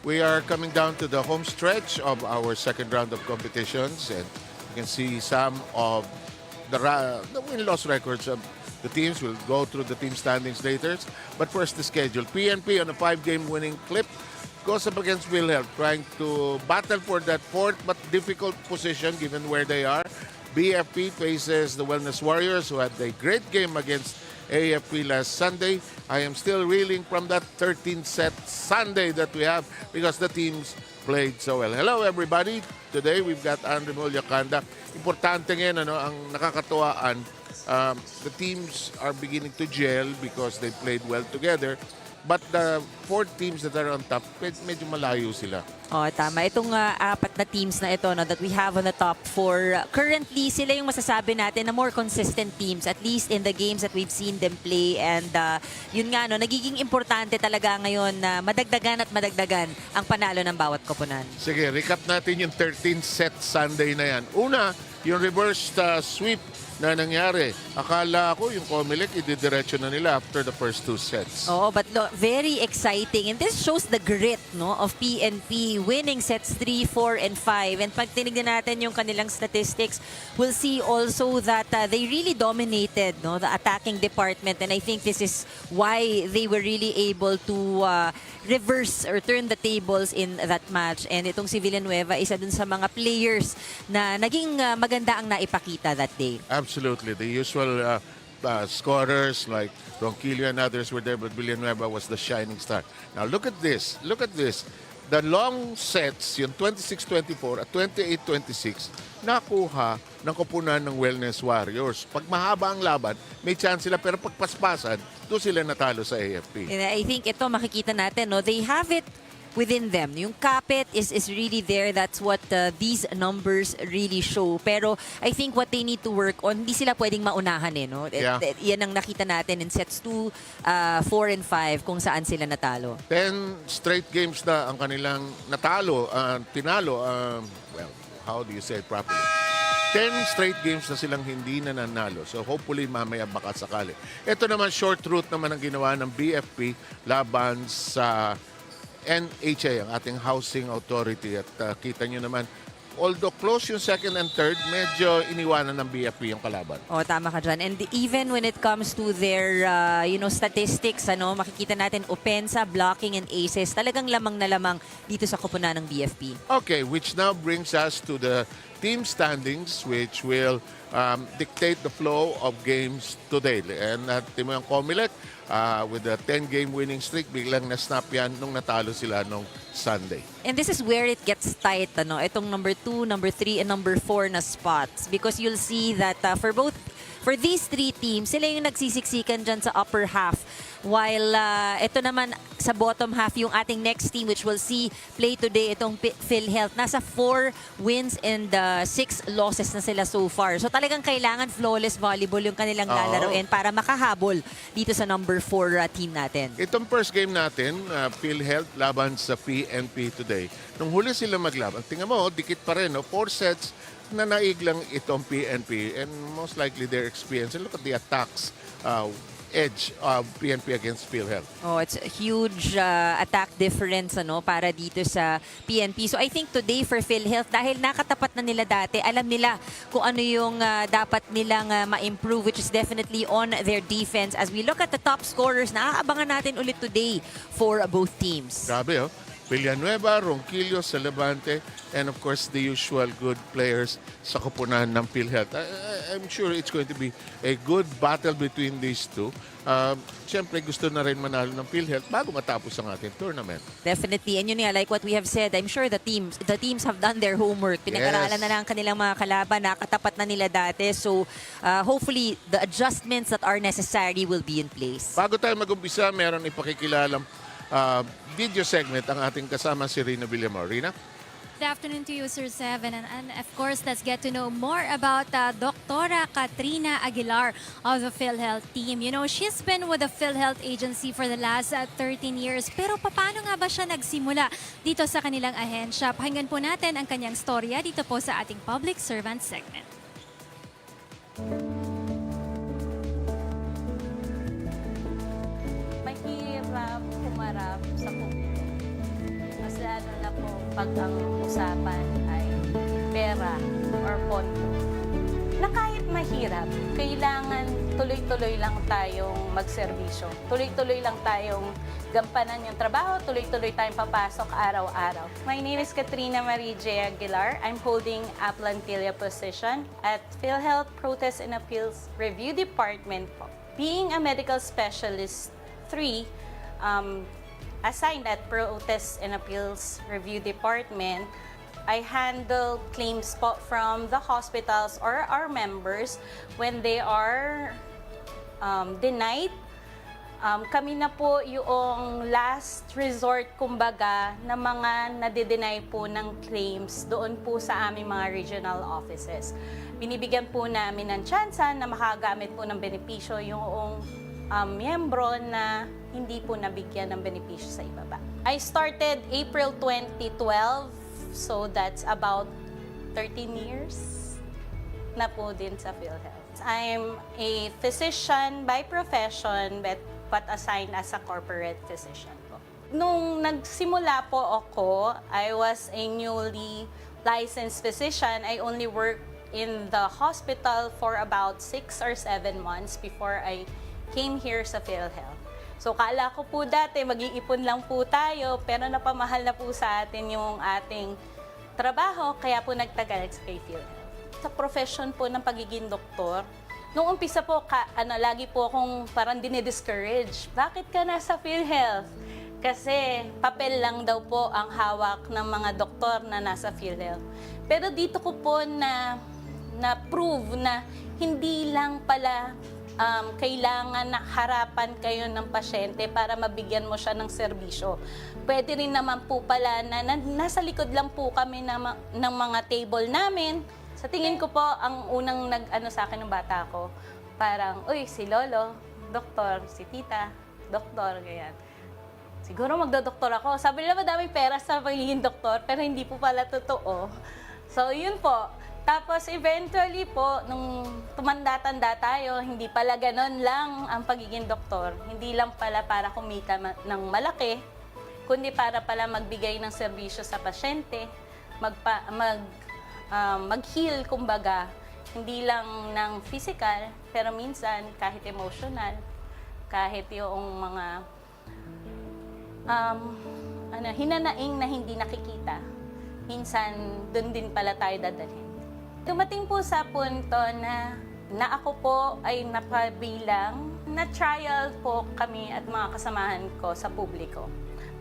We are coming down to the home stretch of our second round of competitions, and you can see some of the win-loss records of the teams. We'll go through the team standings later. But first, the schedule. PNP on a 5-game winning clip goes up against PhilHealth, trying to battle for that fourth but difficult position given where they are. BFP faces the Wellness Warriors, who had a great game against AFP last Sunday. I am still reeling from that 13-set Sunday that we have because the teams played so well. Hello everybody. Today we've got Andre Molyakanda. Importante ngayon, ang nakakatuwaan, the teams are beginning to gel because they played well together. But the 4 teams that are on top, medyo malayo sila. Oh, tama. Itong apat na teams na ito that we have on the top 4, currently sila yung masasabi natin na more consistent teams, at least in the games that we've seen them play. And yun nga, nagiging importante talaga ngayon na madagdagan ang panalo ng bawat koponan. Sige, recap natin yung 13-set Sunday na yan. Una, yung reverse sweep na nangyari. Akala ko yung Comelec ididiretso na nila after the first 2 sets. Oh, but very exciting. And this shows the grit of PNP winning sets 3, 4, and 5. And pag tinignan natin yung kanilang statistics, we'll see also that they really dominated the attacking department. And I think this is why they were really able to reverse or turn the tables in that match. And itong si Villanueva, isa dun sa mga players na naging maganda ang naipakita that day. Absolutely. The usual scorers like Ronquillo and others were there, but Villanueva was the shining star. Now look at this. Look at this. The long sets, yung 26-24 at 28-26, nakuha ng koponan ng Wellness Warriors. Pag mahaba ang laban, may chance sila, pero pagpaspasan, doon sila natalo sa AFP. And I think ito makikita natin, they have it within them. Yung kapit is really there. That's what these numbers really show. Pero I think what they need to work on, hindi sila pwedeng maunahan Yeah. Yan ang nakita natin in sets 2, 4, and 5 kung saan sila natalo. 10 straight games na ang kanilang natalo, tinalo, well, how do you say it properly? 10 straight games na silang hindi nananalo. So hopefully mamaya baka sakali. Ito naman, short route naman ang ginawa ng BFP laban sa NHA, ang ating housing authority. At kita nyo naman, although close yung second and third, medyo iniwanan ng BFP yung kalaban. Oh, tama ka dyan. And even when it comes to their statistics, makikita natin opensa, blocking, and aces, talagang lamang na lamang dito sa koponan ng BFP. Okay, which now brings us to the team standings, which will dictate the flow of games today. And Timo yung Comelec, with a 10-game winning streak, biglang na-snap yan nung natalo sila nung Sunday. And this is where it gets tight, itong number 2, number 3, and number 4 na spots. Because you'll see that for these 3 teams, sila yung nagsisiksikan dyan sa upper half. While ito naman sa bottom half, yung ating next team, which we'll see play today, itong PhilHealth, nasa 4 wins and 6 losses na sila so far. So talagang kailangan flawless volleyball yung kanilang lalaroin para makahabol dito sa number 4 team natin. Itong first game natin, PhilHealth laban sa PNP today. Nung huli sila maglaban, tingnan mo, dikit pa rin, 4 sets na naiglang itong PNP, and most likely their experience. And look at the attacks edge of PNP against PhilHealth. Oh, it's a huge attack difference para dito sa PNP. So I think today for PhilHealth, dahil nakatapat na nila dati, alam nila kung ano yung dapat nilang ma-improve, which is definitely on their defense. As we look at the top scorers, naaabangan natin ulit today for both teams. Grabe, Villanueva, Ronquillo, Salabante, and of course the usual good players sa koponan ng PhilHealth. I'm sure it's going to be a good battle between these two. Siyempre gusto na rin manalo ng PhilHealth bago matapos ang ating tournament. Definitely. And yun nga, like what we have said, I'm sure the teams have done their homework. Pinag-aralan na lang ang kanilang mga kalaban, nakatapat na nila dati. So hopefully the adjustments that are necessary will be in place. Bago tayo mag-umpisa, meron ipakikilalang video segment ang ating kasama si Rina Villamor. Rina? Good afternoon to you, Sir Seven. And of course, let's get to know more about Dr. Katrina Aguilar of the PhilHealth team. You know, she's been with the PhilHealth agency for the last 13 years. Pero paano nga ba siya nagsimula dito sa kanilang ahensya? Pakinggan po natin ang kanyang storya dito po sa ating Public Servant segment. Mahirap humarap sa publiko. Kasi kapag ang usapan ay pera or pondo, na kahit mahirap, kailangan tuloy-tuloy lang tayong magserbisyo. Tuloy-tuloy lang tayong gampanan yung trabaho, tuloy-tuloy tayong papasok araw-araw. My name is Katrina Marie J. Aguilar. I'm holding a plantilla position at PhilHealth Protest and Appeals Review Department po. Being a medical specialist 3, assigned at Protest and Appeals Review Department, I handle claims po from the hospitals or our members when they are denied. Kami na po yung last resort, kumbaga, na mga nade-deny po ng claims doon po sa aming mga regional offices. Binibigyan po namin ng tsansa na makagamit po ng benepisyo yung miyembro na hindi po nabigyan ng benepisyo sa ibaba. I started April 2012. So that's about 13 years na po din sa PhilHealth. I'm a physician by profession but assigned as a corporate physician po. Nung nagsimula po ako, I was a newly licensed physician. I only worked in the hospital for about 6 or 7 months before I came here sa PhilHealth. So, kala ko po dati, mag-iipon lang po tayo, pero napamahal na po sa atin yung ating trabaho, kaya po nagtagal kay PhilHealth. Sa profession po ng pagiging doktor, nung umpisa po, lagi po akong parang dinidiscourage. Bakit ka nasa PhilHealth? Kasi papel lang daw po ang hawak ng mga doktor na nasa PhilHealth. Pero dito ko po na-prove na hindi lang pala kailangan na harapan kayo ng pasyente para mabigyan mo siya ng serbisyo. Pwede rin naman po pala na nasa likod lang po kami ng mga table namin. Sa tingin ko po, ang unang nag-ano sa akin ng bata ko, parang, uy, si Lolo, doktor, si Tita, doktor, ganyan. Siguro magdodoktor ako. Sabi nila madaming pera sa pagiging doktor, pero hindi po pala totoo. So, yun po. Tapos eventually po, nung tumanda-tanda tayo, hindi pala ganon lang ang pagiging doktor. Hindi lang pala para kumita ng malaki, kundi para pala magbigay ng serbisyo sa pasyente, mag-heal, kumbaga. Hindi lang ng physical, pero minsan kahit emotional, kahit yung mga hinanaing na hindi nakikita. Minsan, doon din pala tayo dadalhin. Dumating po sa punto na ako po ay napabilang na trial po kami at mga kasamahan ko sa publiko.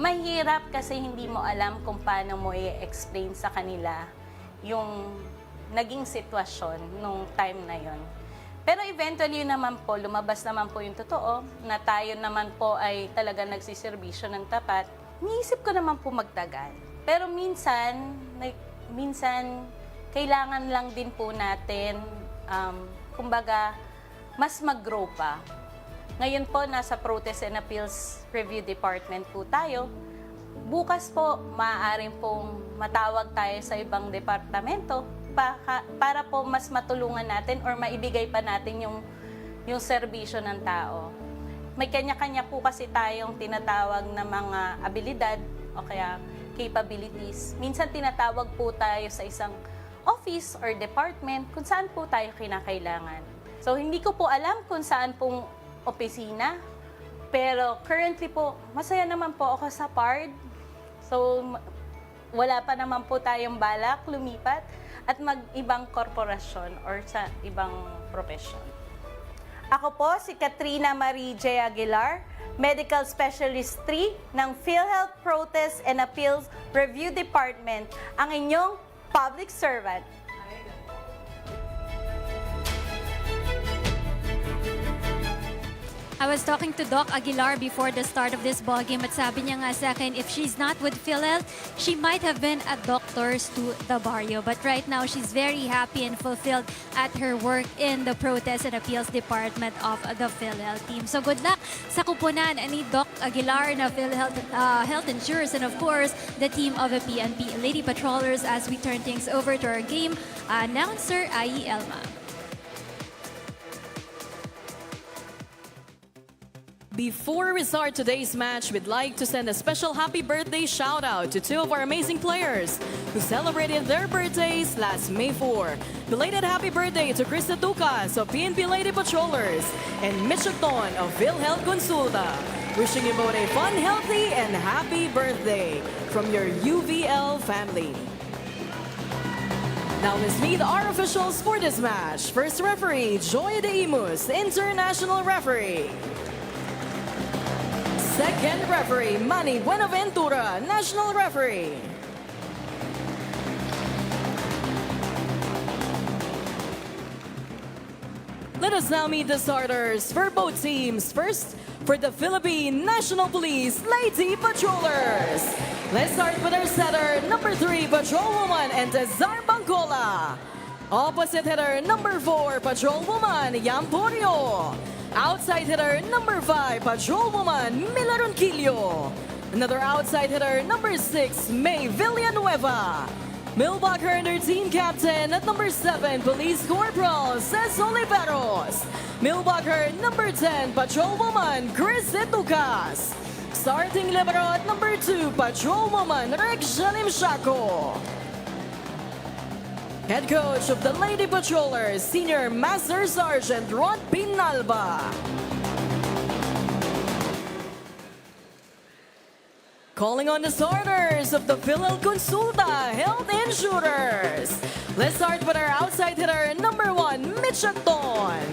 Mahirap kasi hindi mo alam kung paano mo i-explain sa kanila yung naging sitwasyon nung time na yon. Pero eventually naman po, lumabas naman po yung totoo na tayo naman po ay talaga nagsiservisyo ng tapat. Niisip ko naman po magtagal. Pero minsan kailangan lang din po natin, kumbaga, mas mag-grow pa. Ngayon po, nasa Protest and Appeals Review Department po tayo. Bukas po, maaaring pong matawag tayo sa ibang departamento para po mas matulungan natin or maibigay pa natin yung serbisyo ng tao. May kanya-kanya po kasi tayong tinatawag na mga abilidad o kaya capabilities. Minsan tinatawag po tayo sa isang office or department kung saan po tayo kinakailangan. So, hindi ko po alam kung saan pong opisina, pero currently po, masaya naman po ako sa PARD. So, wala pa naman po tayong balak lumipat at mag-ibang korporasyon or sa ibang profession. Ako po si Katrina Marie J. Aguilar, Medical Specialist 3 ng PhilHealth Protest and Appeals Review Department, ang inyong public servant. I was talking to Doc Aguilar before the start of this ballgame at sabi niya nga sa akin, if she's not with PhilHealth, she might have been a doctor's to the barrio. But right now, she's very happy and fulfilled at her work in the Protest and Appeals Department of the PhilHealth team. So good luck sa kupunan ni Doc Aguilar na PhilHealth Health Insurers and of course, the team of the PNP Lady Patrollers as we turn things over to our game announcer, Ai Elma. Before we start today's match, we'd like to send a special happy birthday shout out to two of our amazing players who celebrated their birthdays last May 4. Belated happy birthday to Krista Ducas of PNP Lady Patrollers and Mitch Acton of PhilHealth Konsulta. Wishing you both a fun, healthy, and happy birthday from your UVL family. Now let's meet our officials for this match. First referee, Joy De Imus, international referee. Second referee, Manny Buenaventura, national referee. Let us now meet the starters for both teams. First, for the Philippine National Police Lady Patrollers. Let's start with our setter, number 3, Patrolwoman Entezar Bangcola. Opposite hitter, number 4, Patrolwoman Yamporio. Outside hitter, number 5, Patrolwoman Mila Ronquillo. Another outside hitter, number 6, May Villanueva. Milwaukee and their team captain at number 7, Police Corporal Cez Oliveros. Milwaukee number 10, Patrolwoman Chris Ducas. Starting libero at number 2, Patrolwoman Rex Shalimshako. Head coach of the Lady Patrollers, Senior Master Sergeant Ron Pinalba. Calling on the starters of the PhilHealth Konsulta Health Insurers. Let's start with our outside hitter, number 1, Mitch Acton.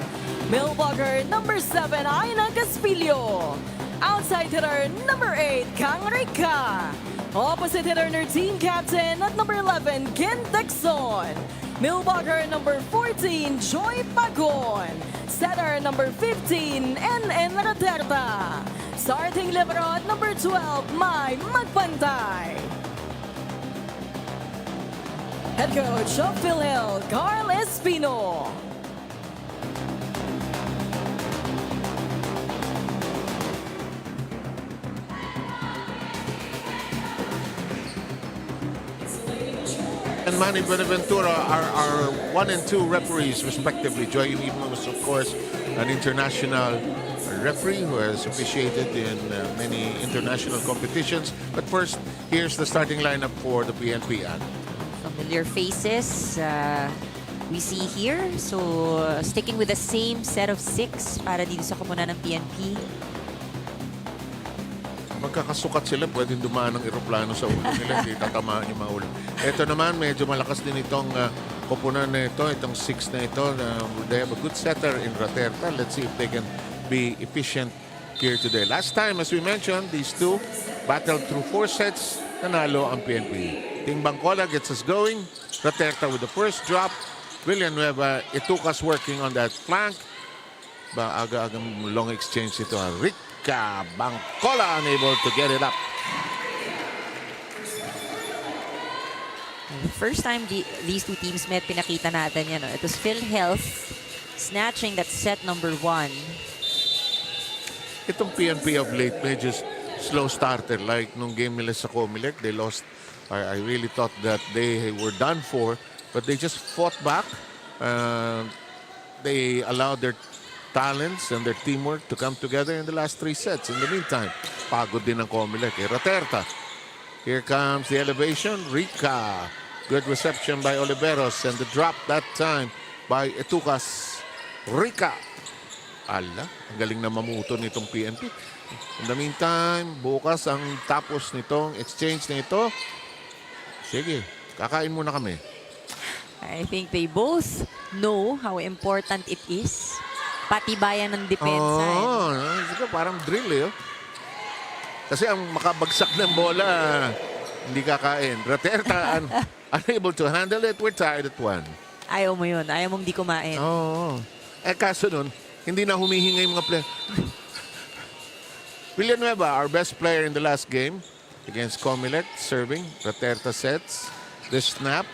Milwaukee, number 7, Aina Caspillo. Outside hitter, number 8, Kang Rica. Opposite hitter, their team captain at number 11, Ken Texon. Milwaukee, number 14, Joy Pagon. Setter, number 15, NN Raterta. Starting libero at number 12, Mai Magpantay. Head coach of PhilHealth, Carl Espino. And Manny Buenaventura are our 1 and 2 referees, respectively. Joy Imus was, of course, an international referee who has officiated in many international competitions. But first, here's the starting lineup for the PNP. Familiar faces we see here. So, sticking with the same set of 6 para dito sa koponan ng PNP. Magkakasukat sila, pwedeng dumaan ng eroplano sa ulo nila, hindi tatamaan yung mga ulo. Ito naman, medyo malakas din itong koponan na ito, itong 6 na ito. They have a good setter in Raterta. Let's see if they can be efficient here today. Last time, as we mentioned, these two battled through 4 sets. Nanalo ang PNP. Team Bangcola gets us going. Raterta with the first drop. Villanueva, it took us working on that flank. Aga-agang long exchange ito. Rica Bangcola unable to get it up. The first time these two teams met, pinakita natin yan. It was PhilHealth snatching that set number 1. Itong PNP of late, medyo slow starter. Like nung game nila sa Comelec, they lost. I really thought that they were done for. But they just fought back. They allowed their talents and their teamwork to come together in the last 3 sets. In the meantime, pagod din ang Comelec. Raterta. Here comes the elevation. Rica. Good reception by Oliveros. And the drop that time by Etucas. Rica. Ala, ang galing na mamuto nitong PNP. In the meantime, bukas ang tapos nitong exchange na ito. Sige, kakain muna kami. I think they both know how important it is. Patibayan ng depensa. Parang drill eh. Kasi ang makabagsak ng bola, hindi kakain. Raterta, unable to handle it. We're tied at 1. Ayaw mo yun. Ayaw mong di kumain. Kaso nun, hindi na humihinga yung mga player. Villanueva, our best player in the last game against Comelec, serving. Raterta sets. The snap.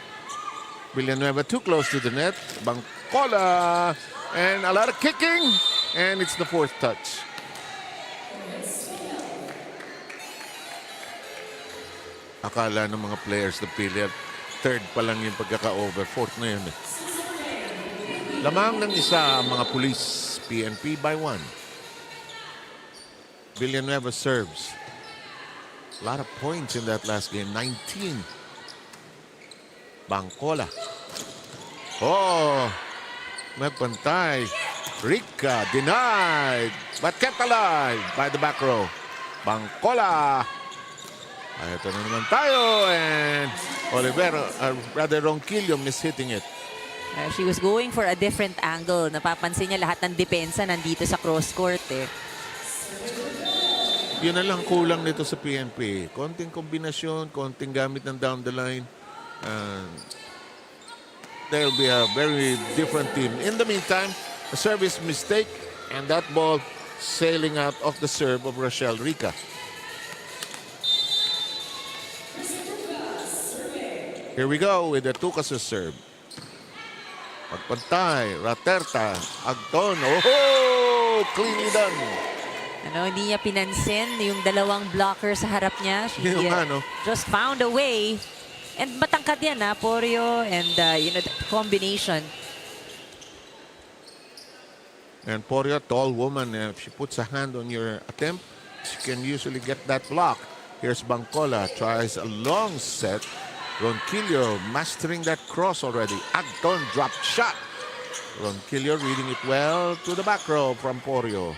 Villanueva too close to the net. Bangcola. And a lot of kicking. And it's the 4th touch. Akala ng mga players na PhilHealth, 3rd pa lang yung pagkaka-over. 4th na yun. Lamang ng isa ang mga police. PNP by 1. Villanueva serves. A lot of points in that last game. 19. Bangkola. Oh, nagpantay. Rica denied, but kept alive by the back row. Bangkola. Ay, ito na naman tayo. And Olivero, rather Ronquillo mishitting it. She was going for a different angle. Napapansin niya lahat ng depensa nandito sa cross court eh. Yun na lang kulang nito sa PNP. Konting kombinasyon, konting gamit ng down the line. They'll be a very different team. In the meantime, a service mistake and that ball sailing out of the serve of Rochelle Rica. Here we go with the Tucasos serve. Pagpantay, Raterta, Agton. Oh, cleanly done. Hindi niya pinansin yung dalawang blocker sa harap niya. She just found a way. And matangkad yan, Porio, and the combination. And Porio, tall woman, if she puts a hand on your attempt, she can usually get that block. Here's Bangkola, tries a long set. Ronquillo mastering that cross already. Agton dropped shot. Ronquillo reading it well to the back row from Porio.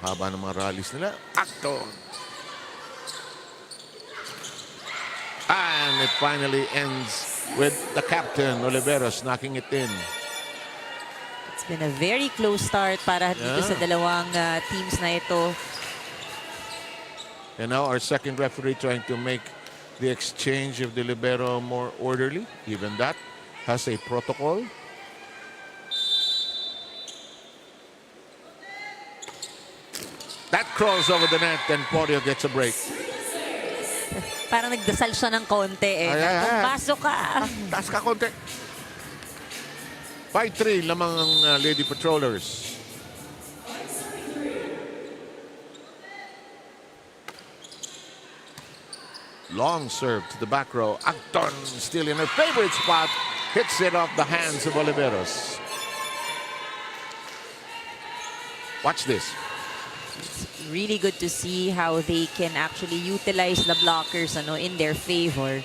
Haba ng mga rallies nila. Agton. And it finally ends with the captain, Oliveros, knocking it in. It's been a very close start para dito sa dalawang teams na ito. And now our second referee trying to make the exchange of the libero more orderly. Even that has a protocol. That crawls over the net and Porio gets a break. Parang nagdasal siya ng konti eh. Pumasok ka. Taas ka konti. 5-3 lamang ang Lady Patrollers. Long serve to the back row. Agton still in her favorite spot. Hits it off the hands of Oliveros. Watch this. It's really good to see how they can actually utilize the blockers in their favor.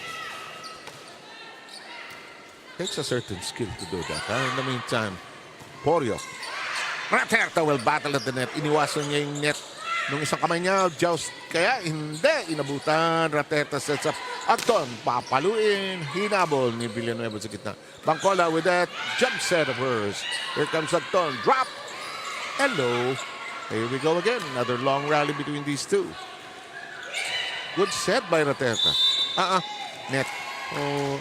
Takes a certain skill to do that. In the meantime, Porio. Raterta will battle at the net. Iniwasan niya yung net nung isang kamay niya. Joust. Kaya hindi. Inabutan. Raterta sets up. Agton papaluin. Hinabol ni Villanueva sa gitna. Bangkola with that jump set of hers. Here comes Agton. Drop. Hello. Here we go again. Another long rally between these two. Good set by Raterta. Net. Oh,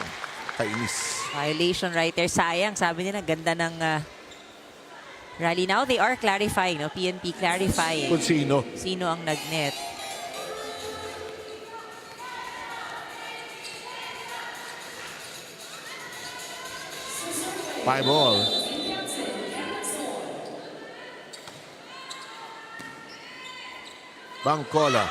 kainis. Violation right there. Sayang. Sabi nila, ganda ng rally. Now they are clarifying. PNP clarifying. Kung sino. Sino ang nagnet. Five all. Bangkola.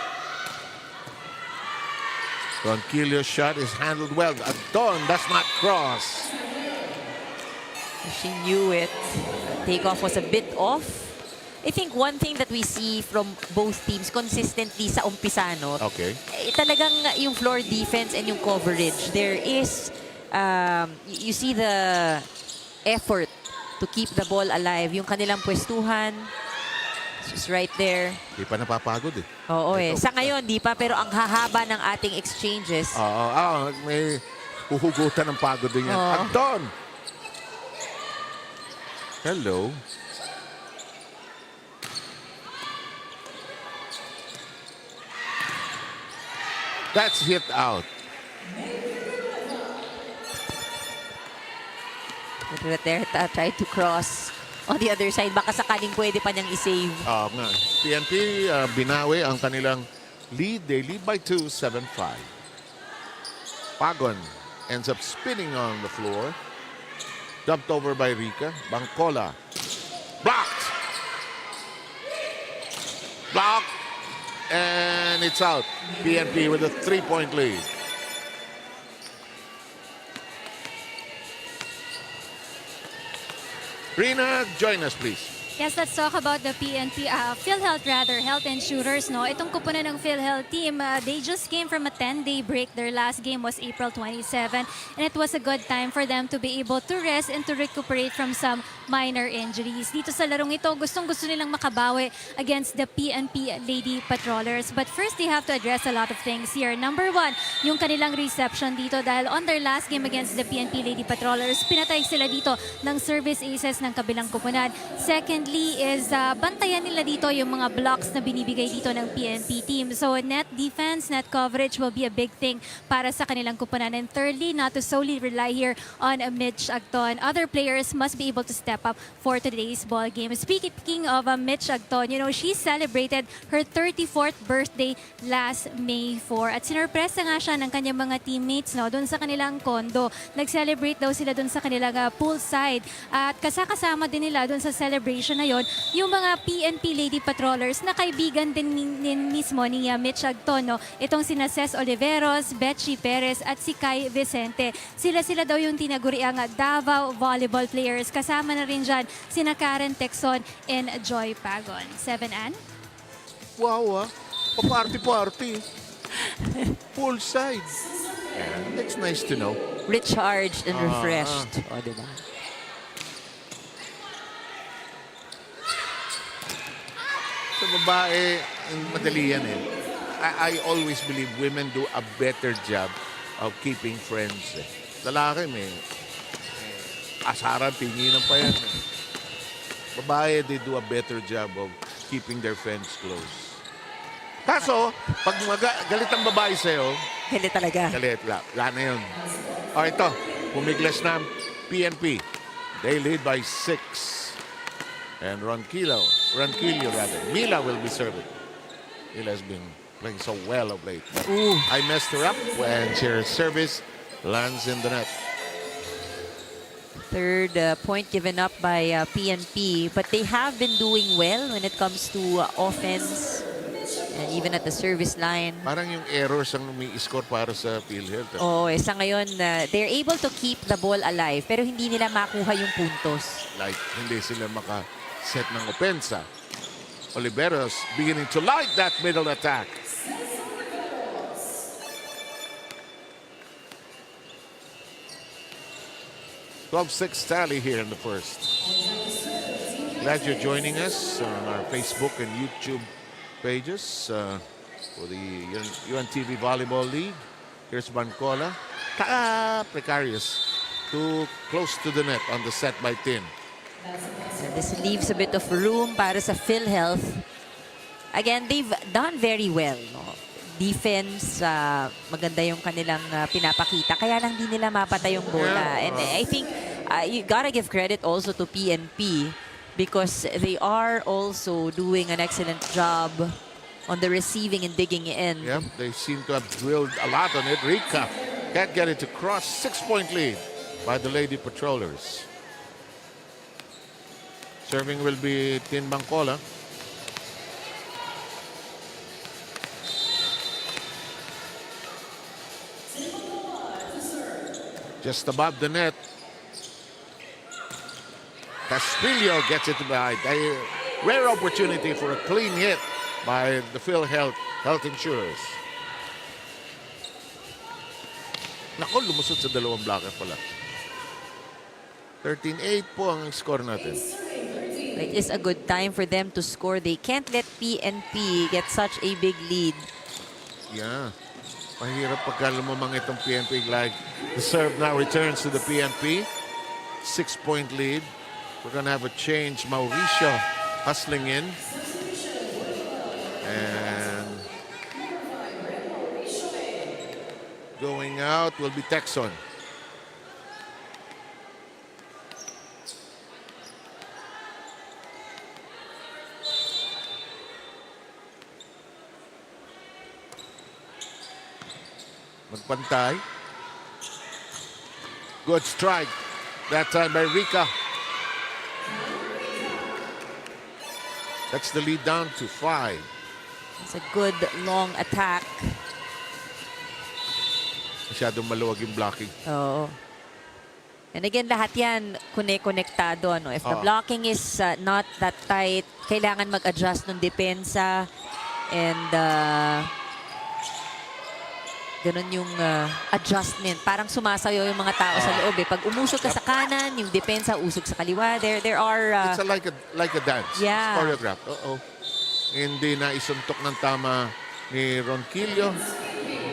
Ronquillo's shot is handled well. Agton does not cross. She knew it. Takeoff was a bit off. I think one thing that we see from both teams consistently sa umpisa, Okay. Talagang yung floor defense and yung coverage. There is, you see the effort to keep the ball alive. Yung kanilang pwestuhan, it's right there. Di pa napapagod eh. Oo Ito. Sa ngayon, di pa. Pero ang hahaba ng ating exchanges. May huhugutan ng pagod din yan. Oo. Agton! Hello. That's hit out. Raterta tried to cross on the other side. Baka sakaling pwede pa niyang isave. Nga. PNP binawi ang kanilang lead. They lead by 2, 7-5. Pagon ends up spinning on the floor. Dumped over by Rica. Bangkola. Blocked. Blocked. And it's out. PNP with a 3-point lead. Rina, join us, please. Yes, let's talk about the PNP, PhilHealth rather, Health Insurers, no? Itong kupunan ng PhilHealth team, they just came from a 10-day break. Their last game was April 27, and it was a good time for them to be able to rest and to recuperate from some minor injuries. Dito sa larong ito, gustong-gusto nilang makabawi against the PNP Lady Patrollers. But first, they have to address a lot of things here. Number one, yung kanilang reception dito dahil on their last game against the PNP Lady Patrollers, pinatay sila dito ng service aces ng kabilang kupunan. Secondly is bantayan nila dito yung mga blocks na binibigay dito ng PNP team. So net defense, net coverage will be a big thing para sa kanilang kupunan. And thirdly, not to solely rely here on Mitch Agton. Other players must be able to step up for today's ball game. Speaking of Mitch Agton, you know, she celebrated her 34th birthday last May 4. At sinurpresa nga siya ng kanyang mga teammates, no, doon sa kanilang kondo. Nag-celebrate daw sila doon sa kanilang poolside. At kasama din nila doon sa celebration na yon yung mga PNP Lady Patrollers na kaibigan din mismo ni Mitch Agton, no? Itong sina Ces Oliveros, Betchy Perez at si Kai Vicente. Sila daw yung tinaguriang Davao Volleyball players. Kasama na rin dyan sina Karen Texon and Joy Pagon. 7-an? Wow, pa-party-party. Full side. Yeah, that's nice to know. Recharged and refreshed. O, diba? Sa babae, madali yan eh. I always believe women do a better job of keeping friends. Lalaki may asaran, tinginan pa yan. Babae, they do a better job of keeping their friends close. Kaso, pag galit ang babae sa'yo, Hindi talaga. galit, wala na yun. O ito, pumiglas na ang PNP. They lead by 6. And Ronquillo rather. Mila will be serving. Mila has been playing so well of late. Ooh. I messed her up when her service lands in the net. Third point given up by PNP, but they have been doing well when it comes to offense and even at the service line. Parang yung errors ang umi-score para sa PhilHealth. Oh, sa ngayon, they're able to keep the ball alive pero hindi nila makuha yung puntos. Like, hindi sila maka-set ng opensa. Oliveros beginning to like that middle attack. (12-6) tally here in the first. Glad you're joining us on our Facebook and YouTube pages for the UNTV Volleyball League. Here's Bancola. Precarious. Too close to the net on the set by Tin. And this leaves a bit of room para sa PhilHealth. Again, they've done very well. No? Defense, maganda yung kanilang pinapakita. Kaya lang di nila mapatay yung bola. And I think you gotta give credit also to PNP because they are also doing an excellent job on the receiving and digging in. Yeah, they seem to have drilled a lot on it. Rika can't get it to cross. 6-point lead by the Lady Patrollers. Serving will be Tin Bancola. Just above the net. Castillo gets it behind. A rare opportunity for a clean hit by the PhilHealth Health Insurers. Naku, lumusot sa dalawang blocker pala. 13-8 po ang score natin. It is a good time for them to score. They can't let PNP get such a big lead. Yeah. Mahirap pagka lumamang itong PNP. Like, the serve now returns to the PNP. 6-point lead. We're going to have a change. Mauricio hustling in. And going out will be Texon. Magpantay. Good strike. That time by Rika. That's the lead down to 5. It's a good long attack. Masyadong maluwag yung blocking. Oh. And again, lahat yan konektado. Ano? If the blocking is not that tight, kailangan mag-adjust ng depensa. And ganun yung adjustment. Parang sumasayaw yung mga tao sa loob. Pag umusog ka sa kanan, yung depensa usog sa kaliwa. There are... It's like a dance. Yeah. It's choreographed. Hindi na isuntok ng tama ni Ronquillo.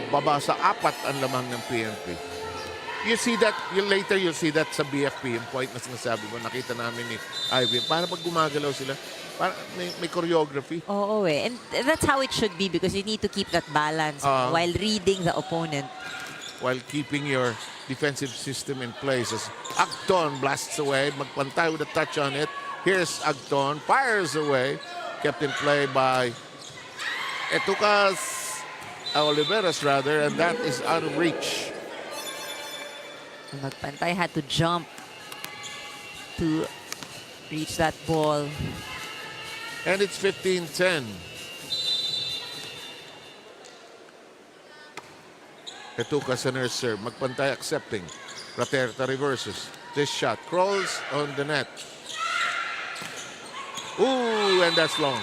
Baba sa 4 ang lamang ng PNP. You see that, later you'll see that sa BFP, yung point na sinasabi mo, nakita namin ni Ivy. Para pag gumagalaw sila, para may choreography. Oo eh. And that's how it should be because you need to keep that balance while reading the opponent. While keeping your defensive system in place. As Agton blasts away, magpantay with a touch on it. Here's Agton, fires away. Kept in play by Etukas Oliveras rather, and that is out of reach. Magpantay had to jump to reach that ball. And it's 15-10. Etukas on her serve. Magpantay accepting. Raterta reverses. This shot crawls on the net. Ooh, and that's long.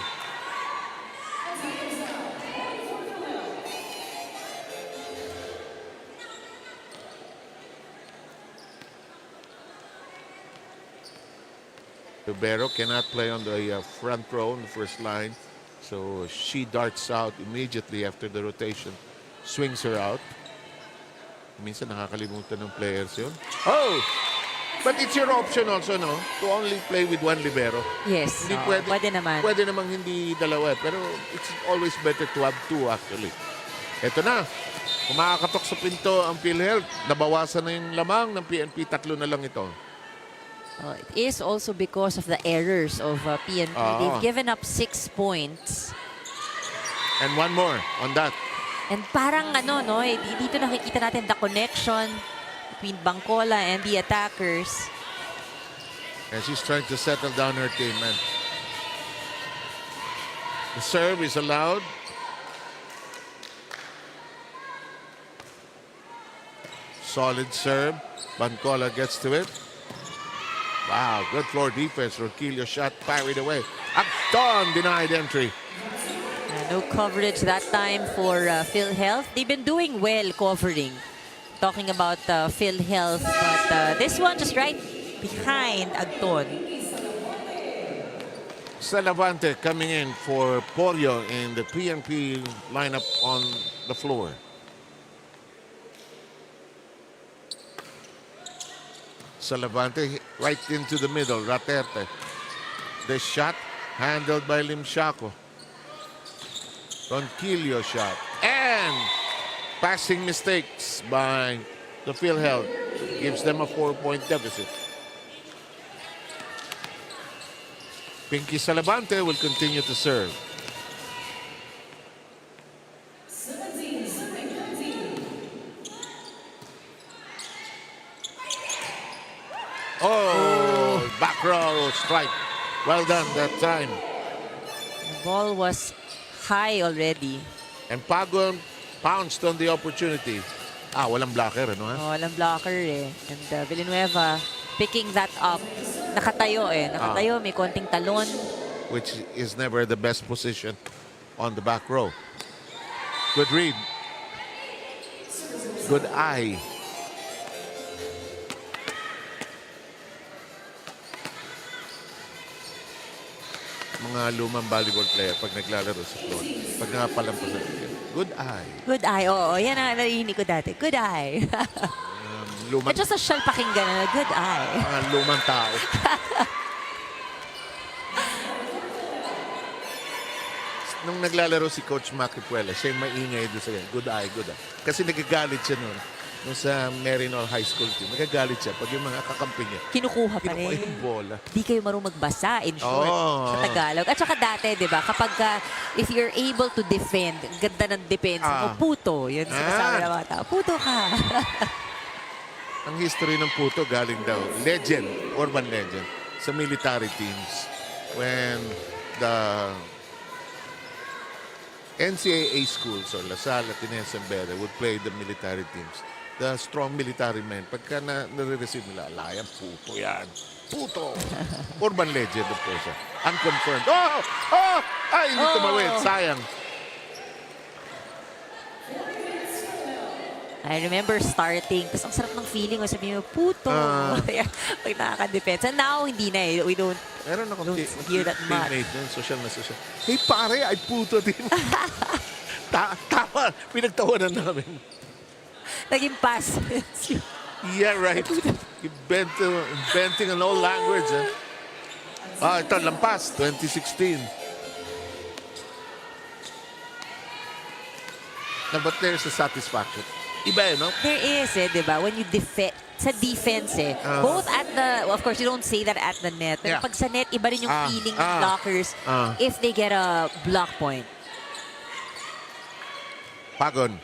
Rivero cannot play on the front row in the first line. So she darts out immediately after the rotation. Swings her out. Minsan nakakalimutan ng players yun. Oh! But it's your option also, no? To only play with one libero. Yes. Hindi Pwede naman. Pwede namang hindi dalawa. Pero it's always better to have 2 actually. Ito na. Kumakatok sa pinto ang PhilHealth. Nabawasan na yung lamang ng PNP. 3 na lang ito. It is also because of the errors of PNP. They've given up 6 points. And 1 more on that. And parang dito nakikita natin the connection between Bangkola and the attackers. And she's trying to settle down her team. And the serve is allowed. Solid serve. Bangkola gets to it. Wow, good floor defense. Ronquillo shot parried away. Acton denied entry. No coverage that time for PhilHealth. They've been doing well covering. Talking about PhilHealth, but this one just right behind Agton. Salavante coming in for Polio in the PNP lineup on the floor. Salavante right into the middle. Raterte. The shot handled by Limshaco. Ronquillo shot. And passing mistakes by the PhilHealth gives them a 4-point deficit. Pinky Salavante will continue to serve. Oh, back row strike. Well done that time. The ball was high already. And Paco pounced on the opportunity. Walang blocker, ano ha? Walang blocker eh. And Villanueva picking that up. Nakatayo eh. Nakatayo, may konting talon. Which is never the best position on the back row. Good read. Good eye. Mga lumang volleyball player pag naglalaro sa floor. Pag nakapalampasan. Good eye. Good eye, oo. Yan ang narinig ko dati. Good eye. Lumang, Medyo social pakinggan na. Good eye. mga lumang tao. Nung naglalaro si Coach Macripuela, siya yung maingay doon sa good eye, good eye. Kasi nagagalit siya noon. Nung sa Marinol High School team, nagagalit siya pag yung mga kakampi niya. Kinukuha pa Kinukuha rin. yung bola. Di kayo marunong magbasa, in short, Oo. sa Tagalog. At saka dati, di ba, kapag if you're able to defend, ganda ng defense mo, puto. Yun sinasabi ng mga tao. Puto ka. Ang history ng puto galing daw, legend, urban legend, sa military teams. When the NCAA schools or La Salle, Ateneo, Bere would play the military teams. the strong military men. Pagka nare-receive nila, layan, puto yan. Puto. Urban legend, of course. Unconfirmed. Oh! Oh! Ay, hindi tumawid. Sayang. I remember starting, tapos ang sarap ng feeling, sabi mo, puto. Pag nakaka-defense. And now, hindi na eh. We don't Meron akong hear that much. teammate nun, social na social. Hey, pare, ay puto din. Tama, pinagtawanan namin. Naging pass. Yeah, right. Inventing an old language. Ito, lampas, 2016. Now, but there's a satisfaction. Iba no? There is di ba? When you sa defense both at the, of course, you don't say that at the net. Pero pag sa net, iba rin yung feeling ng blockers if they get a block point. Pagon.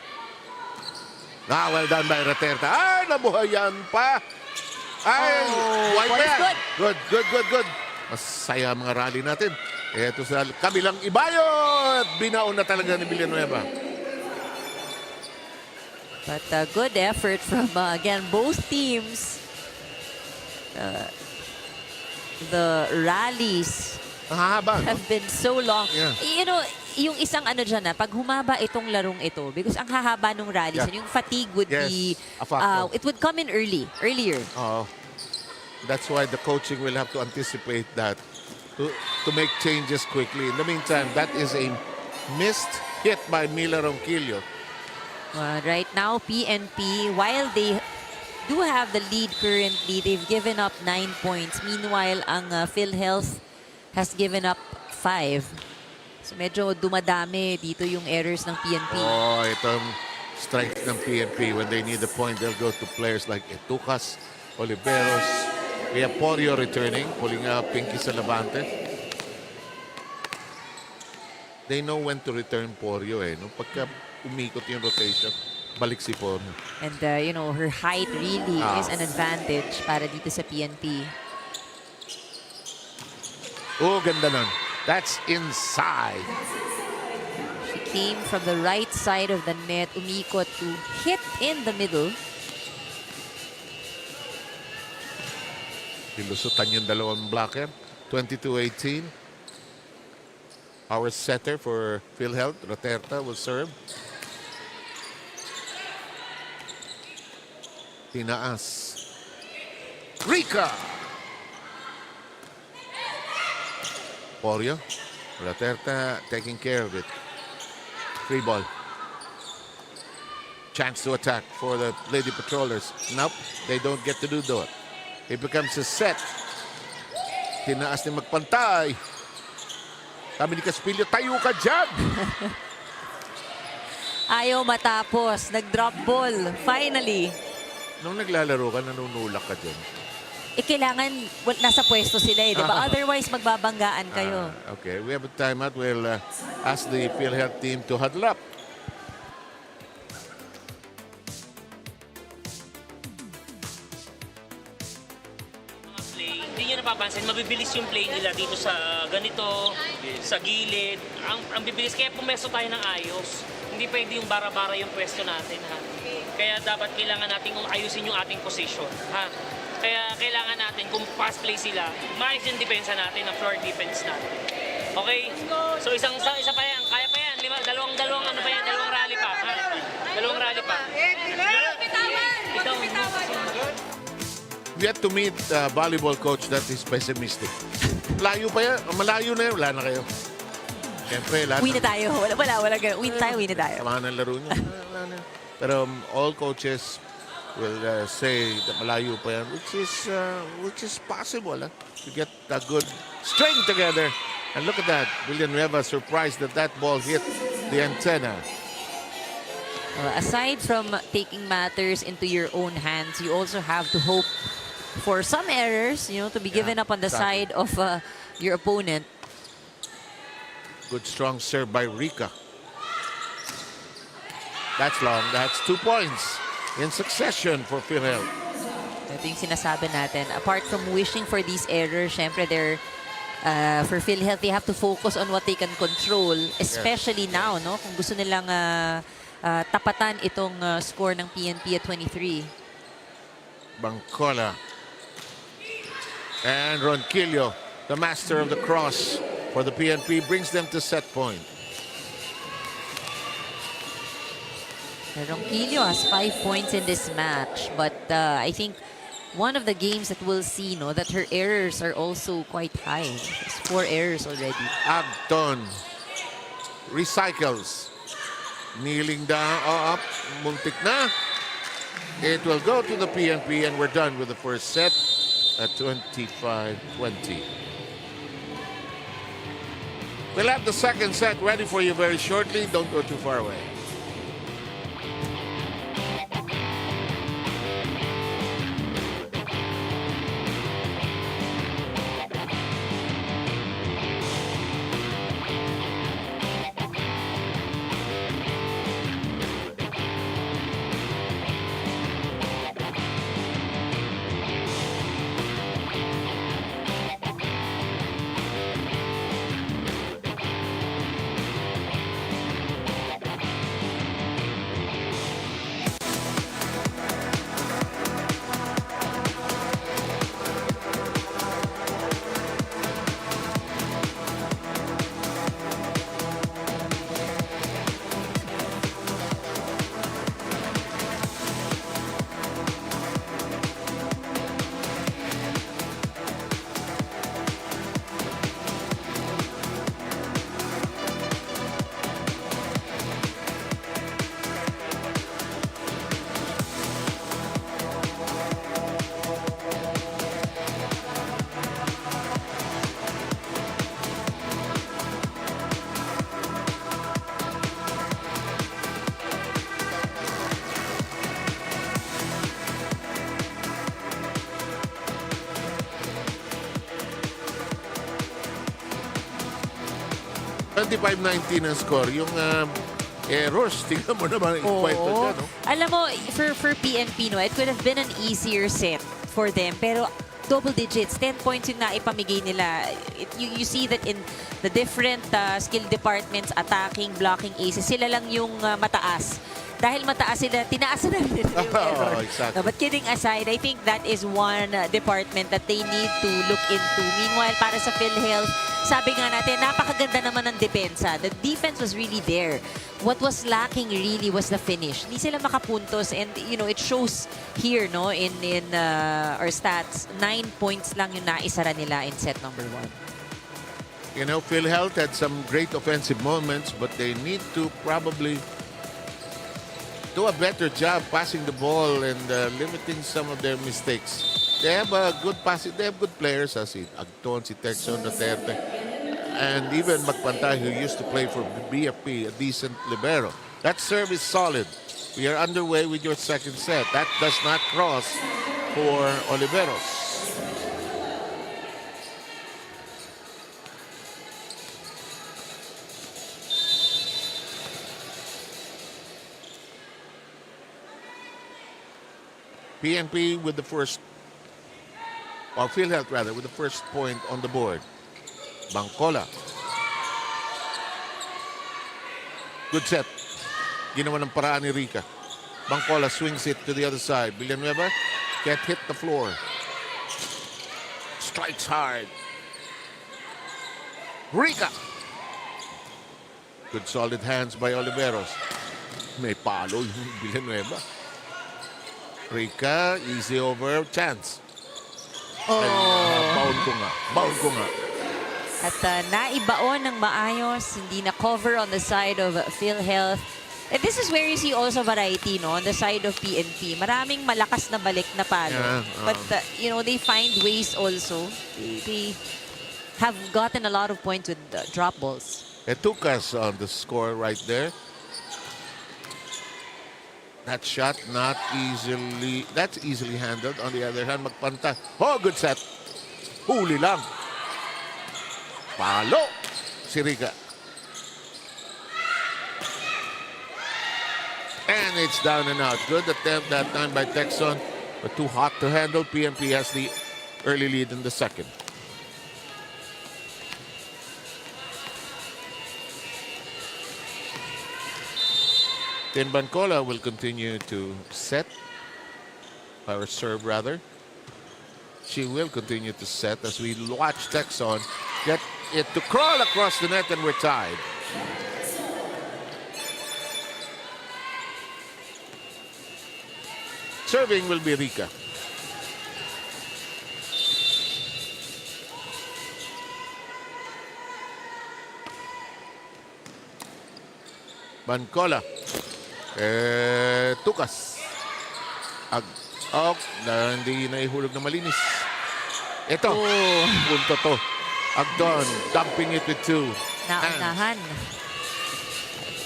Well done by Raterta. Ay, nabuhayan pa. Ay, white what is man. good? Masaya mga rally natin. Ito sa kabilang ibayo. Binaon na talaga ni Villanueva. But good effort from, again, both teams. The rallies have been so long. Yeah. You know, yung isang dyan pag humaba itong larong ito, because ang hahaba nung rallies, and yung fatigue would be, it would come in earlier. That's why the coaching will have to anticipate that to make changes quickly. In the meantime, that is a missed hit by Mila Ronquillo. Right now, PNP, while they do have the lead currently, they've given up 9 points. Meanwhile, ang PhilHealth has given up 5. So medyo dumadami dito yung errors ng PNP. Itong strength ng PNP. When they need a point, they'll go to players like Etucas, Oliveros. We have Porio returning, pulling Pinky sa Labante. They know when to return Porio no? Pagka umikot yung rotation, balik si Porio. And you know, her height really is an advantage para dito sa PNP. Ganda nun. That's inside. She came from the right side of the net, umikot to hit in the middle. Pilusutan yung dalawang blocker. 22-18. Our setter for PhilHealth, Raterta, will serve. Tinaas. Rica! Porio. Raterta taking care of it. Free ball. Chance to attack for the Lady Patrollers. Nope, they don't get to do that. It becomes a set. Tinaas ni magpantay. Sabi ni Caspillo, tayo ka dyan! Ayaw matapos. Nag-drop ball. Finally. Nung naglalaro ka, nanunulak ka dyan. Kailangan nasa pwesto sila di ba? Otherwise, magbabanggaan kayo. Okay, we have a timeout. We'll ask the PhilHealth team to huddle up. Hindi nyo napapansin, mabibilis yung play nila dito sa ganito, sa gilid. Ang bibilis, kaya pumesto tayo ng ayos. Hindi pwede yung bara-bara yung pwesto natin, ha? Kaya dapat kailangan natin ayusin yung ating position, ha? Kaya kailangan natin, kung fast play sila, maayos yung depensa natin, ang floor defense natin. Okay? So isa pa yan, kaya pa yan. Dalawang rally pa, ha? Dalawang rally pa. We have to meet a volleyball coach that is pessimistic. Malayo pa yan. Malayo na yan. Wala na kayo. Siyempre, lahat. Win na tayo. Wala ganun. Win na tayo. Samahan ng laro nyo. Wala na. Pero all coaches will say that malayo pa yan, which is possible. To get a good string together. And look at that. Villanueva surprised that ball hit the antenna. Aside from taking matters into your own hands, you also have to hope for some errors, to be given up on the side of your opponent. Good strong serve by Rica. That's long. That's 2 points in succession for PhilHealth. Ito yung sinasabi natin. Apart from wishing for these errors, syempre for PhilHealth, they have to focus on what they can control. Especially now, no? Kung gusto nilang tapatan itong score ng PNP at 23. Bangkola. And Ronquillo, the master of the cross for the PNP, brings them to set point. Ronquillo has 5 points in this match, but I think one of the games that we'll see, no, that her errors are also quite high. There's 4 errors already. Agton recycles. Kneeling down, up, muntik na. It will go to the PNP, and we're done with the first set at 25-20. We'll have the second set ready for you very shortly. Don't go too far away. $25-19 ang score. Yung errors, tingnan mo naman ang kwento dyan, no? Alam mo, for PNP, no, it could have been an easier set for them. Pero double digits, 10 points yung naipamigay nila. You see that in the different skill departments, attacking, blocking aces, sila lang yung mataas. Dahil mataas sila, tinaasan na nila yung error. Exactly. No, but kidding aside, I think that is one department that they need to look into. Meanwhile, para sa PhilHealth, sabi nga natin, napakaganda naman ng depensa. The defense was really there. What was lacking really was the finish. Hindi sila makapuntos, and you know, it shows here, no, in our stats. 9 points lang yung naisara nila in set number 1. You know, PhilHealth had some great offensive moments, but they need to probably do a better job passing the ball and limiting some of their mistakes. They have a good passing. They have good players, as si Agton, si Texon, Duterte, and even Magpantay, who used to play for BFP, a decent libero. That serve is solid. We are underway with your second set. That does not cross for Oliveros. PNP with the first, or PhilHealth rather, with the first point on the board. Bangkola. Good set. Ginawa ng paraan ni Rica. Bangkola swings it to the other side. Villanueva can't hit the floor. Strikes hard. Rica. Good solid hands by Oliveros. May palo yung Villanueva. Rica, easy over, chance. Bound ko nga. At naibaon ng maayos, hindi na cover on the side of PhilHealth. And this is where you see also variety, no, on the side of PNP. Maraming malakas na balik na palo. Yeah, But, you know, they find ways also. They have gotten a lot of points with drop balls. It took us on the score right there. That shot not easily, that's easily handled. On the other hand, Magpanta. Oh, good set. Huli lang. Palo. Si Rica. And it's down and out. Good attempt that time by Texon, but too hot to handle. PNP has the early lead in the second. Then Bancola will continue to set, or serve rather. She will continue to set as we watch Texon get it to crawl across the net, and we're tied. Serving will be Rica. Bancola. Tukas. Hindi naihulog na malinis. Ito. Punto to. Agdon dumping it with two. Naunahan.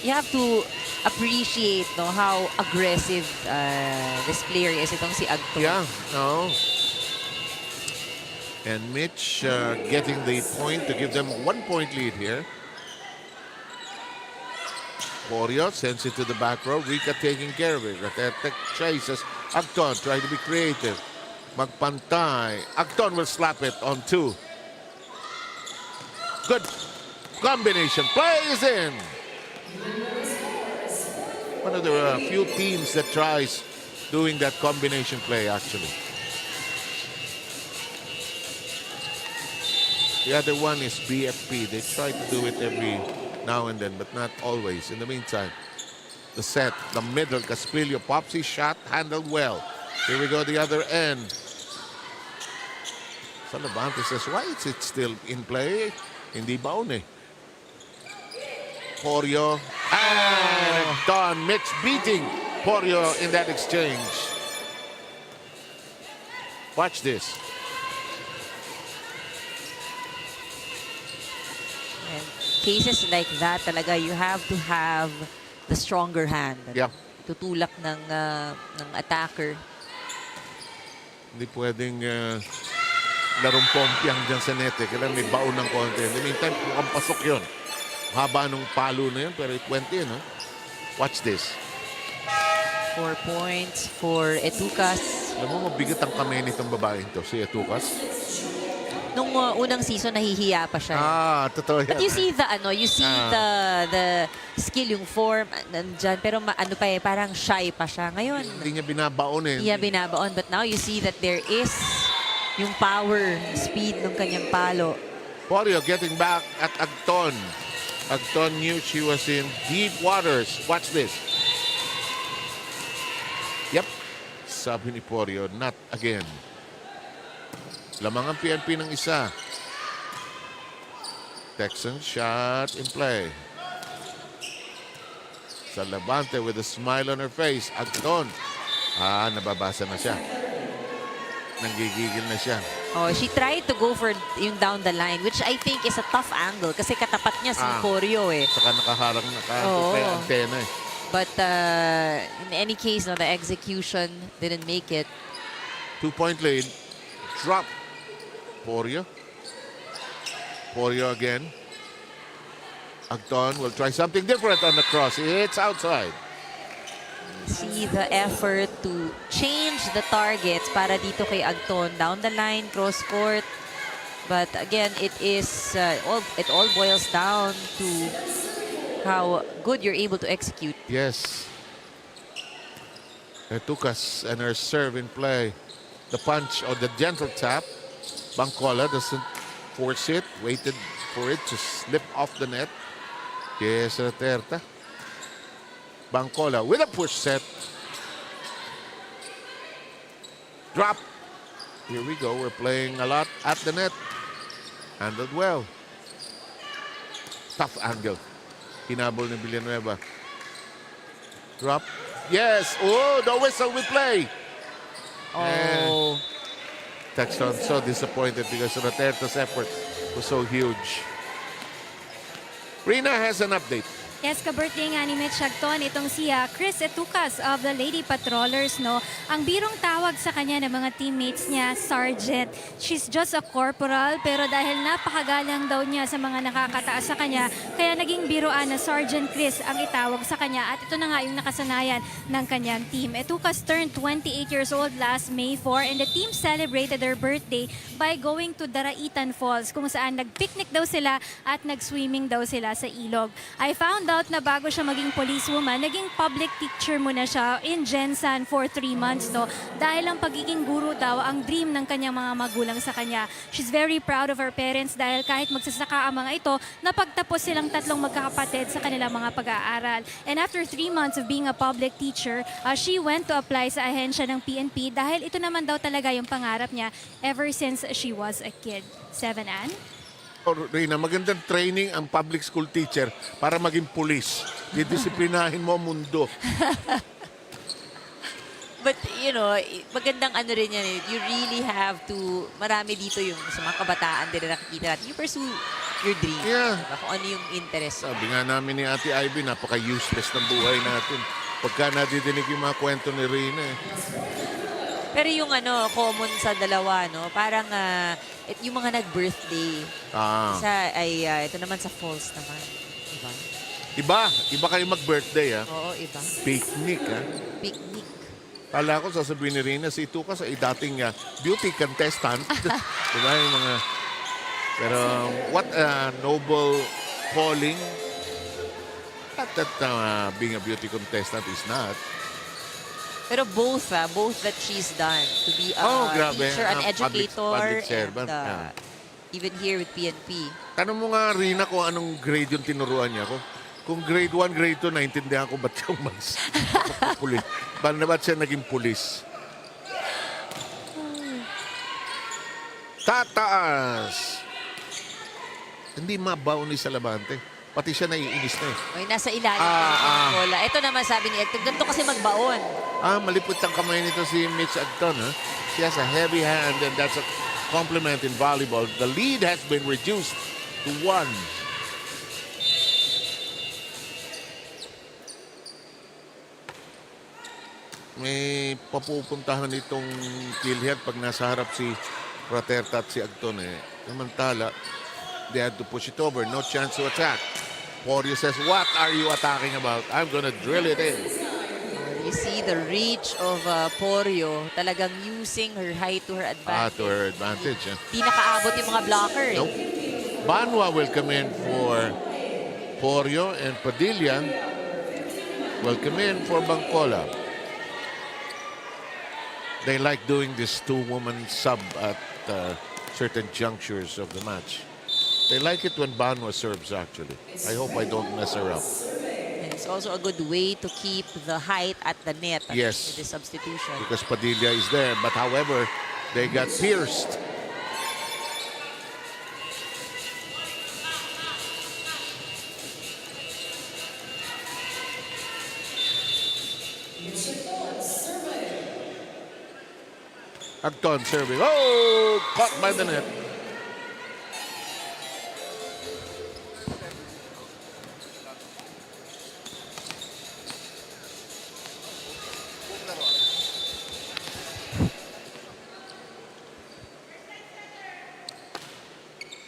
You have to appreciate how aggressive this player is. Itong si Agton. Yeah, no. And Mitch getting the point to give them a 1-point lead here. Borio sends it to the back row. Rica taking care of it. Ratetek chases. Agton trying to be creative. Magpantay. Agton will slap it on two. Good combination. Play is in. One of the few teams that tries doing that combination play, actually. The other one is BFP. They try to do it every now and then, but not always. In the meantime, the set, the middle, Caspillo pops his shot, handled well. Here we go, the other end. Salabante says, why is it still in play? Hindi baon eh. Porio. And Don Mitch beating Porio in that exchange. Watch this. And cases like that talaga, you have to have the stronger hand. Yeah. Tutulak ng attacker. Hindi pwedeng larong pompiang dyan sa net. Kailangan may baon ng konti. In the meantime, mukhang pasok yun. Haba nung palo na yun, pero it went in. Huh? Watch this. 4 points for Etukas. Alam mo, mabigat ang kamay nitong babaeng to, si Etukas. Nung unang season, nahihiya pa siya. Totoo yan. But you see the skill, yung form, nandyan. Pero parang shy pa siya. Ngayon, Hindi niya binabaon eh. hindi niya binabaon. But now you see that there is yung power, speed ng kanyang palo. Porio getting back at Agton. Agton knew she was in deep waters. Watch this. Yep. Sabi ni Porio, not again. Lamang ang PNP ng isa. Texan shot in play. Salabante with a smile on her face. Agton. Nababasa na siya. Nanggigigil na siya. Oh, she tried to go for yung down the line, which I think is a tough angle kasi katapat niya si Porio eh. Saka nakaharang kay antena eh. But in any case, the execution didn't make it. 2-point lead. Drop. Porio. Porio again. Agton will try something different on the cross. It's outside. See the effort to change the targets para dito kay Agton. Down the line, cross court. But again, it all boils down to how good you're able to execute. Yes. Tukas and her serve in play. The punch or the gentle tap. Bancola doesn't force it. Waited for it to slip off the net. Yes, Terta. Bancola with a push set. Drop. Here we go. We're playing a lot at the net. Handled well. Tough angle. Hinabol ni Villanueva. Drop. Yes. Oh, the whistle we play. Oh. Texon so disappointed because Roterto's effort was so huge. Rina has an update. Yes, ka-birthday nga ni Mitch Agton, itong si Chris Etukas of the Lady Patrollers, no? Ang birong tawag sa kanya ng mga teammates niya, Sergeant. She's just a corporal, pero dahil napakagalang daw niya sa mga nakakataas sa kanya, kaya naging biroan na Sergeant Chris ang itawag sa kanya. At ito na nga yung nakasanayan ng kanyang team. Etukas turned 28 years old last May 4, and the team celebrated their birthday by going to Daraitan Falls, kung saan nag-picnic daw sila at nag-swimming daw sila sa ilog. I found out na bago siya maging policewoman, naging public teacher muna siya in Gensan for 3 months, no? Dahil ang pagiging guro daw ang dream ng kanyang mga magulang sa kanya. She's very proud of her parents dahil kahit magsasaka ang mga ito, napagtapos silang tatlong magkakapatid sa kanilang mga pag-aaral. And after 3 months of being a public teacher, she went to apply sa ahensya ng PNP dahil ito naman daw talaga yung pangarap niya ever since she was a kid. 7, Ann? Rina, magandang training ang public school teacher para maging pulis. Didisiplinahin mo ang mundo. But, you know, magandang ano rin yan. You really have to, marami dito yung sa mga kabataan din na nakikita natin. You pursue your dream. Yeah. Diba? Kung ano yung interest. Sabi nga namin ni Ate Ivy, napaka-useless ng buhay natin. Pagka nadidinig yung mga kwento ni Rina. Pero yung ano, common sa dalawa, no? Parang yung mga nag-birthday. Isa ay, ito naman sa falls naman. Diba? Iba kayo mag-birthday, ha? Oo, iba. Picnic, ha? Picnic. Kala ko sasabihin ni Rina, si Tuka sa dating beauty contestant. Diba yung mga... Pero what a noble calling. Not that being a beauty contestant is not. Pero both that she's done to be a teacher, an educator, public servant, and even here with PNP. Tanong mo nga, Rina, kung anong grade yung tinuruan niya ko. Kung grade 1, grade 2, naintindihan ko ba't siya umalis. Pulis. Ba't siya naging pulis? Tataas! Hindi mabaw ni Salabante. Pati siya naiinis na eh. Ay, nasa ilalim ng bola. Ito naman sabi ni Hector, ganito kasi magbaon. Malipot ang kamay nito si Mitch Agton. Huh? She has a heavy hand and that's a compliment in volleyball. The lead has been reduced to 1. May papupuntahan itong PhilHealth pag nasa harap si Fraterta at si Agton eh. Samantala, they had to push it over. No chance to attack. Porio says, what are you attacking about? I'm gonna drill it in. You see the reach of Porio, talagang using her height to her advantage. To her advantage. Di nakaabot yung mga blocker. Nope. Banwa will come in for Porio and Padilla will come in for Bangkola. They like doing this two-woman sub at certain junctures of the match. They like it when Banwa serves, actually. I hope I don't mess her up. And it's also a good way to keep the height at the net. Yes. With the substitution. Because Padilla is there. But however, they got pierced. Agton serving. Oh! Caught by the net.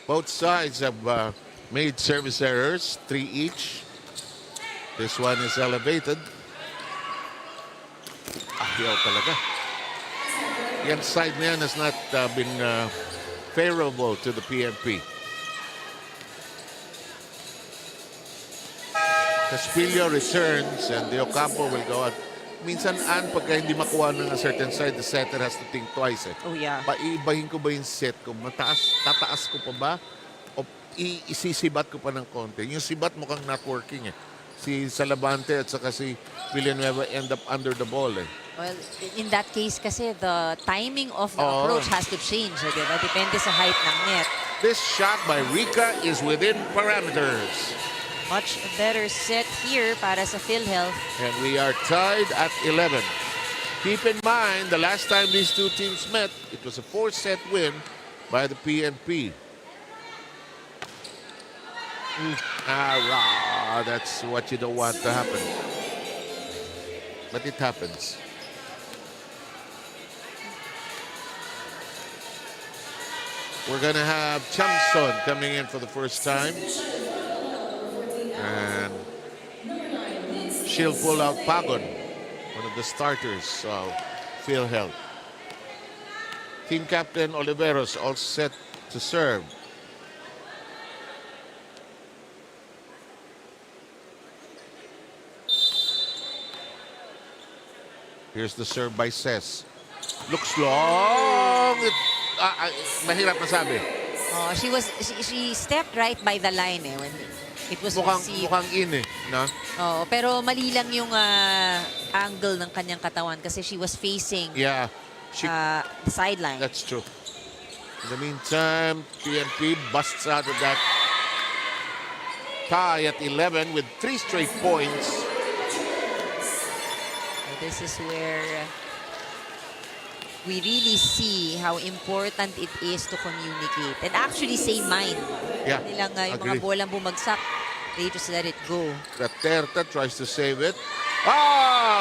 Both sides have made service errors, 3 each. This one is elevated. Yaw talaga. Yan side na yan has not been favorable to the PNP. Caspillo returns and the Ocampo will go out. Minsan, pagka hindi makuha ng a certain side, the setter has to think twice. Eh. Oh, yeah. Iibahin ko ba yung set ko? Tataas ko pa ba? O isisibat ko pa ng konti? Yung sibat mukhang not working eh. Si Salabante at saka si Villanueva end up under the ball eh. Well, in that case kasi the timing of the approach has to change. Diba? Depende sa height ng net. This shot by Rica is within parameters. Much better set here para sa PhilHealth. And we are tied at 11. Keep in mind, the last time these two teams met, it was a 4-set win by the PNP. That's what you don't want to happen. But it happens. We're going to have Chamson coming in for the first time. And she'll pull out Pagon, one of the starters of PhilHealth. Team captain Oliveros all set to serve. Here's the serve by Ses. Looks long. Mahirap masabi. Oh, she stepped right by the line when it was received. Mukhang in eh. No? Oo, pero mali lang yung angle ng kanyang katawan kasi she was facing Yeah. the sideline. That's true. In the meantime, PNP busts out of that tie at 11 with 3 straight points. This is where we really see how important it is to communicate and actually say mine. Yeah, Nilang yung agree. mga bolang bumagsak, they just let it go. Raterta tries to save it.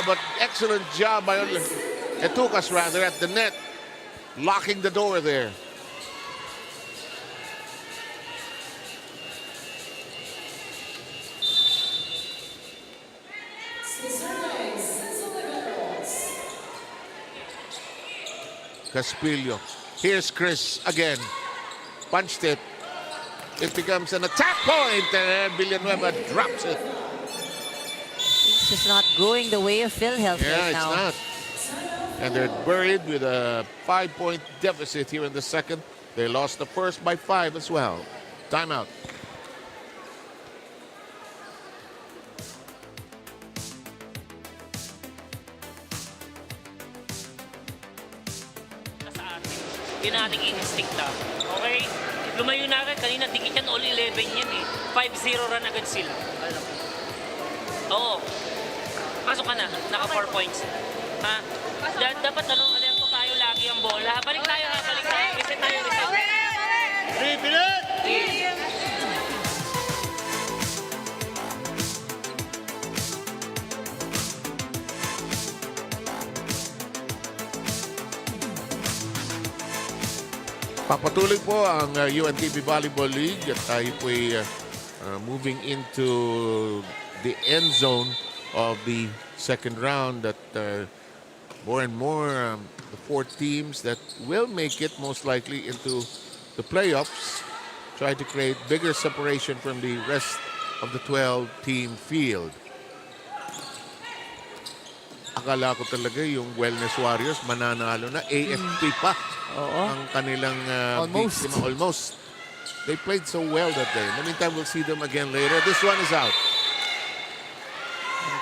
But excellent job by Etukas rather at the net. Locking the door there. Caspillo. Here's Chris again. Punched it. It becomes an attack point and Villanueva drops it. It's just not going the way of PhilHealth Yeah, right it's now. not. And they're buried with a 5-point deficit here in the second. They lost the first by 5 as well. Timeout. Sa atin. Yun ang ating instinct na. Okay? Lumayo na agad. Kanina, dikit yan. All 11 yan eh. 5-0 run agad sila. Oo. Pasok ka na. Naka 4 points. Ha? Dapat alerto tayo lagi ang bola. Balik tayo ha. Balik tayo. Reset tayo. Reset. Papatuloy po ang UNTV Volleyball League at tayo po moving into the end zone of the second round that more and more the 4 teams that will make it most likely into the playoffs try to create bigger separation from the rest of the 12-team field. Akala ko talaga yung Wellness Warriors mananalo na. AFP pa ang kanilang Almost. biktima. Almost. They played so well that day. In the meantime, we'll see them again later. This one is out.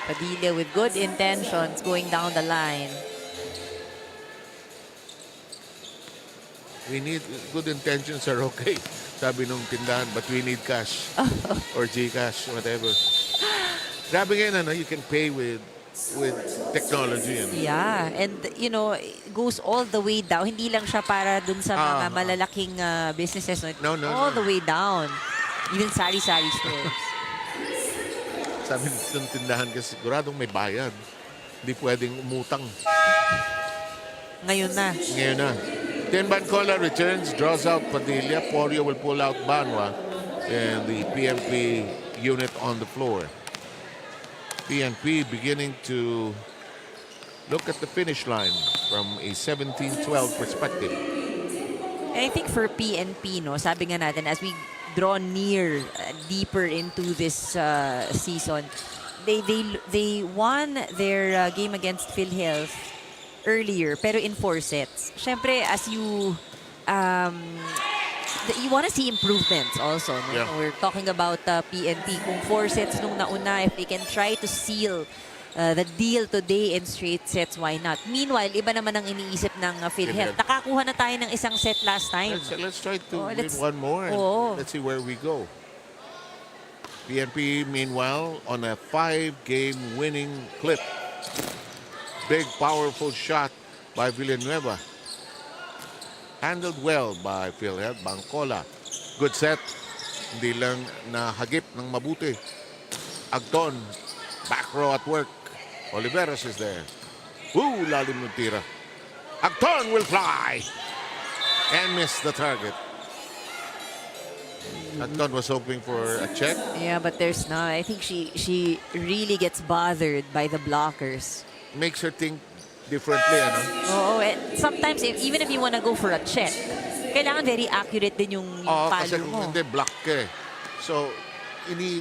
Padilla with good intentions going down the line. We need good intentions are okay. Sabi nung tindahan, but we need cash. Or GCash, whatever. Grabe ngayon, you can pay with technology. Yeah, and you know, it goes all the way down. Hindi lang siya para dun sa mga malalaking businesses. No, all the way down. Even sari-sari stores. Sabi nung tindahan kasi siguradong may bayad. Hindi pwedeng umutang. Ngayon na. Ngayon na. Then Bancola returns, draws out Padilla. Porio will pull out Banwa. And the PNP unit on the floor. PNP beginning to look at the finish line from a 17-12 perspective. I think for PNP, no, sabi nga natin, as we draw near, deeper into this season, they won their game against PhilHealth earlier, pero in 4 sets. Siyempre, as you want to see improvements also. No? Yeah. We're talking about PNP. Kung 4 sets nung nauna, if they can try to seal the deal today in straight sets, why not? Meanwhile, iba naman ang iniisip ng PhilHealth. Nakakuha na tayo ng isang set last time. Let's try to win let's- one more and Oo. let's see where we go. PNP, meanwhile, on a 5-game winning clip. Big, powerful shot by Villanueva. Handled well by PhilHealth. Bancola. Good set. Hindi lang nahagip ng mabuti. Agton. Back row at work. Oliveras is there. Woo! Lalim ng tira. Agton will fly. And miss the target. Agton was hoping for a check. Yeah, but there's not. I think she really gets bothered by the blockers. Makes her think differently, ano? Oo, and sometimes even if you wanna go for a check, kailangan very accurate din yung Oo, palo kasi kung mo. hindi, block ka eh. So,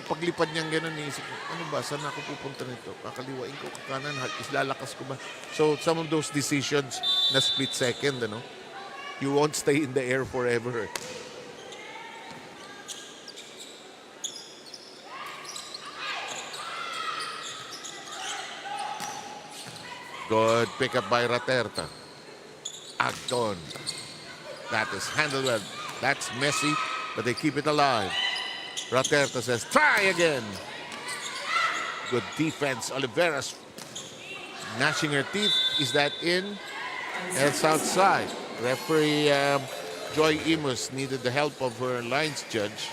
paglipad niyang gano'n, iniisip ko, ano ba, saan ako pupunta nito? Kakaliwain ko, kakanan, islalakas ko ba? So, some of those decisions na split second, ano? You won't stay in the air forever. Good pick up by Raterta. Agton. That is handled well. That's messy, but they keep it alive. Raterta says, try again. Good defense. Oliveras gnashing her teeth. Is that in? It's outside. Referee Joy Imus needed the help of her lines judge.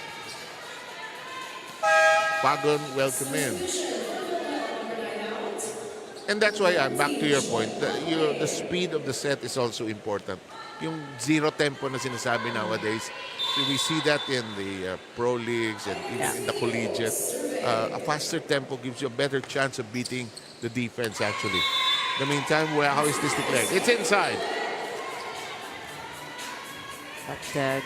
Pagon, welcome in. And that's why I'm back to your point. The speed of the set is also important. Yung zero tempo na sinasabi nowadays, we see that in the pro leagues and even in the collegiate. A faster tempo gives you a better chance of beating the defense, actually. In the meantime, how is this declared? It's inside. But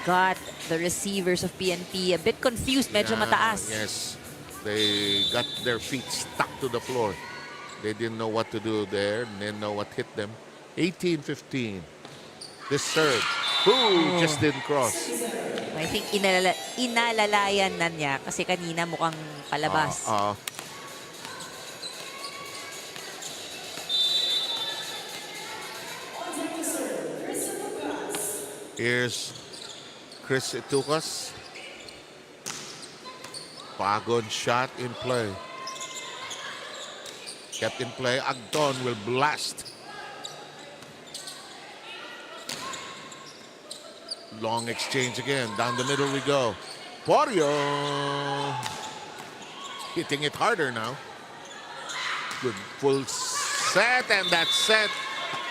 got the receivers of PNP a bit confused. Medyo mataas. Yes. They got their feet stuck to the floor. They didn't know what to do there. Didn't know what hit them. 18-15. This serve. Ooh, just didn't cross. I think inalalayan na niya kasi kanina mukhang palabas. Here's Chris Itukas. Pagon shot in play. Kept in play. Agton will blast. Long exchange again. Down the middle we go. Porio hitting it harder now. Good full set, and that set.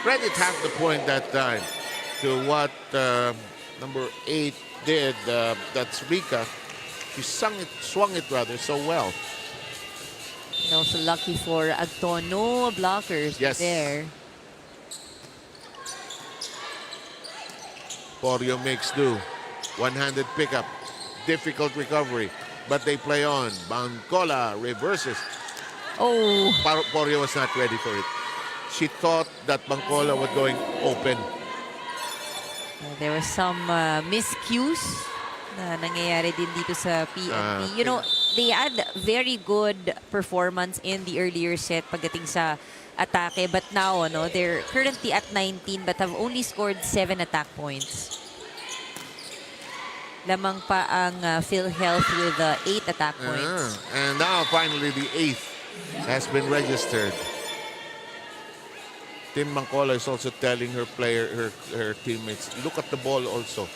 Credit half the point that time to what number 8 did. That's Rika. She swung it rather so well. And also lucky for Agton. No blockers there. Porio makes do. One-handed pickup. Difficult recovery. But they play on. Bangkola reverses. Oh. Porio was not ready for it. She thought that Bangkola was going open. There were some miscues na nangyayari din dito sa PNP. You know, they had very good performance in the earlier set pagdating sa atake, but now they're currently at 19 but have only scored 7 attack points. Lamang pa ang PhilHealth with 8 attack points. And now finally the 8th has been registered. Tim Bangkola is also telling her her teammates, look at the ball also.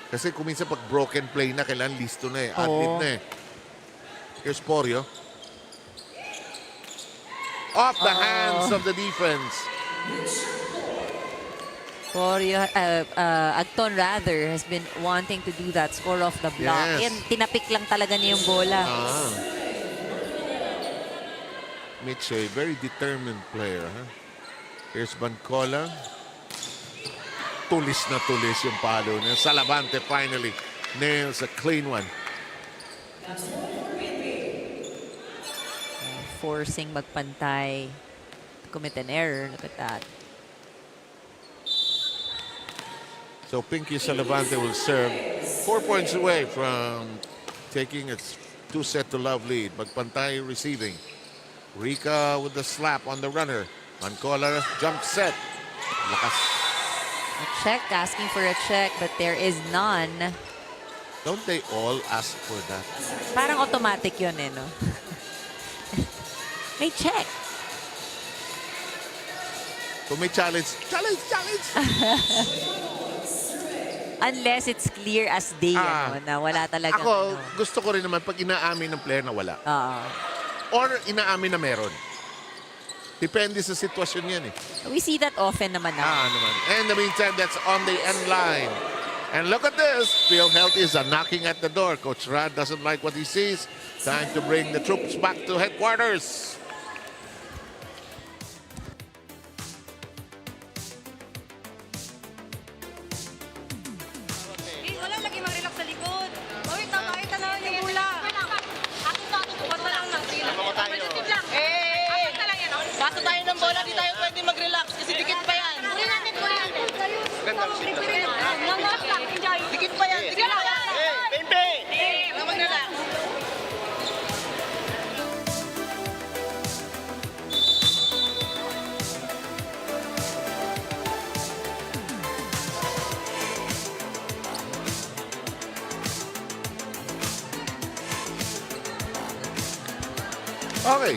Kasi kung minsan pag broken play na, kailangan listo na eh. Athlete na eh. Here's Porio. Off the hands of the defense. Porio, Agton rather, has been wanting to do that, score off the block. Yes. And tinapik lang talaga niya yung bola. Mitch, a very determined player. Huh? Here's Bangkola. Tulis na tulis yung palo niya. Salavante finally nails a clean one. Forcing magpantay. Commit an error. Look at that. So Pinky Salavante will serve 4 points away from taking its 2-set-to-love lead. Magpantay receiving. Rika with the slap on the runner. Bangkola jump set. Lakas. A check, asking for a check, but there is none. Don't they all ask for that? Parang automatic yun no? May check. Kung may challenge. Unless it's clear as day na wala talaga. Ako, gusto ko rin naman pag inaamin ng player na wala. Or inaamin na meron. Depende sa sitwasyon yan eh. We see that often naman na. Naman. And in the meantime, that's on the end line. And look at this. PhilHealth is knocking at the door. Coach Rad doesn't like what he sees. Time to bring the troops back to headquarters. Okay.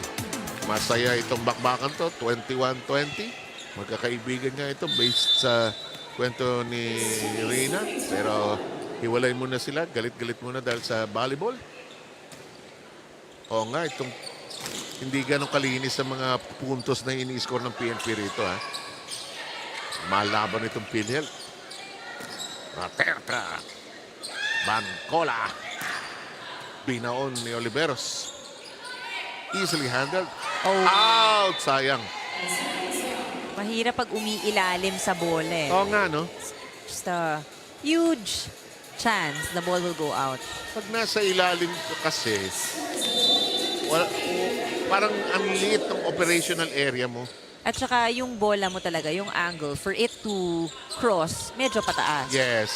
Masaya itong bakbakan to. 21-20. Magkakaibigan nga ito based sa kwento ni Rina. Pero hiwalay muna sila. Galit-galit muna dahil sa volleyball. Oo nga, itong hindi ganong kalinis sa mga puntos na ini-score ng PNP rito. Ha? Malaban itong PhilHealth. Raterta. Bancola. Binaon ni Oliveros. Easily handled. Oh, Out! Sayang. mahirap pag umiilalim sa bola eh. Oo nga, no? Just a huge chance the ball will go out. Pag nasa ilalim ko kasi, parang ang liit ng operational area mo. At saka yung bola mo talaga, yung angle, for it to cross, medyo pataas. Yes.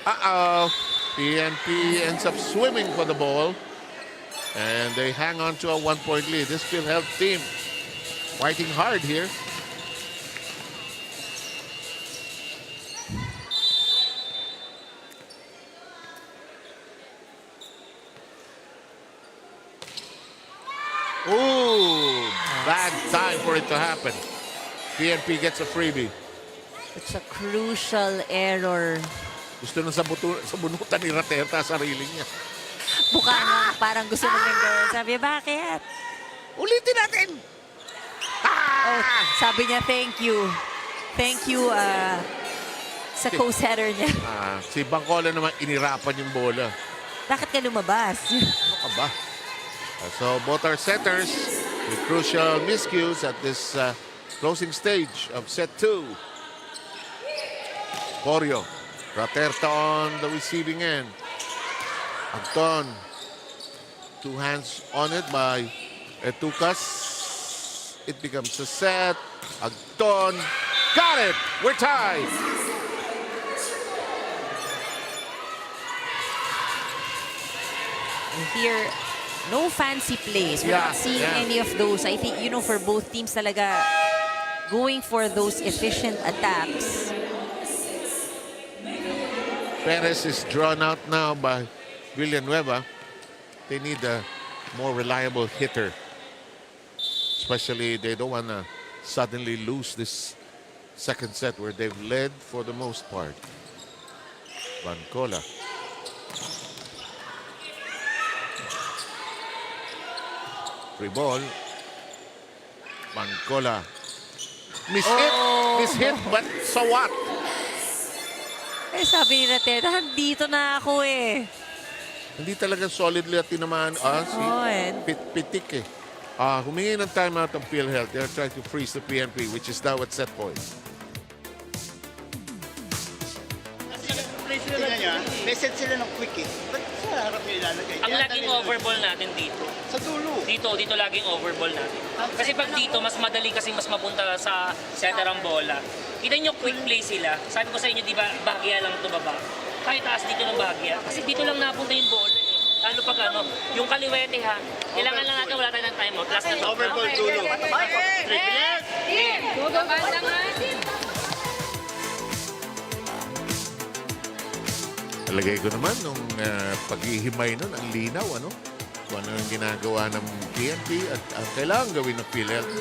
Uh-oh. PNP ends up swimming for the ball. And they hang on to a 1-point lead. This PhilHealth team fighting hard here. Ooh, bad time for it to happen. PNP gets a freebie. It's a crucial error. Gusto na sabunutan ni Raterta sarili niya. Buka na, parang gusto mo nang gawin. Sabi niya, bakit? Ulitin natin! Oh, sabi niya, thank you. Thank you sa co-setter niya. Si Bancola naman inirapan yung bola. Bakit ka lumabas? Ano ka ba? So both are setters with crucial miscues at this closing stage of set 2. Corio. Raterta on the receiving end. Anton. 2 hands on it by Etukas. It becomes a set. Anton. Got it! We're tied! And here, no fancy plays. We're not seeing any of those. I think, for both teams talaga going for those efficient attacks. Perez is drawn out now by Villanueva. They need a more reliable hitter. Especially they don't want to suddenly lose this second set where they've led for the most part. Bancola. Free ball. Bancola. Miss hit, but so what? Eh, sabi ni Rateta, dito na ako eh. Hindi talaga solidly at tinamaan. Pitik eh. Humingi ng timeout ng PhilHealth. They're trying to freeze the PNP, which is now at set point. May set sila ng quick eh. Ba't sa harap nila ilalagay? Ang laging overball natin dito. Sa dulo. Dito laging overball natin. Kasi pag dito, mas madali kasi mas mapunta sa center ang bola. Kita nyo quick play sila. Sabi ko sa inyo, di ba, bahagya lang ito baba. Kahit taas dito ng bahagya. Kasi dito lang napunta yung bola eh. Lalo pag yung kaliwete ha. Kailangan lang natin, wala tayo ng timeout. Last na to. Overball dulo. Talagay ko naman nung paghihimay nun, ang linaw, ano? Kung ano yung ginagawa ng PNP at ang kailangan gawin ng PhilHealth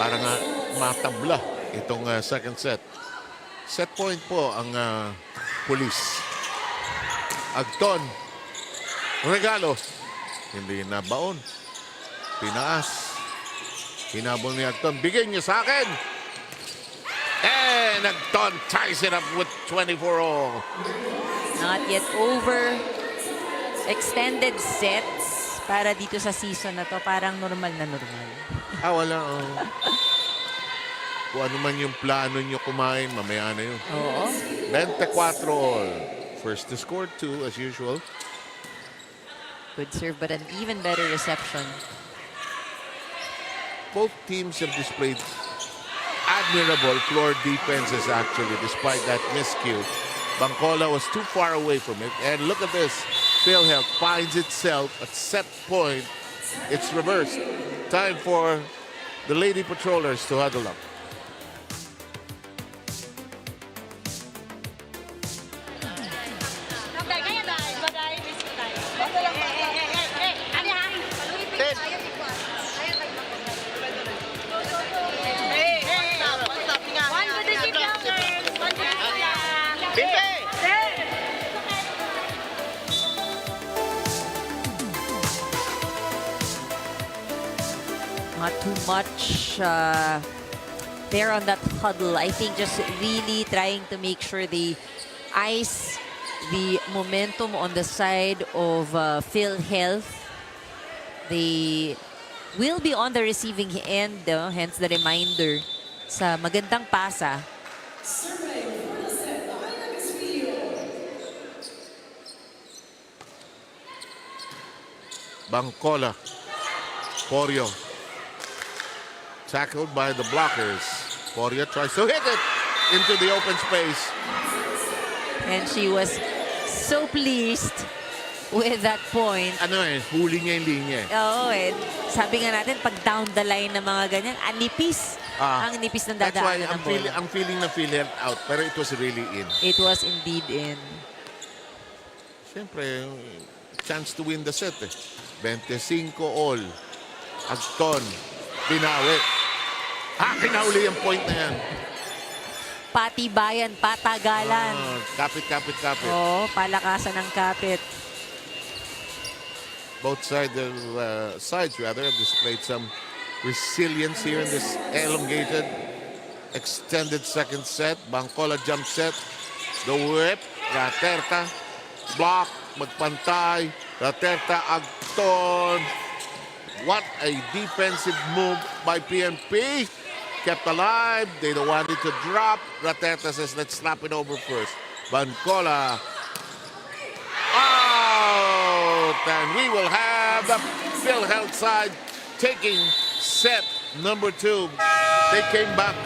para nga matabla itong second set. Set point po ang Police. Agton. Regalo. Hindi nabaon. Pinaas. Hinabol ni Agton. Bigyan niyo sa akin. And Agton ties it up with 24-all. Not yet over. Extended sets para dito sa season na to. Parang normal na normal. Wala. Kung ano man yung plano nyo kumain, mamaya na yun. Oo. 24 all. First to score 2 as usual. Good serve, but an even better reception. Both teams have displayed admirable floor defenses actually, despite that miscue. Bancola was too far away from it. And look at this. PhilHealth finds itself at set point. It's reversed. Time for the Lady Patrollers to huddle up. Not too much there on that huddle. I think just really trying to make sure they ice the momentum on the side of PhilHealth. They will be on the receiving end, hence the reminder sa magandang pasa. Bangkola. Porio. Tackled by the blockers. Porio tries to hit it into the open space. And she was so pleased with that point. Ano huli niya yung linya eh. Oo, sabi nga natin, pag down the line ng mga ganyan, nipis. Ang nipis ng That's why dadaanan ng bola. I'm feeling na PhilHealth out, pero it was really in. It was indeed in. Siyempre, chance to win the set eh. 25 all. Agton. Binawi. Kinauli yung point na yan. Patibayan, patagalan. Kapit. Oo, palakasan ng kapit. Both sides have displayed some resilience here in this elongated, extended second set. Bangkola jump set. The whip. Raterta. Block. Magpantay. Raterta. Agton. What a defensive move by PNP. Kept alive. They don't want it to drop. Raterta says, let's slap it over first. Bangkola. Out. And we will have the PhilHealth side taking set number 2. They came back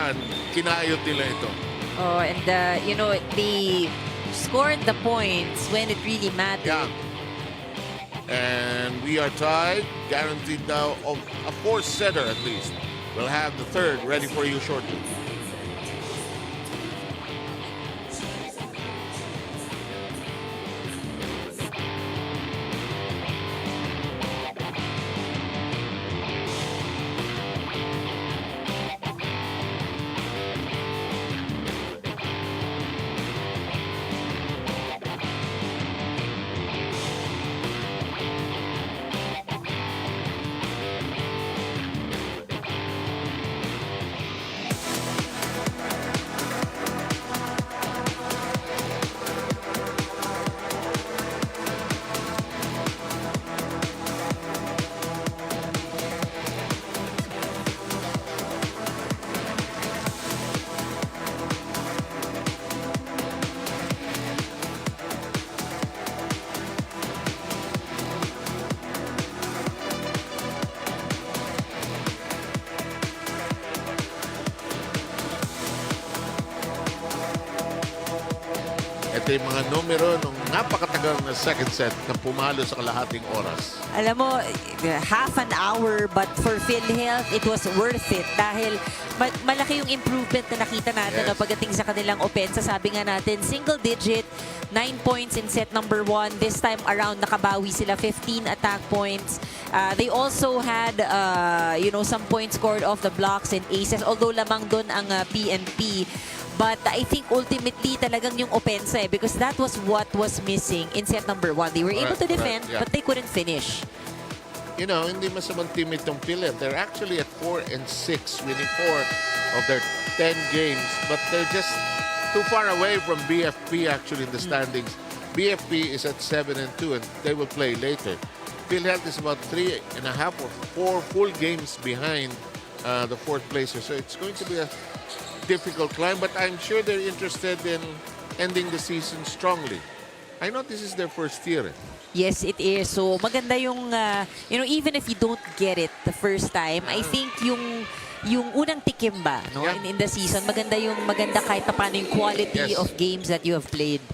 and kinayot nila ito. Oh, and you know, they scored the points when it really mattered. Yeah. And we are tied, guaranteed now of a 4th setter at least. We'll have the 3rd ready for you shortly. Ito yung mga numero ng napakatagal na second set na pumalo sa kalahating oras. Alam mo, half an hour, but for PhilHealth, it was worth it dahil malaki yung improvement na nakita natin pagdating sa kanilang opensa. Sabi nga natin, single digit, 9 points in set number 1. This time around, nakabawi sila 15 attack points. They also had, some points scored off the blocks and aces, although lamang doon ang PNP. But I think ultimately talagang yung opensa because that was what was missing in set number 1. They were able to defend, but they couldn't finish. You know, hindi masamang teammate ng PhilHealth. They're actually at 4-6, winning 4 of their 10 games. But they're just too far away from BFP actually in the standings. BFP is at 7-2 and they will play later. PhilHealth is about 3.5 or 4 full games behind the 4th placer. So it's going to be a difficult climb, but I'm sure they're interested in ending the season strongly. I know this is their first year. Yes, it is. So maganda yung, even if you don't get it the first time, I think yung unang tikim ba in the season, maganda kahit pa paano yung quality of games that you have played.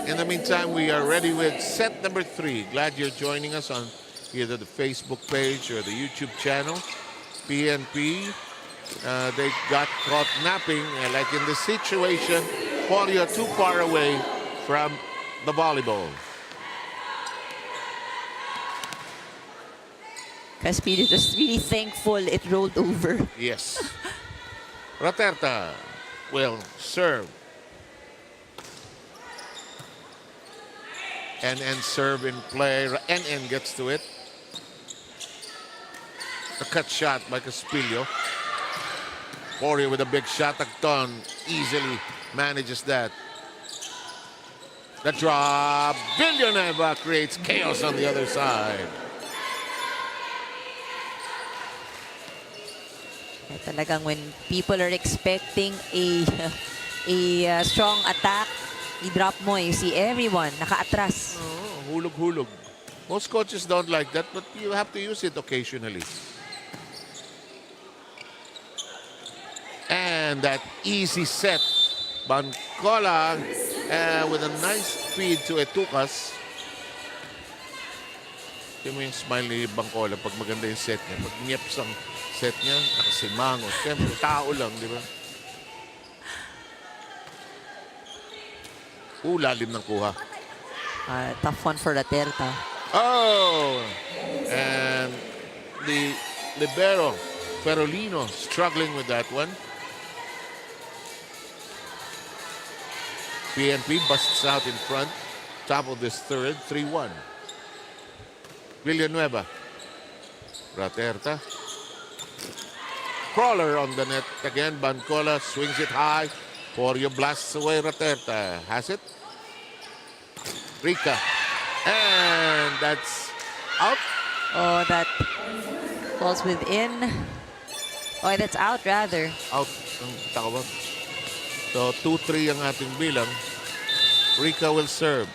In the meantime, we are ready with set number 3. Glad you're joining us on either the Facebook page or the YouTube channel. PNP. They got caught napping, like in this situation, Porio too far away from the volleyball. Caspillo just really thankful it rolled over. Yes. Raterta will serve. NN serve in play. NN gets to it. The cut shot by Caspillo. Poirier with a big shot. Acton easily manages that. The drop. Villanueva creates chaos on the other side. Talagang when people are expecting a strong attack, i-drop mo, you see everyone naka-atras. Oh, hulog-hulog. Most coaches don't like that, but you have to use it occasionally. And that easy set. Bancola with a nice feed to Etukas. Tingnan mo yung smile ni Bancola pag maganda yung set niya. Pag nyeps ang set niya, nakasimangot. Siyempre, tao lang, di ba? Lalim ng kuha. Tough one for Raterta. Oh! And the libero, Ferolino, struggling with that one. PNP busts out in front. Top of this third, 3-1. Villanueva. Raterta. Crawler on the net again. Bancola swings it high. Poirier blasts away Raterta. Has it? Rica. And that's out. Oh, that falls within. Oh, that's out rather. Out ang tawag. So 2-3 ang ating bilang. Rica will serve.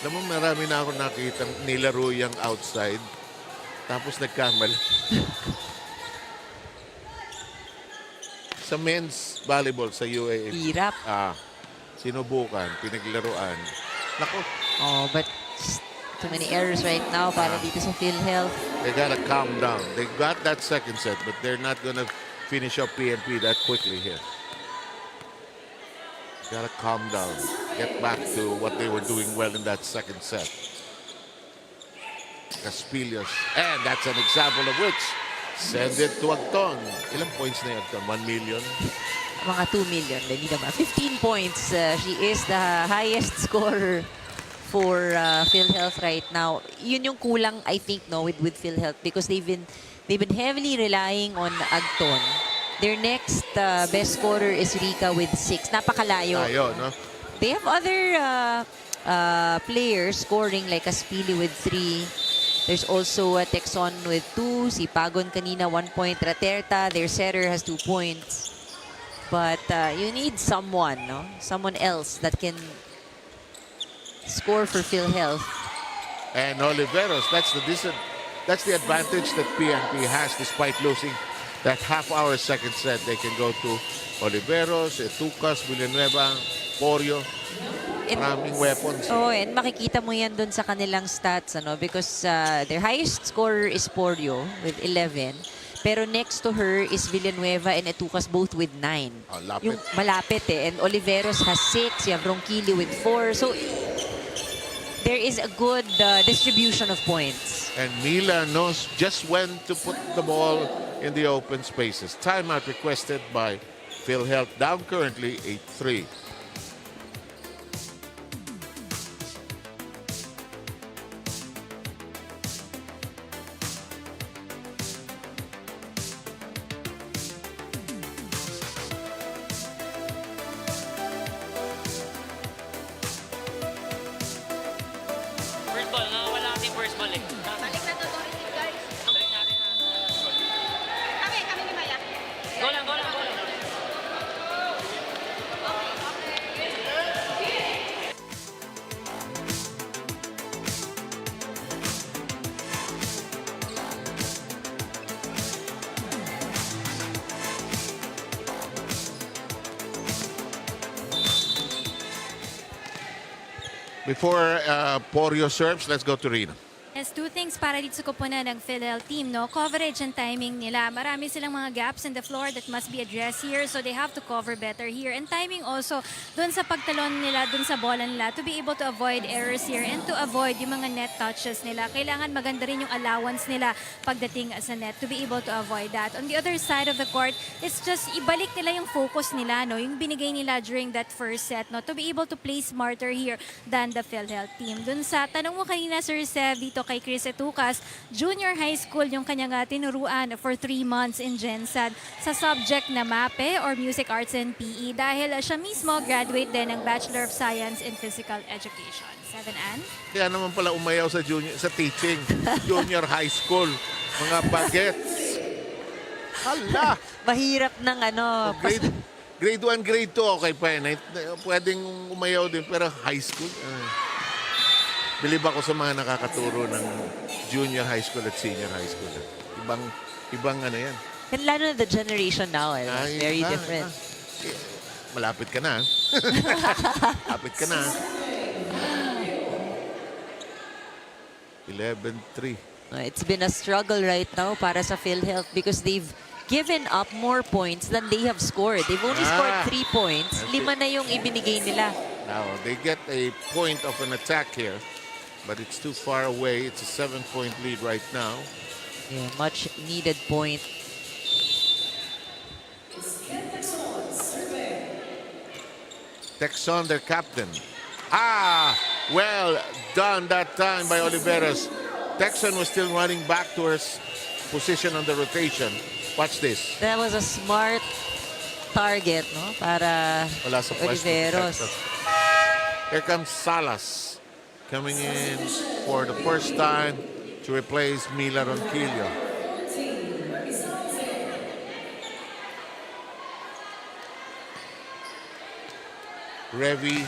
Alam mo, marami na ako nakita nilaro yung outside. Tapos nagkamali. Sa men's volleyball sa UAE. Hirap. Sinubukan, pinaglaruan. Nako, Oh, but too many errors right now para dito sa PhilHealth. they gotta calm down. They got that second set, but they're not gonna finish up PNP that quickly here. Gotta calm down. Get back to what they were doing well in that second set. Caspillos. And that's an example of which send it to Acton. Ilang points na yung Acton? 1 million? Mga 2 million. Hindi naman. 15 points. She is the highest scorer for PhilHealth right now. Yun yung kulang, I think, no, with PhilHealth because they've been heavily relying on Acton. Their next best scorer is Rica with 6. Napakalayo. Tayo, no? They have other players scoring like Caspilli with 3. There's also Texon with 2. Si Pagon kanina 1 point. Raterta, their setter, has 2 points. But you need someone, no? Someone else that can score for PhilHealth. And Oliveros, that's the advantage that PNP has despite losing that half-hour second set. They can go to Oliveros, Etukas, Villanueva, Porio. Maraming weapons. Oh, and makikita mo yan dun sa kanilang stats, ano? Because their highest scorer is Porio with 11. Pero next to her is Villanueva and Etukas both with 9. Lapit. Yung malapit eh. And Oliveros has 6. You have Ronquillo with 4. So, there is a good distribution of points. And Mila knows just when to put the ball in the open spaces. Timeout requested by PhilHealth, down currently 8-3. First ball, nakawala natin yung first ball eh. Balik na to, guys. Balik natin na. Kami ni Maya. Go lang, go lang, go lang. Before Porio serves, let's go to Rina. Yes, two things para dito sa kupunan ng PhilHealth team, no? Coverage and timing nila. Marami silang mga gaps in the floor that must be addressed here, so they have to cover better here. And timing also, dun sa pagtalon nila, dun sa bola nila, to be able to avoid errors here and to avoid yung mga net touches nila. Kailangan maganda rin yung allowance nila pagdating sa net to be able to avoid that. On the other side of the court, it's just ibalik nila yung focus nila, no? Yung binigay nila during that first set, no? To be able to play smarter here than the PhilHealth team. Dun sa tanong mo kanina, Sir Sev, dito kay Chris Etucas, junior high school yung kanyang tinuruan for 3 months in GenSad sa subject na MAPE or Music Arts and PE dahil siya mismo graduate din ng Bachelor of Science in Physical Education. 7 Ann? Kaya naman pala umayaw sa teaching. Junior high school. Mga bagets. Hala! Mahirap ng ano. Grade 1, grade 2, okay pa yun. Pwedeng umayaw din, pero high school? Bilib ako sa mga nakakaturo ng junior high school at senior high school. Ibang ano yan. And lalo na the generation now, very different. Malapit ka na. Malapit ka na. 11-3. It's been a struggle right now para sa PhilHealth because they've given up more points than they have scored. They've only scored 3 points. 5 na yung ibinigay nila. Now, they get a point of an attack here, but it's too far away. It's a 7-point lead right now. Yeah, much needed point. Texon, their captain. Well done that time by Oliveros. Texon was still running back to her position on the rotation. Watch this. That was a smart target, no? Para Wala sa pwesto si Oliveros. Texon. Here comes Salas coming in for the first time to replace Mila Ronquillo. Revy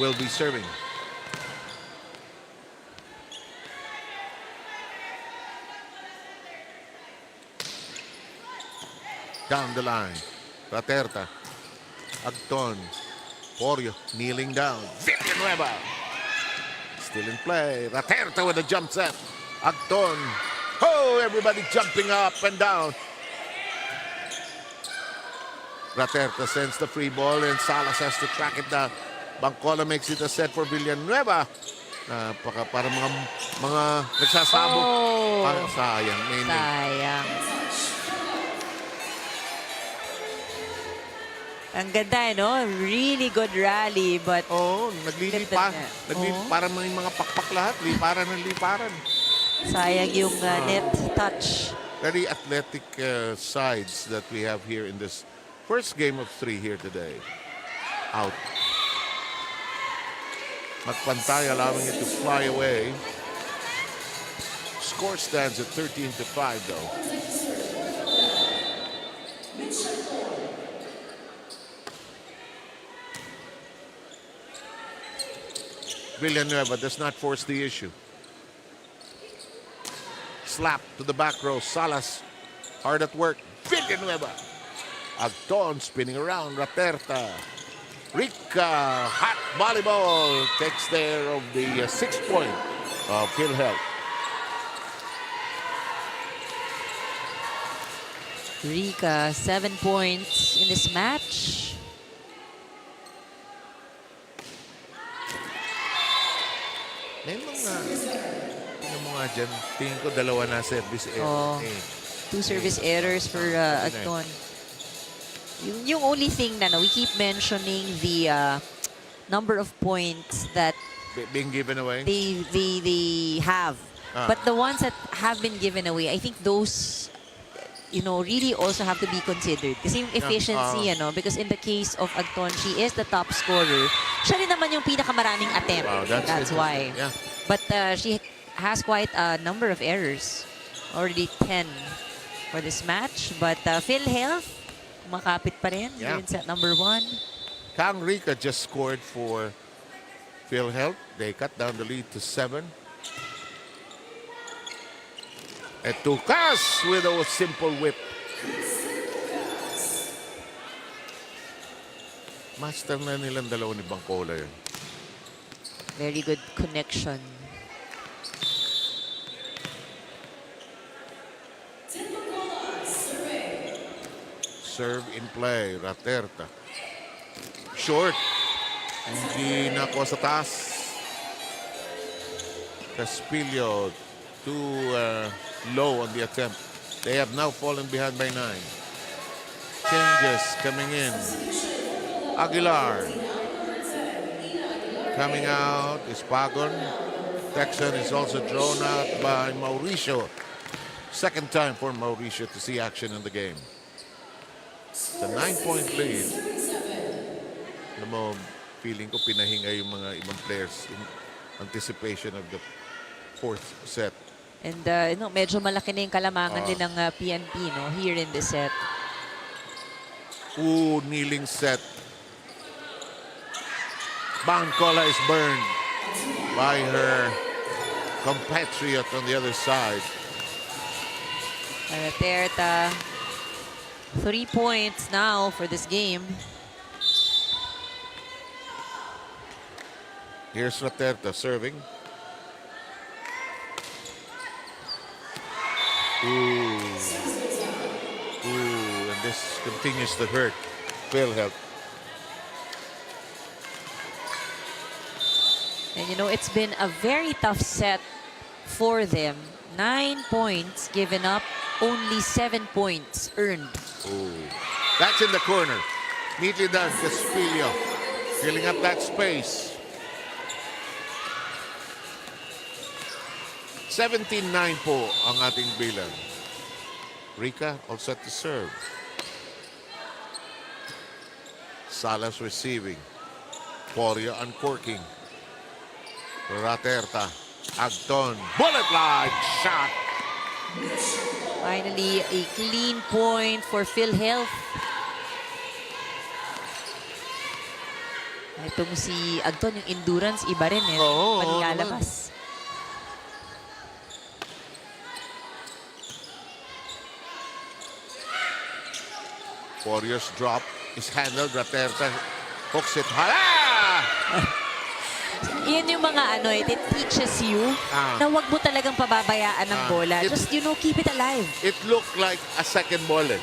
will be serving. Down the line. Raterta. Agton. Porio kneeling down. Villanueva. Still in play. Raterta with a jump set. Agton. Oh, everybody jumping up and down. Raterta sends the free ball and Salas has to track it down. Bangcola makes it a set for Villanueva. Para mga nagsasabog. Sayang. Sayang. Ang ganda, no? Really good rally, but... naglilipa. Parang may mga pakpak lahat. Liparan ng liparan. Sayang yung net touch. Very athletic sides that we have here in this first game of 3 here today. Out. Magpantay, allowing it to fly away. Score stands at 13-5 though. Villanueva does not force the issue. Slap to the back row. Salas hard at work. Villanueva. Agton spinning around. Raterta. Rica. Hot volleyball takes care of the 6th point of PhilHealth. Rica, 7 points in this match. May tingnan mo nga dyan, tingin ko dalawa na service error. 2 service errors for Agton. Yung only thing na we keep mentioning the number of points that being given away. They have. But the ones that have been given away, I think those really also have to be considered. Kasi yung efficiency, because in the case of Agton, she is the top scorer. Siya rin naman yung pinakamaraming attempt. Wow, that's why. Yeah. But she has quite a number of errors. Already 10 for this match. But PhilHealth, makapit pa rin. Yeah. Set number 1. Kang Rica just scored for PhilHealth. They cut down the lead to 7. Etucas with a simple whip. Master na nilang dalawa ni Bangcola yun. Very good connection. serve in play. Raterta. Short. Hindi nakuha sa taas. Caspillo too low on the attempt. They have now fallen behind by 9. Changes coming in. Aguilar. Coming out is Pagon. Texan is also drawn out by Mauricio. Second time for Mauricio to see action in the game. It's a 9-point lead. Alam mo, feeling ko pinahinga yung mga ibang players in anticipation of the fourth set. And medyo malaki na yung kalamangan din ng PNP here in the set. Ooh, kneeling set. Bangkola is burned by her compatriot on the other side. Raterta, 3 points now for this game. Here's Raterta serving. Ooh. Ooh, and this continues to hurt PhilHealth. And it's been a very tough set for them. 9 points given up, only 7 points earned. Ooh. That's in the corner. Neatly done, Caspillo. Filling up that space. 17-9 po ang ating bilang. Rica all set to serve. Salas receiving. Porio uncorking. Raterta. Agton. Bullet-like shot. Finally, a clean point for PhilHealth. Itong si Agton, yung endurance, iba rin eh. Oo, Panilalabas. Porio's drop is handled. Raterta hooks it high. Ah! Yan yung mga it teaches you na wag mo talagang pababayaan ng bola. Just, keep it alive. It looked like a second ball eh.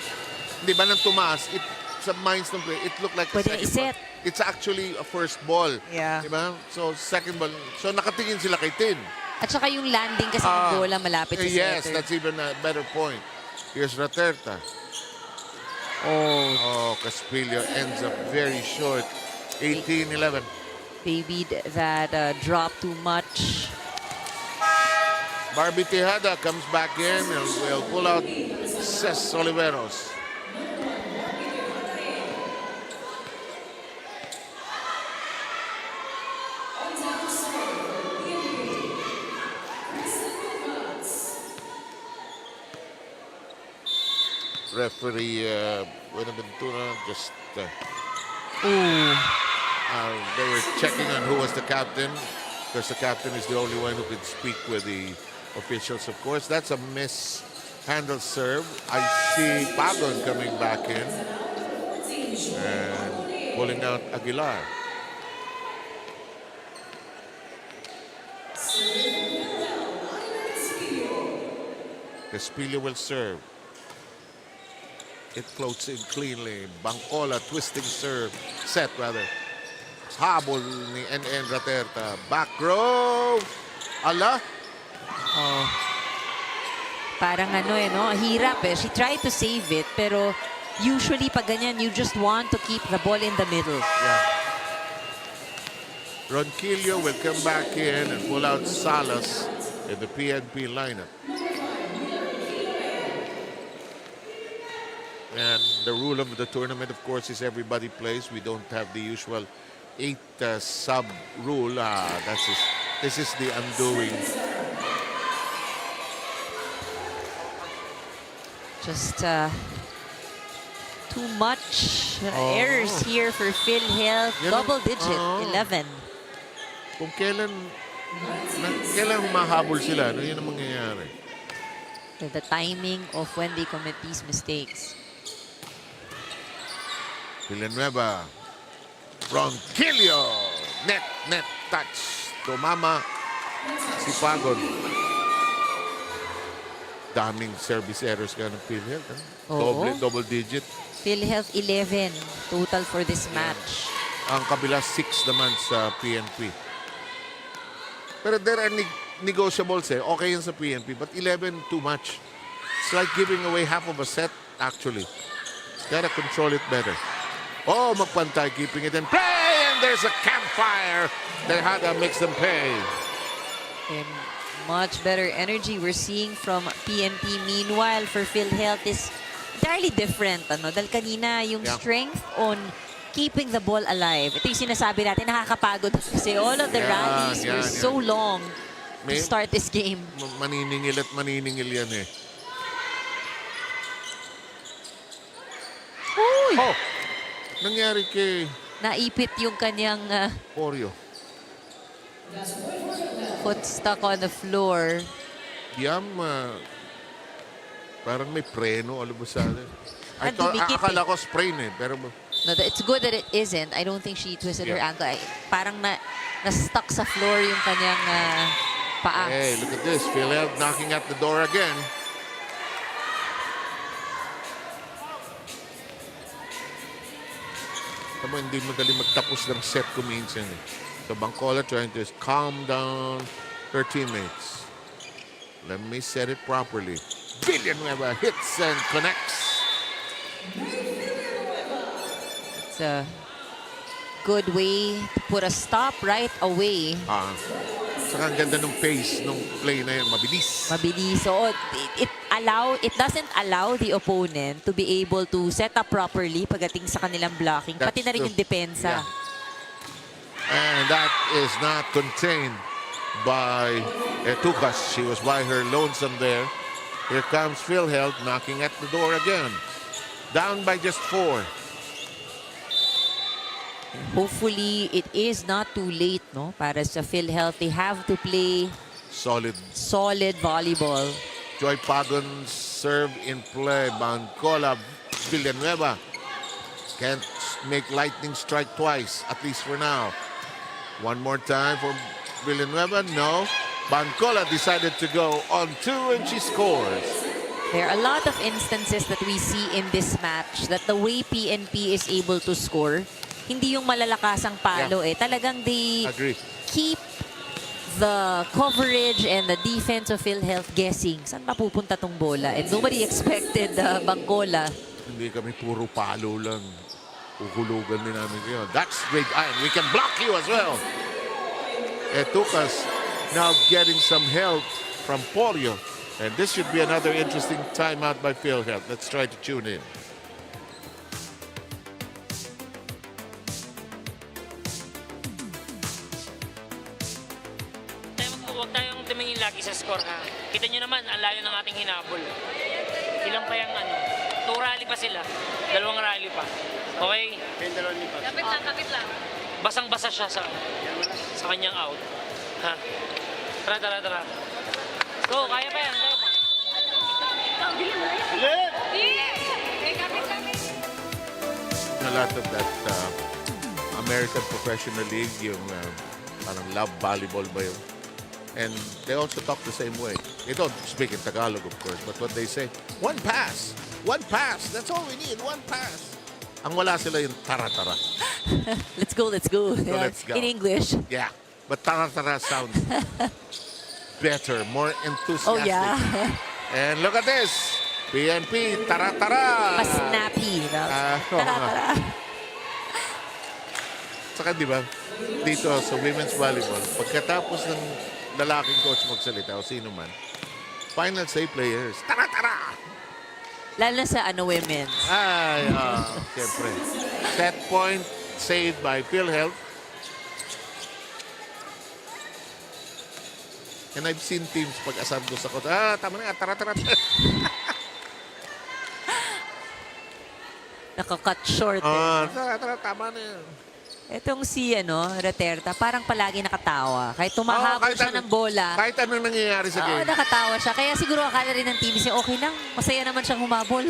Di ba nang tumaas, sa minds ng play, it looked like a Pwede second iset. ball. It's actually a first ball. Yeah. Di ba? So, second ball. So, nakatingin sila kay Tin. At saka yung landing kasi ng bola malapit sa Yes, setter. that's even a better point. Here's Raterta. Oh, Caspillo ends up very short. 18-11. Baby, that drop too much. Barbie Tejada comes back in and will pull out Ces Oliveros. Referee Buenaventura just they were checking on who was the captain, because the captain is the only one who can speak with the officials, of course. That's a mishandled serve. I see Pagon coming back in and pulling out Aguilar. Caspillo will serve. It floats in cleanly. Bangkola twisting serve. Set rather. Habol ni NN Raterta. Back row. Ala. Parang hirap eh. She tried to save it, pero usually pag ganyan, you just want to keep the ball in the middle. Yeah. Ronquillo will come back in and pull out Salas in the PNP lineup. And the rule of the tournament, of course, is everybody plays. We don't have the usual 8 sub rule. This is the undoing. Just too much errors here for PhilHealth. Double digit, 11. Kung kailan humahabol sila, yun ang mangyayari. The timing of when they commit these mistakes. Villanueva. Ronquillo. Net touch. Tumama si Pagon. daming service errors ka ng PhilHealth. Oo. Double digit. PhilHealth 11 total for this match. Ang kabila 6 naman sa PNP. Pero there are negotiables eh. Okay yun sa PNP, but 11 too much. It's like giving away half of a set actually. Gotta control it better. Oh, magpantay, keeping it in play, and there's a campfire. They had to make them pay. And much better energy we're seeing from PNP. Meanwhile, for PhilHealth is entirely different. Dahil kanina yung strength on keeping the ball alive. Ito yung sinasabi natin, nakakapagod kasi all of the rallies were so long to start this game. Maniningil at maniningil yan eh. Uy! Oh! Nangyari kay Naipit yung kanyang Oreo. foot stuck on the floor. Parang may preno, alubusada. Dumikit Akala ko sprain eh. Pero No, it's good that it isn't. I don't think she twisted her ankle. Parang na-stuck sa floor yung kanyang paa. hey, look at this. PhilHealth knocking at the door again. Tama, hindi madali magtapos ng set ko minsan eh. So Bangkola trying to calm down her teammates. Let me set it properly. Villanueva hits and connects. It's a good way to put a stop right away. Saka ang ganda ng pace ng play na yun. Mabilis. Mabilis. So it doesn't allow the opponent to be able to set up properly pagdating sa kanilang blocking. That's Pati na rin true. yung depensa. And that is not contained by Tukas. She was by her lonesome there. Here comes PhilHealth knocking at the door again. Down by just 4. Hopefully, it is not too late, no? Para sa PhilHealth, they have to play Solid. volleyball. Joy Pagon's serve in play. Bangkola, Villanueva can't make lightning strike twice, at least for now. One more time for Villanueva. No. Bangkola decided to go on 2 and she scores. There are a lot of instances that we see in this match that the way PNP is able to score, hindi yung malalakasang palo eh. Talagang they Agree. keep the coverage and the defense of PhilHealth guessing. Saan mapupunta tong bola? And nobody expected Bangkola. Hindi kami puro palo lang. Uhulugan din namin kayo. That's great iron. We can block you as well. Tukas now getting some help from Polio. And this should be another interesting timeout by PhilHealth. Let's try to tune in. Huwag tayong tumingin lagi sa score ha. Kita nyo naman, ang layo ng ating hinabol. Ilang pa yung 2 rally pa sila. 2 rally pa. Okay? Kapit lang. Basang-basa siya sa kanyang out. Ha? Tara. Go, kaya pa yan. A lot of that American Professional League, yung parang love volleyball ba yun? And they also talk the same way. They don't speak in Tagalog, of course, but what they say, one pass, that's all we need, one pass. Ang wala sila yung tara-tara. Let's go. let's go. In English. Yeah, but tara-tara sounds better, more enthusiastic. Oh, yeah. And look at this. PNP, tara-tara. Mas snappy. No? Tara. Saka di ba, dito sa women's volleyball, pagkatapos ng lalaking coach magsalita o sino man, final say players, tara-tara! Lalo na sa women's. Ay, siyempre. Set point saved by PhilHealth. And I've seen teams pag asar ko sa coach, tama na, tara-tara. Nakakat short. Tara-tara, tama na yan. Itong si Raterta, parang palagi nakatawa. Kahit tumahabol siya ng bola. Kahit anong nangyayari sa game. Nakatawa siya. Kaya siguro akala rin ng team niya, okay lang. Masaya naman siyang humabol.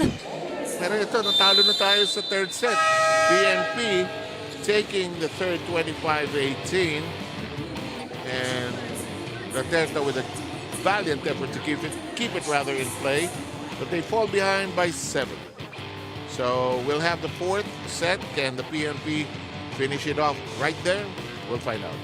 Pero ito, natalo na tayo sa third set. PNP taking the third 25-18. And Raterta with a valiant effort to keep it rather in play, but they fall behind by 7. So we'll have the fourth set. Can the PNP finish it off right there? We'll find out.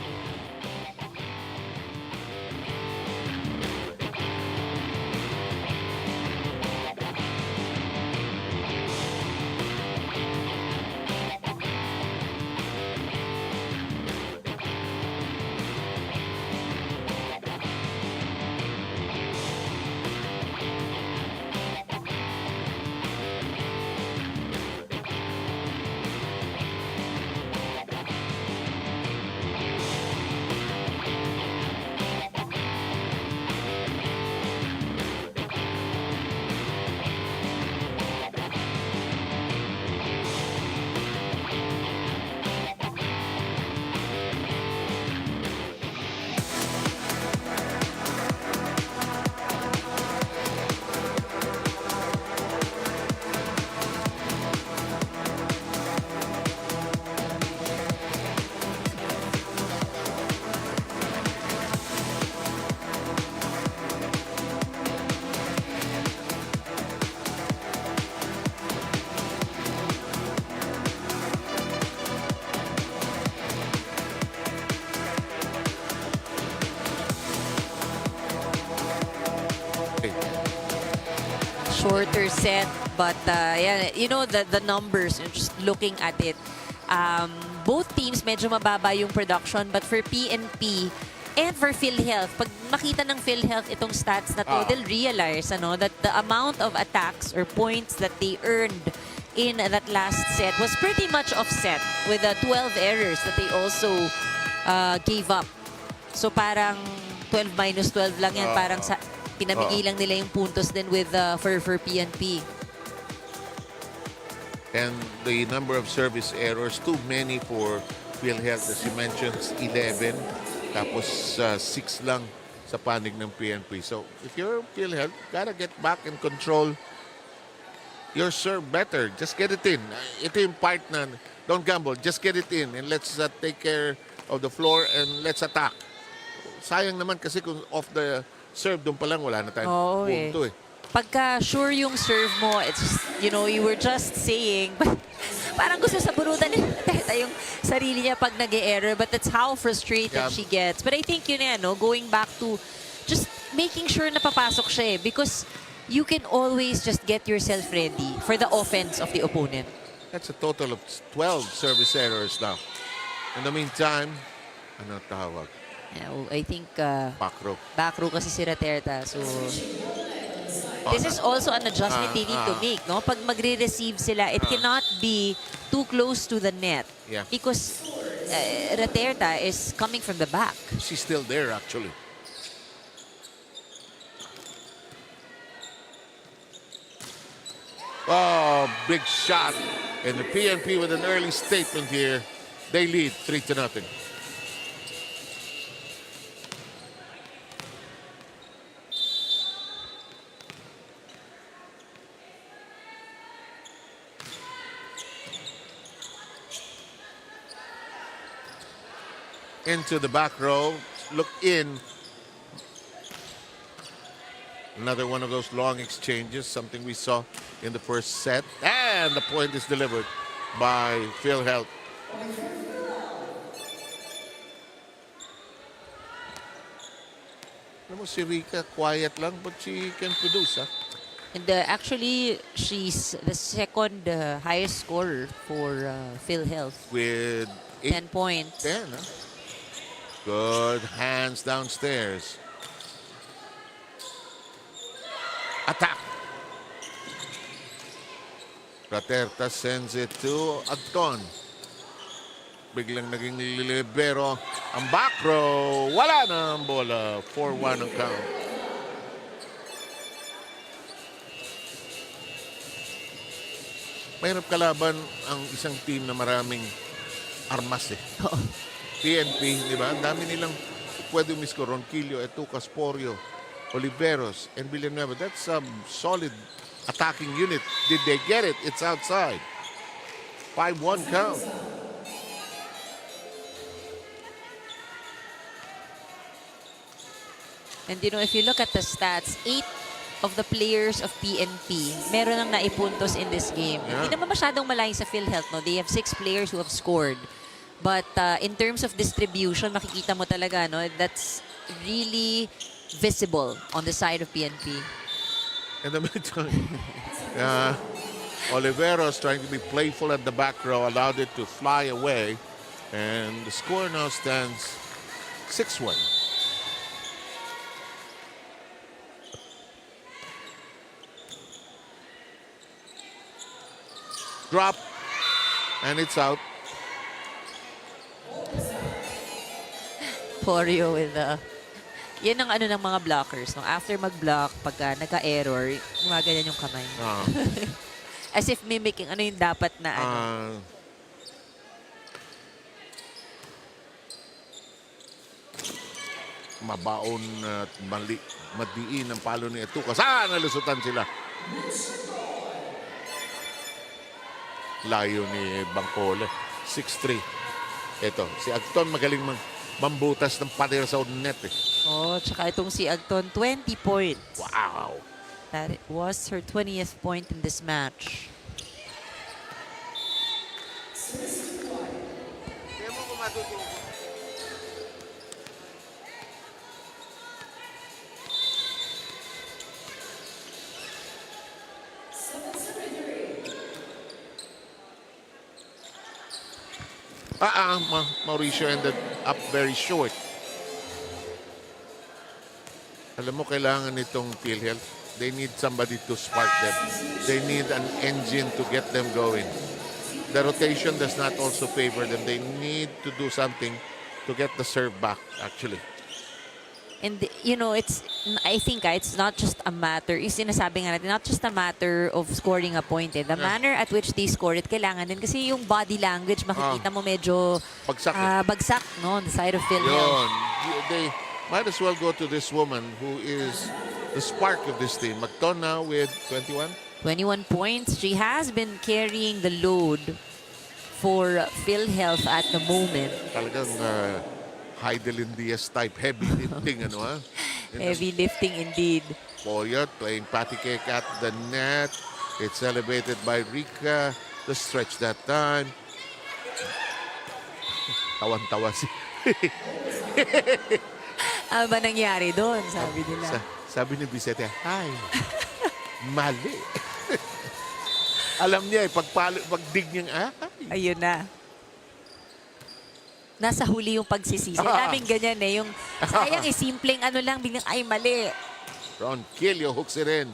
Shorter set, but yeah, you know, the numbers, just looking at it, both teams medyo mababa yung production, but for PNP and for PhilHealth, pag makita ng PhilHealth itong stats na to, they'll realize that the amount of attacks or points that they earned in that last set was pretty much offset with the 12 errors that they also gave up. So parang 12 minus 12 lang yan, parang sa pinamigay lang nila yung puntos din with for PNP. And the number of service errors, too many for PhilHealth, as you mentioned, 11. Tapos 6 lang sa panig ng PNP. So if you're PhilHealth, gotta get back and control your serve better. Just get it in. Ito yung part na don't gamble. Just get it in and let's take care of the floor and let's attack. Sayang naman kasi kung off the serve, doon pa lang wala na tayong punto eh. Pagka sure yung serve mo, it's, you know, you were just saying, parang gusto sa bunutan nila yung sarili niya pag nag-e-error, but that's how frustrated she gets. But I think yun yan, no, going back to just making sure na papasok siya eh, because you can always just get yourself ready for the offense of the opponent. That's a total of 12 service errors now. In the meantime, ano tawag? Yeah, I think back row kasi si Raterta. So this is also an adjustment they need to make, no? Pag magre-receive sila, it cannot be too close to the net. Yeah. Because Raterta is coming from the back. She's still there actually. Oh, big shot. And the PNP with an early statement here. They lead 3-0. Into the back row, look in. Another one of those long exchanges, something we saw in the first set. And the point is delivered by PhilHealth. Alam mo, si Rika, quiet lang, but she can produce, huh? And actually, she's the second highest scorer for PhilHealth. With 10 points. 10, huh? Good hands downstairs. Attack. Raterta sends it to Agton. Biglang naging libero. Ang back row. Wala na ang bola. 4-1 ang count. Mahirap kalaban ang isang team na maraming armas eh. PNP, di ba? Ang dami nilang pwede umisko. Ronquillo, Etuca, Sporio, Oliveros, and Villanueva. That's a solid attacking unit. Did they get it? It's outside. 5-1 count. And if you look at the stats, 8 of the players of PNP, meron nang naipuntos in this game. Yeah. Hindi naman masyadong malayo sa PhilHealth, no? They have 6 players who have scored. But in terms of distribution, makikita mo talaga, no? That's really visible on the side of PNP. In the meantime, Oliveros trying to be playful at the back row, allowed it to fly away. And the score now stands 6-1. Drop. And it's out. Porio with yan ang ano ng mga blockers. No? After mag-block, pagka nagka-error, gumaganyan yung kamay. As if mimicking ano yung dapat na ano. Mabaon at madiin ang palo ni Etuka. Saan nalusutan sila? Layo ni Bangkole. 6-3. Ito, si Agton magaling mambutas ng pader sa net. Oh, tsaka itong si Agton, 20 points. Wow! That was her 20th point in this match. Mauricio ended up very short. Alam mo, kailangan itong PhilHealth. They need somebody to spark them. They need an engine to get them going. The rotation does not also favor them. They need to do something to get the serve back, actually. And, I think it's not just a matter, sinasabi nga natin, not just a matter of scoring a point. The manner at which they score it, kailangan din. Kasi yung body language, makikita mo medyo bagsak, no, on the side of PhilHealth. They might as well go to this woman who is the spark of this team. Magton now with 21. 21 points. She has been carrying the load for PhilHealth at the moment. Talagang Heidelin Diaz type heavy lifting, Heavy lifting indeed. Poyot playing patty cake at the net. It's elevated by Rika. The stretch that time. Tawan-tawa si... Ano ba nangyari doon, sabi nila? Sabi ni Vicente, ay, mali. Alam niya, pagdig niya, Ayun na. Nasa huli yung pagsisisi. Daming ganyan yung sayang simpleng ano lang, biglang ay mali. Ron Quillo hooks it in.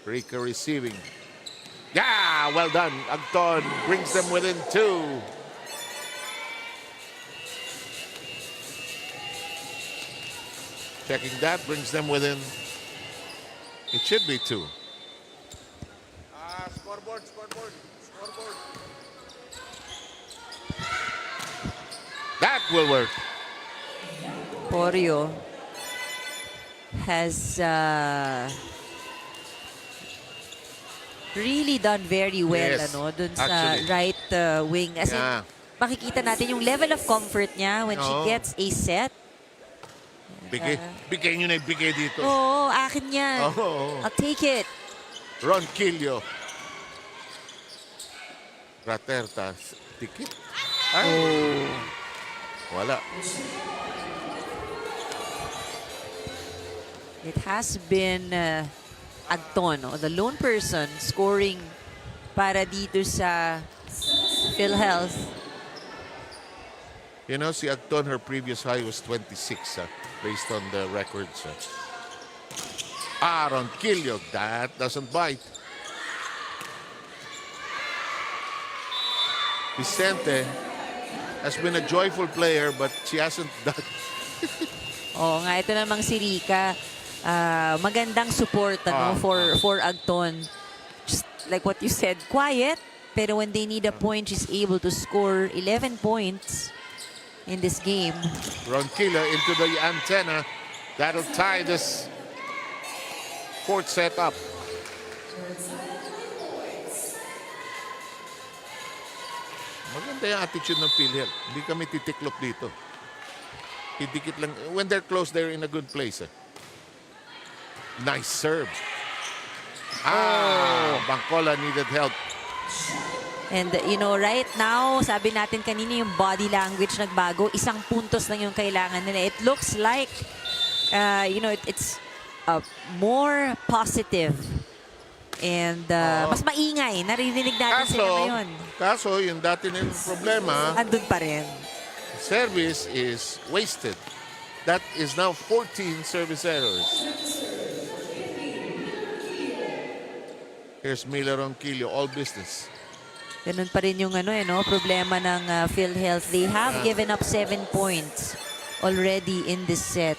Rika receiving. Yeah, well done. Agton brings them within 2. Checking that brings them within. It should be 2. Scoreboard. That will work. Porio has really done very well dun sa right wing. As in, makikita natin yung level of comfort niya when she gets a set. Bigay nyo na ibigay dito. Oo, akin yan. I'll take it. Ron Quillo. Ratertas. Tikit. Wala. It has been Agton, the lone person scoring para dito sa PhilHealth. Si Agton, her previous high was 26 based on the records. Ron Quillo, that doesn't bite. Vicente has been a joyful player but she hasn't done. Ito namang si Rika. Magandang support for Agton. Just like what you said, quiet. Pero when they need a point, she's able to score 11 points in this game. Ronquillo into the antenna. That'll tie this fourth set up. Maganda yung attitude ng PhilHealth. Hindi kami titiklop dito. Idikit lang. When they're close, they're in a good place. Nice serve. Bangkola needed help. And right now, sabi natin kanina yung body language nagbago. Isang puntos lang yung kailangan nila. It looks like, it's more positive. And mas maingay. Naririnig natin sila ngayon. Kaso, yung dati na yung problema, Andun pa rin. service is wasted. That is now 14 service errors. Here's Miller Ronquillo, all business. Ganun pa rin yung problema ng PhilHealth. They have given up 7 points already in this set.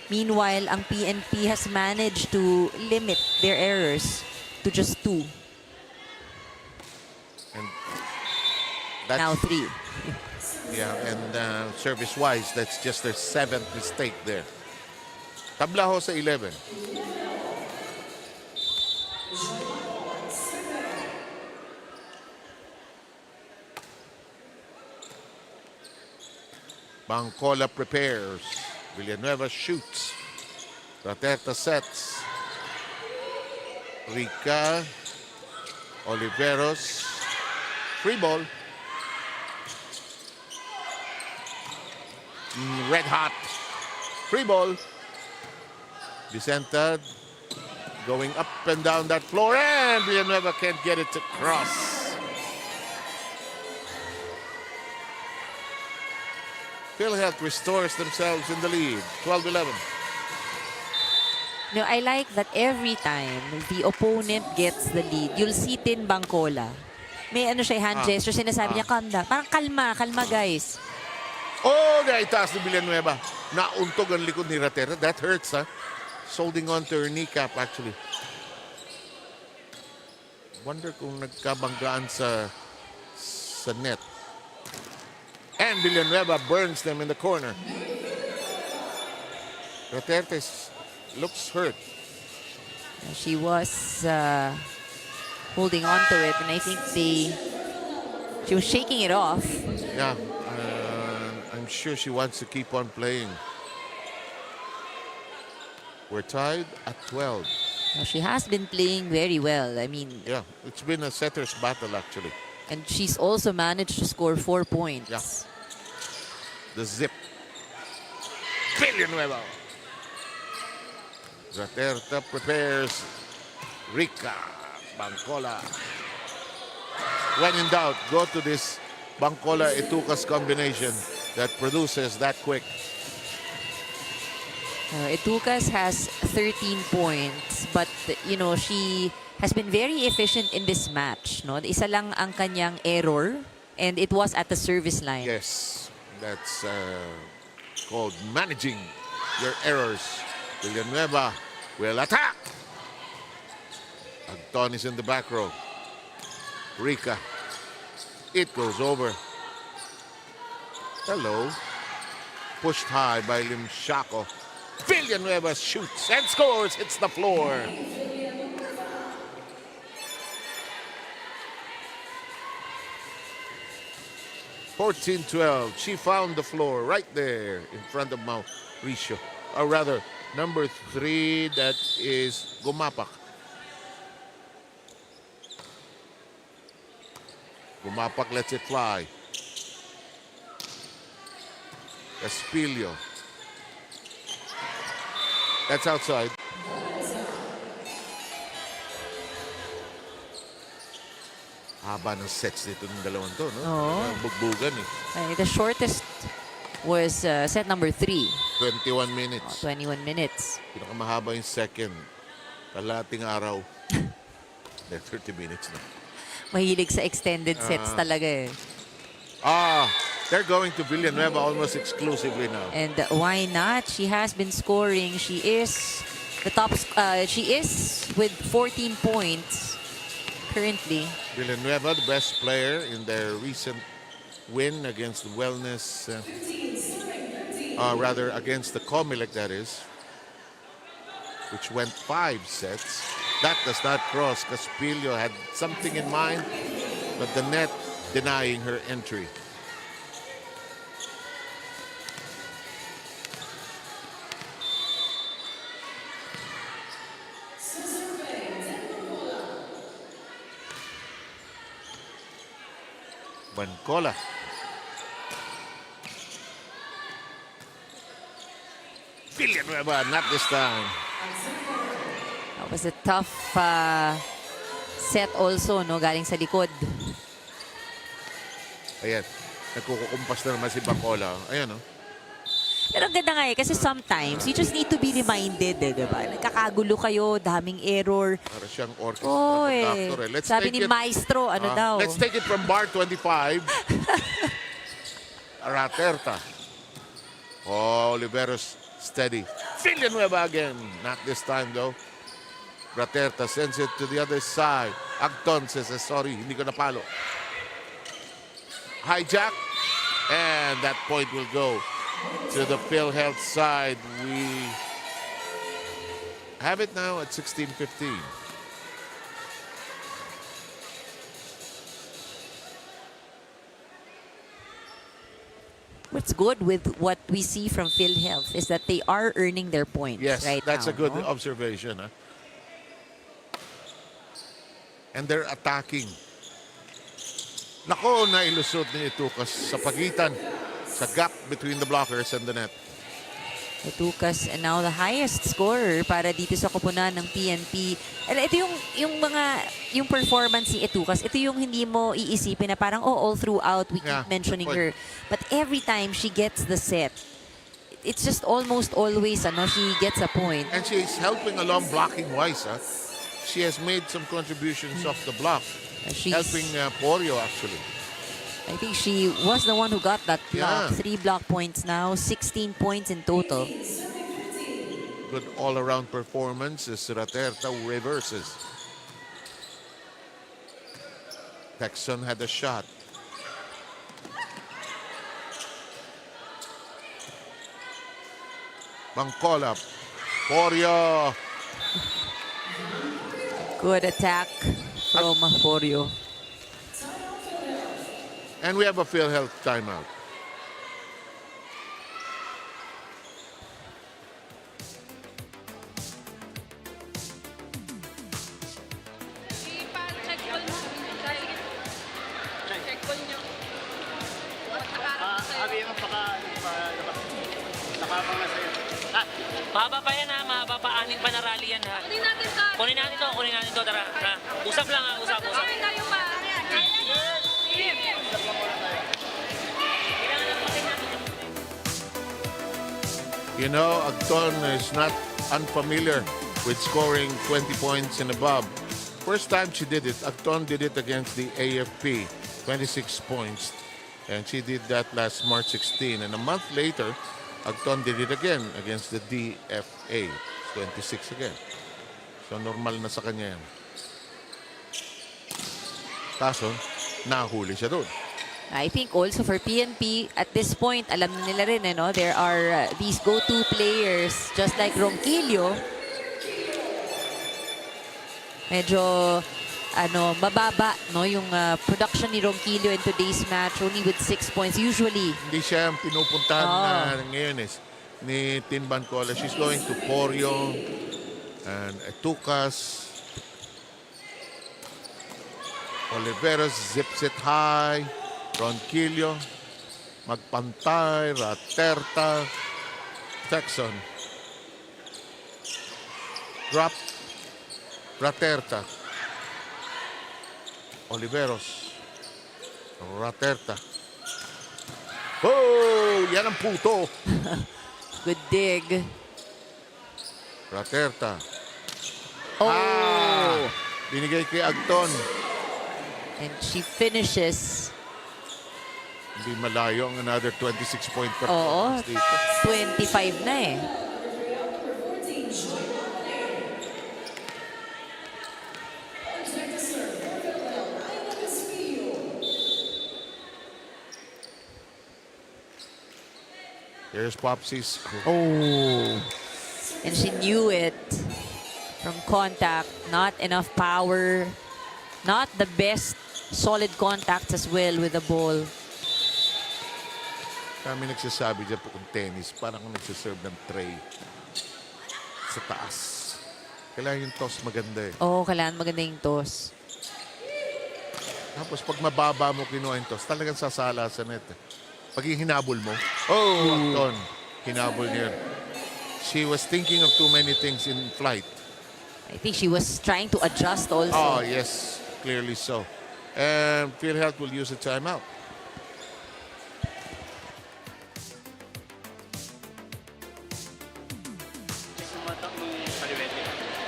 Meanwhile, ang PNP has managed to limit their errors to just 2. And that's, Now 3. yeah, and service-wise, that's just their 7th mistake there. Tabla ho sa 11. Bangkola prepares. Villanueva shoots. Raterta sets. Rica. Oliveros. Free ball. Red hot. Free ball. Vicenta going up and down that floor, and Villanueva can't get it to cross. PhilHealth restores themselves in the lead, 12-11. I like that every time the opponent gets the lead, you'll see Tin Bangkola. May hand gesture, sinasabi niya, calm down. Parang kalma guys. Oh, naitaas ni Villanueva. Nauntog ang likod ni Ratera. That hurts, ha? It's holding on to her kneecap, actually. Wonder kung nagkabanggaan sa net. And Villanueva burns them in the corner. Ratera looks hurt. She was holding on to it, and I think she was shaking it off. Yeah, I'm sure she wants to keep on playing. We're tied at 12. She has been playing very well. I mean, Yeah, it's been a setter's battle, actually. and she's also managed to score 4 points. Yeah. The zip. Villanueva. Zaterta prepares. Rica. Bangkola. When in doubt, go to this Bangkola-Itukas combination that produces that quick. Itukas has 13 points, but she has been very efficient in this match. No, isa lang ang kanyang error, and it was at the service line. Yes, that's called managing your errors. Villanueva will attack. Anton is in the back row. Rica. It goes over. Hello. Pushed high by Limshako. Villanueva shoots and scores. Hits the floor. (14-12). She found the floor right there in front of Mauricio. Or rather, number 3, that is Gumapak. Gumapak lets it fly. Espilio. That's outside. Haba ng sets dito ng dalawang to, no? Oo. Bugbugan eh. The shortest was set number 3. 21 minutes. 21 minutes. Pinakamahaba yung second. Kalating araw. They're 30 minutes na. Mahilig sa extended sets talaga eh. They're going to Villanueva almost exclusively now. And why not? She has been scoring. She is the top. She is with 14 points currently. Villanueva, the best player in their recent win against the Wellness, rather against the Comelec, that is, which went 5 sets. That does not cross. Caspillo had something in mind, but the net denying her entry. Bancola. Villanueva, not this time. That was a tough set also, no? Galing sa likod. Ayan. Nagkukumpas na naman si Bancola. Ayan, no? Pero ang ganda nga eh, kasi sometimes you just need to be reminded, eh, diba? Nagkakagulo kayo, daming error. Para siyang orchestra Oh, conductor. eh. Let's Sabi take ni it- Maestro, ano daw? Let's take it from bar 25. Raterta. Oh, Oliveros steady. Villanueva again. Not this time though. Raterta sends it to the other side. Agton says, sorry, hindi ko napalo. Hijack. And that point will go to the PhilHealth side. We have it now at 16-15. What's good with what we see from PhilHealth is that they are earning their points Yes, right that's now. a good no? observation. Huh? And they're attacking. Nako, nailusot ni Itukas sa pagitan, sa gap between the blockers and the net. Tukas and now the highest scorer para dito sa koponan ng PNP. Ito yung performance ni Etukas. Ito yung hindi mo iisipin na parang all throughout we keep Yeah, mentioning good point. her. But every time she gets the set, it's just almost always she gets a point. And she's helping along blocking wise. Huh? She has made some contributions off the block, She's- helping Porio actually. I think she was the one who got that block. Yeah. 3 block points now, 16 points in total. Good all-around performance as Raterta reverses. Texon had a shot. Bancola. Porio. Good attack from Forio. And we have a PhilHealth timeout. Sabi mo, nakapang na sa'yo. Mahaba pa yan ha, mahaba pa. Anin pa na rally yan ha. Kunin natin to. Tara, tara. Usap lang ha, usap. You know, Agton is not unfamiliar with scoring 20 points and above. First time she did it, Agton did it against the AFP, 26 points. And she did that last March 16. And a month later, Agton did it again against the DFA, 26 again. So normal na sa kanya yan. Kaso, nahuli siya doon. I think also for PNP, at this point, alam na nila rin, there are these go-to players, just like Ronquillo. Medyo, mababa, yung production ni Ronquillo in today's match, only with 6 points. Usually, Hindi siya ang pinupuntahan na ngayon ni Tin Bancola. She's going to Porio and Etukas. Oliveros zips it high. Ronquillo. Magpantay. Raterta. Texon. Drop. Raterta. Oliveros. Raterta. Oh! Yan ang puto. good dig. Raterta. Oh! Binigay kay Agton. And she finishes. Hindi malayo ang another 26-point Oo, performance dito. 25 na eh. Here's Popsy's. Oh. And she knew it from contact. Not enough power. Not the best solid contacts as well with the ball. Kami nagsasabi dyan po kung tennis, parang kung nagsaserve ng tray sa taas. Kailangan yung toss maganda eh. Oo, kailangan maganda yung toss. Tapos pag mababa mo kinuha yung toss, talagang sasala sa net. Pag hinabol mo, Acton, hinabol niya. She was thinking of too many things in flight. I think she was trying to adjust also. Oh, yes, clearly so. And PhilHealth will use a timeout.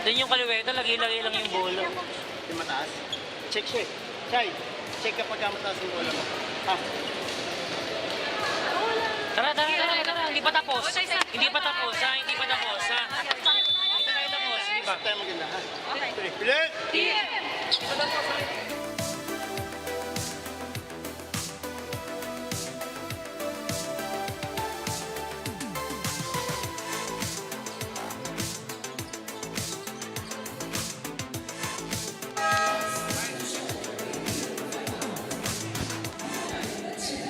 Doon yung kaliweta, lagi-lagi lang yung bola. Yung mataas. Check siya. Chay, check kapag mataas yung bola mo. Ha? Tara. Hindi pa tapos. Hindi pa tapos, ha? Hindi pa tapos, ha? Hindi pa tayo tapos, hindi ba? Tayo maganda, ha? Okay. Bilik!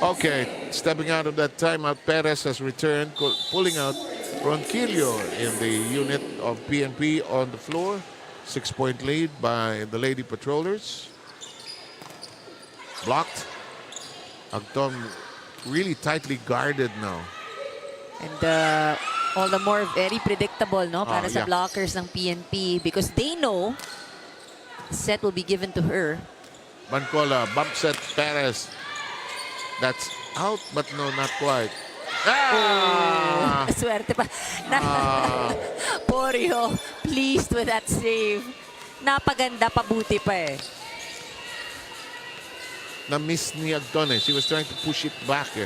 Okay, stepping out of that timeout, Perez has returned, pulling out Ronquillo in the unit of PNP on the floor. 6-point lead by the Lady Patrollers. Blocked. Acton really tightly guarded now. And all the more very predictable, no? Para sa yeah. blockers ng PNP because they know the set will be given to her. Bancola bump set Perez. That's out, but no, not quite. Ah! Swerte pa. Porio, pleased with that save. Napaganda, pabuti pa eh. Na-miss ni Acton eh. She was trying to push it back eh.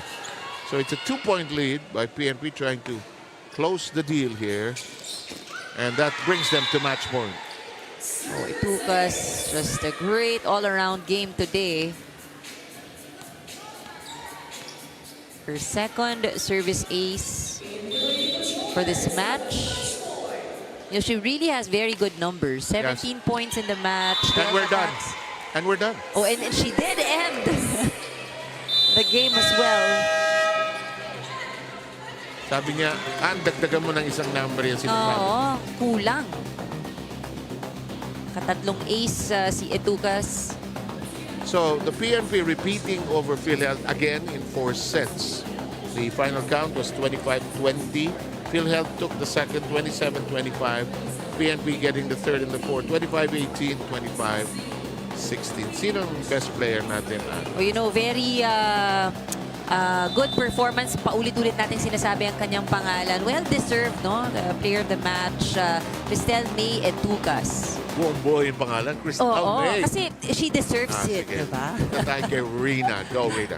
So it's a 2-point lead by PNP trying to close the deal here. And that brings them to match point. Oh, it took us just a great all-around game today. Her second service ace for this match. You know, she really has very good numbers. 17 points in the match. And we're done. attacks. And we're done. Oh, and she did end the game as well. Sabi niya, dagdagan mo ng isang number yan sinasabi. Oo, kulang. Katatlong ace si Etukas. So the PNP repeating over PhilHealth again in 4 sets. The final count was 25-20. PhilHealth took the second 27-25. PNP getting the third and the fourth 25-18, 25-16. Sino ang best player natin? Oh, you know, very good performance. Paulit-ulit natin sinasabi ang kanyang pangalan. Well-deserved, no? The player of the match, Cristel May Etukas. Buong boy yung pangalan, Crystal May. Kasi she deserves it, sige. diba? Thank you, Rina. Go, Rina.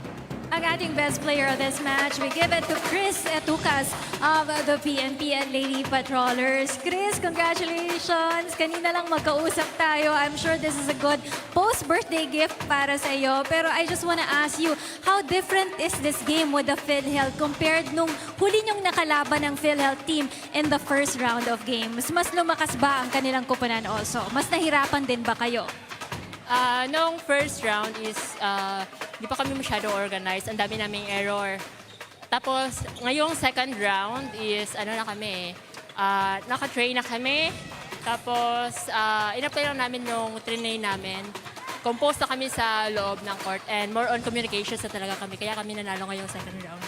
Ang ating best player of this match, we give it to Chris Etukas of the PNP and Lady Patrollers. Chris, congratulations! Kanina lang magkausap tayo. I'm sure this is a good post-birthday gift para sa iyo. Pero I just wanna ask you, how different is this game with the PhilHealth compared nung huli niyong nakalaban ng PhilHealth team in the first round of games? Mas lumakas ba ang kanilang kupunan also? Mas nahirapan din ba kayo? Noong first round is di pa kami masyadong organized. Ang dami naming error. Tapos, ngayong second round is naka-train na kami. Tapos, in-apply lang namin yung train namin. Compose na kami sa loob ng court and more on communications na talaga kami. Kaya kami nanalo ngayong second round.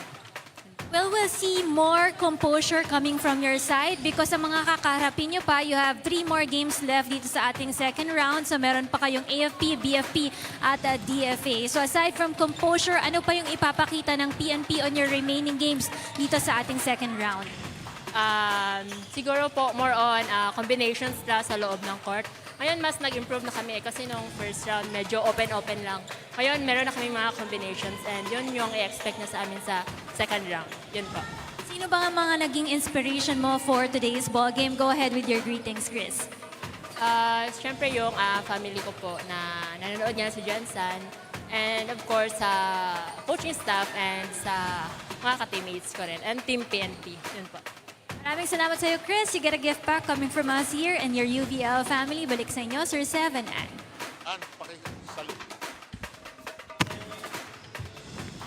Well, we'll see more composure coming from your side because sa mga kakaharapin nyo pa, you have 3 more games left dito sa ating second round. So meron pa kayong AFP, BFP at DFA. So aside from composure, ano pa yung ipapakita ng PNP on your remaining games dito sa ating second round? Siguro po more on combinations lang sa loob ng court. Ngayon, mas nag-improve na kami kasi nung first round, medyo open-open lang. Ngayon, meron na kami mga combinations and yun yung i-expect na sa amin sa second round. Yun po. Sino ba ang mga naging inspiration mo for today's ball game? Go ahead with your greetings, Chris. Siyempre yung family ko po na nanonood niya sa Johnson. And of course, sa coaching staff and sa mga ka-teammates ko rin. And Team PNP. Yun po. Maraming salamat sa iyo, Chris. You get a gift pack coming from us here and your UVL family. Balik sa inyo, Sir 7 and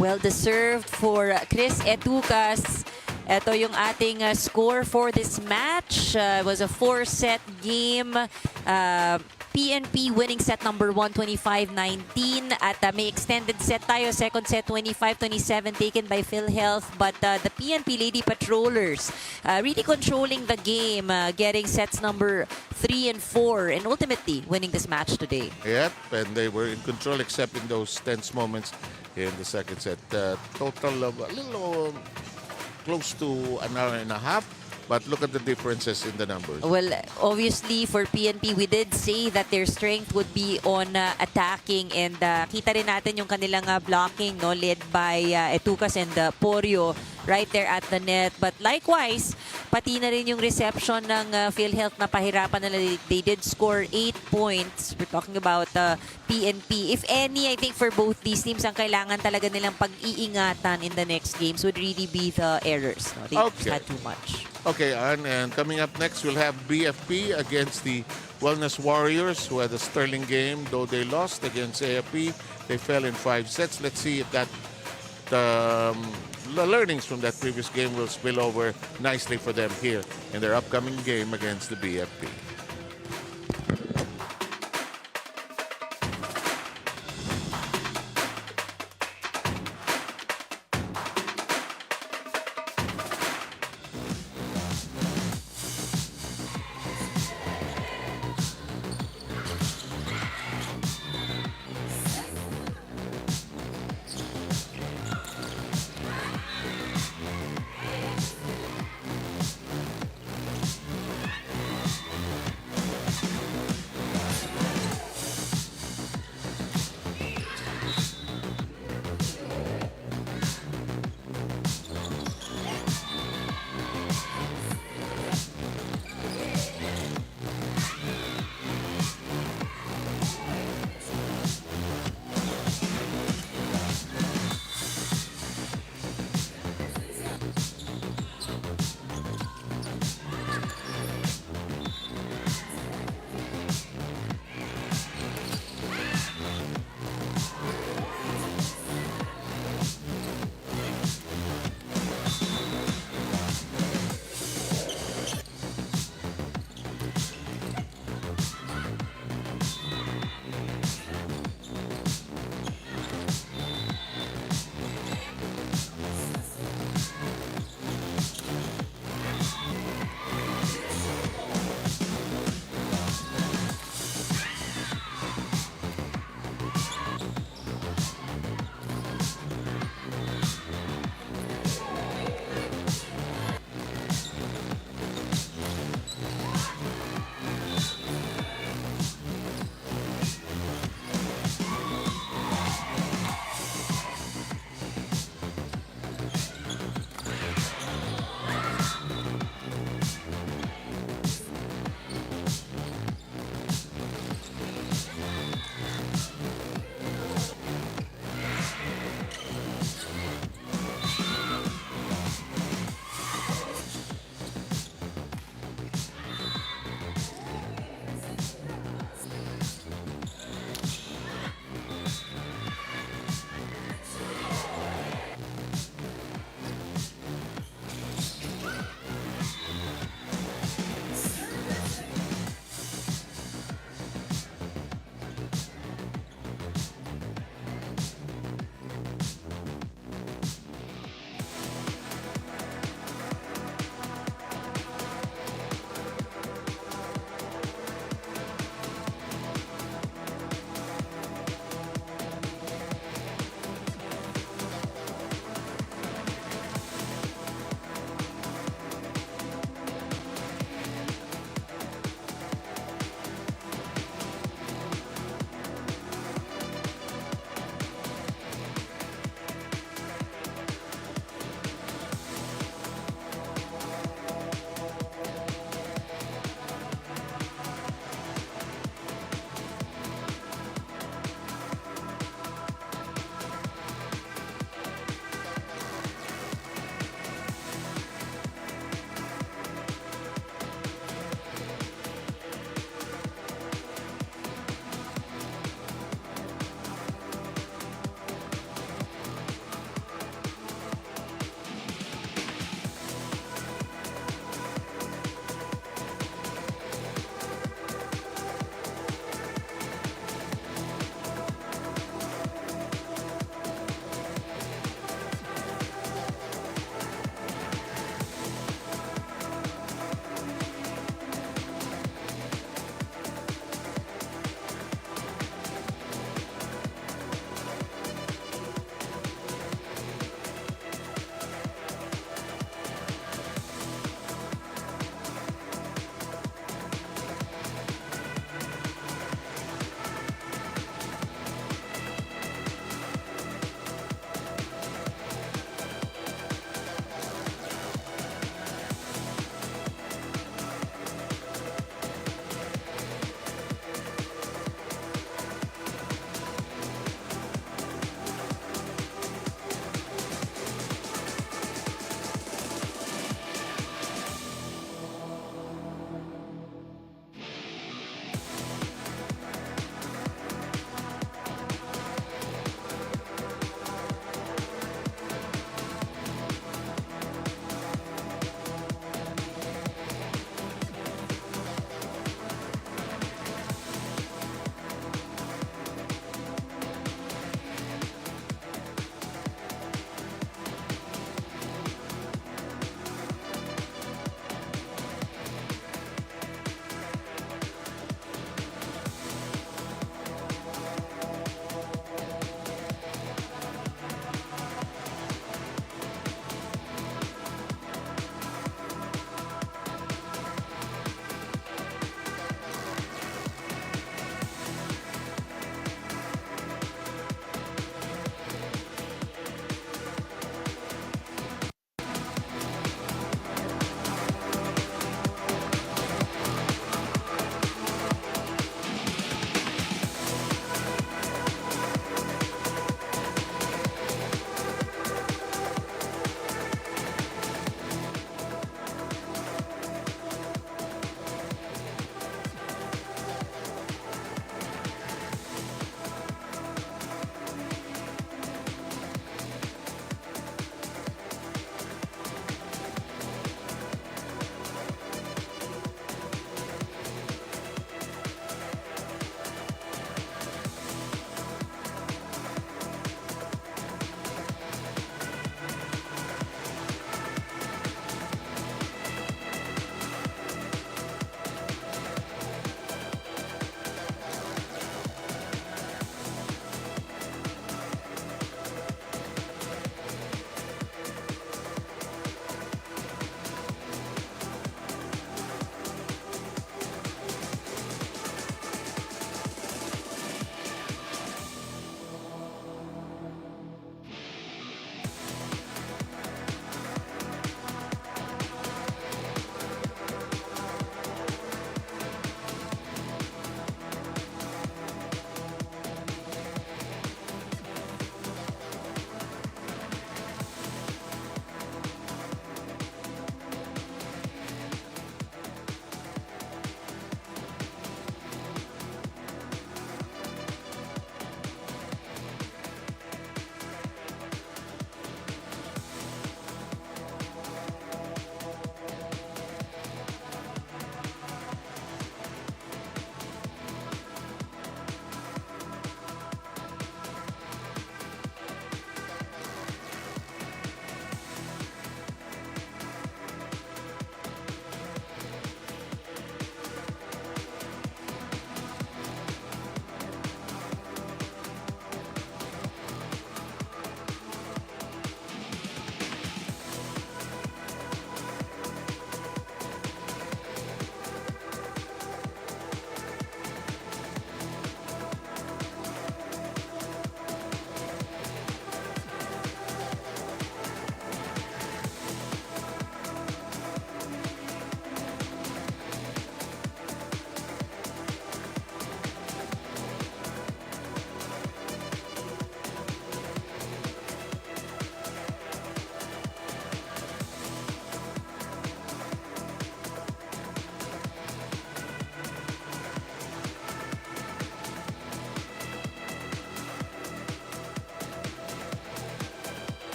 Well-deserved for Chris Etukas. Ito yung ating score for this match. It was a 4-set game. PNP winning set number 1, 25-19. at may extended set tayo. Second set, 25-27 taken by PhilHealth. But the PNP Lady Patrollers really controlling the game, getting sets number 3 and 4, and ultimately winning this match today. Yep, and they were in control except in those tense moments in the second set. Total of a little close to an hour and a half. But look at the differences in the numbers. Well, obviously for PNP, we did say that their strength would be on attacking, and kita rin natin yung kanilang blocking, no, led by Etucas and Porio right there at the net. But likewise, pati na rin yung reception ng PhilHealth na pahirapan nila. They did score 8 points. We're talking about PNP. If any, I think for both these teams, ang kailangan talaga nilang pag-iingatan in the next games would really be the errors. No? They just had too much. Okay, and coming up next, we'll have BFP against the Wellness Warriors, who had a sterling game. Though they lost against AFP, they fell in 5 sets. Let's see if that the learnings from that previous game will spill over nicely for them here in their upcoming game against the BFP.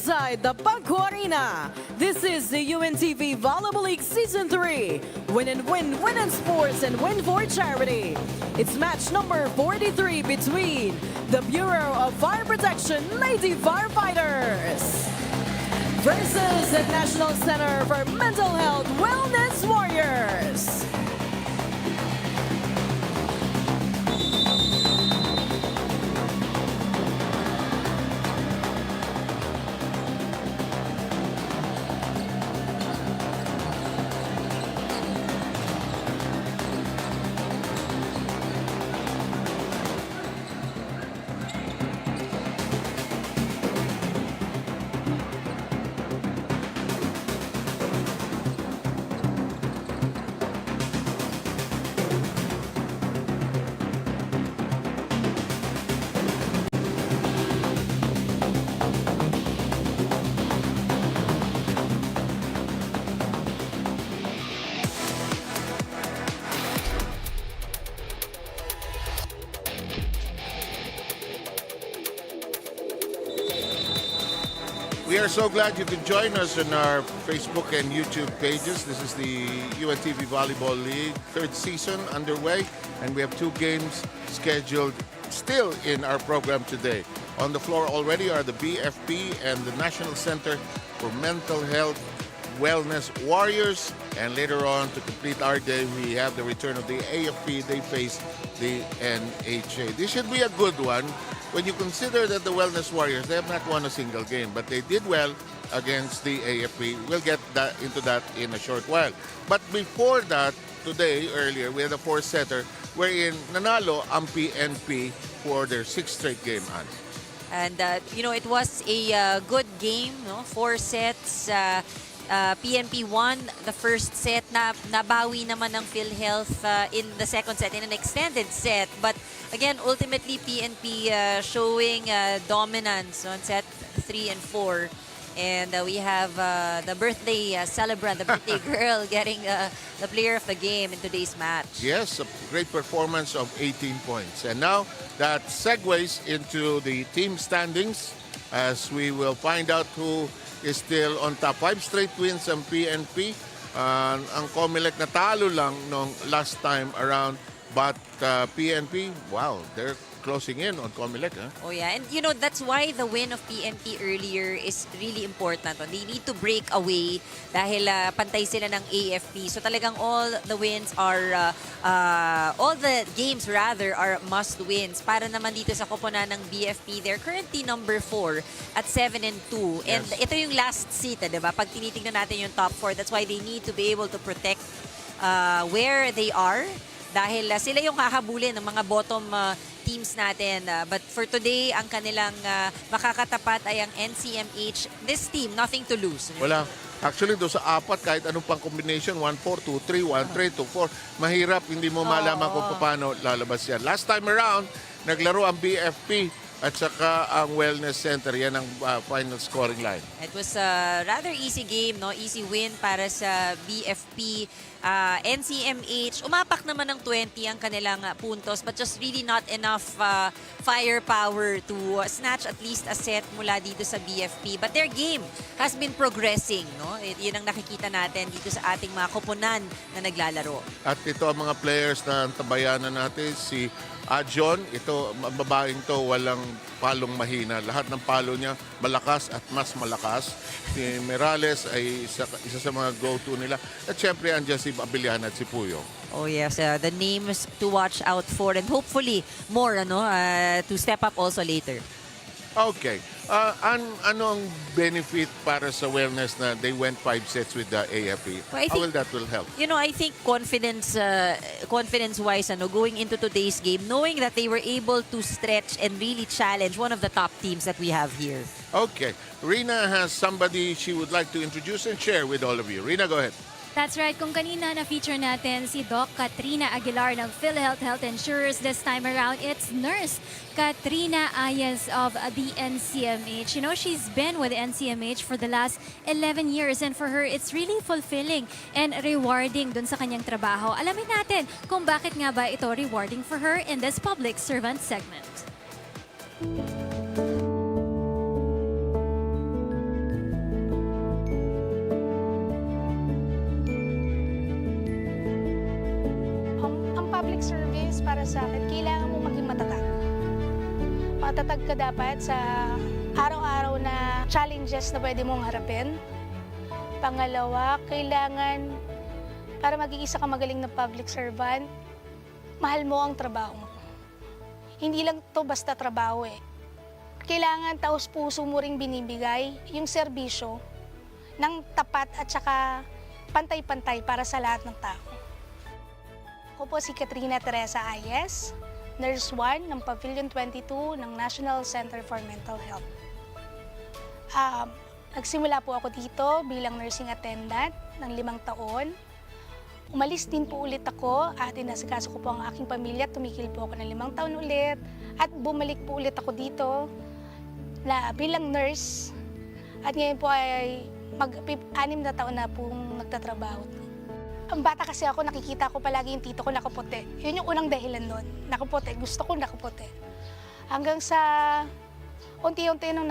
inside the Paco Arena. This is the UNTV Volleyball League Season 3. Win and win, win in sports and win for charity. It's match number 43 between the Bureau of Fire Protection Lady Firefighters versus the National Center for Mental Health Wellness Warriors. We are so glad you could join us on our Facebook and YouTube pages. This is the UNTV Volleyball League third season underway, and we have 2 games scheduled still in our program today. On the floor already are the BFP and the National Center for Mental Health Wellness Warriors, and later on to complete our day we have the return of the AFP. They face the NHA. This should be a good one. When you consider that the Wellness Warriors, they have not won a single game, but they did well against the AFP. We'll get into that in a short while. But before that, today, earlier, we had a 4-setter wherein nanalo ang PNP for their 6th straight game. And, it was a good game, no? 4 sets. PNP won the first set. Nabawi naman ng PhilHealth in the second set, in an extended set. But again, ultimately, PNP showing dominance on set 3 and 4. And we have the birthday celebrant, the birthday girl, getting the player of the game in today's match. Yes, a great performance of 18 points. And now that segues into the team standings as we will find out who is still on top. 5 straight wins ang PNP. Ang Comelec natalo lang nung last time around. But PNP, wow, they're closing in on Comelec. Oh yeah, and that's why the win of PNP earlier is really important. They need to break away dahil pantay sila ng AFP. So talagang all the wins are, all the games rather are must wins. Para naman dito sa koponan ng BFP, they're currently number 4 at 7 and 2. And Yes. ito yung last seat, diba? Pag tinitingnan natin yung top 4, that's why they need to be able to protect where they are. Dahil sila yung hahabulin ng mga bottom teams natin. But for today, ang kanilang makakatapat ay ang NCMH. This team, nothing to lose. Wala. Actually, doon sa 4, kahit anong pang combination, 1-4, 2-3, 1-3, 2-4, mahirap, hindi mo malaman kung paano lalabas yan. Last time around, naglaro ang BFP at saka ang Wellness Center. Yan ang final scoring line. It was a rather easy game, no? Easy win para sa BFP. NCMH, umapak naman ng 20 ang kanilang puntos, but just really not enough firepower to snatch at least a set mula dito sa BFP. But their game has been progressing, no? Yun ang nakikita natin dito sa ating mga koponan na naglalaro. At ito ang mga players na tabayanan natin. Si John, ito, babaeng to, walang palong mahina. Lahat ng palo niya malakas at mas malakas. Si Merales ay isa sa mga go-to nila. At syempre, andyan si Abilian at si Puyo. Oh yes, the names to watch out for, and hopefully more to step up also later. Okay. Ano ang benefit para sa Wellness na they went 5 sets with the AFP? Well, I How think, will that will help? I think confidence-wise, going into today's game, knowing that they were able to stretch and really challenge one of the top teams that we have here. Okay. Rina has somebody she would like to introduce and share with all of you. Rina, go ahead. That's right. Kung kanina na-feature natin si Doc Katrina Aguilar ng PhilHealth Health Insurers, this time around, it's Nurse Katrina Ayas of the NCMH. She's been with the NCMH for the last 11 years, and for her, it's really fulfilling and rewarding dun sa kanyang trabaho. Alamin natin kung bakit nga ba ito rewarding for her in this public servant segment. para sa akin, kailangan mo maging matatag. Matatag ka dapat sa araw-araw na challenges na pwede mong harapin. Pangalawa, kailangan, para maging isa ka magaling na public servant, mahal mo ang trabaho mo. Hindi lang to basta trabaho eh. Kailangan taos-puso mo ring binibigay yung serbisyo ng tapat at saka pantay-pantay para sa lahat ng tao. Ako po si Katrina Teresa Ayes, Nurse 1 ng Pavilion 22 ng National Center for Mental Health. Nagsimula po ako dito bilang nursing attendant ng 5 taon. Umalis din po ulit ako at inasikaso ko po ang aking pamilya. Tumikil po ako ng 5 taon ulit at bumalik po ulit ako dito na bilang nurse. At ngayon po ay 6 na taon na pong nagtatrabaho. Ang bata kasi ako, nakikita ko palagi yung tito ko nakaputi. Yun yung unang dahilan nun. Nakaputi. Gusto ko nakaputi. Hanggang sa unti-unti nung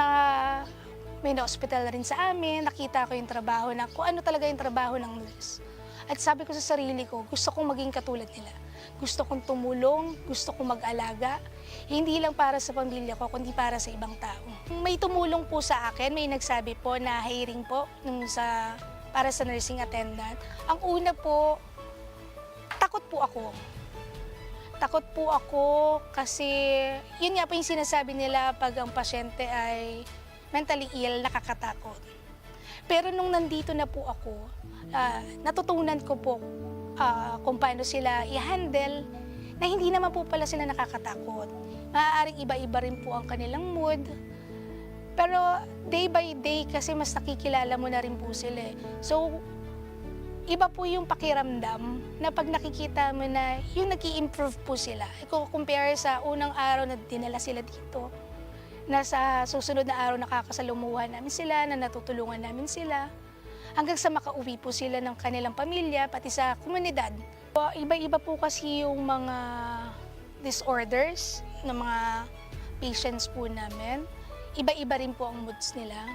may na-hospital na rin sa amin, nakita ko yung trabaho na kung ano talaga yung trabaho ng nurse. At sabi ko sa sarili ko, gusto kong maging katulad nila. Gusto kong tumulong, gusto kong mag-alaga. Hindi lang para sa pamilya ko, kundi para sa ibang tao. May tumulong po sa akin, may nagsabi po na hiring po para sa nursing attendant. Ang una po, takot po ako. Takot po ako kasi yun nga po yung sinasabi nila pag ang pasyente ay mentally ill, nakakatakot. Pero nung nandito na po ako, natutunan ko po kung paano sila i-handle na hindi naman po pala sila nakakatakot. Maaaring iba-iba rin po ang kanilang mood. Pero day by day kasi mas nakikilala mo na rin po sila. So, iba po yung pakiramdam na pag nakikita mo na yung nag-i-improve po sila. Kung compare sa unang araw na dinala sila dito, na sa susunod na araw nakakasalumuhan namin sila, na natutulungan namin sila, hanggang sa makauwi po sila ng kanilang pamilya, pati sa komunidad. Iba-iba po kasi yung mga disorders ng mga patients po namin. Iba-iba rin po ang moods nila.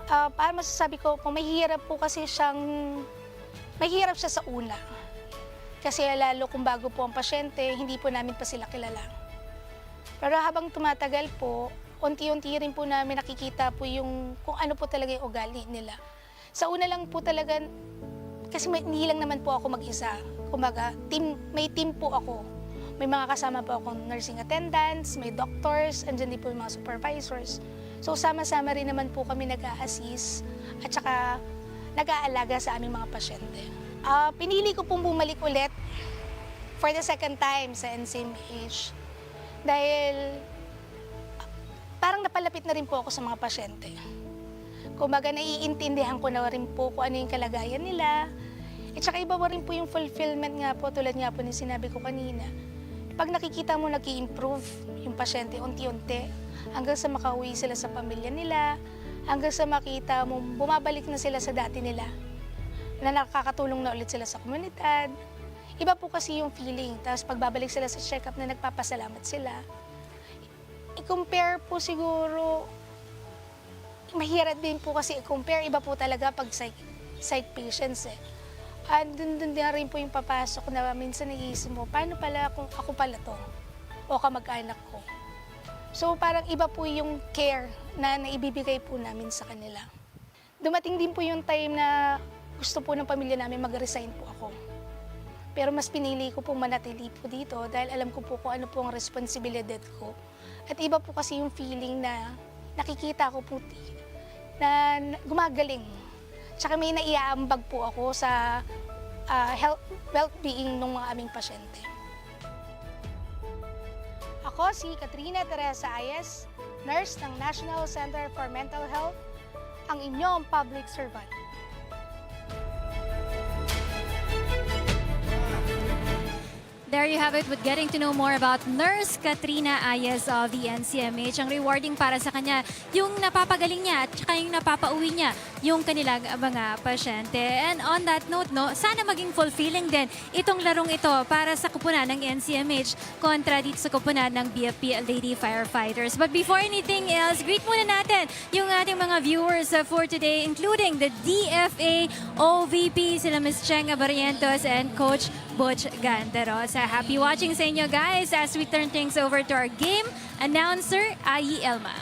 Para masasabi ko, mahirap siya sa una. Kasi lalo kung bago po ang pasyente, hindi po namin pa sila kilala. Pero habang tumatagal po, unti-unti rin po namin nakikita po yung kung ano po talaga yung ugali nila. Sa una lang po talaga, kasi hindi lang naman po ako mag-isa. Kumbaga, may team po ako. May mga kasama po akong nursing attendants, may doctors, andyan din po yung mga supervisors. So sama-sama rin naman po kami nag-a-assist at saka nag-aalaga sa aming mga pasyente. Pinili ko pong bumalik ulit for the second time sa NCMH. Dahil parang napalapit na rin po ako sa mga pasyente. Kumbaga, naiintindihan ko na rin po kung ano yung kalagayan nila. At saka iba rin po yung fulfillment nga po, tulad nga po ni sinabi ko kanina. Pag nakikita mo nag-i-improve yung pasyente unti-unti, hanggang sa makauwi sila sa pamilya nila, hanggang sa makita mo bumabalik na sila sa dati nila, na nakakatulong na ulit sila sa komunidad. Iba po kasi yung feeling. Tapos pagbabalik sila sa check-up na nagpapasalamat sila. I-compare po siguro, mahirap din po kasi i-compare. Iba po talaga pag psych patients eh. At dun na rin po yung papasok na minsan nag-iisip mo, paano pala kung ako pala to? O kamag-anak ko? So parang iba po yung care na naibibigay po namin sa kanila. Dumating din po yung time na gusto po ng pamilya namin mag-resign po ako. Pero mas pinili ko pong manatili po dito dahil alam ko po kung ano po ang responsibilidad ko. At iba po kasi yung feeling na nakikita ko po na gumagaling. Tsaka may naiaambag po ako sa well-being ng mga aming pasyente. Ako si Katrina Teresa Ayes, nurse ng National Center for Mental Health, ang inyong public servant. There you have it with getting to know more about Nurse Katrina Ayes of the NCMH. Ang rewarding para sa kanya, yung napapagaling niya at saka yung napapauwi niya yung kanilang mga pasyente. And on that note, no, sana maging fulfilling din itong larong ito para sa kupunan ng NCMH kontra dito sa kupunan ng BFP Lady Firefighters. But before anything else, greet muna natin yung ating mga viewers for today, including the DFA OVP, sila Ms. Chenga Barrientos and Coach Butch Gandarosa. Happy watching sa inyo guys as we turn things over to our game announcer, Ayi Elma.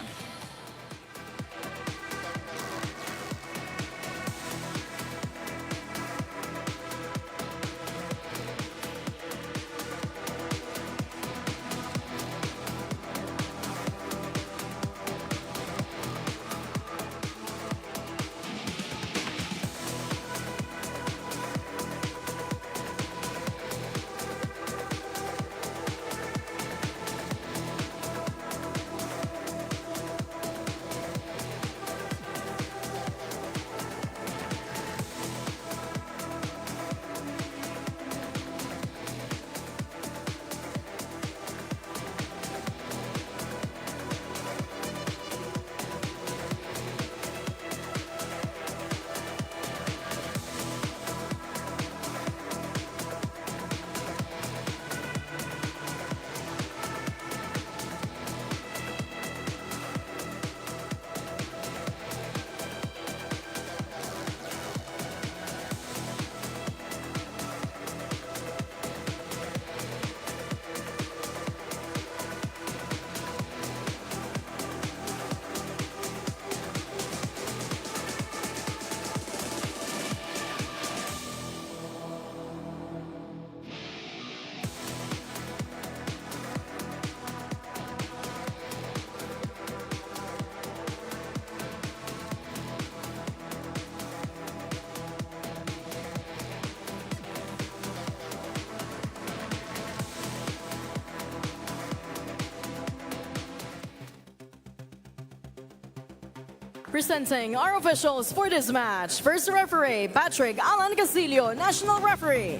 Presenting our officials for this match. First referee, Patrick Alan Castillo, National Referee.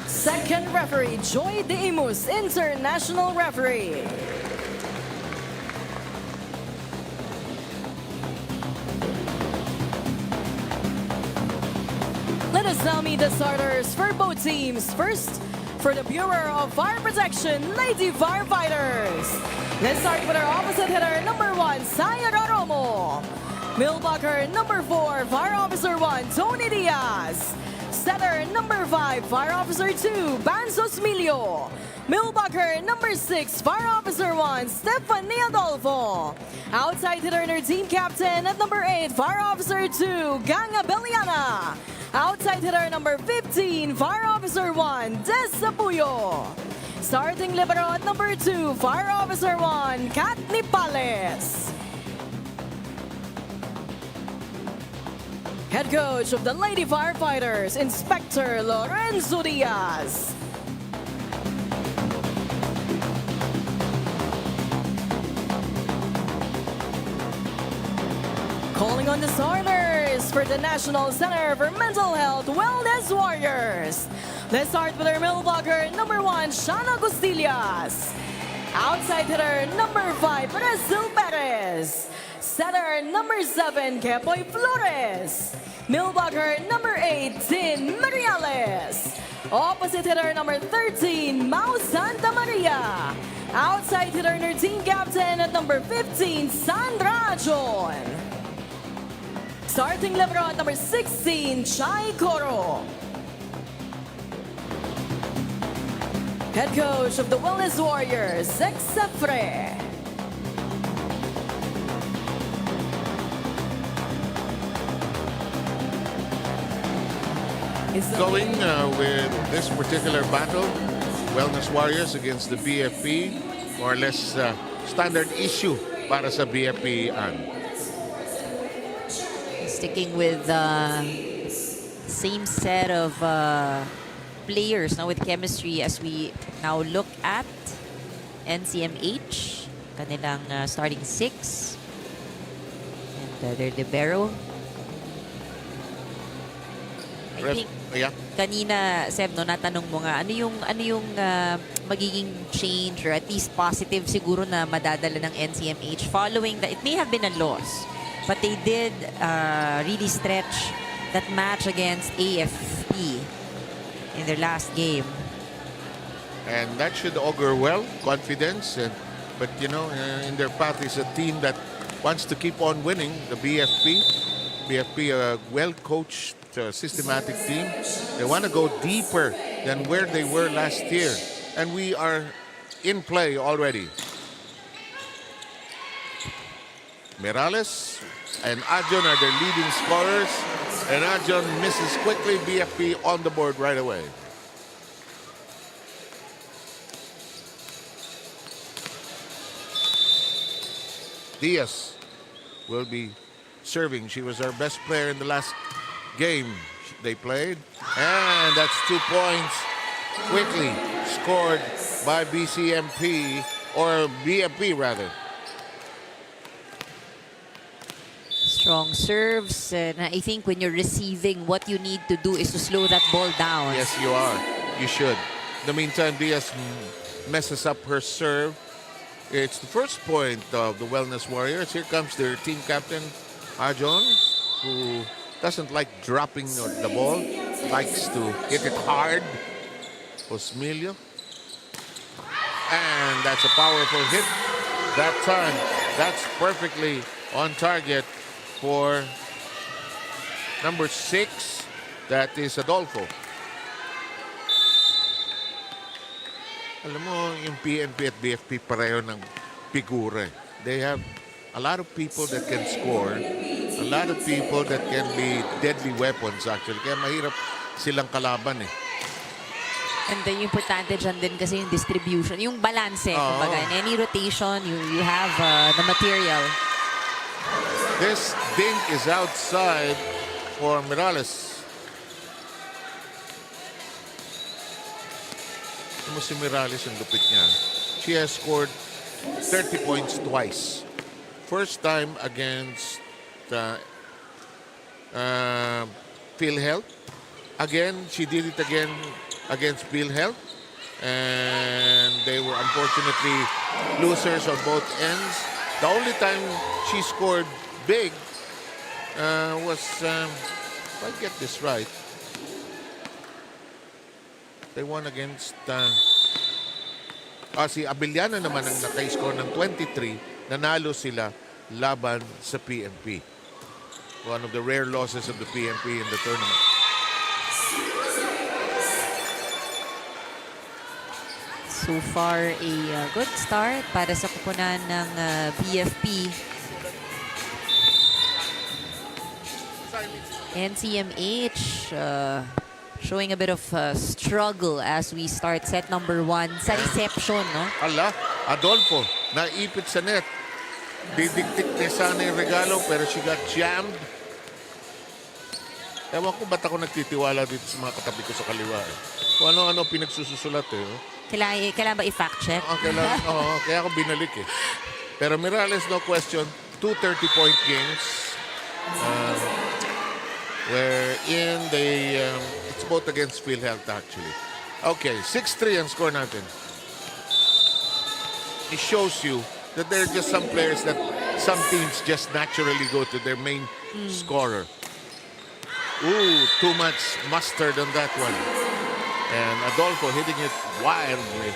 Second referee, Joy De Imus, International Referee. Let us now meet the starters for both teams. First, for the Bureau of Fire Protection, Lady Firefighters. Let's start with our opposite hitter, number 1, Sayara Romo. Millblocker, number 4, Fire Officer 1, Tony Diaz. Setter, number 5, Fire Officer 2, Banzos Milio. Millblocker, number 6, Fire Officer 1, Stephanie Adolfo. Outside hitter and our team captain at number 8, Fire Officer 2, Ganga Beliana. Outside hitter number 15, Fire Officer 1, Des Apuyo. Starting libero at number 2, Fire Officer 1, Kat Nipales. Head coach of the Lady Firefighters, Inspector Lorenzo Diaz. Calling on the starters for the National Center for Mental Health Wellness Warriors. Let's start with our middle blocker, number 1, Shana Costillas. Outside hitter, number 5, Brazil Perez. Setter, number 7, Kepoy Flores. Middle blocker, number 8, Tin Mariales. Opposite hitter, number 13, Mau Santa Maria. Outside hitter, our team captain at number 15, Sandra John. Starting libero at number 16, Chai Coro. Head coach of the Wellness Warriors, Zek Sefre. Going with this particular battle, Wellness Warriors against the BFP, more or less standard issue para sa BFP. Sticking with the same set of players now with chemistry as we now look at NCMH, kanilang starting 6 and their libero. I think kanina, Seb, no, natanong mo nga, ano yung magiging change or at least positive siguro na madadala ng NCMH following that it may have been a loss But they did really stretch that match against AFP in their last game. And that should augur well, confidence. But, you know, in their path is a team that wants to keep on winning, the BFP. BFP, a well-coached, systematic team. They want to go deeper than where they were last year. And we are in play already. Morales and Adjon are their leading scorers. And Adjon misses quickly. BFP on the board right away. Diaz will be serving. She was our best player in the last game they played. And that's 2 points quickly scored by BCMP, or BFP rather. Strong serves. And I think when you're receiving, what you need to do is to slow that ball down. Yes, you are. You should. In the meantime, Diaz messes up her serve. It's the first point of the Wellness Warriors. Here comes their team captain, Adjon, who doesn't like dropping the ball, likes to hit it hard. Osmilio. And that's a powerful hit that time. That's perfectly on target for number 6. That is Adolfo. Alam mo, yung PNP at BFP pareho ng figura. They have a lot of people that can score, a lot of people that can be deadly weapons actually. Kaya mahirap silang kalaban eh. And the importante dyan din kasi yung distribution, yung balance. Kumbaga, in any rotation, you have the material. This dink is outside for Morales. Si Morales ang lupit niya. She has scored 30 points twice. First time against PhilHealth. Again, she did it again against PhilHealth. And they were unfortunately losers on both ends. The only time she scored big was, if I get this right, they won against si Abellana naman ang naka-score ng 23. Nanalo sila laban sa PNP. One of the rare losses of the PNP in the tournament. So far, a good start para sa kupunan ng BFP. NCMH showing a bit of struggle as we start set number 1 sa reception, no? Ala, Adolfo, naipit sa net. Didiktik niya sana yung regalo pero she got jammed. Ewan ko ba't ako nagtitiwala dito sa mga katabi ko sa kaliwa. Kung ano-ano pinagsusulat eh. Kailangan ba i-fact check? Kaya ako binalik eh. Pero Morales, no question, 2 30-point games. Wherein they, it's both against PhilHealth actually. Okay, 6-3 ang score natin. It shows you that there are just some players that some teams just naturally go to their main scorer. Ooh, too much mustard on that one. And Adolfo hitting it wildly.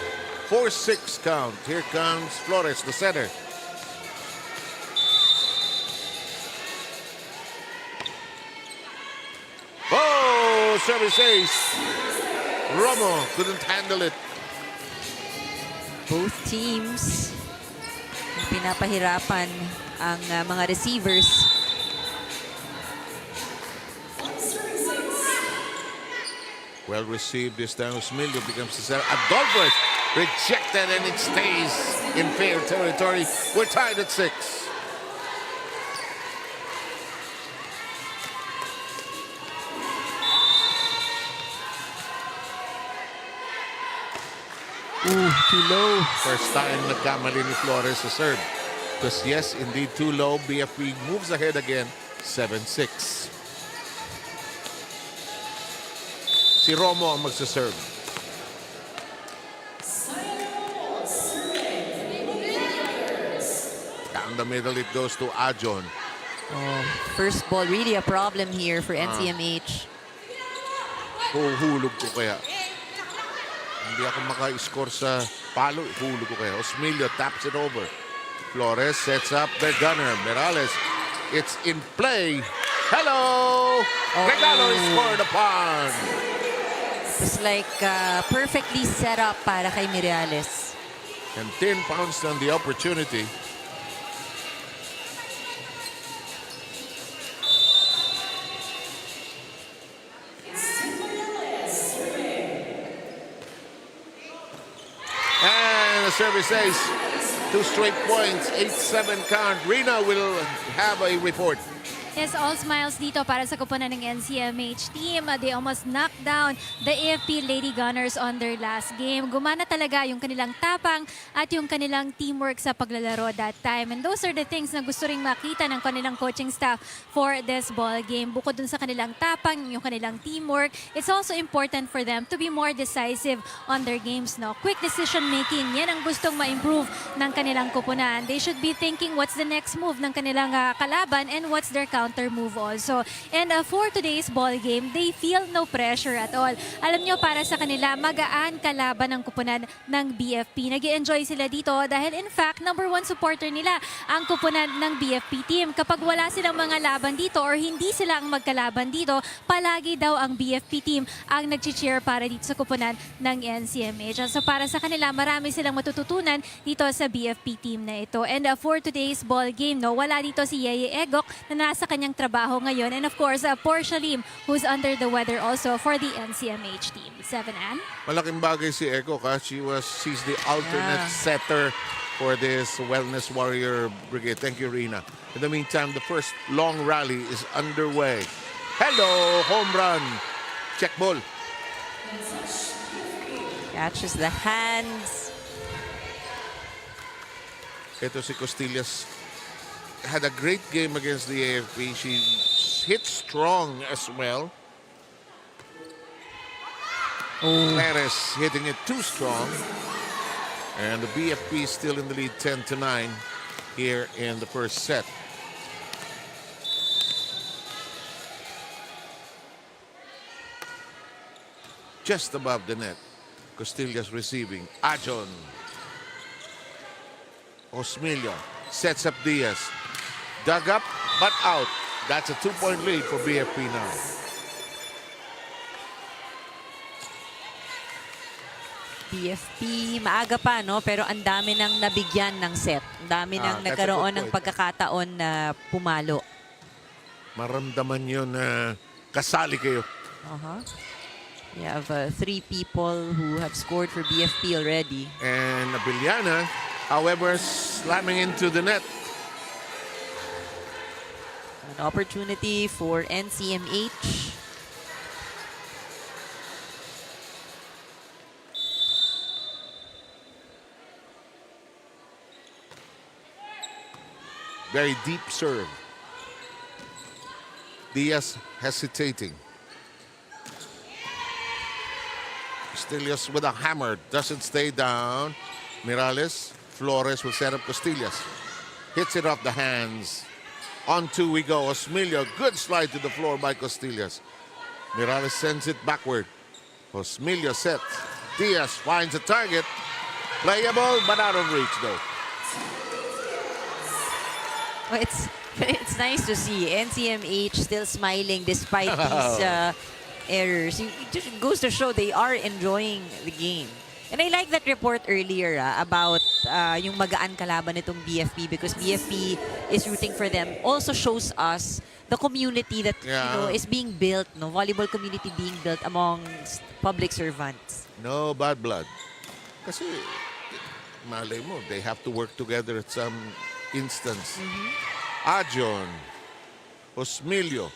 4-6 count. Here comes Flores, the center. Oh, service ace. Romo couldn't handle it. Both teams pinapahirapan ang mga receivers. Well received this time. Osmilio becomes the center. Adolfo is rejected and it stays in fair territory. We're tied at 6. Ooh, too low. First time nagkamali ni Flores sa serve. Because yes, indeed, too low. BFP moves ahead again, 7-6. Si Romo ang magsaserve. Down the middle it goes to Adjon. Oh, first ball, really a problem here for NCMH. Huhulog ko kaya. Hindi ako maka-score sa palo. Hulog ko kaya. Osmilio taps it over. Flores sets up the Gunnar. Morales, it's in play. Hello! Regalo is scored upon. It's like perfectly set up para kay Mireales. And 10 pounced on the opportunity. And the service ace. 2 straight points, 8-7 count. Rina will have a report. Yes, all smiles dito para sa kupunan ng NCMH team. They almost knocked down the AFP Lady Gunners on their last game. Gumana talaga yung kanilang tapang at yung kanilang teamwork sa paglalaro that time. And those are the things na gusto ring makita ng kanilang coaching staff for this ball game. Bukod dun sa kanilang tapang, yung kanilang teamwork, it's also important for them to be more decisive on their games. No? Quick decision making, yan ang gustong ma-improve ng kanilang kupunan. They should be thinking what's the next move ng kanilang kalaban and what's their counter move also. And for today's ball game, they feel no pressure at all. Alam nyo, para sa kanila, magaan kalaban ng kupunan ng BFP. Nag-i-enjoy sila dito dahil in fact, number 1 supporter nila ang kupunan ng BFP team. Kapag wala silang mga laban dito or hindi sila ang magkalaban dito, palagi daw ang BFP team ang nag-cheer para dito sa kupunan ng NCMH. So para sa kanila, marami silang matututunan dito sa BFP team na ito. And for today's ball game, no, wala dito si Yeye Egok na nasa kanyang trabaho ngayon. And of course, Portia Lim, who's under the weather also for the NCMH team. 7-Ann. Malaking bagay si Echo she's the alternate setter for this Wellness Warrior Brigade. Thank you, Rina. In the meantime, the first long rally is underway. Hello, home run. Check ball. Catches the hands. Ito si Costillas had a great game against the AFP. She hit strong as well. Perez hitting it too strong. And the BFP is still in the lead 10-9 here in the first set. Just above the net. Costillas receiving. Ajon. Osmilio sets up Diaz. Dug up, but out. That's a 2-point lead for BFP now. BFP, maaga pa, no? Pero ang dami nang nabigyan ng set. Ang dami nang nagkaroon ng pagkakataon na pumalo. Maramdaman yun na kasali kayo. We have 3 people who have scored for BFP already. And Abiliana, however, slamming into the net. An opportunity for NCMH. Very deep serve. Diaz hesitating. Costillas with a hammer. Doesn't stay down. Morales. Flores will set up Costillas. Hits it off the hands. On 2 we go. Osmilio. Good slide to the floor by Costillas. Morales sends it backward. Osmilio sets. Diaz finds a target. Playable, but out of reach though. Well, it's nice to see NCMH still smiling despite these errors. It just goes to show they are enjoying the game. And I like that report earlier about yung magaan kalaban nitong BFP because BFP is rooting for them. Also shows us the community that you know is being built, no, volleyball community being built among public servants. No bad blood. Kasi malay mo, they have to work together at some instance. Ajon, Osmilio.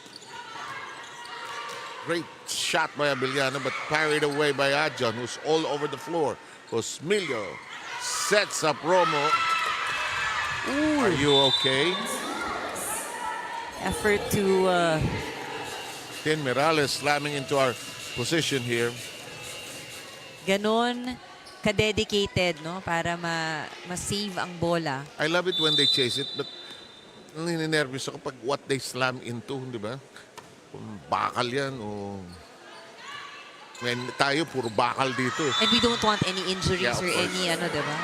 Great shot by Abiliana, but parried away by Ajon, who's all over the floor. Osmilio sets up Romo. Ooh. Are you okay? Effort to... Then Morales slamming into our position here. Ganon ka-dedicated, no? Para ma-save ang bola. I love it when they chase it, but Nininervous ako pag what they slam into, di ba? Kung bakal yan o... tayo, puro bakal dito. And we don't want any injuries Yeah, of or course. any diba?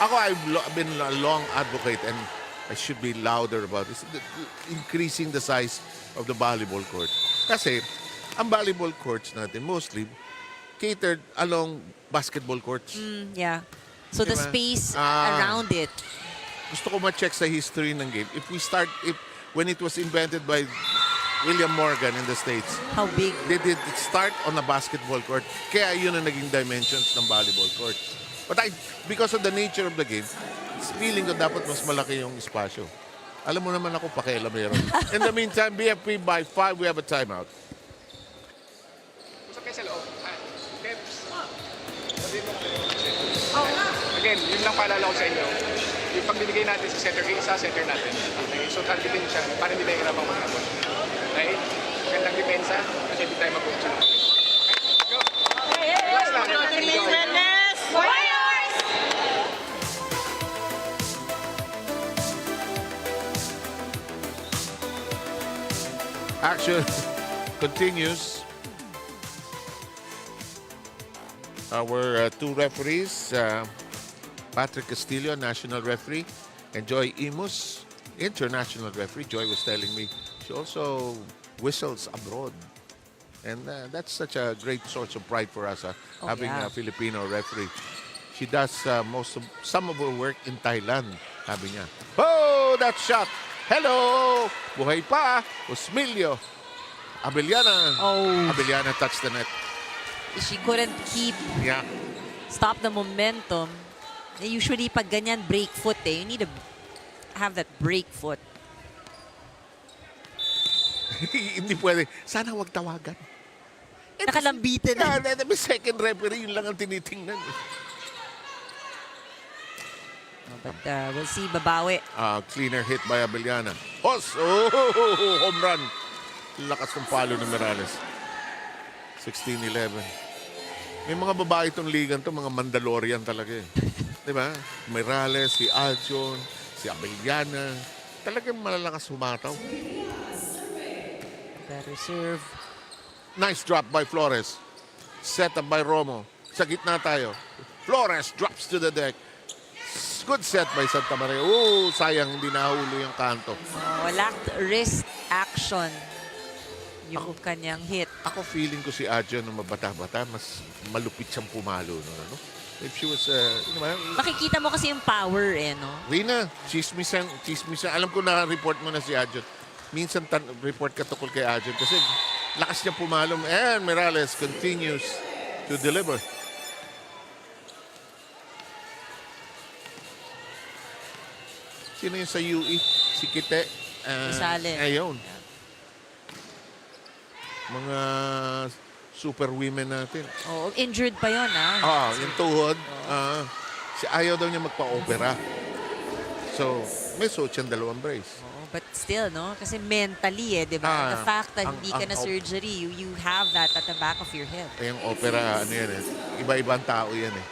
Ako, I've been a long advocate and I should be louder about this. Increasing the size of the volleyball court. Kasi, ang volleyball courts natin mostly catered along basketball courts. Yeah. So the Diba? space Ah. around it. Gusto ko ma-check sa history ng game. When it was invented by William Morgan in the States, How big? they did start on a basketball court. Kaya yun ang naging dimensions ng volleyball court. But because of the nature of the game, feeling ko dapat mas malaki yung espasyo. Alam mo naman ako, pakialam meron. In the meantime, BFP by 5, we have a timeout. Usap kayo sa loob. Peps. Sabihin mo. Again, yun lang paalala ko sa inyo. Yung pagbibigay natin sa center, center natin. Okay? So, targetin siya para hindi nahihirapang mag-abot. Okay? Magandang depensa kasi hindi tayo mag-uusap. Okay? Go! Relax lang. Action continues. Our two referees, Patrick Castillo, national referee, and Joy Imus, international referee. Joy was telling me she also whistles abroad. And that's such a great source of pride for us, having yeah. a Filipino referee. She does some of her work in Thailand, sabi niya. Oh, that shot! Hello! Buhay pa! Osmilio. Abellana. Oh. Abellana touched the net. She couldn't stop the momentum. Usually, pag ganyan, break foot you need to have that break foot. Hindi pwede. Sana wag tawagan. Nakalambitin na. May second referee, yun lang ang tinitingnan. But we'll see, babawi. Cleaner hit by Abellana. Home run. Lakas ng palo ni Morales. 16-11. May mga babae itong ligan to, mga Mandalorian talaga eh. Di ba? Morales, si Aljon, si Abellana. Talagang malalakas humataw. Better serve. Nice drop by Flores. Set up by Romo. Sa gitna tayo. Flores drops to the deck. Good set by Santa Maria. Sayang hindi nahulo yung kanto. Lacked wrist action yung kanyang hit. Ako feeling ko si Adjo nung mabata-bata, mas malupit siyang pumalo. No? If she was, Makikita mo kasi yung power no? Rina, chismisan. Alam ko na-report mo na si Adjo. Minsan report ka tukol kay Adjo kasi lakas niya pumalo. And Morales continues to deliver. Sino yung sa UE? Si Kite. Isale. Ayun. Mga super women natin. Injured pa yun, yung tuhod. Ayaw daw niya magpa-opera. So, may suot siyang dalawang brace. But still, no? Kasi mentally, di ba? The fact that hindi ka na surgery, you have that at the back of your head. Yung opera, yan iba-ibang tao yan eh.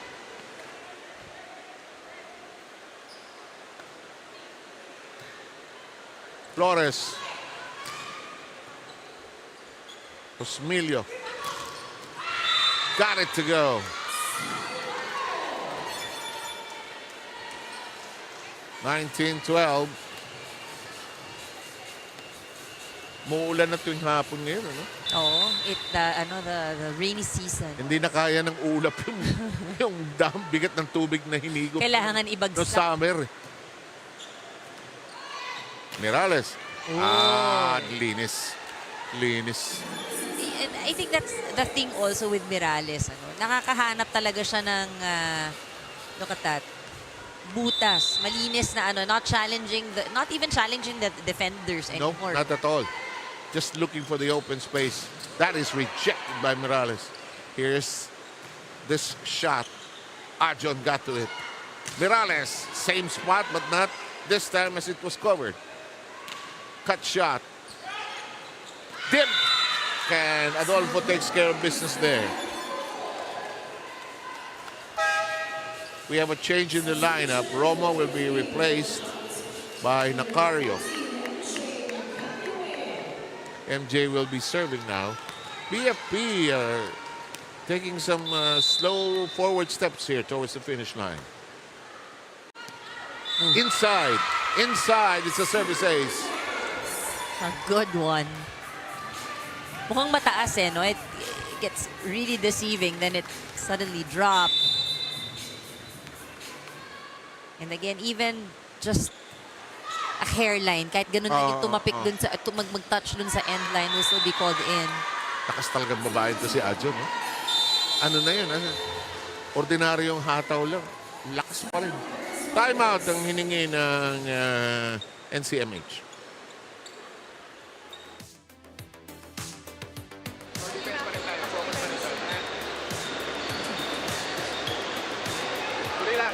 Flores. Osmilio. Got it to go. 19-12. Muulan na tuwing hapon ngayon, ano? Oo. The rainy season. Hindi na kaya ng ulap yung bigat ng tubig na hinigop. Kailangan ibagsak. No summer. Morales. Linis. And I think that's the thing also with Morales. Nakakahanap talaga siya ng, look at that, butas. Malinis na not even challenging the defenders anymore. No, not at all. Just looking for the open space. That is rejected by Morales. Here's this shot. Arjon got to it. Morales, same spot, but not this time as it was covered. Cut shot. Dip. And Adolfo takes care of business there. We have a change in the lineup. Romo will be replaced by Nacario. MJ will be serving now. BFP taking some slow forward steps here towards the finish line. Inside. It's a service ace. A good one. Mukhang mataas no? It gets really deceiving. Then it suddenly dropped. And again, even just a hairline, kahit ganun lang yung tumapik dun sa, mag-touch dun sa end line will still be called in. Takas talagang babae ito si Adjon. Ano na yun? Ordinaryong hataw lang. Lakas pa rin. Timeout ang hiningi ng NCMH. Defense pa rin tayo. Focus pa rin tayo. Tuloy lang.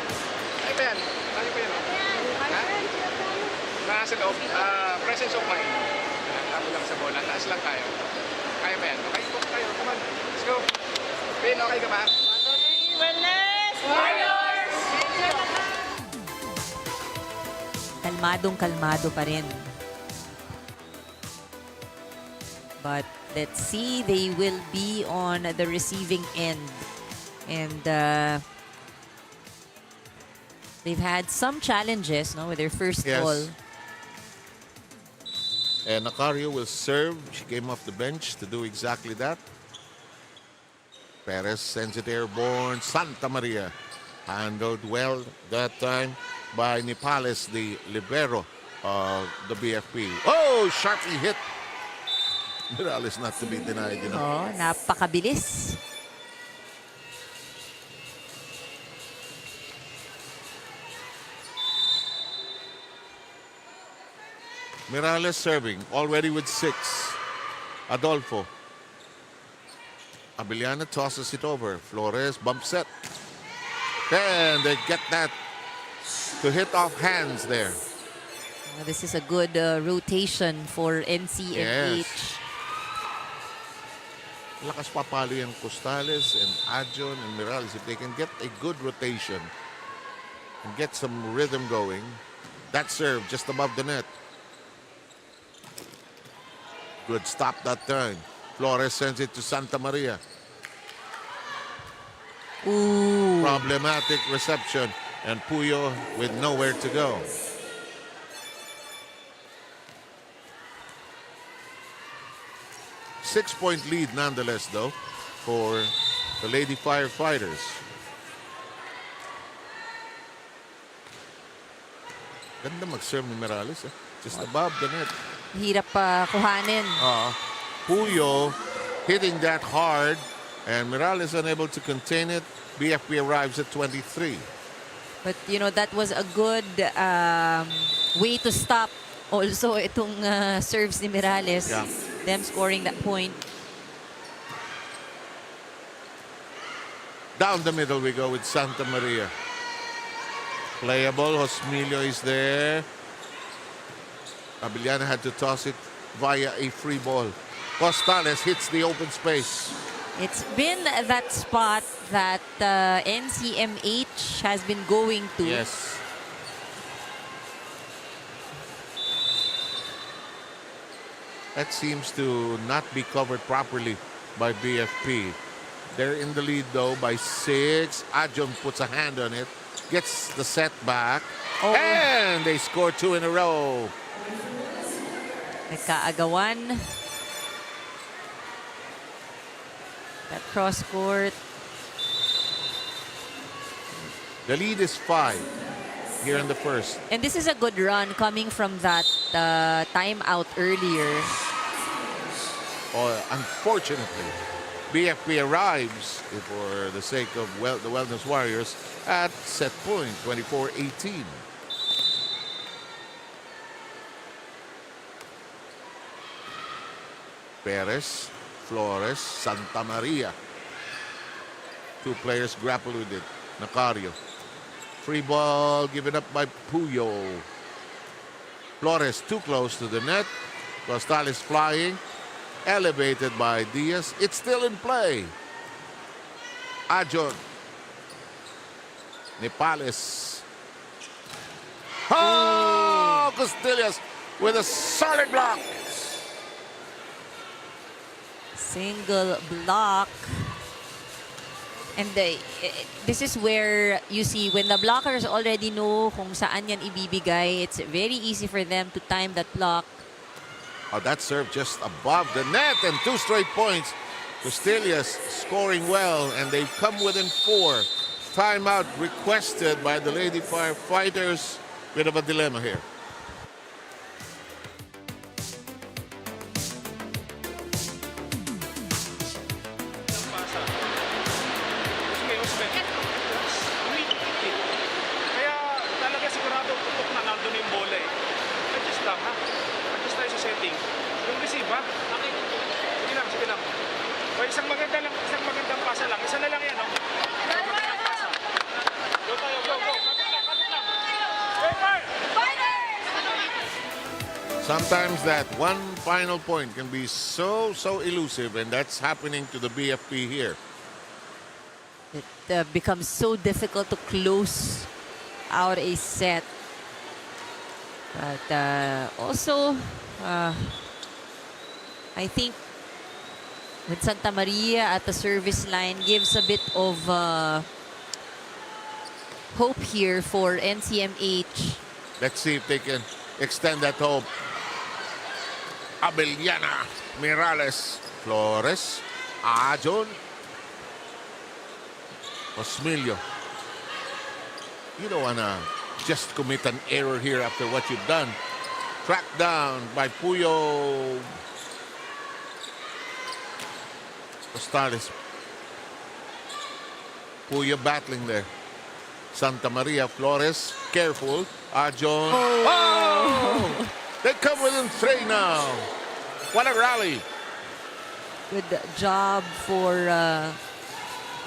Ay, Ben. Tayo pa yun. Ha? Nasa loob. Presence of mind. Tapo lang sa bola. Taas lang tayo. Kaya ba yan? Okay, focus tayo. Come on. Let's go. Ben, okay ka ba? Kalmadong-kalmado pa rin. But let's see, they will be on the receiving end. And they've had some challenges with their first ball. And Nacario will serve. She came off the bench to do exactly that. Perez sends it airborne. Santa Maria handled well that time by Nipales, the libero of the BFP. Oh, sharply hit. Morales not to be denied, Oh, napakabilis. Morales serving, already with 6. Adolfo. Abiliana tosses it over. Flores bump set. And they get that to hit off hands there. This is a good rotation for NCMH. Yes. Lakas papalo yung Costales and Adjon and Morales. If they can get a good rotation and get some rhythm going. That serve just above the net. Good stop that time. Flores sends it to Santa Maria. Ooh. Problematic reception. And Puyo with nowhere to go. Six-point lead nonetheless, though, for the Lady Firefighters. Ganda mag-serve ni Morales. Just above the net. Hirap pa kuhanin. Puyo hitting that hard. And Morales unable to contain it. BFP arrives at 23. But, that was a good way to stop also itong serves ni Morales. Yeah. Them scoring that point. Down the middle we go with Santa Maria. Playable. Josmilio is there. Abiliana had to toss it via a free ball. Costales hits the open space. It's been that spot that NCMH has been going to. Yes. That seems to not be covered properly by BFP. They're in the lead, though, by 6. Adjon puts a hand on it. Gets the set back. Oh. And they score 2 in a row. Nagkaagawan. That cross court. The lead is 5 here in the first. And this is a good run coming from that timeout earlier. Unfortunately, BFP arrives for the sake of the Wellness Warriors at set point, 24-18. Perez, Flores, Santa Maria. 2 players grapple with it. Nacario. Free ball given up by Puyo. Flores too close to the net. Costales flying. Elevated by Diaz. It's still in play. Adjon. Nipales. Oh! Costillas with a solid block. Single block. And this is where you see when the blockers already know kung saan yan ibibigay, it's very easy for them to time that block. Oh, that serve just above the net and 2 straight points. Castilia's scoring well, and they've come within 4. Timeout requested by the Lady Firefighters. Bit of a dilemma here. Kaya talaga sigurado tutok na nandun yung bola eh. Adjust lang ha. Adjust tayo sa setting. Yung receive ha. Sige lang, sige lang. O isang magandang pasa lang. Isa na lang yan, no? Isang magandang pasa. Go tayo, go, go. Kapit lang, kapit lang. Hey, Mark! Sometimes that one final point can be so elusive, and that's happening to the BFP here. It becomes so difficult to close out a set. But also, I think with Santa Maria at the service line gives a bit of hope here for NCMH. Let's see if they can extend that hope. Abeliana, Mirales, Flores, Ajon, Osmilio. You don't want to just commit an error here after what you've done. Tracked down by Puyo Costales. Puyo battling there. Santa Maria, Flores, careful. Ajon. Oh! They come within 3 now. What a rally. Good job for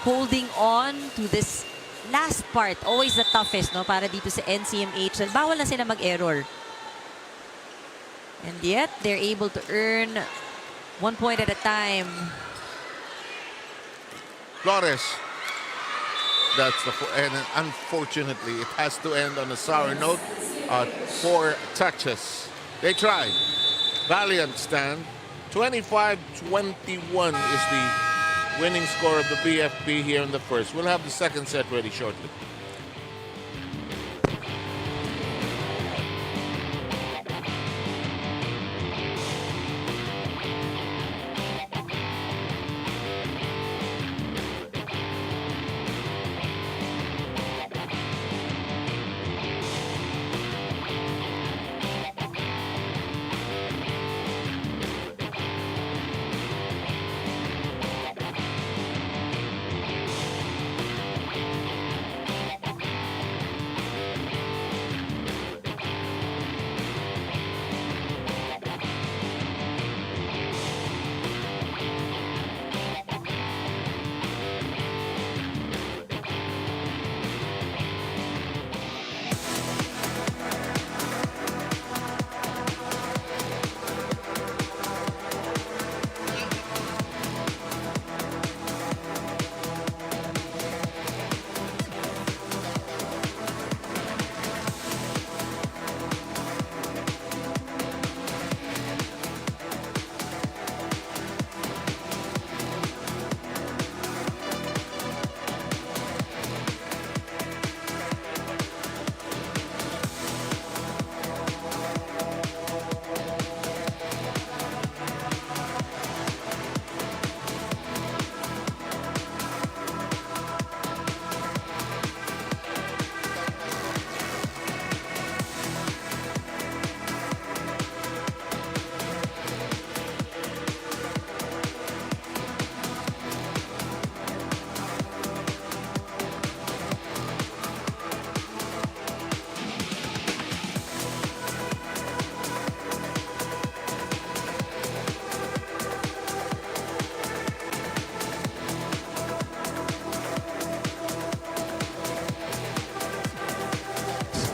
holding on to this last part. Always the toughest, no? Para dito sa NCMH. Bawal na sila mag-error. And yet, they're able to earn 1 point at a time. Flores. And unfortunately, it has to end on a sour note. 4 touches. They try. Valiant stand. 25-21 is the winning score of the BFP here in the first. We'll have the second set ready shortly.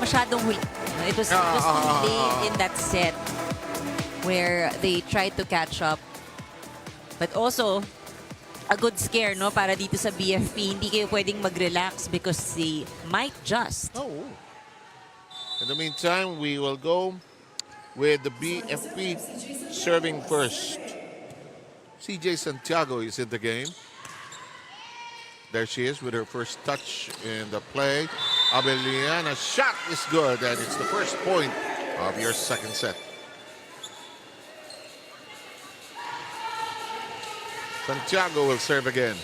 Masyadong huli. It was just late in that set where they tried to catch up. But also, a good scare, no? Para dito sa BFP, hindi kayo pwedeng mag-relax because they might just. Oh. In the meantime, we will go with the BFP serving first. CJ Santiago is in the game. There she is with her first touch in the play. Abeliana's shot is good, and it's the first point of your second set. Santiago will serve again.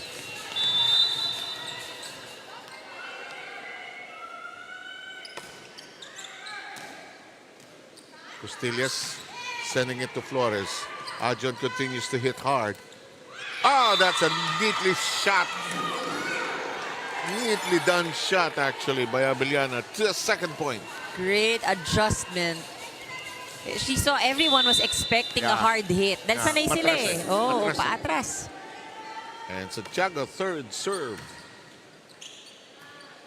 Costillas sending it to Flores. Ajon continues to hit hard. Oh, that's a neatly shot. Neatly done shot, actually, by Abeliana to a second point. Great adjustment. She saw everyone was expecting a Yeah. hard hit. Dahil Yeah, sanay sila matras eh. eh. Oo, Matras eh. paatras. And Santiago, third serve.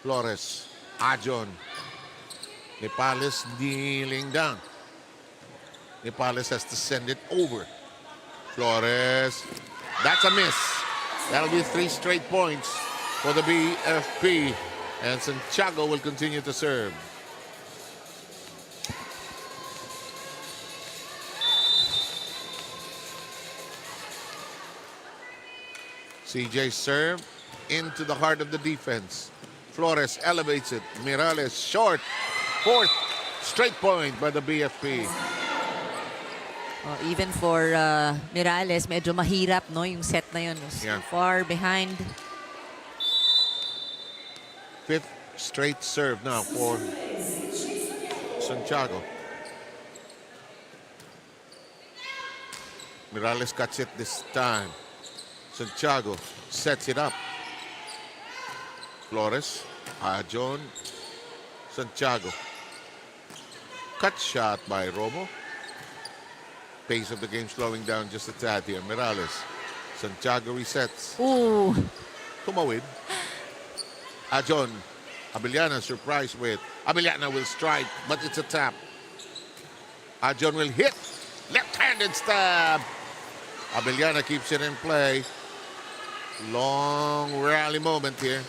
Flores, Ajon. Nepales kneeling down. Nepales has to send it over. Flores, that's a miss. That'll be 3 straight points for the BFP. And Santiago will continue to serve. CJ serve into the heart of the defense. Flores elevates it. Mirales short. Fourth straight point by the BFP. Oh, even for Mirales, medyo mahirap, no? Yung set na yun. So Yeah. far behind. Fifth straight serve now for Santiago. Mirales cuts it this time. Santiago sets it up. Flores, Ajon, Santiago. Cut shot by Romo. Pace of the game slowing down just a tad here. Mirales. Santiago resets. Ooh. Tumawid. Ajon. Abeliana surprised with. Abeliana will strike, but it's a tap. Ajon will hit. Left-handed stab. Abeliana keeps it in play. Long rally moment here.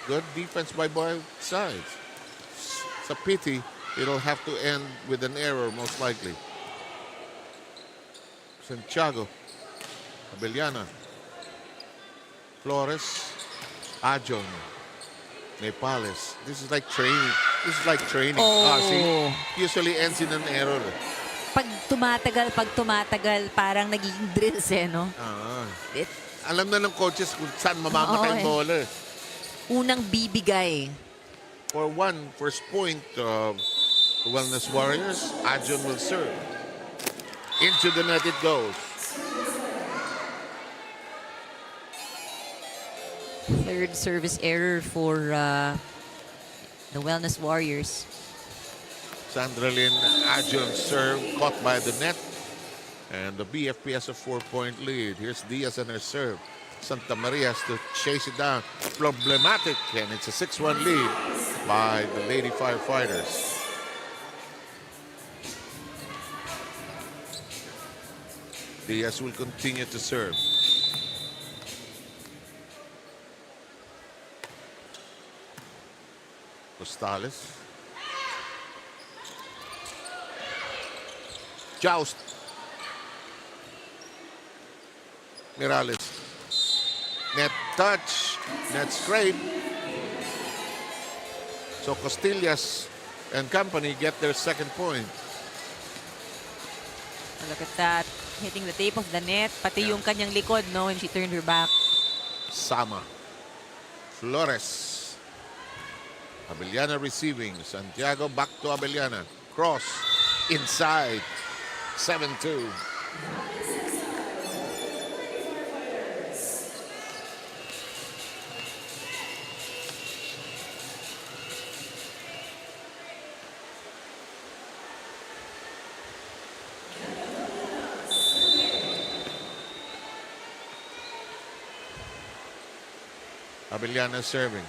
Good defense by both sides. It's a pity it'll have to end with an error, most likely. Santiago. Abeliana. Flores. Ajon. Nepales. This is like training. This is like training. Oh. See? Usually ends in an error. Pag tumatagal, parang nagiging drills eh, no? It, Alam na ng coaches kung saan mamamatay yung bola. unang bibigay. For one first point of the Wellness Warriors, Ajon will serve. Into the net it goes. Third service error for the Wellness Warriors. Sandra Lynn Ajon serve caught by the net. And the BFP has a 4-point lead. Here's Diaz and her serve. Santa Maria has to chase it down. Problematic. And it's a 6-1 lead by the Lady Firefighters. Diaz will continue to serve. Costales. Joust. Mirales. Net touch. Net scrape. So Costillas and company get their second point. Look at that. Hitting the tape of the net. Pati yung kanyang likod, no? When she turned her back. Sama. Flores. Abeliana receiving. Santiago back to Abeliana. Cross. Inside. 7-2. Abeliana serving.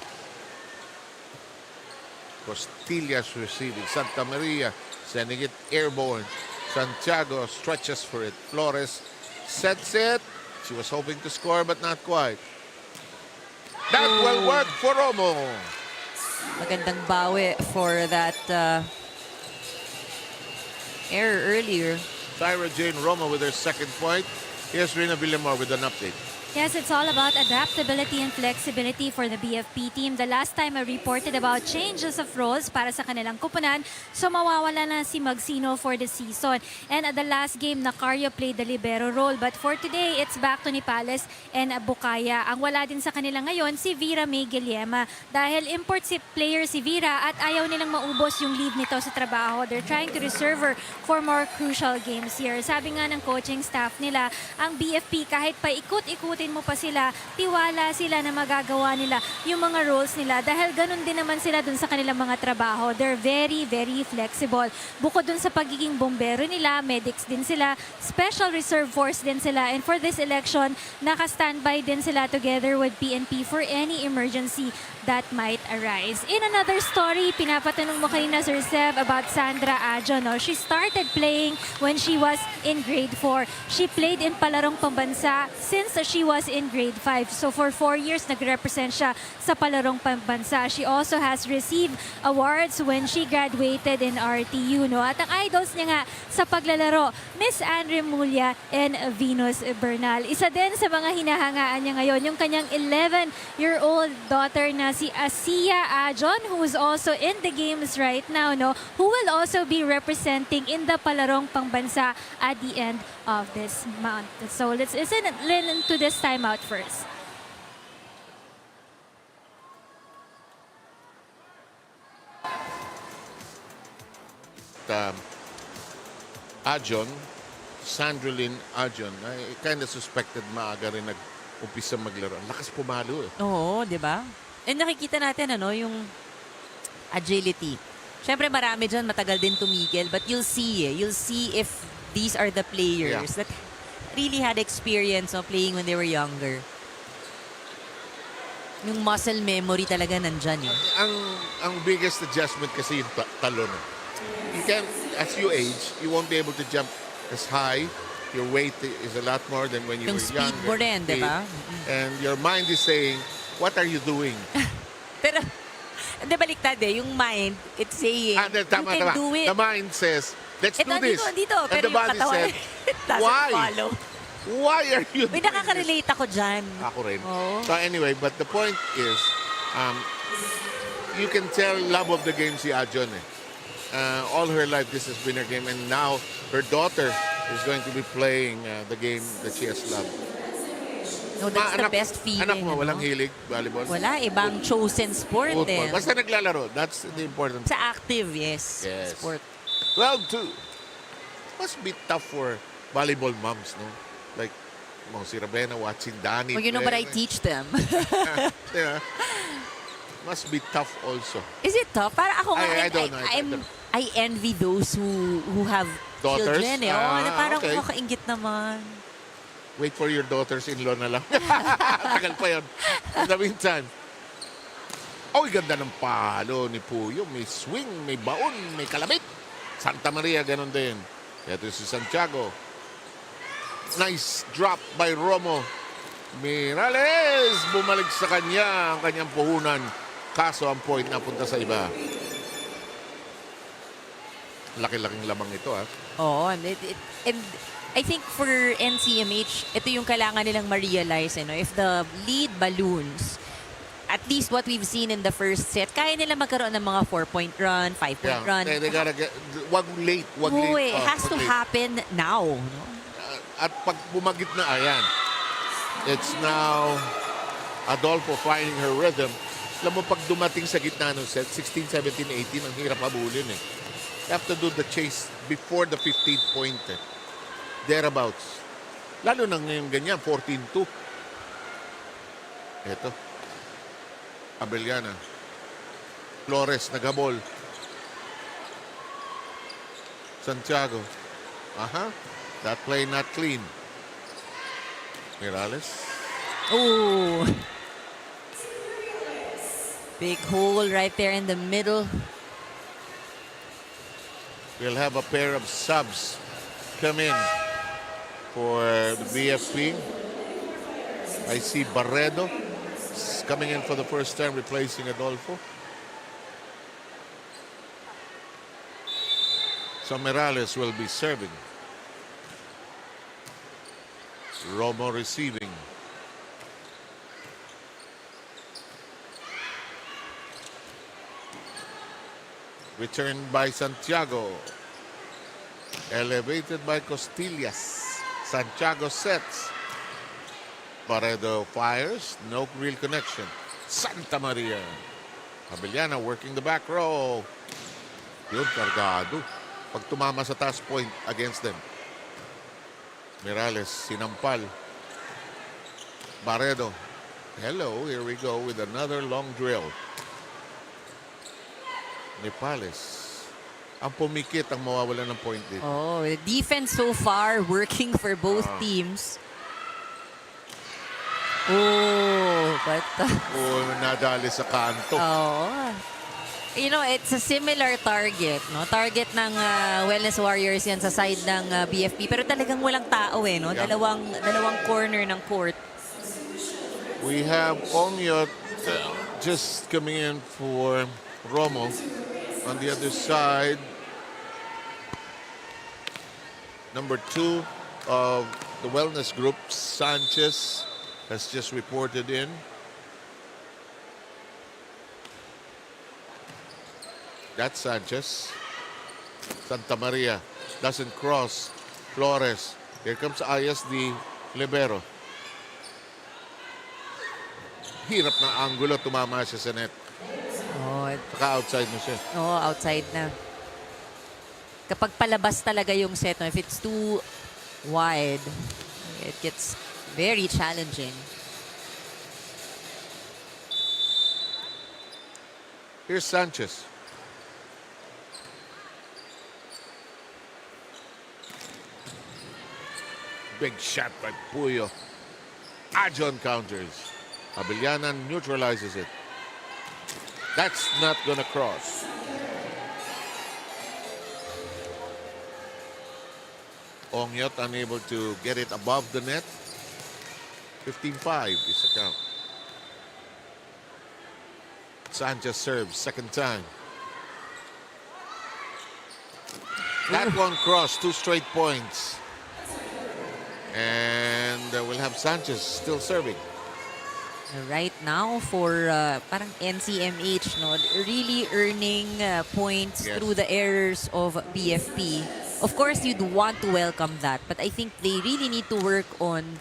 Costillas receiving. Santa Maria sending it airborne. Santiago stretches for it. Flores sets it. She was hoping to score but not quite. That will work for Romo. Magandang bawi for that error earlier. Tyra Jane Romo with her second point. Here's Rina Villamor with an update. Yes, it's all about adaptability and flexibility for the BFP team. The last time I reported about changes of roles para sa kanilang kupunan, so mawawala na si Magsino for the season. And at the last game, Nacario played the libero role. But for today, it's back to Nipales and Bukaya. Ang wala din sa kanila ngayon, si Vera May Guillema. Dahil import si player si Vera at ayaw nilang maubos yung leave nito sa trabaho. They're trying to reserve her for more crucial games here. Sabi nga ng coaching staff nila, ang BFP kahit pa ikut-ikutin mo pa sila, tiwala sila na magagawa nila yung mga roles nila dahil ganun din naman sila dun sa kanilang mga trabaho. They're very, very flexible. Bukod dun sa pagiging bombero nila, medics din sila, special reserve force din sila, and for this election, naka-standby din sila together with PNP for any emergency that might arise. In another story, pinapatanong mo kanina, Sir Seb, about Sandra Adjo. No? She started playing when she was in grade 4. She played in palarong pambansa since she was in grade 5. So for 4 years, nag-represent siya sa palarong pambansa. She also has received awards when she graduated in RTU. No? At ang idols niya nga sa paglalaro, Miss Andre Mulya and Venus Bernal. Isa din sa mga hinahangaan niya ngayon, yung kanyang 11-year-old daughter na si Asia Ajon, who is also in the games right now, no, who will also be representing in the palarong pangbansa at the end of this month. So let's listen to this timeout first. Ajon, Sandrelyn Ajon, I kind of suspected maaga rin nag-umpisa maglaro. Ang lakas pumalo eh. Oo, di ba? And nakikita natin yung agility. Siyempre marami dyan matagal din tumigil, but you'll see if these are the players that really had experience of playing when they were younger. Yung muscle memory talaga nandyan eh. Ang biggest adjustment kasi yung talon. You can, as you age, you won't be able to jump as high. Your weight is a lot more than when you Yung were speed younger. mo rin, di ba? And your mind is saying, what are you doing? Pero, hindi baliktad eh. Yung mind, it's saying, Tama. you can do it. The mind says, let's do this. Dito. And Pero the body yung katawan, said, it doesn't why? follow. Why are you May doing this? nakaka-relate ako dyan. Ako rin. Oo. So anyway, but the point is, you can tell love of the game si Ajon eh. All her life, this has been her game. And now, her daughter is going to be playing the game that she has loved. No, that's the best feeling. Anak mo, walang hilig, volleyball? Wala, ibang chosen sport Football. eh. Basta naglalaro. That's the important. Sa active, yes. Yes. Sport. 12-2. Must be tough for volleyball moms, no? Like, si Ravena watching Danny Well, you know, but I play. teach them. Yeah. Must be tough also. Is it tough? Para ako nga, I don't know. I envy those who have Daughters? children eh. Oo, na parang okay. makaingit naman. Wait for your daughters-in-law na lang. Tagal pa yun. In the meantime, ganda ng palo ni Puyo. May swing, may baon, may kalabit. Santa Maria, ganun din. Ito si Santiago. Nice drop by Romo. Mirales, bumalik sa kanya ang kanyang puhunan. Kaso ang point napunta sa iba. Laki-laking lamang ito, ha? Oo, and I think for NCMH, ito yung kailangan nilang ma-realize. If the lead balloons, at least what we've seen in the first set, kaya nila magkaroon ng mga 4-point run, 5-point run. They gotta get, wag late. It has to happen now. No? At pag bumagit na, ayan. It's now Adolfo finding her rhythm. Alam mo, pag dumating sa gitna ng set, 16, 17, 18, ang hirap habulin eh. You have to do the chase before the 15th point. Thereabouts. Lalo na ngayon ganyan, 14-2. Ito. Abeliana. Flores, nagabol. Santiago. That play not clean. Mirales. Oh. Big hole right there in the middle. We'll have a pair of subs come in for the BFP. I see Barredo coming in for the first time, replacing Adolfo. So Mirales will be serving. Romo receiving. Returned by Santiago. Elevated by Costillas. Santiago sets. Paredo fires. No real connection. Santa Maria. Abellana working the back row. Yun, kargado. Pag tumama sa task point against them. Mirales, sinampal. Paredo. Hello, here we go with another long drill. Nepales. Ang pumikit ang mawawala ng point dito. Oh, the defense so far working for both teams. Oh, but Nadali sa kanto. oh. You know, it's a similar target, no? Target ng Wellness Warriors yan sa side ng BFP, pero talagang walang tao no? Yeah. Dalawang corner ng court. We have Onyot just coming in for Romo. On the other side, number 2 of the wellness group, Sanchez, has just reported in. That's Sanchez. Santa Maria doesn't cross. Flores. Here comes ISD Libero. Hirap na angulo, tumama siya sa net. Oh, Saka outside na siya. oh, outside na. Kapag palabas talaga yung set, no? If it's too wide, it gets very challenging. Here's Sanchez. Big shot by Puyo. Ajon counters. Abellana neutralizes it. That's not gonna cross. Onyot unable to get it above the net. 15-5 is the count. Sanchez serves, second time. That one crossed, 2 straight points. And we'll have Sanchez still serving. Right now for parang NCMH, no, really earning points Yes. through the errors of BFP. Of course, you'd want to welcome that, but I think they really need to work on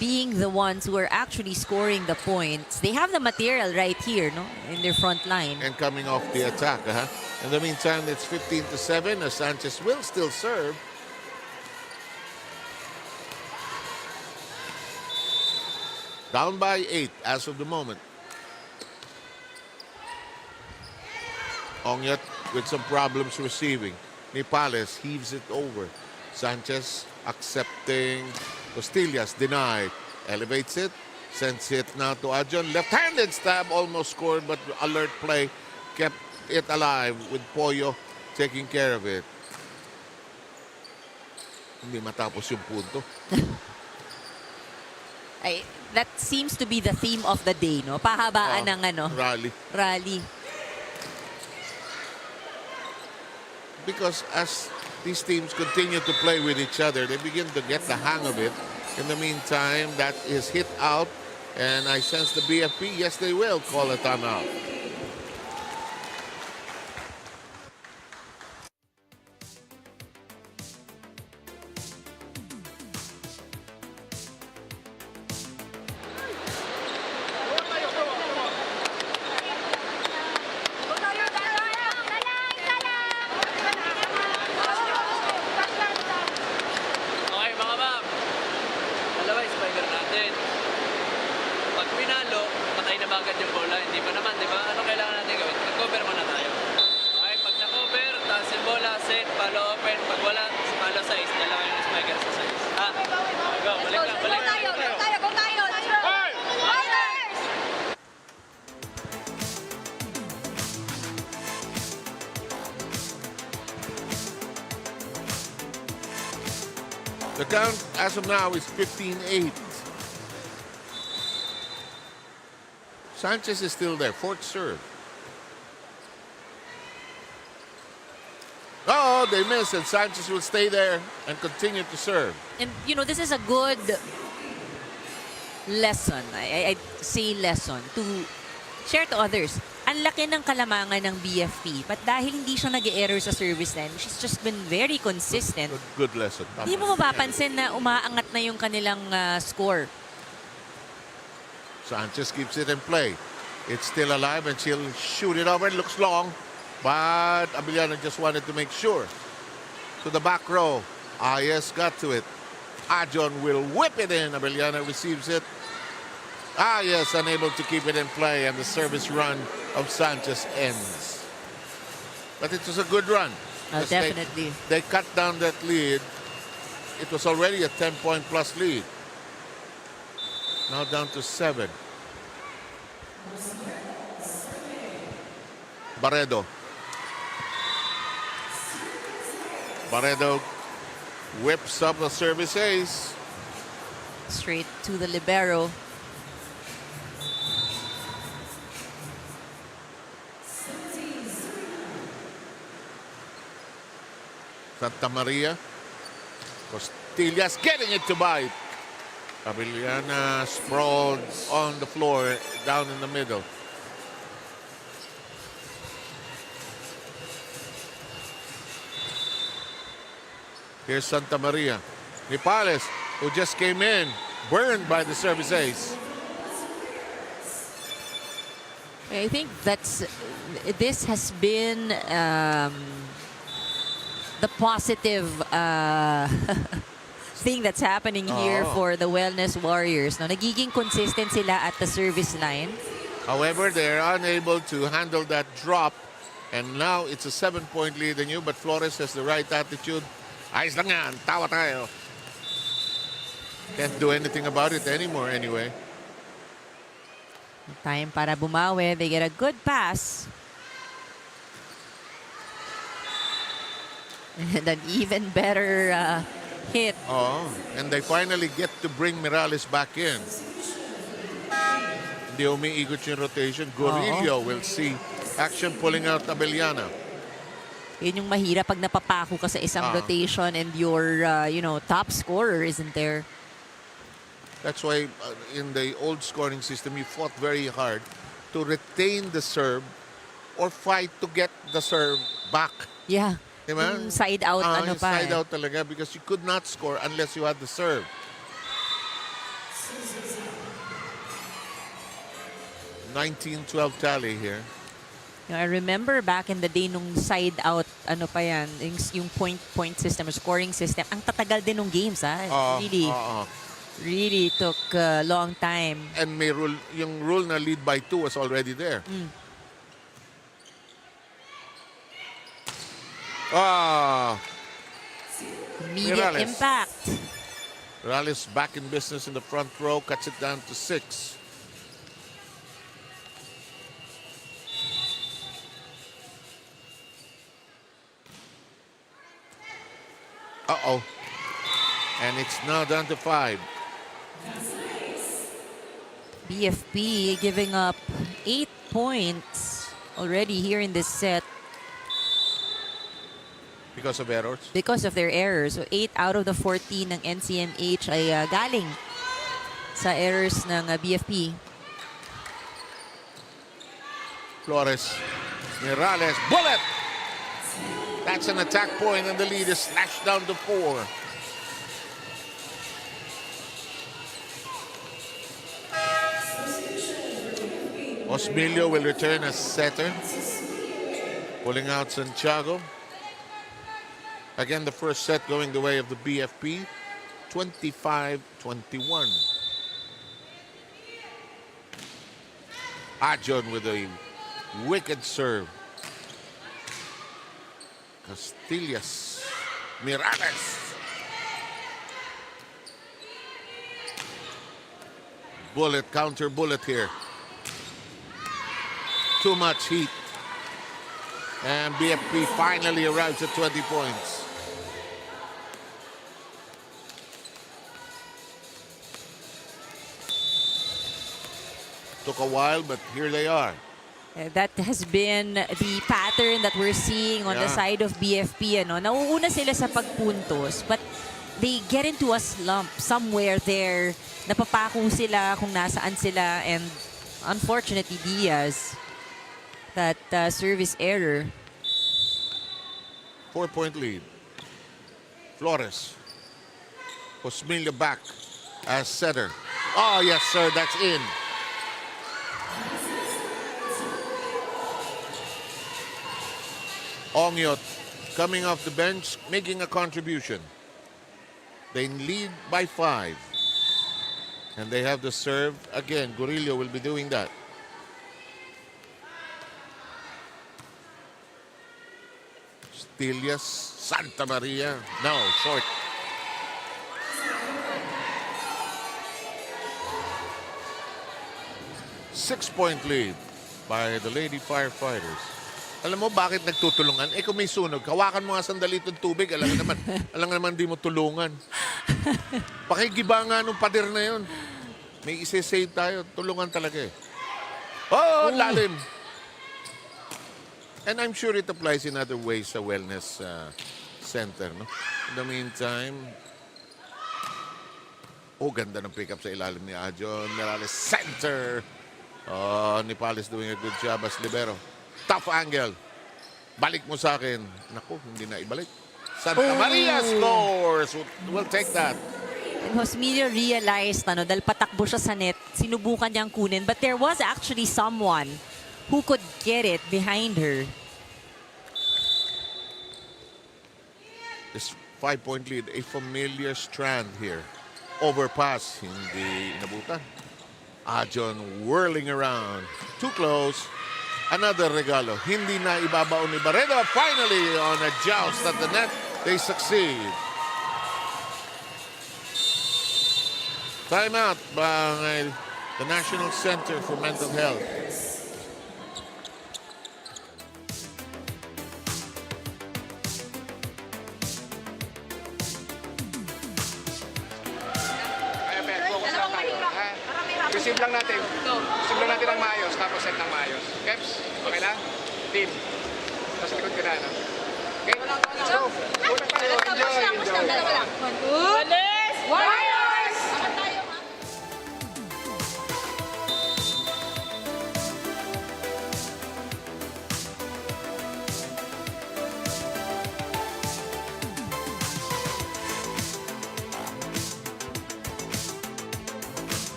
being the ones who are actually scoring the points. They have the material right here, no, in their front line. And coming off the attack. In the meantime, it's 15-7 as Sanchez will still serve. Down by 8 as of the moment. Onyot with some problems receiving. Nepales heaves it over. Sanchez accepting. Costillas denied. Elevates it. Sends it now to Ajon. Left-handed stab, almost scored, but alert play kept it alive with Pollo taking care of it. Hindi matapos yung punto. That seems to be the theme of the day, no? Pahabaan ng rally. Because as these teams continue to play with each other, they begin to get the hang of it. In the meantime, that is hit out. And I sense the BFP, yes, they will call a timeout. Okay mga ma'am, dalawa spider natin. Pag pinalo, patay na ba agad yung bola? Hindi pa naman, di ba? Ano kailangan natin gawin? Mag-cover muna tayo. Okay, pag na-cover, taas yung bola, set, palo open. Pag wala, palo size, dalawa yung spider sa size. Ha? Go, balik lang, balik lang. The count as of now is 15-8. Sanchez is still there. Fourth serve. Oh, they miss, and Sanchez will stay there and continue to serve. And, you know, this is a good lesson. I say lesson to share to others. Ang laki ng kalamangan ng BFP. But dahil hindi siya nag-error sa service line, she's just been very consistent. Good lesson. Hindi mo mapapansin na umaangat na yung kanilang score. Sanchez keeps it in play. It's still alive and she'll shoot it over. It looks long, but Abellana just wanted to make sure. To the back row. Yes, got to it. Ajon will whip it in. Abellana receives it. Yes, unable to keep it in play, and the service run of Sanchez ends. But it was a good run. Definitely. They cut down that lead. It was already a 10-point plus lead. Now down to 7. Barredo. Barredo whips up the service ace. Straight to the libero. Santa Maria. Costillas getting it to bite. Abellana sprawled on the floor down in the middle. Here's Santa Maria. Nipales, who just came in, burned by the service ace. I think this has been the positive thing that's happening here for the Wellness Warriors. No, nagiging consistent sila at the service line. However, they're unable to handle that drop. And now it's a 7-point lead in you, but Flores has the right attitude. Ayos lang yan, tawa tayo. Can't do anything about it anymore anyway. Time para bumawi. They get a good pass. And an even better hit. And they finally get to bring Mirales back in. Hindi umiikot yung rotation. Gorillo will see action pulling out Abellana. Yun yung mahirap pag napapako ka sa isang rotation and your top scorer isn't there. That's why in the old scoring system, you fought very hard to retain the serve or fight to get the serve back. Yeah. Diba? Side out, ano pa. Side out talaga because you could not score unless you had the serve. $19-12 tally here. I remember back in the day nung side out, ano pa yan, yung point system, scoring system, ang tatagal din nung games, Really took a long time. And may rule, yung rule na lead by 2 was already there. Immediate Mirales. impact. Mirales back in business in the front row, cuts it down to 6. And it's now down to 5. BFP giving up 8 points already here in this set. Because of errors? Because of their errors. So 8 out of the 14 ng NCMH ay galing sa errors ng BFP. Flores, Mirales, bullet! That's an attack point and the lead is slashed down to 4. Osmilio will return as setter, pulling out Santiago. Again, the first set going the way of the BFP, 25-21. Ajon with a wicked serve. Castillas, Mirales. Bullet, counter bullet here. Too much heat. And BFP finally arrives at 20 points. Took a while, but here they are. That has been the pattern that we're seeing on the Yeah. side of BFP. Ano? Nauuna sila sa pagpuntos, but they get into a slump somewhere there. Napapako sila kung nasaan sila, and unfortunately, Diaz, that service error. 4-point lead. Flores. Osmelia back as setter. Oh, yes, sir. That's in. Ongyot coming off the bench, making a contribution. They lead by 5. And they have the serve. Again, Gorillo will be doing that. Stillas, Santa Maria. No, short. Six-point lead by the Lady Firefighters. Alam mo bakit nagtutulungan? Eh kung may sunog, hawakan mo nga sandali itong tubig. Alam naman di mo tulungan. Pakigiba nga nung pader na yun. May isi-save tayo. Tulungan talaga eh. Oh, lalim. And I'm sure it applies in other ways sa wellness center. No? In the meantime, ganda ng pick-up sa ilalim ni Ajon. Morales, center. Oh, Nipales doing a good job as libero. Tough angle. Balik mo sa akin. Naku, hindi na ibalik. Santa Maria scores. We'll take that. And Osmelia realized, dahil patakbo siya sa net, sinubukan niyang kunin. But there was actually someone who could get it behind her. This 5-point lead, a familiar strand here. Overpass, hindi inabutan. Ajon whirling around. Too close. Another regalo. Hindi na ibabaon ni Barredo. Finally, on a joust at the net, they succeed. Timeout by the National Center for Mental Health. Receive lang natin. Receive lang natin ng maayos, tapos set ng maayos. Keps, okay lang? Team. Tapos likod ka na, no? Okay? Let's go. Una tayo. Enjoy. Warriors!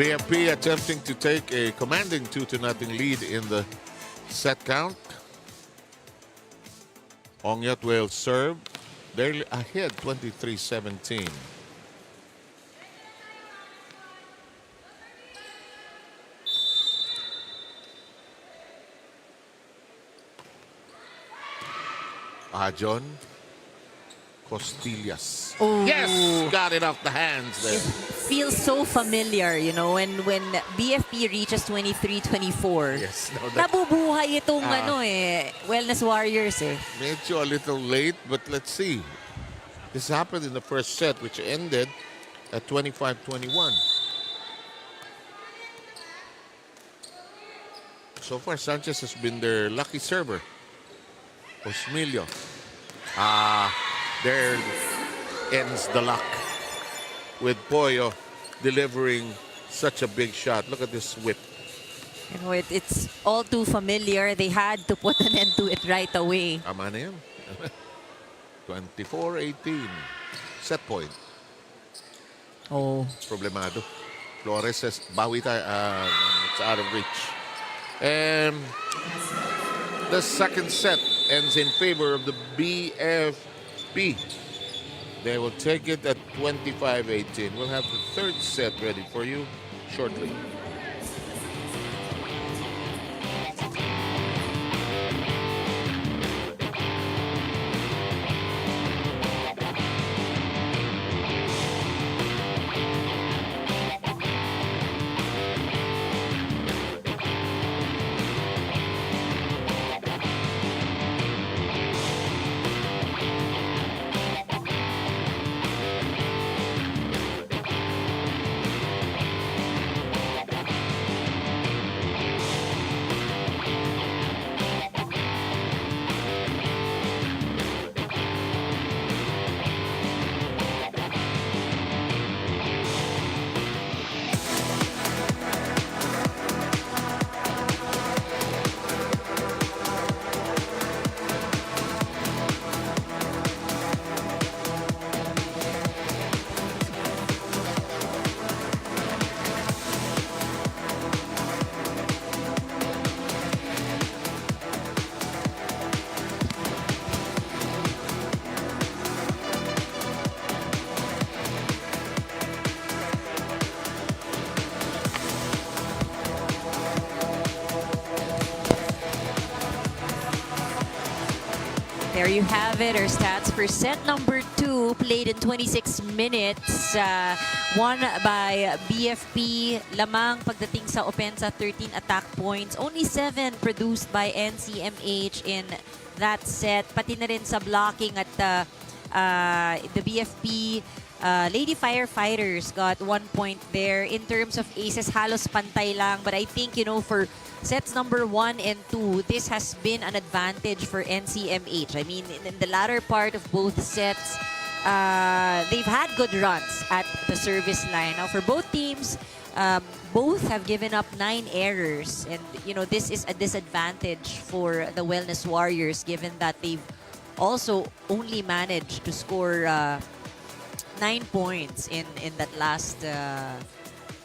BFP attempting to take a commanding 2-0 lead in the set count. Ongyot will serve. They're ahead 23-17. Ajon Costillas. Oh. Yes! Got it off the hands there. Feels so familiar, when BFP reaches 23-24. Yes. No, that, Nabubuhay itong Wellness Warriors eh. medyo a little late, but let's see. This happened in the first set, which ended at 25-21. So far, Sanchez has been their lucky server. Osmelia. There ends the luck with Pollo delivering such a big shot. Look at this whip. It's all too familiar. They had to put an end to it right away. Tama na yun. 24-18. Set point. Oh. Problemado. Flores says, bawi tayo. It's out of reach. And the second set ends in favor of the BFP. They will take it at 25-18. We'll have the third set ready for you shortly. There you have it, our stats for set number 2, played in 26 minutes. Won by BFP. Lamang pagdating sa opensa, 13 attack points. Only 7 produced by NCMH in that set. Pati na rin sa blocking at the BFP Lady Firefighters got 1 point there. In terms of aces, halos pantay lang. But I think, you know, for sets number 1 and 2, this has been an advantage for NCMH. I mean, in the latter part of both sets, they've had good runs at the service line. Now, for both teams, both have given up 9 errors. And, you know, this is a disadvantage for the Wellness Warriors, given that they've also only managed to score 9 points in that last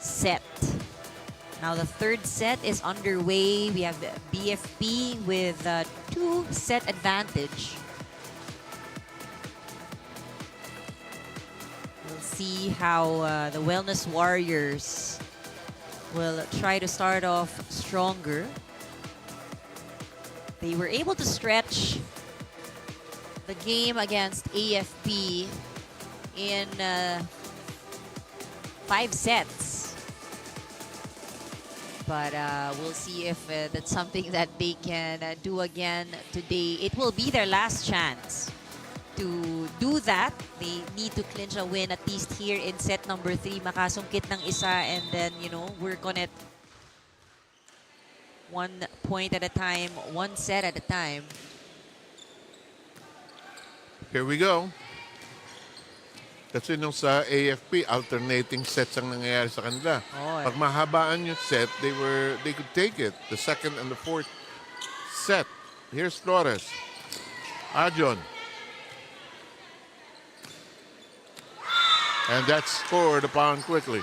set. Now the third set is underway. We have BFP with 2-set advantage. We'll see how the Wellness Warriors will try to start off stronger. They were able to stretch the game against AFP in 5 sets. But we'll see if that's something that they can do again today. It will be their last chance to do that. They need to clinch a win at least here in set number 3. Makasungkit ng isa and then, you know, work on it 1 point at a time, 1 set at a time. Here we go. Kasi nung sa AFP, alternating sets ang nangyayari sa kanila. Oh, Pag mahabaan yung set, they could take it. The second and the fourth set. Here's Flores. Ajon. And that's scored upon quickly.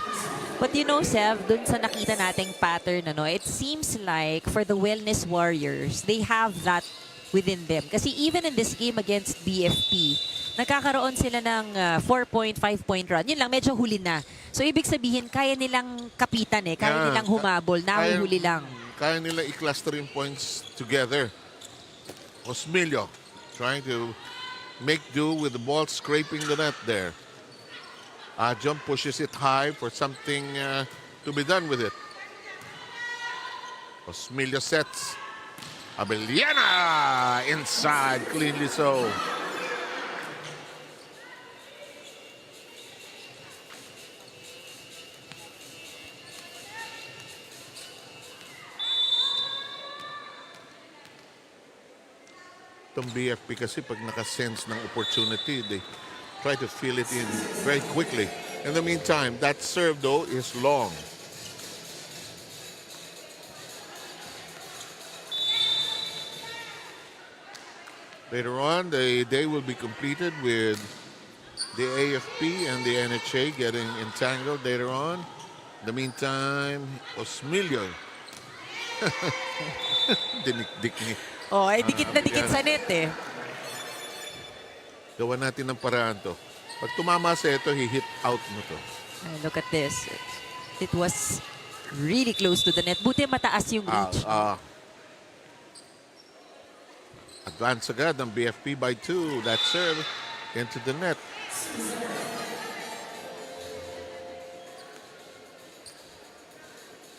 But you know, Sev, dun sa nakita nating pattern, ano, it seems like for the Wellness Warriors, they have that within them. Kasi even in this game against BFP, nagkakaroon sila ng 4-point, 5-point run. Yun lang, medyo huli na. So, ibig sabihin, kaya nilang kapitan eh. Kaya nilang humabol. Nahuhuli lang. Kaya nila i-cluster yung points together. Osmilio trying to make do with the ball scraping the net there. Ajom pushes it high for something to be done with it. Osmilio sets. Abeliana inside, cleanly so. Itong BFP kasi pag nakasense ng opportunity, they try to fill it in very quickly. In the meantime, that serve though is long. Later on, the day will be completed with the AFP and the NHA getting entangled later on. In the meantime, Osmilio. Dinikdik ni. Oh, ay dikit na dikit sa net eh. Gawa natin ng paraan to. Pag tumama sa ito, he-hit out mo to. Ay, look at this. It was really close to the net. Buti mataas yung reach. Advance agad ng BFP by 2. That serve into the net.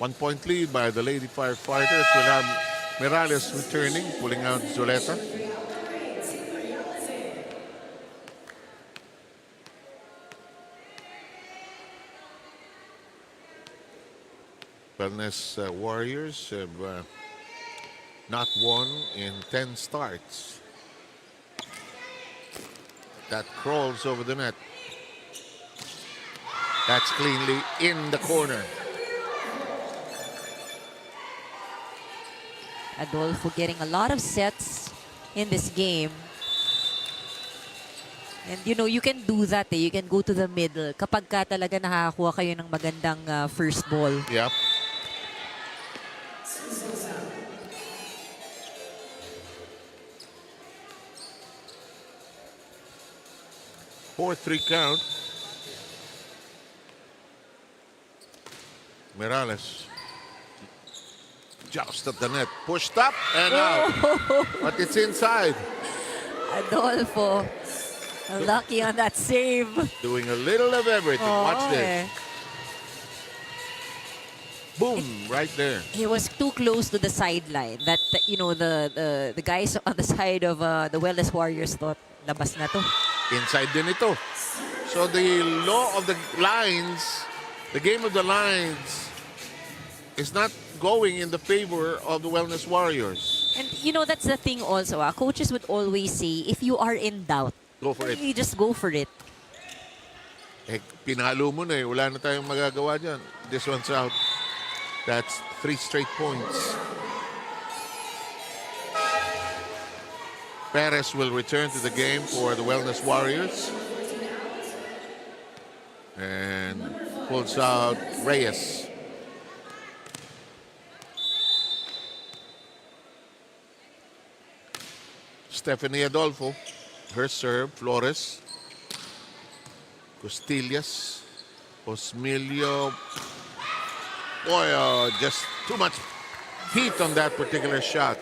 One-point lead by the Lady Firefighters. We'll have Morales returning, pulling out Zuleta. Wellness Warriors have not won in 10 starts. That crawls over the net. That's cleanly in the corner. Adolfo getting a lot of sets in this game. And you know, you can do that eh. You can go to the middle kapag ka talaga nakakakuha kayo ng magandang first ball. Yep. Four-three count. Morales. Just at the net. Pushed up and out. But it's inside. Adolfo, lucky on that save. Doing a little of everything. Watch Oo, this. Boom, right there. He was too close to the sideline. That the guys on the side of the Wellness Warriors thought labas na to. Inside din ito. So the law of the lines, the game of the lines is not going in the favor of the Wellness Warriors. And that's the thing also. Coaches would always say, if you are in doubt, Go for it. you just go for it. Pinalo mo na eh. Wala na tayong magagawa dyan. This one's out. That's 3 straight points. Perez will return to the game for the Wellness Warriors. And pulls out Reyes. Stephanie Adolfo. Her serve. Flores. Costillas. Osmilio. Boy, just too much heat on that particular shot.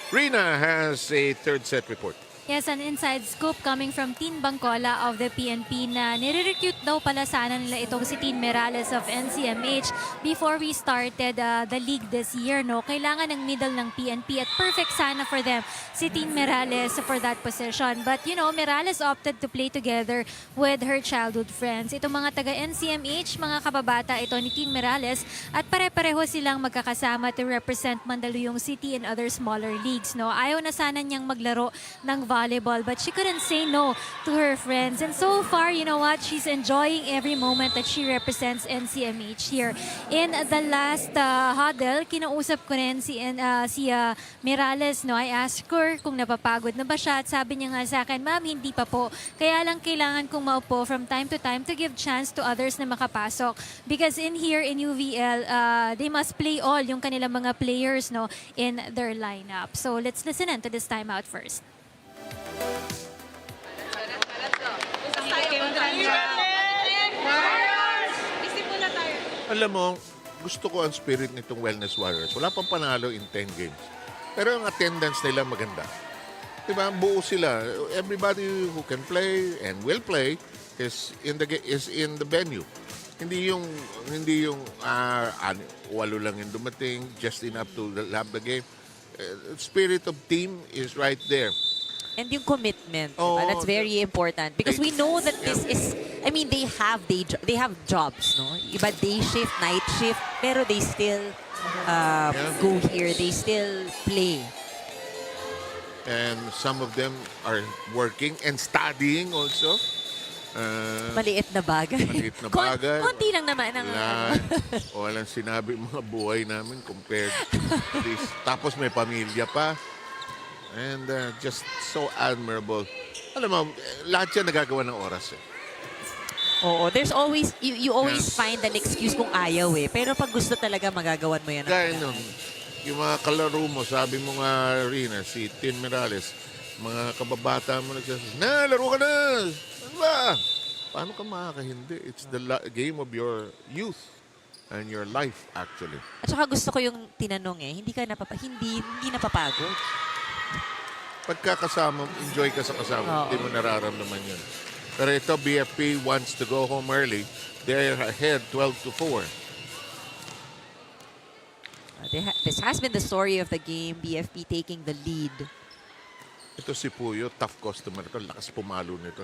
Rina has a third set report. Yes, an inside scoop coming from Teen Bangkola of the PNP na nire-recruit daw pala sana nila itong si Teen Merales of NCMH before we started the league this year. No? Kailangan ng middle ng PNP at perfect sana for them si Teen Merales for that position. But Merales opted to play together with her childhood friends. Itong mga taga NCMH, mga kababata ito ni Teen Merales at pare-pareho silang magkakasama to represent Mandaluyong City and other smaller leagues. No? Ayaw na sana niyang maglaro ng volleyball, but she couldn't say no to her friends. And so far, you know what? She's enjoying every moment that she represents NCMH here. In the last huddle, kinausap ko rin si Merales. No? I asked her kung napapagod na ba siya at sabi niya nga sa akin, ma'am, hindi pa po. Kaya lang kailangan kong maupo from time to give chance to others na makapasok. Because in here, in UVL, they must play all yung kanilang mga players in their lineup. So let's listen in to this timeout first. Alam mo, gusto ko ang spirit nitong Wellness Warriors. Wala pang panalo in 10 games. Pero ang attendance nila maganda. Diba? Buo sila. Everybody who can play and will play is in the venue. Hindi yung walo lang yung dumating, just enough to have the game. Spirit of team is right there. And yung commitment, Oh, that's very important because we know that this is, they have jobs, no? Iba day shift, night shift, pero they still go here, they still play. And some of them are working and studying also. Maliit na bagay. Maliit na bagay. Konti lang naman ang Walang sinabi mga buhay namin compared to this. Tapos may pamilya pa. And just so admirable. Alam mo, lahat yan nagagawa ng oras eh. Oo, there's always, you always find an excuse kung ayaw eh. Pero pag gusto talaga, magagawan mo yan. Dahil nun, yung mga kalaro mo, sabi mo nga, Rina, si Tin Merales, mga kababata mo nagsasabi, laro ka na! Ano ba? Paano ka makakahindi? It's the game of your youth and your life, actually. At saka gusto ko yung tinanong hindi napapagod. Pagkakasama, enjoy ka sa kasama. Hindi mo nararamdaman yun. Pero ito, BFP wants to go home early. They're ahead 12-4. This has been the story of the game, BFP taking the lead. Ito si Puyo, tough customer ito. Lakas pumalo nito.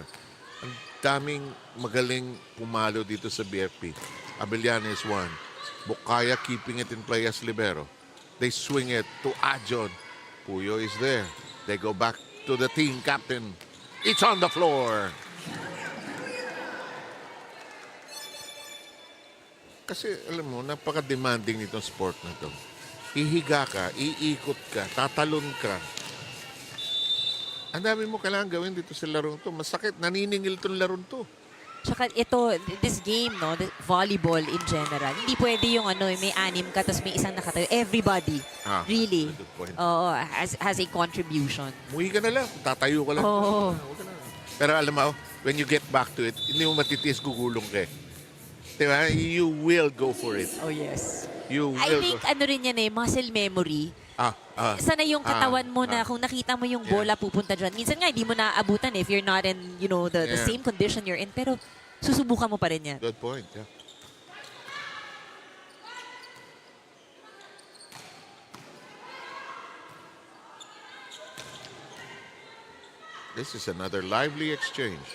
Ang daming magaling pumalo dito sa BFP. Abellana is one. Bukaya keeping it in play as libero. They swing it to Ajon. Puyo is there. They go back to the team captain. It's on the floor. Kasi alam mo, napaka-demanding nitong sport na to. Hihiga ka, iikot ka, tatalon ka. Ang dami mo kailangan gawin dito sa larong to. Masakit, naniningil itong larong to. Tsaka ito, this game, the volleyball in general, hindi pwede yung may anim ka tapos may isang nakatayo. Everybody, really, has a contribution. Muhi ka na lang, tatayo ka lang. Pero alam mo, when you get back to it, hindi mo matitiis, gugulong ka. Diba? You will go for it. Oh, yes. You will I think rin yan muscle memory. sanay yung katawan mo na kung nakita mo yung bola pupunta dyan. Minsan nga, hindi mo naaabutan if you're not in, the same condition you're in. Pero susubukan mo pa rin yan. Good point, yeah. This is another lively exchange.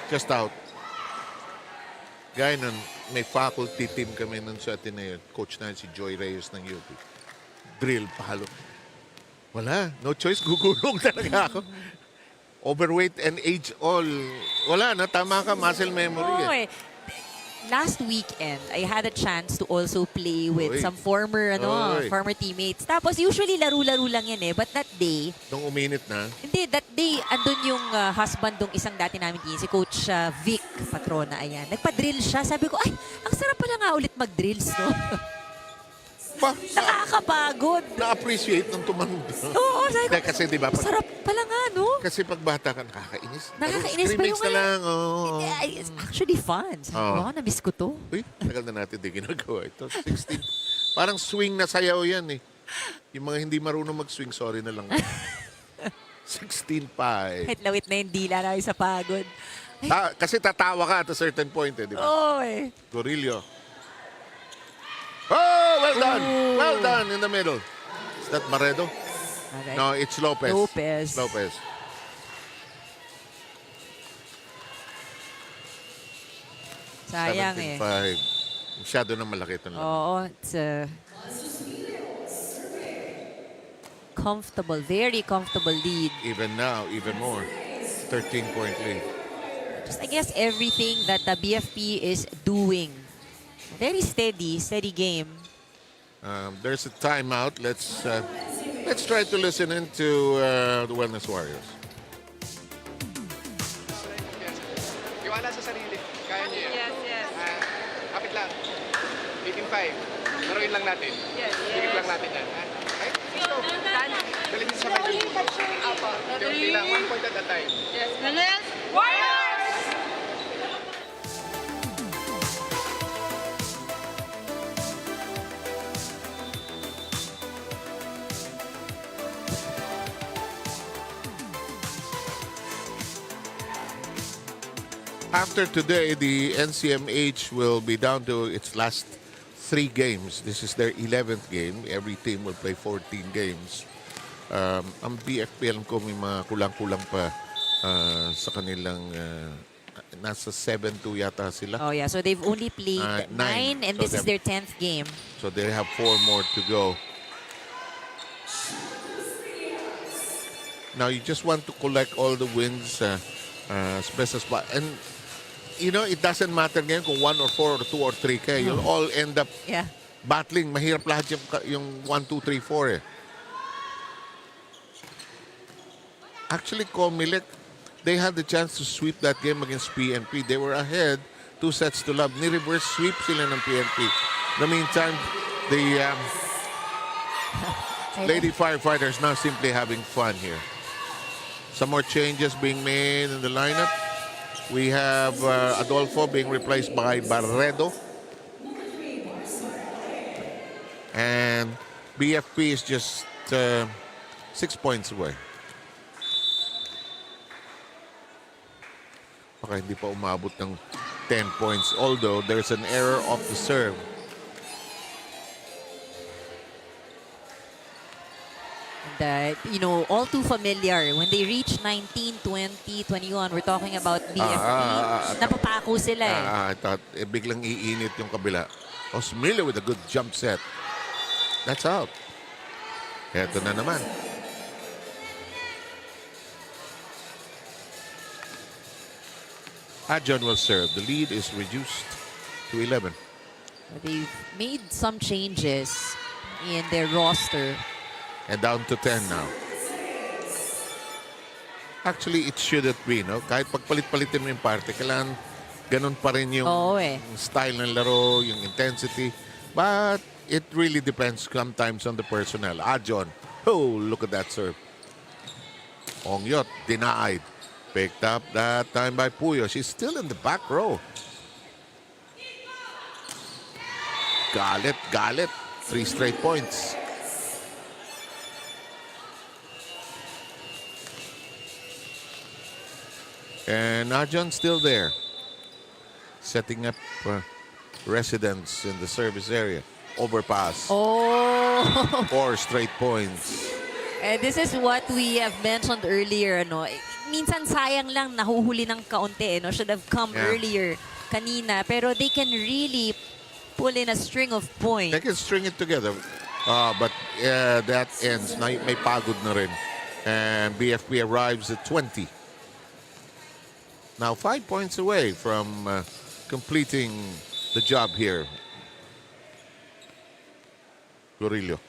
Just out. Gaya nun, may faculty team kami nun sa Ateneo. Coach na si Joy Reyes ng UP. Drill, palo. Wala, no choice. Gugulong talaga ako. Overweight and age all. Wala na, tama ka, muscle memory. Last weekend, I had a chance to also play with some former teammates. Tapos usually laro-laro lang yan eh. But that day, Nung uminit na, hindi, that day, andun yung husband ng isang dati namin team, si Coach Vic Patrona, ayan. Nagpa-drill siya. Sabi ko, ay, ang sarap pala nga ulit mag-drills, no? Nakakapagod. na-appreciate nung tumanda. Oo, sabi ko, Kasi di ba, sarap pala nga, no? kasi pag bata ka, nakakainis. Nakakainis, Scrimmage pero na lang. Oh. It's actually fun. Sabi ko, na-miss ko to. Uy, tagal na natin di ginagawa ito. 16. Parang swing na sayaw yan eh. Yung mga hindi marunong mag-swing, sorry na lang. 16 pa eh. Kahit lawit na yung dila na sa pagod. Kasi tatawa ka at a certain point eh, di ba? Oo eh. Gorillo. Oh, well done. Well done in the middle. Is that Maredo? Alright. No, it's Lopez. Lopez. Sayang eh. 17-5. Masyado na malaki ito lang. Oo, it's comfortable, very comfortable lead. Even now, even more. 13-point lead. Just I guess everything that the BFP is doing. Very steady game. There's a timeout. Let's try to listen into the Wellness Warriors. Tiwala sa sarili. Kaya niyo yan. Yes. Kapit lang. 18-5. Laruin lang natin. Yes. Bigit lang natin yan. Okay? Let's go. Galing din sa may Unti lang. 1 point at a time. Yes. Wellness Warriors! After today, the NCMH will be down to its last 3 games. This is their 11th game. Every team will play 14 games. Ang BFP, alam ko may mga kulang-kulang pa sa kanilang nasa 7-2 yata sila. Oh yeah, so they've only played 9 and So this is their 10th game. So they have 4 more to go. Now you just want to collect all the wins as best as possible. And it doesn't matter ngayon kung 1 or 4 or 2 or 3 ka. You'll all end up battling. Mahirap lahat yung 1, 2, 3, 4 eh. Actually, Comelec, they had the chance to sweep that game against PNP. They were ahead 2 sets to love. Ni-reverse sweep sila ng PNP. In the meantime, the Lady Firefighters now simply having fun here. Some more changes being made in the lineup. We have Adolfo being replaced by Barredo. And BFP is just 6 points away. Baka hindi pa umabot ng 10 points. Although there's an error off the serve. And, all too familiar. When they reach 19, 20, 21, we're talking about BFP. Napapako sila eh. I thought biglang iinit yung kabila. Osmila with a good jump set. That's out. Eto na naman. Adjon will serve. The lead is reduced to 11. They've made some changes in their roster. And down to 10 now. Actually, it shouldn't be, no? Kahit pagpalit-palitin mo yung parte, kailangan ganun pa rin yung style ng laro, yung intensity. But it really depends sometimes on the personnel. Adjon, look at that serve. Ongyot, denied. Picked up that time by Puyo. She's still in the back row. Galit. 3 straight points. And Arjun still there, setting up residence in the service area. Overpass. Oh! 4 straight points. This is what we have mentioned earlier. Ano? Minsan sayang lang nahuhuli ng kaunti. No? Should have come earlier kanina. Pero they can really pull in a string of points. They can string it together. But that ends. May pagod na rin. And BFP arrives at 20. Now 5 points away from completing the job here. Lorillo.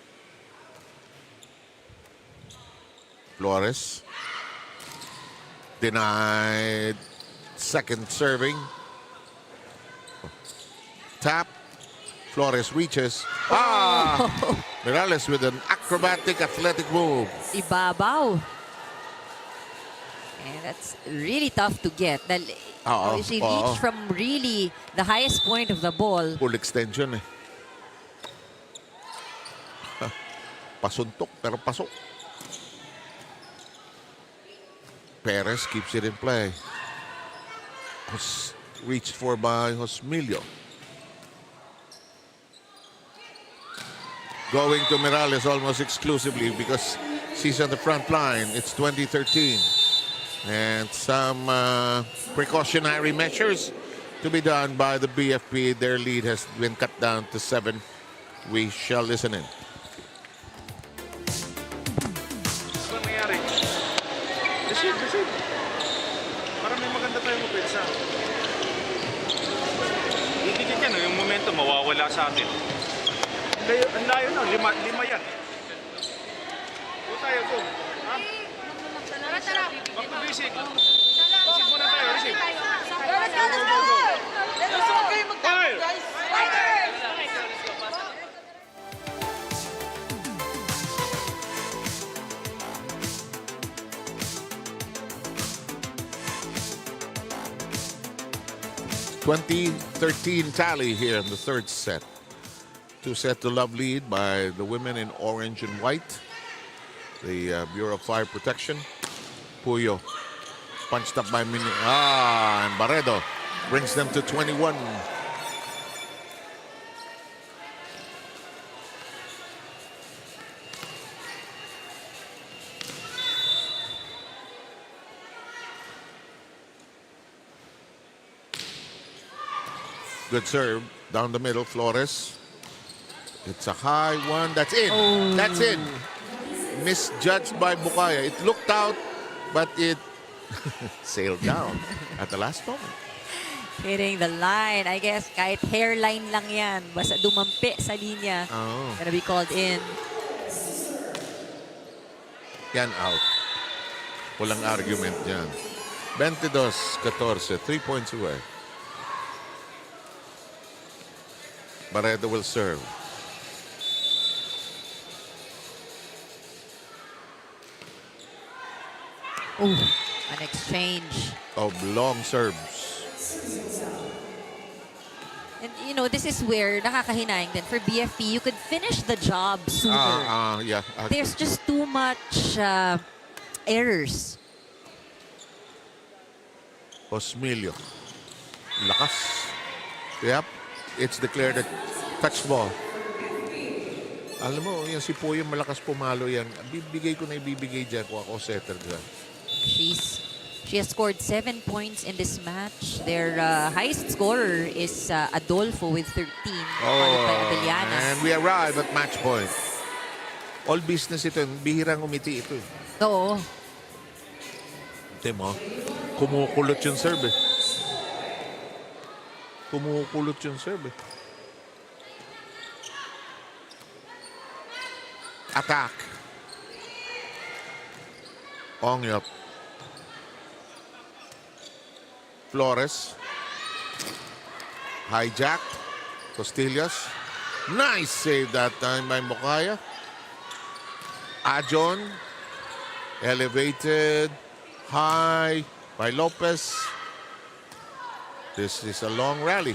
Flores. Denied. Second serving. Tap. Flores reaches. Morales with an acrobatic athletic move. Ibabaw. And that's really tough to get. She reached from really the highest point of the ball. Full extension eh. Pasuntok pero pasok. Perez keeps it in play. Reached for by Josmilio. Going to Morales almost exclusively because she's on the front line. It's 2013. And some precautionary measures to be done by the BFP. Their lead has been cut down to 7. We shall listen in. Ano nangyari? Receive. Para may maganda tayong opensa. Didikit yan, yung momentum mawawala sa atin. Ang layo na, lima yan. Go tayo, go. Ha? Tara. Mag-receive. Receive muna tayo, receive. Go. Fire! .13 tally here in the third set. 2-set to love lead by the women in orange and white. The Bureau of Fire Protection. Puyo punched up by and Barredo brings them to 21. Good serve down the middle, Flores. It's a high one. That's in. Oh. That's in. Misjudged by Bukaya. It looked out, but it sailed down at the last moment. Hitting the line. I guess kahit hairline lang yan. Basta dumampi sa linya. Gonna be called in. Yan out. Walang argument dyan. 22-14. 3 points away. Barredo will serve. An exchange. Of long serves. And you know, this is where nakakahinayang din for BFP. You could finish the job sooner. Yeah. There's just too much errors. Osmilio. Lakas. Yep. It's declared a touch ball. Alam mo, yan si Puyo malakas pumalo yan. Bibigay ko na ibibigay dyan kung ako setter dyan. She has scored 7 points in this match. Their highest scorer is Adolfo with 13. Followed by Abelianas. And we arrive at match point. All business ito. Bihirang umiti ito. Oo. Ito mo, kumukulot yung serve eh. Kumukulot yung serve eh. Attack. Ongyop. Flores. Hijacked. Costillas. Nice save that time by Mokaya. Ajon. Elevated. High by Lopez. This is a long rally.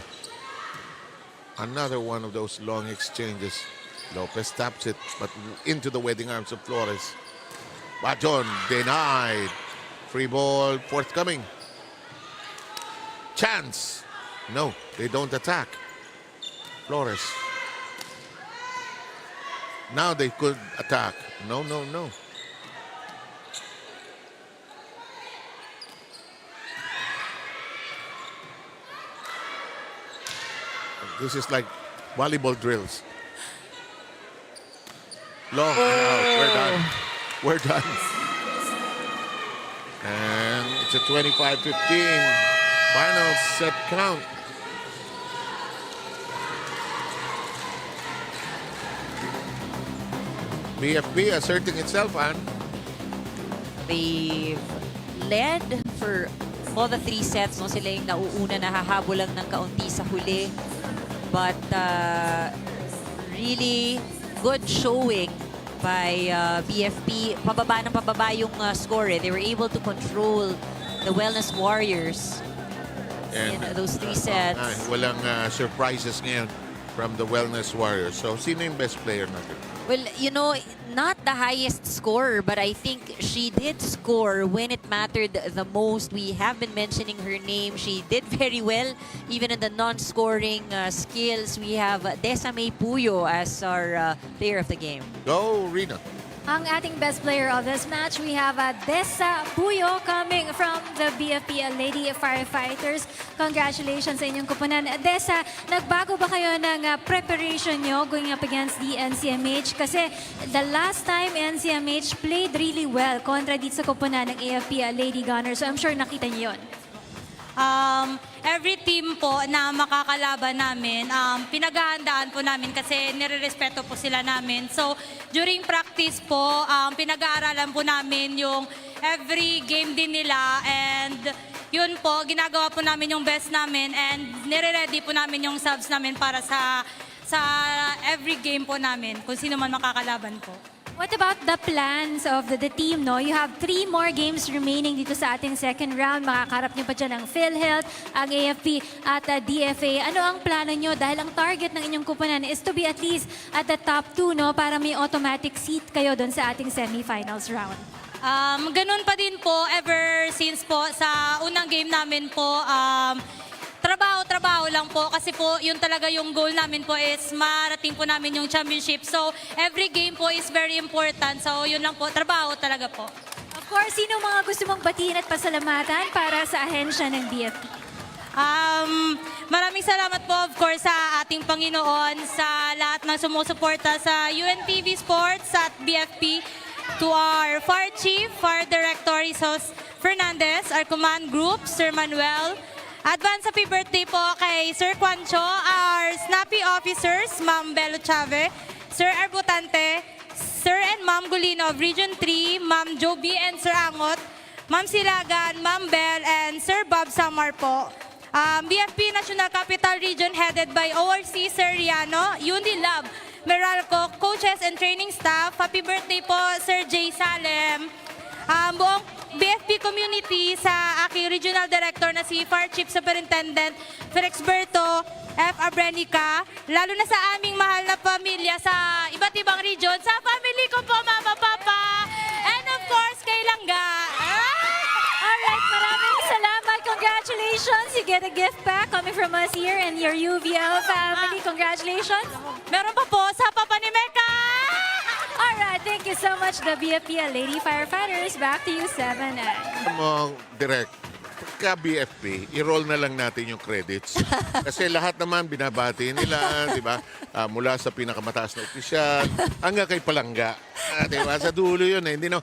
Another one of those long exchanges. Lopez taps it, but into the wedding arms of Flores. Bajon denied. Free ball forthcoming. Chance. No, they don't attack. Flores. Now they could attack. No, no, no. This is like volleyball drills. Long and out. We're done. We're done. And it's a 25-15 final set count. BFP asserting itself, Ann. They've led for all the 3 sets. No? Sila yung nauuna, nahahabol lang ng kaunti sa huli. But really good showing by BFP. Pababa ng pababa yung score. They were able to control the Wellness Warriors in those 3 sets. Walang surprises ngayon from the Wellness Warriors. So, sino yung best player natin? Well, you know, not the highest scorer, but I think she did score when it mattered the most. We have been mentioning her name. She did very well, even in the non-scoring skills. We have Desame Puyo as our player of the game. Go, Rina. Ang ating best player of this match, we have Desa Puyo coming from the BFP Lady Firefighters. Congratulations sa inyong kupunan. Desa, nagbago ba kayo ng preparation nyo going up against the NCMH? Kasi the last time NCMH played really well kontra dito sa kupunan ng AFP Lady Gunnar. So I'm sure nakita niyo yun. Every team po na makakalaban namin, pinaghahandaan po namin kasi nire-respeto po sila namin. So, during practice po, pinag-aaralan po namin yung every game din nila and yun po, ginagawa po namin yung best namin and nire-ready po namin yung subs namin para sa every game po namin, kung sino man makakalaban po. What about the plans of the team, no? You have 3 more games remaining dito sa ating second round. Makakarap niyo pa dyan ang PhilHealth, ang AFP at DFA. Ano ang plano niyo? Dahil ang target ng inyong kupunan is to be at least at the top 2, no? Para may automatic seat kayo doon sa ating semifinals round. Ganun pa din po ever since po sa unang game namin po, trabaho lang po kasi po yun talaga yung goal namin po is marating po namin yung championship. So every game po is very important. So yun lang po, trabaho talaga po. Of course, sino mga gusto mong batiin at pasalamatan para sa ahensya ng BFP? Maraming salamat po of course sa ating Panginoon, sa lahat ng sumusuporta sa UNTV Sports at BFP, to our Fire Chief, Fire Director Jesus Fernandez, our command group, Sir Manuel. Advance happy birthday po kay Sir Juancho, our snappy officers, Ma'am Belo Chave, Sir Arbutante, Sir and Ma'am Gulino of Region 3, Ma'am Joby and Sir Angot, Ma'am Silagan, Ma'am Bell, and Sir Bob Samar po. BFP National Capital Region headed by ORC Sir Riano, Unilab, Meralco, coaches and training staff. Happy birthday po Sir J. Salem. Buong BFP community sa aking regional director na si Fire Chief Superintendent Felixberto F. Abrenica, lalo na sa aming mahal na pamilya sa iba't ibang region, sa family ko po, Mama, Papa, and of course, kay Langga. Alright, maraming salamat. Congratulations. You get a gift pack coming from us here and your UVL family. Congratulations. Meron pa po sa Papa ni Mecca. Alright, thank you so much, the BFP Lady Firefighters. Back to you, 7. Direct, pagka BFP, i-roll na lang natin yung credits. Kasi lahat naman binabati nila, di ba? Mula sa pinakamataas na opisyal hanggang kay Palangga. Di ba? Sa dulo yun eh. Hindi, no?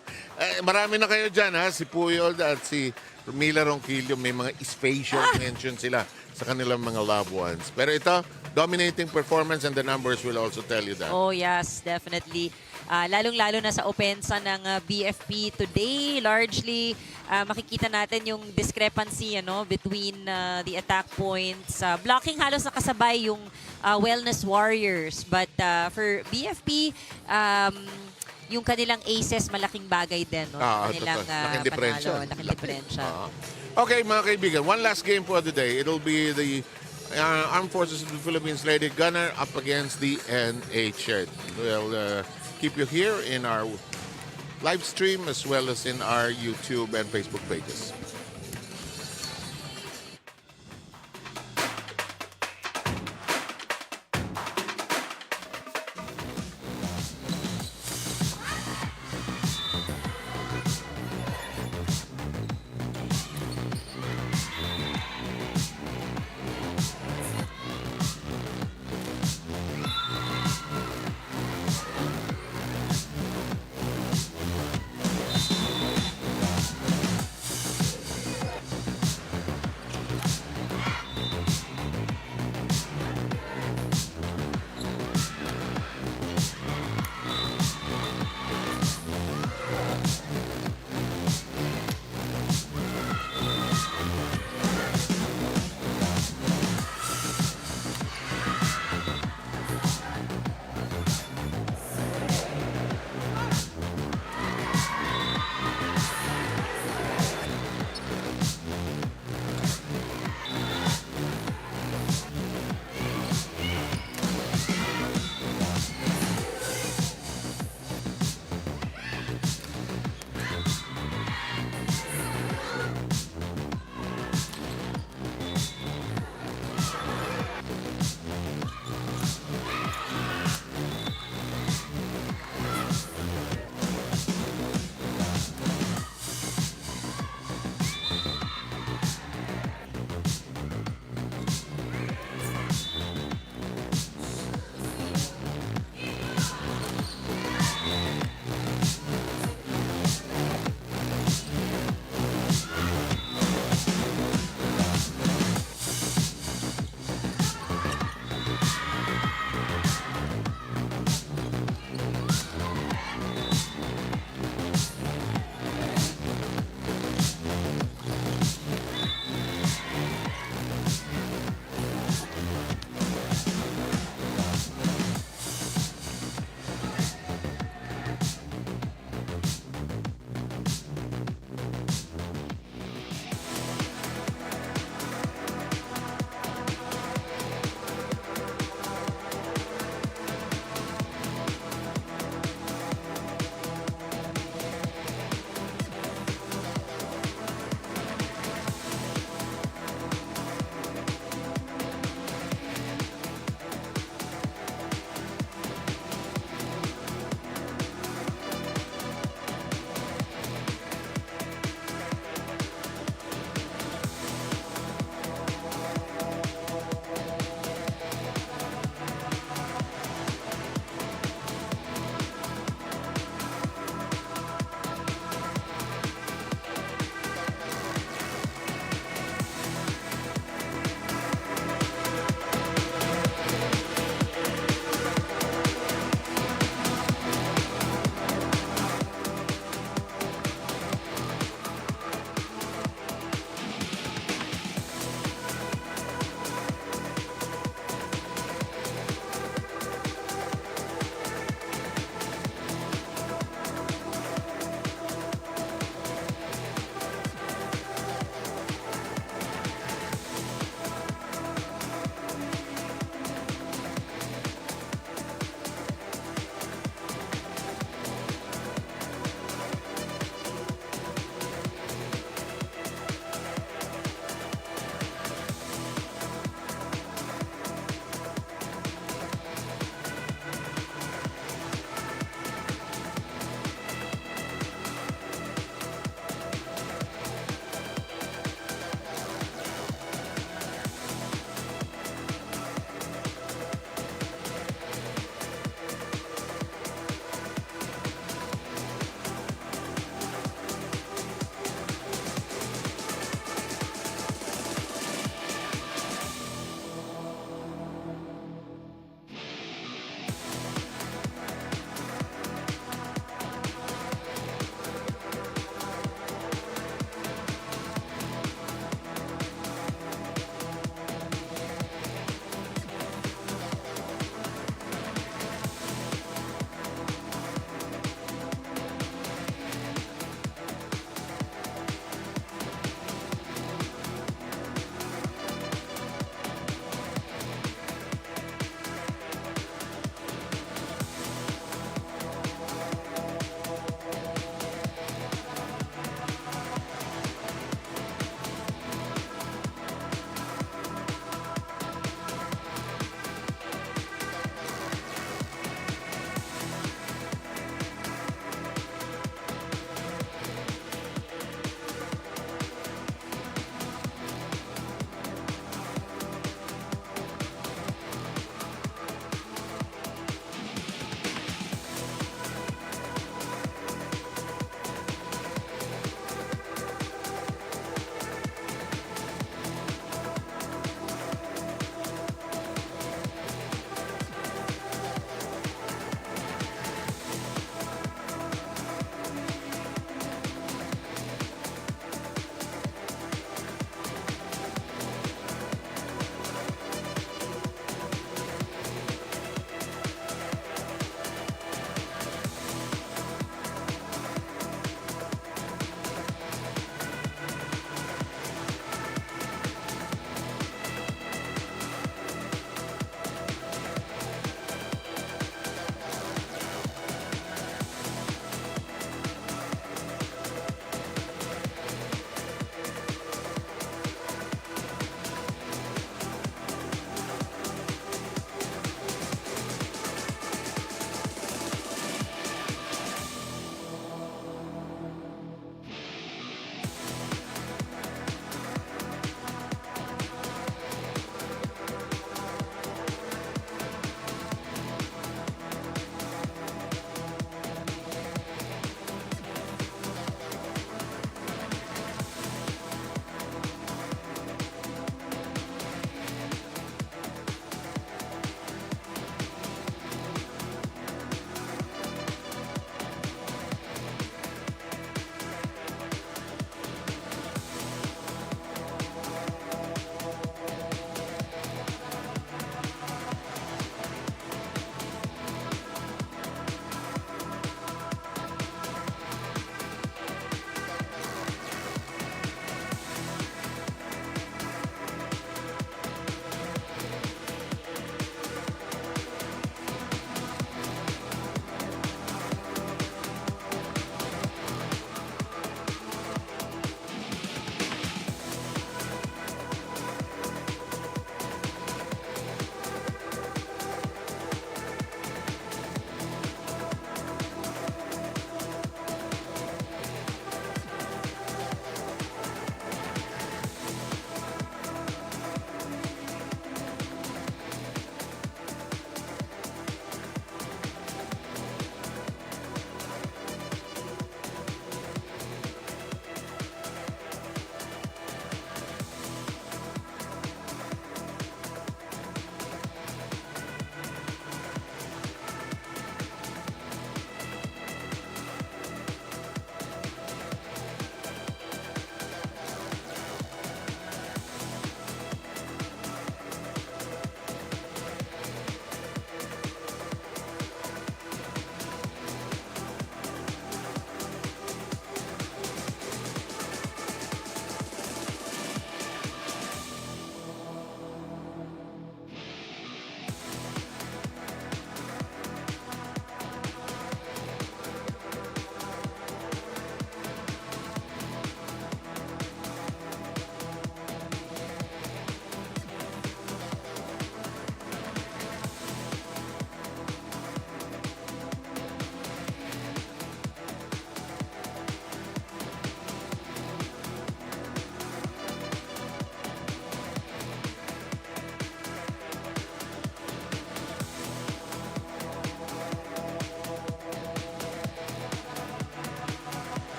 Marami na kayo dyan, ha? Si Puyol at si Mila Ronquillo, may mga special mention sila sa kanilang mga loved ones. Pero ito, dominating performance and the numbers will also tell you that. Oh yes, definitely. Lalong-lalo na sa opensa ng BFP today, largely makikita natin yung discrepancy between the attack points. Blocking halos nakasabay yung Wellness Warriors. But for BFP, yung kanilang aces, malaking bagay din. Kanilang laking diferensya. Laking diferensya. Okay, mga kaibigan, one last game for the day. It'll be the Armed Forces of the Philippines Lady Gunnar up against the NHH. We'll keep you here in our live stream as well as in our YouTube and Facebook pages.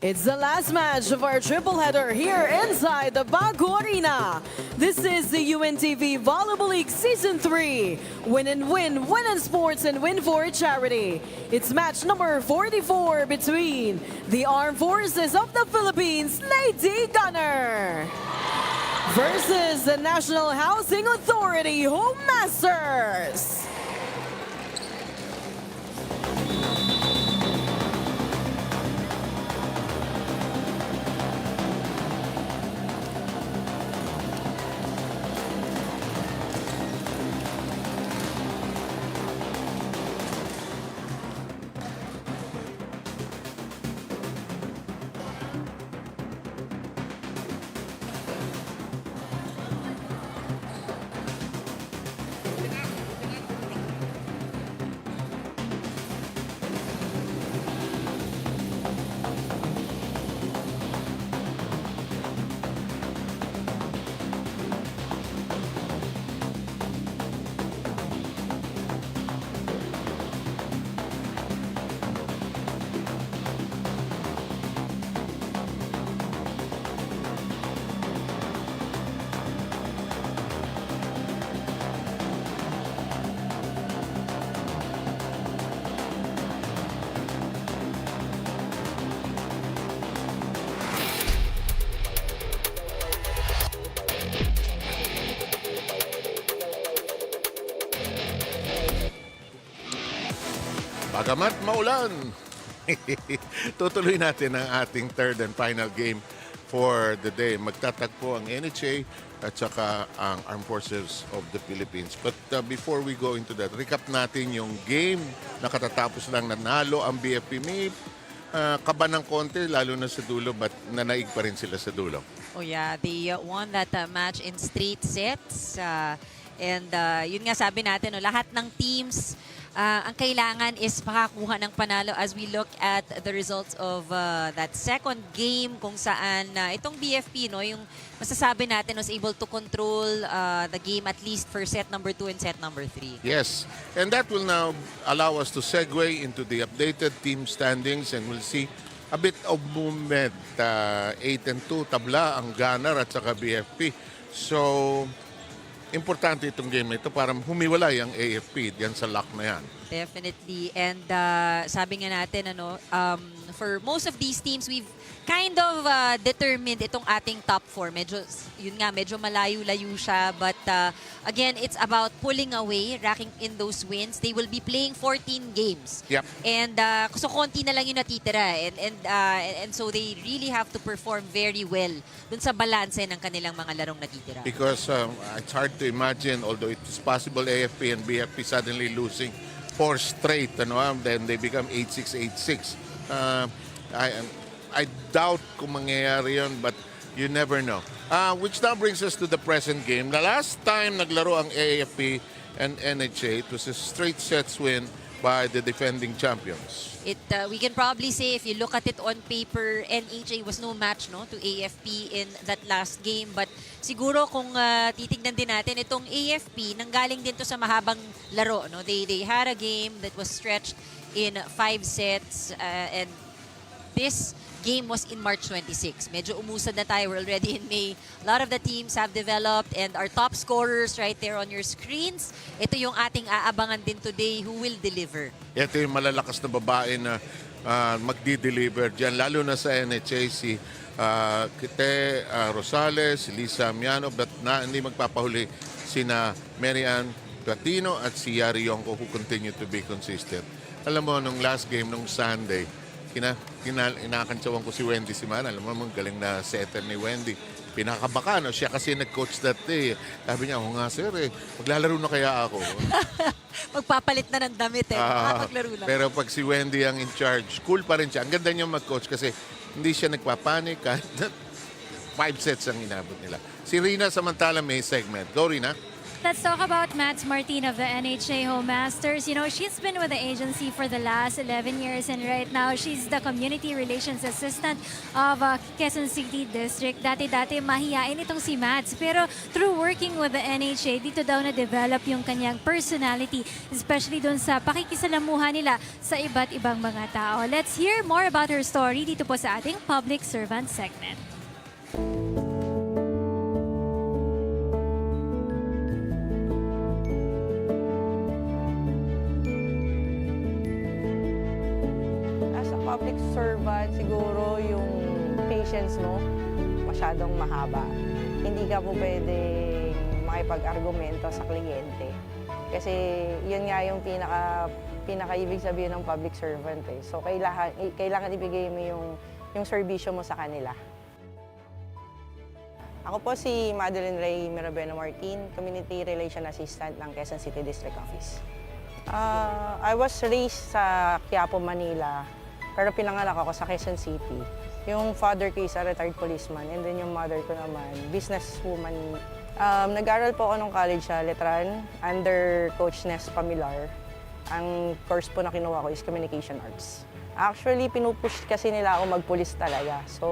It's the last match of our triple header here inside the Paco Arena. This is the UNTV Volleyball League Season 3. Win and win, win in sports and win for charity. It's match number 44 between the Armed Forces of the Philippines, Lady Gunnar, versus the National Housing Authority Home Masters. Bagamat maulan, tutuloy natin ang ating third and final game for the day. Magtatagpo ang NHA at saka ang Armed Forces of the Philippines. But before we go into that, recap natin yung game na katatapos lang, nanalo ang BFP. May kaba ng konti, lalo na sa dulo, but nanaig pa rin sila sa dulo. Oh yeah, they won that match in straight sets. And yun nga sabi natin, no, lahat ng teams, ang kailangan is makakuha ng panalo as we look at the results of that second game kung saan itong BFP, no, yung masasabi natin was able to control the game at least for set number 2 and set number 3. Yes, and that will now allow us to segue into the updated team standings and we'll see a bit of movement. 8-2 tabla ang Gunnar at saka BFP. So, importante itong game na ito para humiwalay ang AFP diyan sa lock na yan. Definitely. And sabi nga natin, for most of these teams, we've kind of determined itong ating top 4. Medyo malayo-layo siya. But again, it's about pulling away, racking in those wins. They will be playing 14 games. Yep. And so konti na lang yung natitira. And so they really have to perform very well dun sa balanse ng kanilang mga larong natitira. Because it's hard to imagine, although it is possible AFP and BFP suddenly losing 4 straight, then they become 8-6, 8-6. I doubt kung mangyayari yun, but you never know. Which now brings us to the present game. The last time naglaro ang AFP and NHA, it was a straight sets win by the defending champions. We can probably say, if you look at it on paper, NHA was no match, no, to AFP in that last game. But siguro kung titignan din natin, itong AFP, nanggaling din to sa mahabang laro. No? They had a game that was stretched in 5 sets and this game was in March 26. Medyo umusad na tayo. We're already in May. A lot of the teams have developed and our top scorers right there on your screens. Ito yung ating aabangan din today who will deliver. Ito yung malalakas na babae na magdi-deliver dyan. Lalo na sa NHA, si Kite Rosales, si Lisa Miano, but hindi magpapahuli sina Marian Platino at si Yari Yonko who continue to be consistent. Alam mo, nung last game, nung Sunday, inakantsawan ko si Wendy Siman. Alam mo, galing na setter ni Wendy. Pinakabaka, no? Siya kasi nag-coach that day. Sabi niya, nga sir, maglalaro na kaya ako. Magpapalit na ng damit maglaro na. Pero pag si Wendy ang in charge, cool pa rin siya. Ang ganda niya mag-coach kasi hindi siya nagpapanik. Kahit 5 sets ang inabot nila. Si Rina samantala may segment. Go, Rina. Let's talk about Mads Martin of the NHA Home Masters. You know, she's been with the agency for the last 11 years and right now she's the Community Relations Assistant of Quezon City District. Dati-dati mahihain itong si Mads pero through working with the NHA, dito daw na-develop yung kanyang personality, especially dun sa pakikisalamuha nila sa iba't ibang mga tao. Let's hear more about her story dito po sa ating Public Servant segment. Public servant, siguro yung patience mo masyadong mahaba. Hindi ka po pwedeng makipag-argumento sa kliyente. Kasi yun nga yung pinaka-ibig sabihin ng public servant. Eh. So kailangan ibigay mo yung serbisyo mo sa kanila. Ako po si Madeline Ray Mirabeno Martin, Community Relation Assistant ng Quezon City District Office. I was raised sa Quiapo, Manila. Pero pinanganak ako sa Quezon City. Yung father ko is a retired policeman and then yung mother ko naman, businesswoman. Nag-aral po ako nung college sa Letran under Coach Nes Pamilar. Ang course po na kinuha ko is Communication Arts. Actually, pinupush kasi nila ako magpulis talaga. So,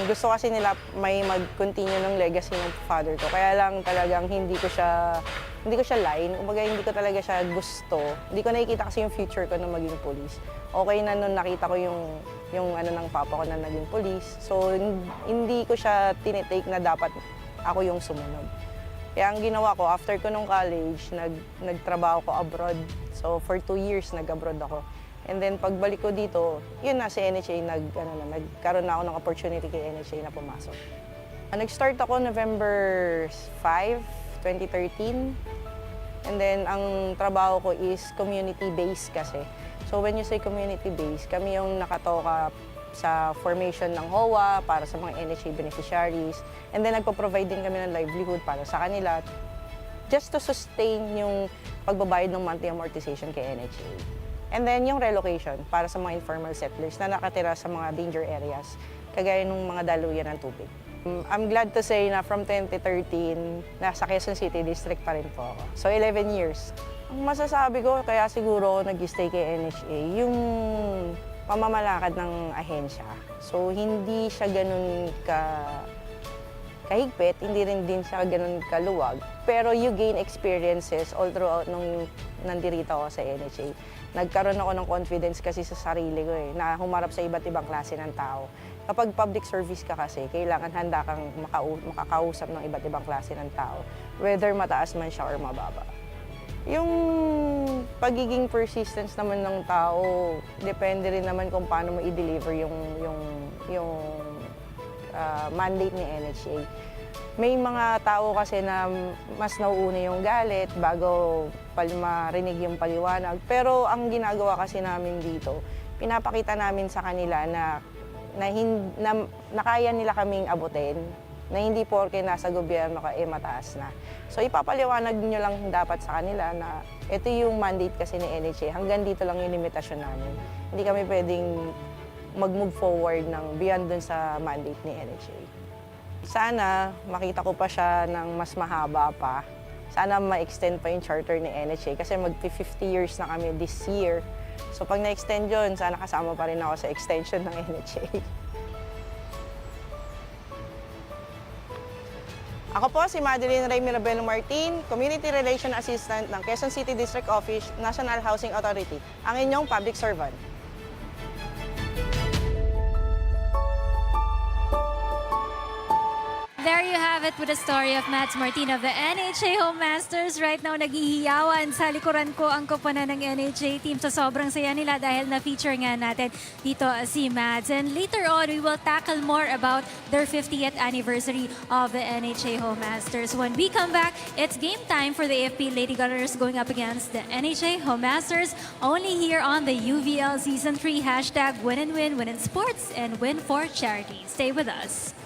gusto kasi nila may mag-continue ng legacy ng father ko. Kaya lang talagang hindi ko siya line. Kumbaga, hindi ko talaga siya gusto. Hindi ko nakikita kasi yung future ko na maging police. Okay na nun nakita ko yung ano ng papa ko na naging police. So, hindi ko siya tinitake na dapat ako yung sumunod. Kaya ang ginawa ko, after ko nung college, nagtrabaho ko abroad. So, for 2 years, nag-abroad ako. And then pagbalik ko dito, yun na si NHA, nagkaroon na ako ng opportunity kay NHA na pumasok. Nag-start ako November 5, 2013. And then ang trabaho ko is community-based kasi. So when you say community-based, kami yung nakatoka sa formation ng HOA para sa mga NHA beneficiaries. And then nagpo-provide din kami ng livelihood para sa kanila just to sustain yung pagbabayad ng monthly amortization kay NHA. And then yung relocation para sa mga informal settlers na nakatira sa mga danger areas, kagaya ng mga daluyan ng tubig. I'm glad to say na from 2013, nasa Quezon City District pa rin po ako. So 11 years. Ang masasabi ko, kaya siguro nag-stay kay NHA, yung pamamalakad ng ahensya. So hindi siya ganun kahigpit, hindi rin din siya ganun kaluwag. Pero you gain experiences all throughout nung nandirito ako sa NHA. Nagkaroon ako ng confidence kasi sa sarili ko na humarap sa iba't ibang klase ng tao. Kapag public service ka kasi, kailangan handa kang makakausap ng iba't ibang klase ng tao, whether mataas man siya or mababa. Yung pagiging persistence naman ng tao, depende rin naman kung paano mo i-deliver yung mandate ni NHA. May mga tao kasi na mas nauuna yung galit bago marinig yung paliwanag. Pero ang ginagawa kasi namin dito, pinapakita namin sa kanila na kaya nila kaming abutin, na hindi porke nasa gobyerno ka, mataas na. So ipapaliwanag nyo lang dapat sa kanila na ito yung mandate kasi ni NHA, hanggang dito lang yung limitasyon namin. Hindi kami pwedeng mag-move forward ng beyond dun sa mandate ni NHA. Sana makita ko pa siya ng mas mahaba pa. Sana ma-extend pa yung charter ni NHA kasi mag-50 years na kami this year. So pag na-extend yun, sana kasama pa rin ako sa extension ng NHA. Ako po si Madeline Ray Mirabeno Martin, Community Relation Assistant ng Quezon City District Office, National Housing Authority, ang inyong public servant. There you have it with the story of Mads Martin of the NHA Home Masters. Right now, naghihiyawan sa likuran ko ang koponan ng NHA team. So sobrang saya nila dahil na-feature nga natin dito si Mads. And later on, we will tackle more about their 50th anniversary of the NHA Home Masters. When we come back, it's game time for the AFP Lady Gunners going up against the NHA Home Masters. Only here on the UVL Season 3 hashtag Win and Win, Win in Sports, and Win for Charity. Stay with us.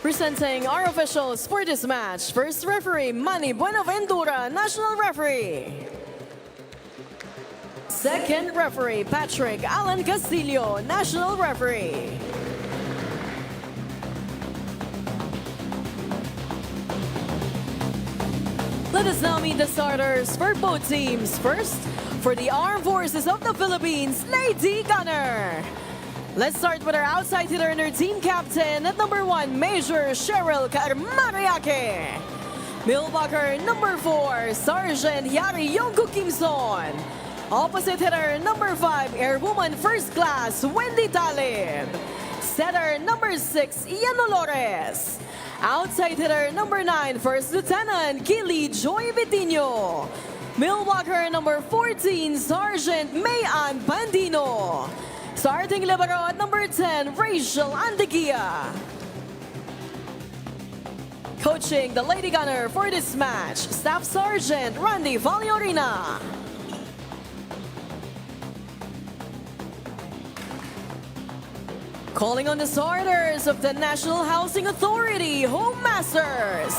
Presenting our officials for this match. First referee, Manny Buenaventura, national referee. Second referee, Patrick Alan Castillo, national referee. Let us now meet the starters for both teams. First, for the Armed Forces of the Philippines, Lady Gunnar. Let's start with our outside hitter and her team captain at number 1, Major Cheryl Carmariake. Milwaukee, number 4, Sergeant Yari Yongko Kimson. Opposite hitter, number 5, Airwoman First Class, Wendy Talib. Setter, number 6, Ian Olores. Outside hitter, number 9, First Lieutenant Kili Joy Vitino. Milwaukee, number 14, Sergeant Mayan Bandino. Starting libero at number 10, Rachel Andegia. Coaching the Lady Gunner for this match, Staff Sergeant Randy Valiorina. Calling on the starters of the National Housing Authority, Home Masters.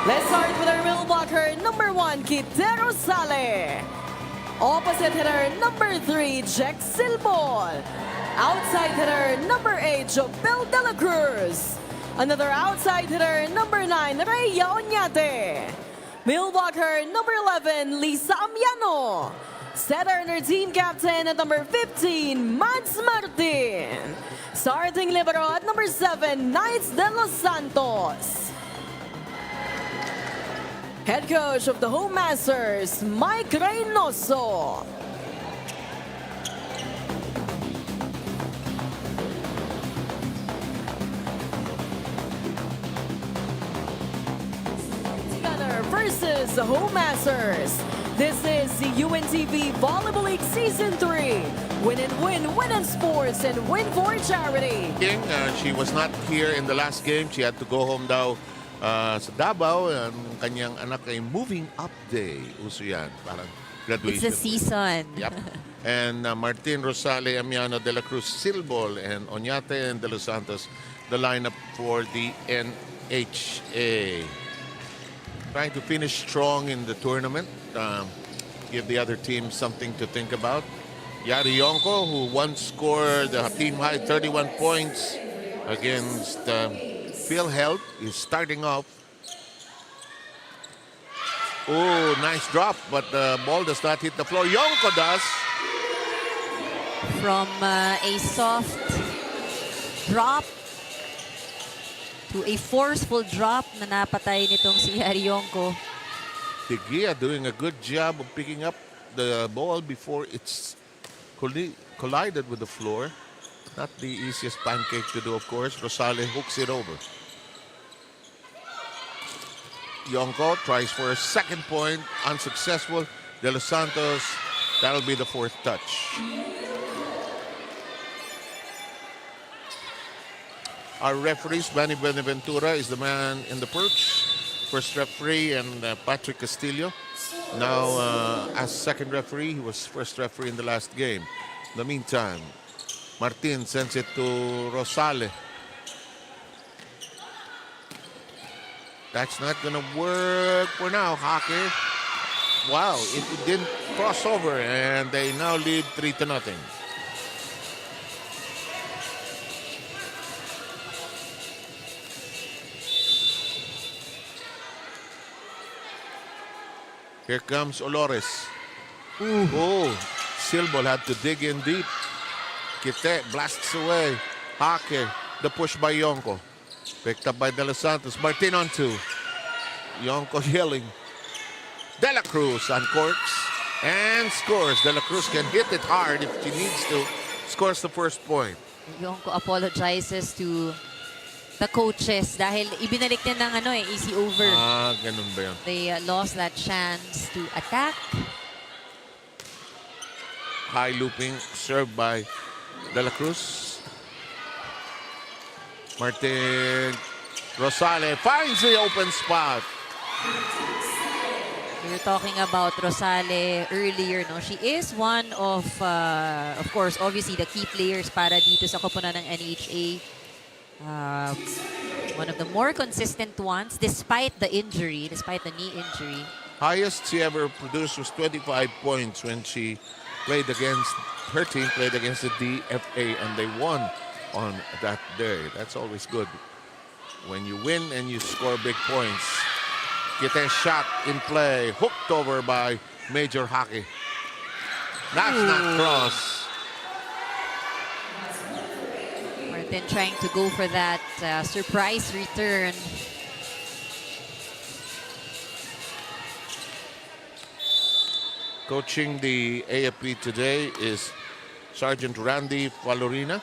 Let's start with our Milwaukee, number 1, Kitero Sale. Opposite hitter, number 3, Jack Silbol. Outside hitter, number 8, Jobel De La Cruz. Another outside hitter, number 9, Rhea Oñate. Milwaukee, number 11, Lisa Amiano. Setter and her team captain at number 15, Mads Martin. Starting libero at number 7, Knights de los Santos. Head coach of the Home Masters, Mike Reynoso. Gunnar versus the Home Masters. This is the UNTV Volleyball League Season 3. Win and win, win in sports, and win for charity. She was not here in the last game. She had to go home daw sa Davao. Ang kanyang anak ay moving up day. Uso yan. Parang graduation. It's a season. Yep. And Martin Rosale, Amiano, De La Cruz, Silbol, and Oñate and De Los Santos, the lineup for the NHA. Trying to finish strong in the tournament. Give the other team something to think about. Yari Yonko, who once scored a team-high 31 points against PhilHealth, is starting off. Oh, nice drop, but the ball does not hit the floor. Yonko does. From a soft drop to a forceful drop na napatay nitong si Yari Yonko. Tegia doing a good job of picking up the ball before it's collided with the floor. Not the easiest pancake to do, of course. Rosale hooks it over. Yonko tries for a second point, unsuccessful. De Los Santos, that'll be the 4th touch. Our referees, Manny Buenaventura is the man in the perch. First referee, and Patrick Castillo. Now, as second referee, he was first referee in the last game. In the meantime, Martin sends it to Rosale. That's not going to work for now, Hockey. Wow, it didn't cross over, and they now lead 3-0. Here comes Olores. Ooh. Oh, Silbol had to dig in deep. Kite blasts away. Hake, the push by Yonko. Picked up by De Los Santos. Martin on 2. Yonko yelling. De La Cruz uncorks and scores. De La Cruz can hit it hard if she needs to. Scores the first point. Yonko apologizes to the coaches dahil ibinalik niya ng easy over. Ganun ba yun? They lost that chance to attack. High looping served by De La Cruz. Martin Rosale finds the open spot. We were talking about Rosale earlier, no? She is one of course, obviously the key players para dito sa koponan ng NHA. One of the more consistent ones, despite the injury, despite the knee injury. Highest she ever produced was 25 points when she played against, her team played against the DFA, and they won on that day. That's always good. When you win and you score big points. Get a shot in play, hooked over by Major Hockey. That's not cross. Martin trying to go for that surprise return. Coaching the AFP today is Sergeant Randy Falorina.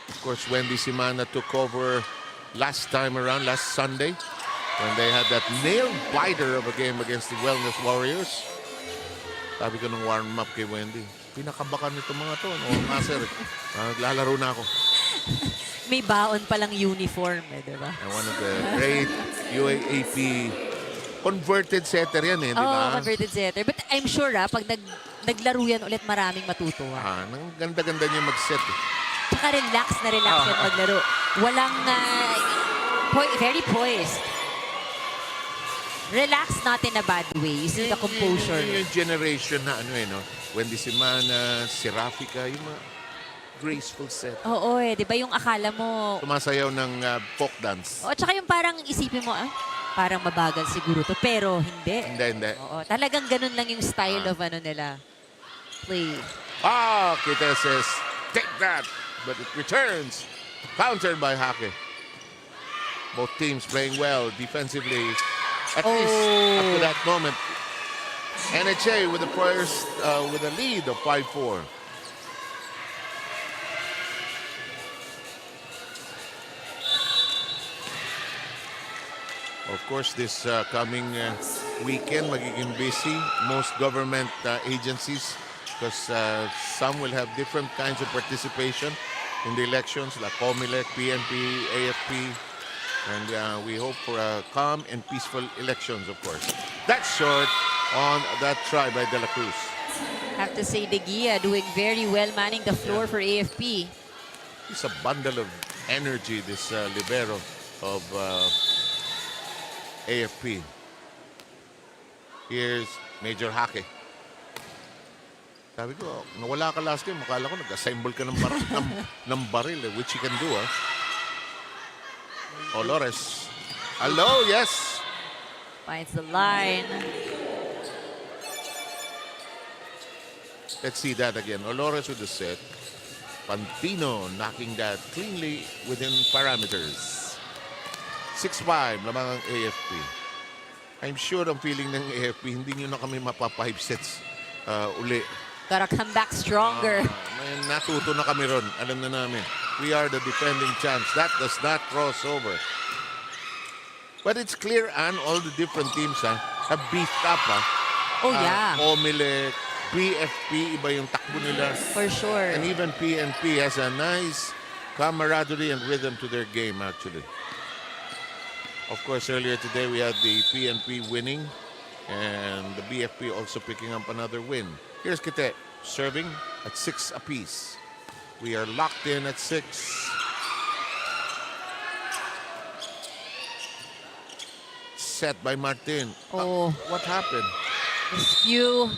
Of course, Wendy Simana took over last time around, last Sunday, when they had that nail-biter of a game against the Wellness Warriors. Sabi ko nung warm-up kay Wendy, pinakabakan nito mga to. Oo nga, sir. Naglalaro na ako. May baon palang uniform, di ba? And one of the great UAAP converted setter yan, di ba? Oh, converted setter. But I'm sure, pag naglaro yan ulit, maraming matutuwa. Nang ganda-ganda niya mag-set. Tsaka relax na relax yan maglaro. Walang, very poised. Relax, not in a bad way. You see the composure. Yung generation na no? Wendy Simana, Serafika, yung mga graceful set. Oo di ba yung akala mo... Sumasayaw ng folk dance. O, tsaka yung parang isipin mo, parang mabagal siguro to, pero hindi. Hindi. Oo, talagang ganun lang yung style of nila. Play. Kita says, take that. But it returns. Countered by Hake. Both teams playing well defensively. At least up to that moment. NHA with the first, with a lead of 5-4. Of course, this coming weekend, magiging busy. Most government agencies, because some will have different kinds of participation in the elections, like COMELEC, PNP, AFP. And we hope for calm and peaceful elections, of course. That's short on that try by De La Cruz. Have to say, De Gia doing very well manning the floor for AFP. He's a bundle of energy, this libero of AFP. Here's Major Hake. Sabi ko, nawala ka last game. Makala ko nag-assemble ka ng baril, which he can do, Olores. Hello, yes. Finds the line. Let's see that again. Olores with the set. Pantino knocking that cleanly within parameters. 6-5 lamang ang AFP. I'm sure ang feeling ng AFP, hindi nyo na kami mapa 5 sets uli. Gotta come back stronger. May natuto na kami ron. Alam na namin. We are the defending champs. That does not cross over. But it's clear, Ann, all the different teams have beefed up. Oh, yeah. COMELEC, BFP, iba yung takbo nila. For sure. And even PNP has a nice camaraderie and rhythm to their game, actually. Of course, earlier today we had the PNP winning and the BFP also picking up another win. Here's Kite serving at 6 apiece. We are locked in at 6. Set by Martin. What happened? Rescue.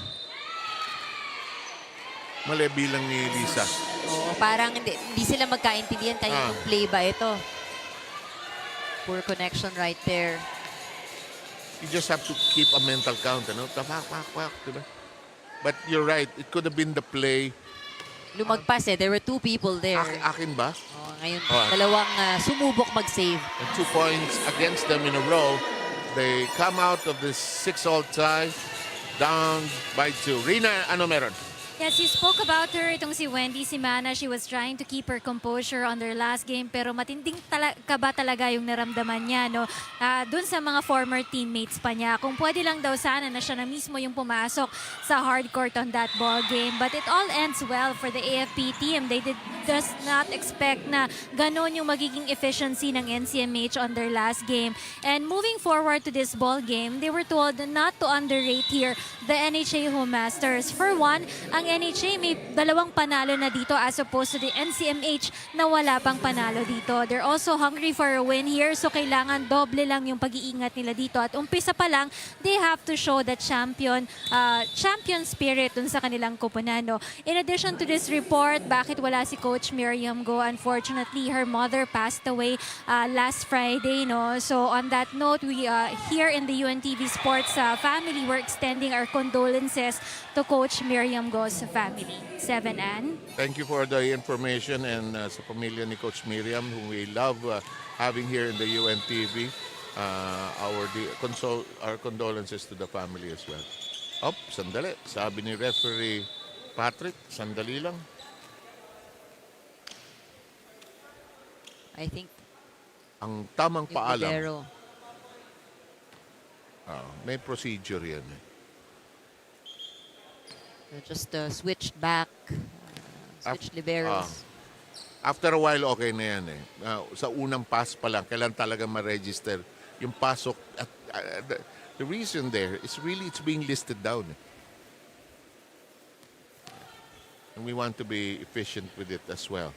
Mali bilang ni Lisa. Parang hindi sila magkaintindihan kaya yung play ba ito. Poor connection right there. You just have to keep a mental count, diba? But you're right, it could have been the play. Lumagpas There were 2 people there. Akin ba? Ngayon, dalawang sumubok mag-save. And 2 points against them in a row. They come out of this 6-all tie down by 2. Rina, ano meron? Yes, you spoke about her, itong si Wendy Simana. She was trying to keep her composure on their last game, pero matinding kaba talaga yung naramdaman niya, no? Dun sa mga former teammates pa niya. Kung pwede lang daw sana na siya na mismo yung pumasok sa hard court on that ball game. But it all ends well for the AFP team. They did just not expect na ganon yung magiging efficiency ng NCMH on their last game. And moving forward to this ball game, they were told not to underrate here the NHA Home Masters. For one, ang ang NHA may 2 panalo na dito as opposed to the NCMH na wala pang panalo dito. They're also hungry for a win here, so kailangan doble lang yung pag-iingat nila dito. At umpisa pa lang, they have to show that champion spirit dun sa kanilang koponan. No? In addition to this report, bakit wala si Coach Miriam Go? Unfortunately, her mother passed away last Friday. No? So on that note, we here in the UNTV Sports family, we're extending our condolences to Coach Miriam Go's family. 7-Ann. Thank you for the information and sa pamilya ni Coach Miriam, whom we love having here in the UNTV. Our condolences to the family as well. Sandali. Sabi ni referee Patrick, sandali lang. I think Ang tamang yung paalam. libero. May procedure yan. Just switched back, switched liberos. After a while, okay na yan eh. Sa unang pass pa lang, kailan talaga ma-register yung pasok. At, the reason there is really it's being listed down. And we want to be efficient with it as well.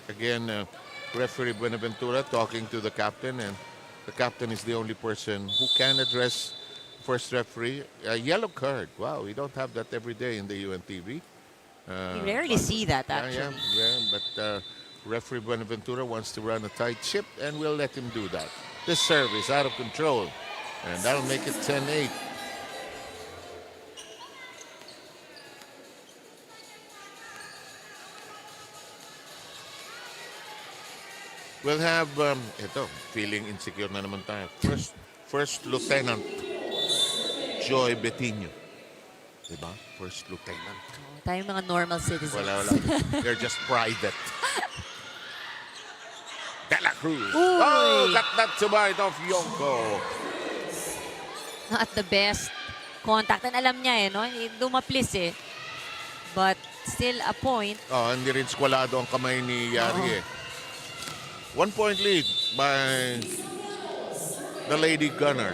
Again, referee Buenaventura talking to the captain, and the captain is the only person who can address first referee. A yellow card. Wow, we don't have that every day in the UNTV. You rarely see that, actually. But referee Buenaventura wants to run a tight ship, and we'll let him do that. This serve is out of control, and that'll make it 10-8. We'll have, feeling insecure na naman tayo. First Lieutenant Joy Betinho. Diba? First Lieutenant. Tayong mga normal citizens. Wala. They're just private. De La Cruz. Got that to bite off Yonko. Not the best contact. And alam niya no? Dumaplis But still a point. Hindi rin skwalado ang kamay ni Yari 1 point lead by the Lady Gunnar.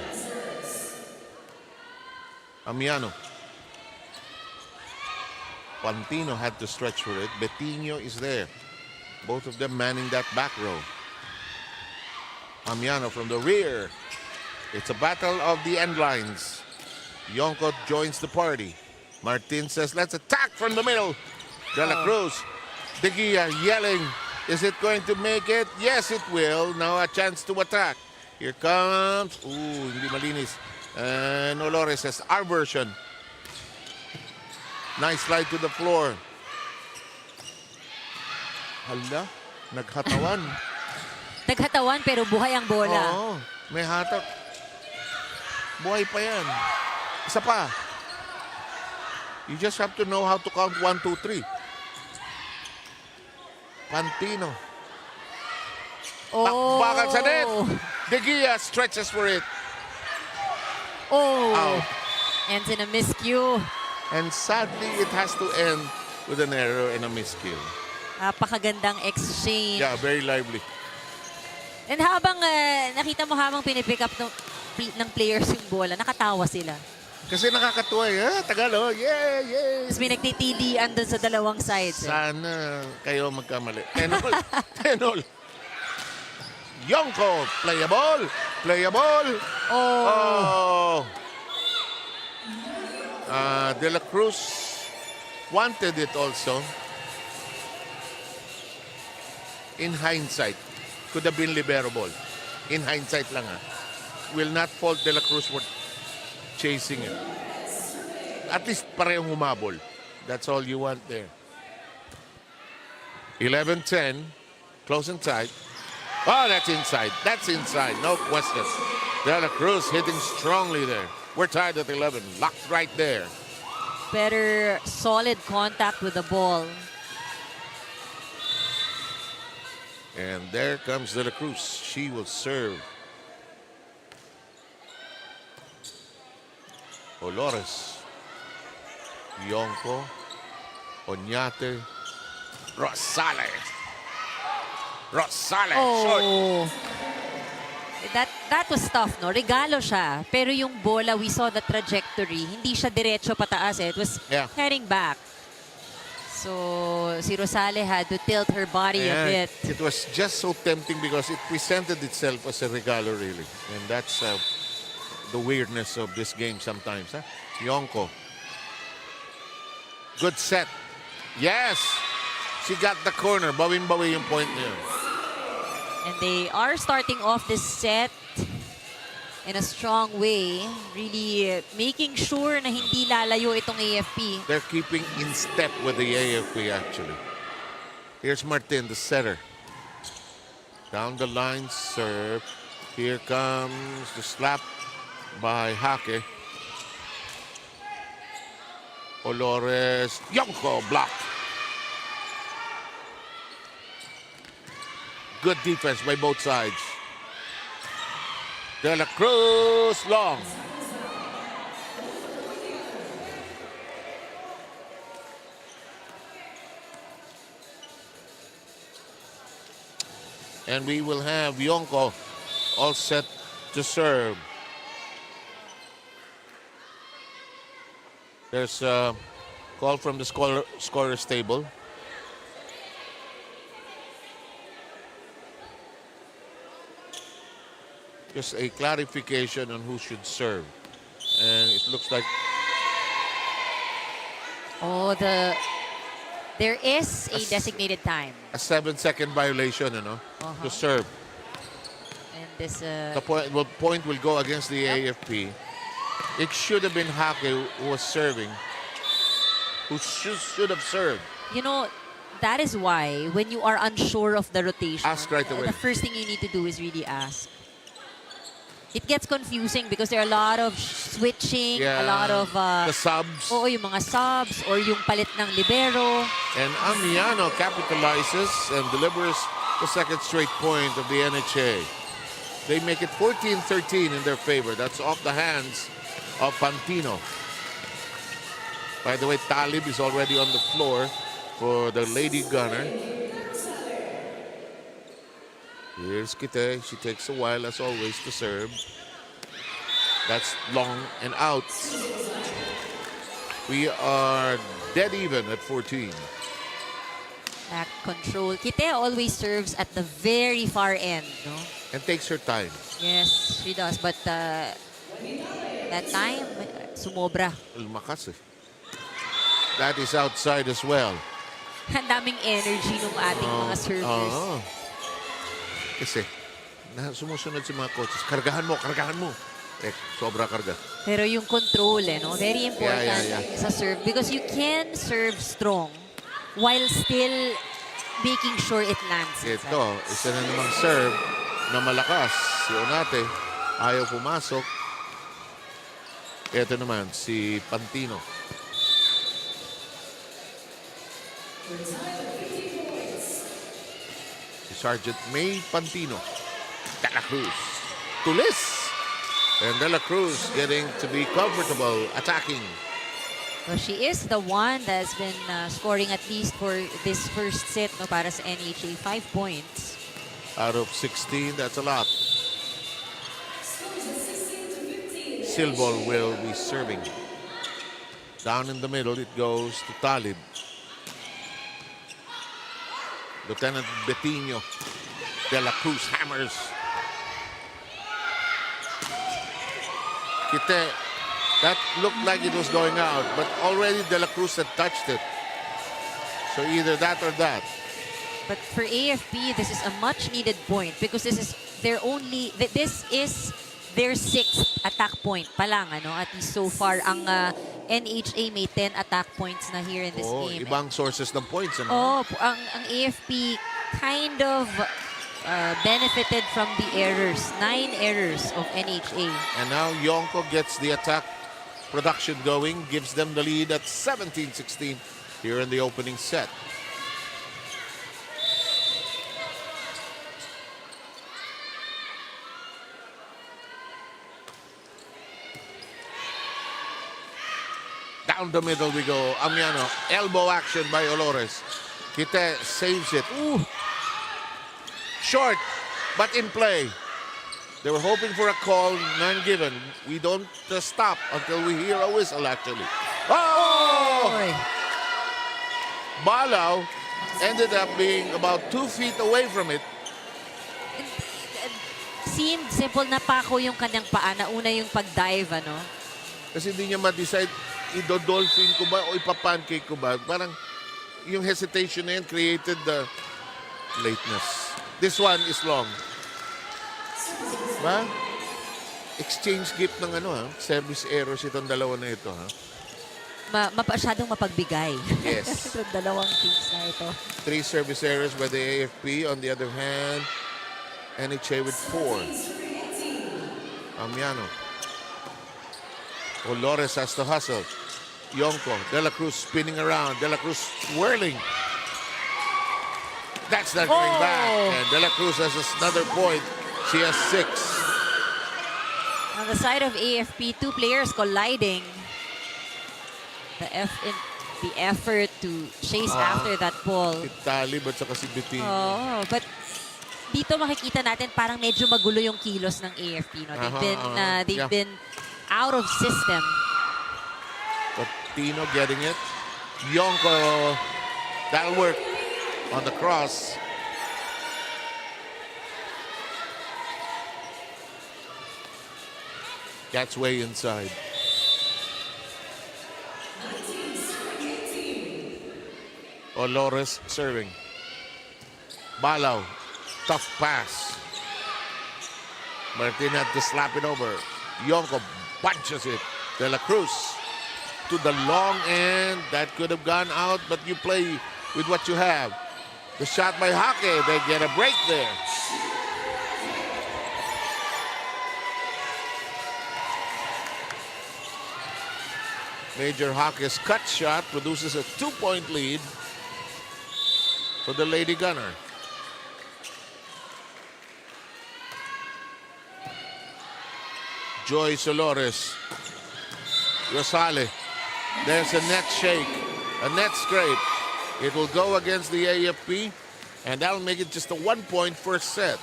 Amiano. Pantino had to stretch for it. Betinho is there. Both of them manning that back row. Amiano from the rear. It's a battle of the end lines. Yonko joins the party. Martin says, let's attack from the middle. De La Cruz. De Gia yelling. Is it going to make it? Yes, it will. Now a chance to attack. Here comes. Hindi malinis. And Olores says, our version. Nice slide to the floor. Hala, naghatawan. Naghatawan pero buhay ang bola. Oo, may hatak. Buhay pa yan. Isa pa. You just have to know how to count 1, 2, 3. Pantino. Bakal sa net. De Gia stretches for it. Out. Ends in a miscue. And sadly, it has to end with an error and a miscue. Napakagandang exchange. Yeah, very lively. And habang nakita mo habang pinipick up ng players yung bola, nakatawa sila. Kasi nakakatuwa tagal yeah. Tapos may nagtitilian doon sa dalawang sides. Sana kayo magkamali. 10-all. Yonko, playable. De La Cruz wanted it also. In hindsight, could have been libero ball. In hindsight lang Will not fault De La Cruz for chasing it. At least parehong humabol. That's all you want there. 11-10. Close and tight. That's inside. That's inside. No question. De La Cruz hitting strongly there. We're tied at 11. Locked right there. Better solid contact with the ball. And there comes De La Cruz. She will serve. Olores. Yonko. Oñate. Rosales. Short. That was tough, no? Regalo siya. Pero yung bola, we saw the trajectory. Hindi siya diretso pataas. It was heading back. So, si Rosale had to tilt her body a bit. It was just so tempting because it presented itself as a regalo, really. And that's the weirdness of this game sometimes. Huh? Yonko. Good set. Yes! She got the corner. Bawin-bawi yung point niya. And they are starting off this set in a strong way. Really making sure na hindi lalayo itong AFP. They're keeping in step with the AFP, actually. Here's Martin, the setter. Down the line, serve. Here comes the slap by Hake. Olores, Yonko block. Good defense by both sides. De La Cruz, long. And we will have Yonko all set to serve. There's a call from the scorer's table. Just a clarification on who should serve. And it looks like... Oh, there is a designated time. A 7-second violation, to serve. And this... The point will go against the AFP. It should have been Hake who was serving, who should have served. You know, that is why when you are unsure of the rotation, ask right away. The first thing you need to do is really ask. It gets confusing because there are a lot of switching, a lot of... the subs. Oo, yung mga subs or yung palit ng libero. And Amiano capitalizes and delivers the second straight point of the NHA. They make it 14-13 in their favor. That's off the hands of Pantino. By the way, Talib is already on the floor for the Lady Gunnar. Here's Kite. She takes a while, as always, to serve. That's long and out. We are dead even at 14. Back control. Kite always serves at the very far end, no? And takes her time. Yes, she does. But that time, sumobra. Lumakas eh. That is outside as well. Ang daming energy ng ating mga servers. Kasi, sumusunod si mga coaches. Kargahan mo, kargahan mo. Sobra karga. Pero yung control, no? Very important sa serve. Because you can serve strong while still making sure it lands. Ito, isa na namang serve na malakas. Si Onate, ayaw pumasok. Ito naman, si Pantino. Si Sergeant May Pantino. De La Cruz. Tulis. And De La Cruz getting to be comfortable attacking. So she is the one that's been scoring at least for this first set, no, para sa NHA. 5 points. Out of 16, that's a lot. Silbol will be serving. Down in the middle, it goes to Talib. Lieutenant Betinho. De La Cruz hammers. Kite, that looked like it was going out, but already De La Cruz had touched it. So either that or that. But for AFP, this is a much-needed point because this is their only, this is their 6th attack point pa lang, ano? At least so far, ang NHA may 10 attack points na here in this game. Ibang sources ng points, ano? Ang AFP kind of benefited from the errors. 9 errors of NHA. And now Yonko gets the attack production going, gives them the lead at 17-16 here in the opening set. Down the middle we go. Amiano, elbow action by Olores. Kite saves it. Ooh. Short, but in play. They were hoping for a call, none given. We don't stop until we hear a whistle, actually. Oh! Oy. Balaw ended up being about 2 feet away from it. Seemed simple na Paco yung kanyang paa. Nauna yung pag-dive, ano? Kasi hindi niya ma-decide, idodolphin ko ba o ipapancake ko ba. Parang yung hesitation na yun created the lateness. This one is long. Ba? Exchange gift ng service errors itong dalawa na ito, ha? Masyadong mapagbigay. Yes. Itong dalawang teams na ito. 3 service errors by the AFP. On the other hand, NHA with 4. Amiano. Olores has to hustle. Yonko. De La Cruz spinning around. De La Cruz whirling. That's not going back. And De La Cruz has another point. She has 6. On the side of AFP, 2 players colliding. The effort to chase after that ball. Talib at saka si Biting. Oh, but dito makikita natin parang medyo magulo yung kilos ng AFP. No? They've been out of system. But Tino getting it. Yonko, that'll work on the cross. That's way inside. Olores serving. Balaw, tough pass. Martin had to slap it over. Yonko punches it. De La Cruz to the long end. That could have gone out, but you play with what you have. The shot by Hake, they get a break there. Major Hake's cut shot produces a 2-point lead for the Lady Gunnar. Joy Solores. Rosale. There's a net shake, a net scrape. It will go against the AFP, and that'll make it just a 1-point first set.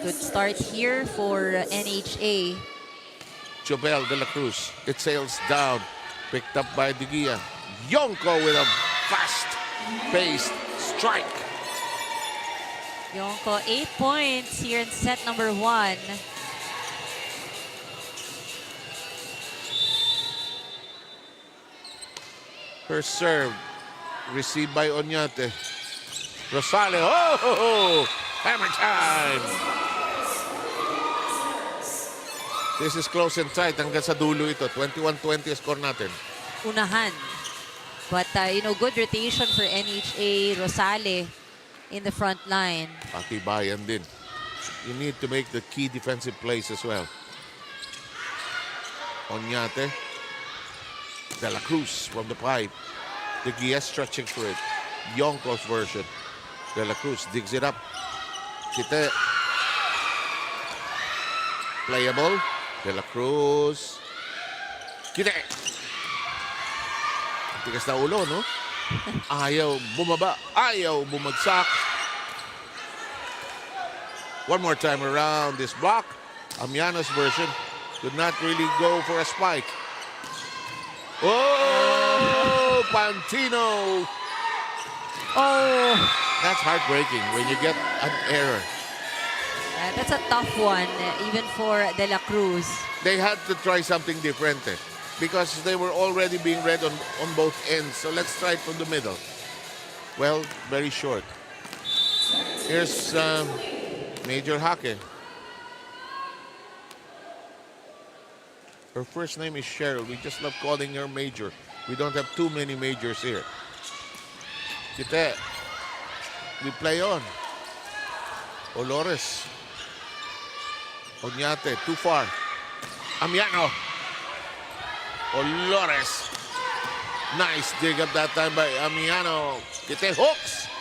Good start here for NHA. Jobel De La Cruz. It sails down. Picked up by De Gia. Yonko with a fast-paced strike. Yonko, 8 points here in set number 1. First serve. Received by Oñate. Rosale. Oh! Hammer time! This is close and tight hanggang sa dulo ito. 21-20 score natin. Unahan. But, good rotation for NHA. Rosale in the front line. Patibayan din. You need to make the key defensive plays as well. Oñate. De La Cruz from the pipe. De Gia stretching for it. Yonko's version. De La Cruz digs it up. Kite. Playable. De La Cruz. Kite. Tigas na ulo, no? Ayaw bumaba. Ayaw bumagsak. One more time around this block. Amiano's version could not really go for a spike. Oh, Pantino. Oh, that's heartbreaking when you get an error. That's a tough one, even for De La Cruz. They had to try something different because they were already being read on both ends. So let's try it from the middle. Well, very short. Here's Major Hake. Her first name is Cheryl. We just love calling her Major. We don't have too many majors here. Kite. We play on. Olores. Oñate, too far. Amiano. Olores. Nice dig up that time by Amiano. Kite hooks.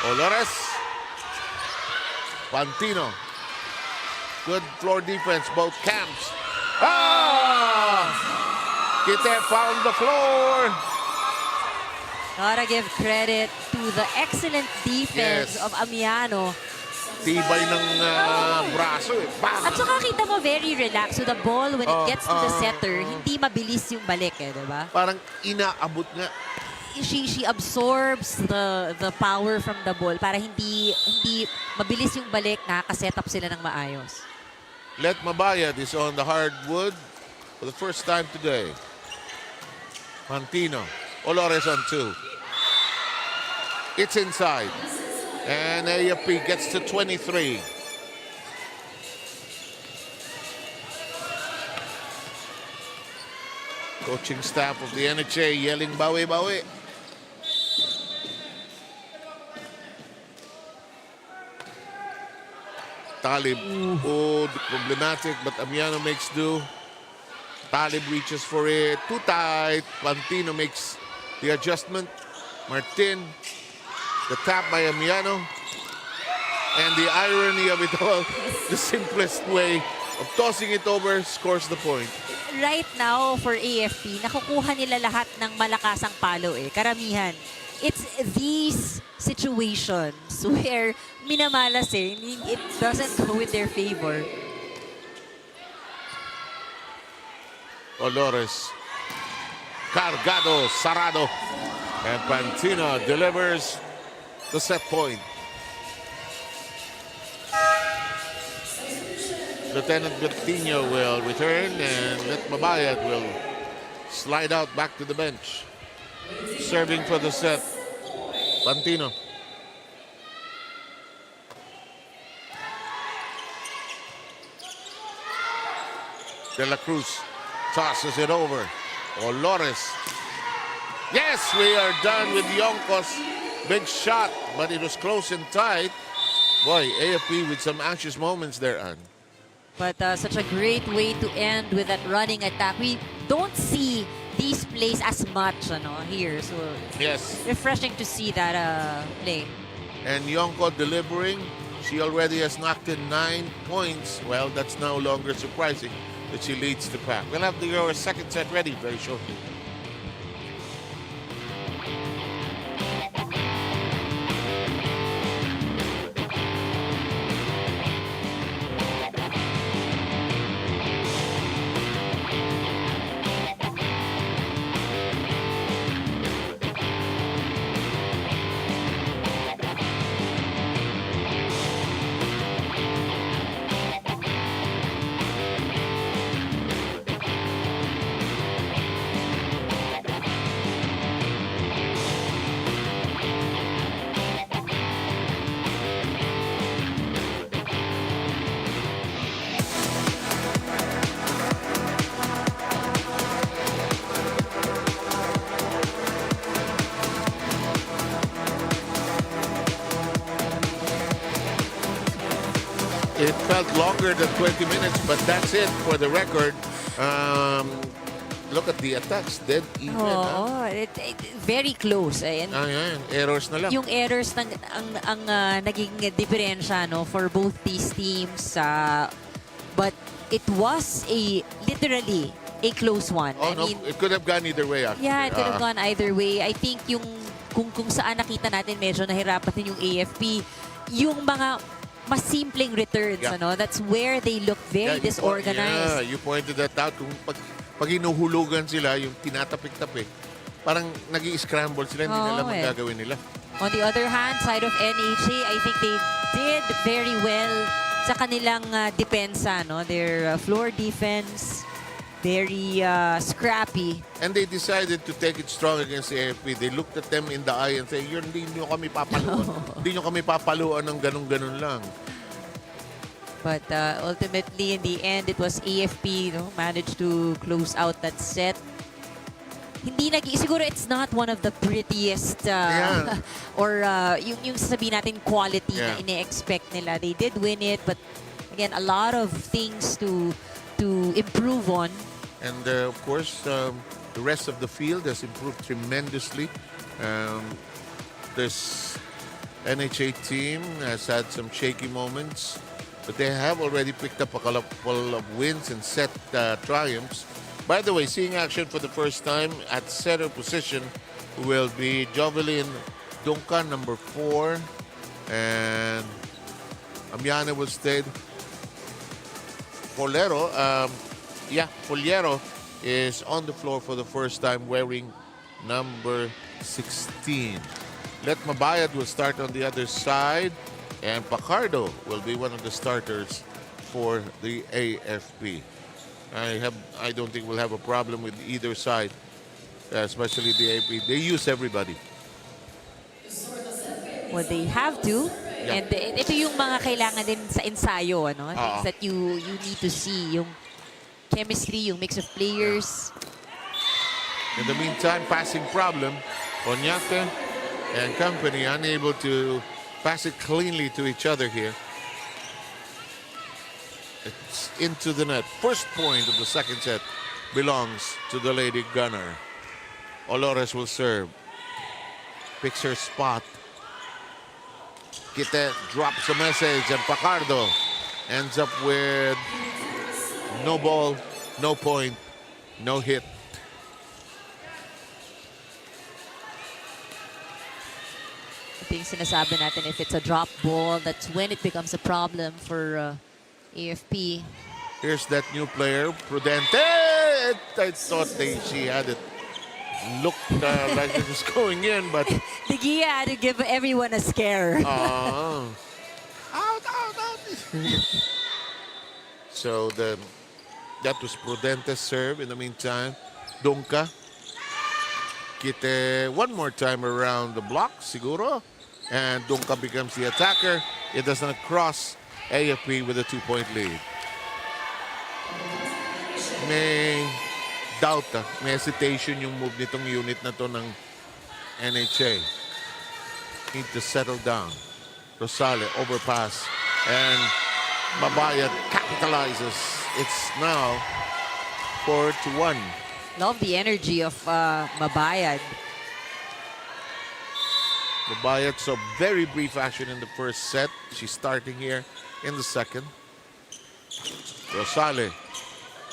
Olores. Pantino. Good floor defense, both camps. Ah! Kite found the floor. Gotta give credit to the excellent defense Yes. of Amiano. Tibay ng braso eh. Bang! At saka kita mo very relaxed. So the ball, when it gets to the setter, hindi mabilis yung balik eh, diba? Parang inaabot nga. She absorbs the power from the ball para hindi mabilis yung balik, nakaka-set up sila ng maayos. Let Mabayad is on the hardwood for the first time today. Mantino. Olores on 2. It's inside. And AFP gets to 23. Coaching staff of the NHA yelling bawi, bawi. Talib, problematic, but Amiano makes do. Talib reaches for it. Too tight. Pantino makes the adjustment. Martin, the tap by Amiano. And the irony of it all, the simplest way of tossing it over scores the point. Right now, for AFP, nakukuha nila lahat ng malakasang palo eh. Karamihan. It's these situations where minamalas eh. It doesn't go in their favor. Olores. Cargado, Sarado. And Pantino delivers the set point. Lieutenant Bertino will return and Let Mabayad will slide out back to the bench. Serving for the set, Pantino. De La Cruz tosses it over. Olores. Yes, we are done with Yonkos. Big shot, but it was close and tight. Boy, AFP with some anxious moments there, Ann. But such a great way to end with that running attack. We don't see these plays as much here. So Yes. refreshing to see that play. And Yonko delivering. She already has knocked in 9 points. Well, that's no longer surprising that she leads the pack. We'll have your second set ready very shortly. It felt longer than 20 minutes, but that's it for the record. Look at the attacks, dead even. Oo, very close. And Ayan, errors na lang. yung errors ang naging diferensya for both these teams. But it was literally a close one. Oh, no, it could have gone either way actually. Yeah, it could have gone either way. I think yung kung saan nakita natin medyo nahirapan din yung AFP, yung mga mas simpleng returns, that's where they look very disorganized. Yeah, you pointed that out. Kung pag hinuhulugan sila, yung tinatapik-tapik, parang nag-i-scramble sila, hindi nila magagawin nila. On the other hand, side of NHA, I think they did very well sa kanilang depensa, their floor defense, very scrappy. And they decided to take it strong against the AFP. They looked at them in the eye and say, hindi nyo kami papaluan. Hindi nyo kami papaluan ng ganun-ganun lang. But ultimately, in the end, it was AFP managed to close out that set. Siguro it's not one of the prettiest or yung sasabihin natin quality na ine-expect nila. They did win it, but again, a lot of things to improve on. And of course, the rest of the field has improved tremendously. This NHA team has had some shaky moments, but they have already picked up a couple of wins and set triumphs. By the way, seeing action for the first time at center position will be Jovelyn Duncan, number 4. And Amiana will stay. Polero, Polero is on the floor for the first time wearing number 16. Let Mabayad will start on the other side. And Pacardo will be one of the starters for the AFP. I don't think we'll have a problem with either side, especially the AFP. They use everybody. Well, they have to. Yeah. And ito yung mga kailangan din sa ensayo, ano? Things that you need to see. Yung chemistry, yung mix of players. In the meantime, passing problem. Onyate and company unable to pass it cleanly to each other here. It's into the net. First point of the second set belongs to the Lady Gunnar. Olores will serve. Picks her spot. Kite drops a message and Pacardo ends up with no ball, no point, no hit. Ito yung sinasabi natin, if it's a drop ball, that's when it becomes a problem for AFP. Here's that new player, Prudente. I thought she had it looked like it was going in, but The Gia had to give everyone a scare. out. So that was Prudente's serve. In the meantime, Donka Kite one more time around the block, siguro, and Donka becomes the attacker. It does not cross AFP with a 2-point lead. May doubt, may hesitation yung move nitong unit na to ng NHA. Need to settle down. Rosale, overpass, and Mabayad capitalizes. It's now 4-1. Love the energy of Mabayad. Mabayad saw very brief action in the first set. She's starting here in the second. Rosale,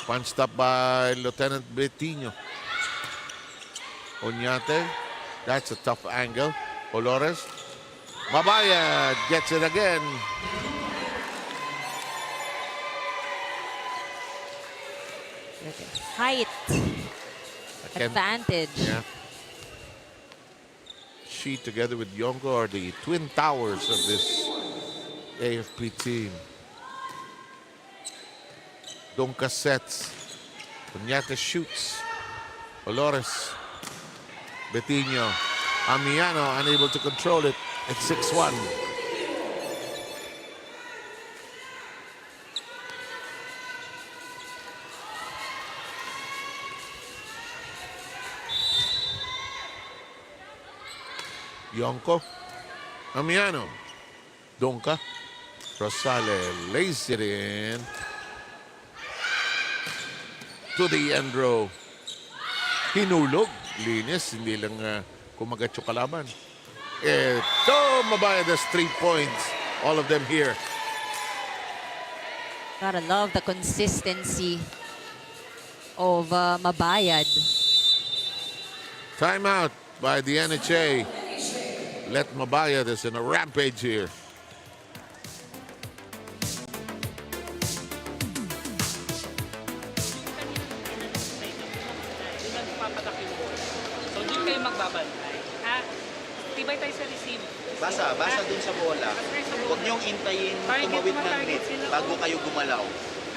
punched up by Lieutenant Bettino. Onyate, that's a tough angle. Olores, Mabayad gets it again. Height advantage. Yeah. She together with Yonko are the twin towers of this AFP team. Donka sets. Onyate shoots. Olores. Bettino. Amiano unable to control it. It's 6-1. Yonko. Amiano. Donka. Rosale lays it in to the end row. Hinulog. Linis. Hindi lang kumagat yung kalaban. Ito, Mabayad has 3 points. All of them here. Gotta love the consistency of Mabayad. Timeout by the NHA. Let Mabayad is in a rampage here. So hindi kayo magbabantay. Ha? Tibay tayo sa receive. Basa dun sa bola. Huwag niyong intayin tumawid ng net bago kayo gumalaw.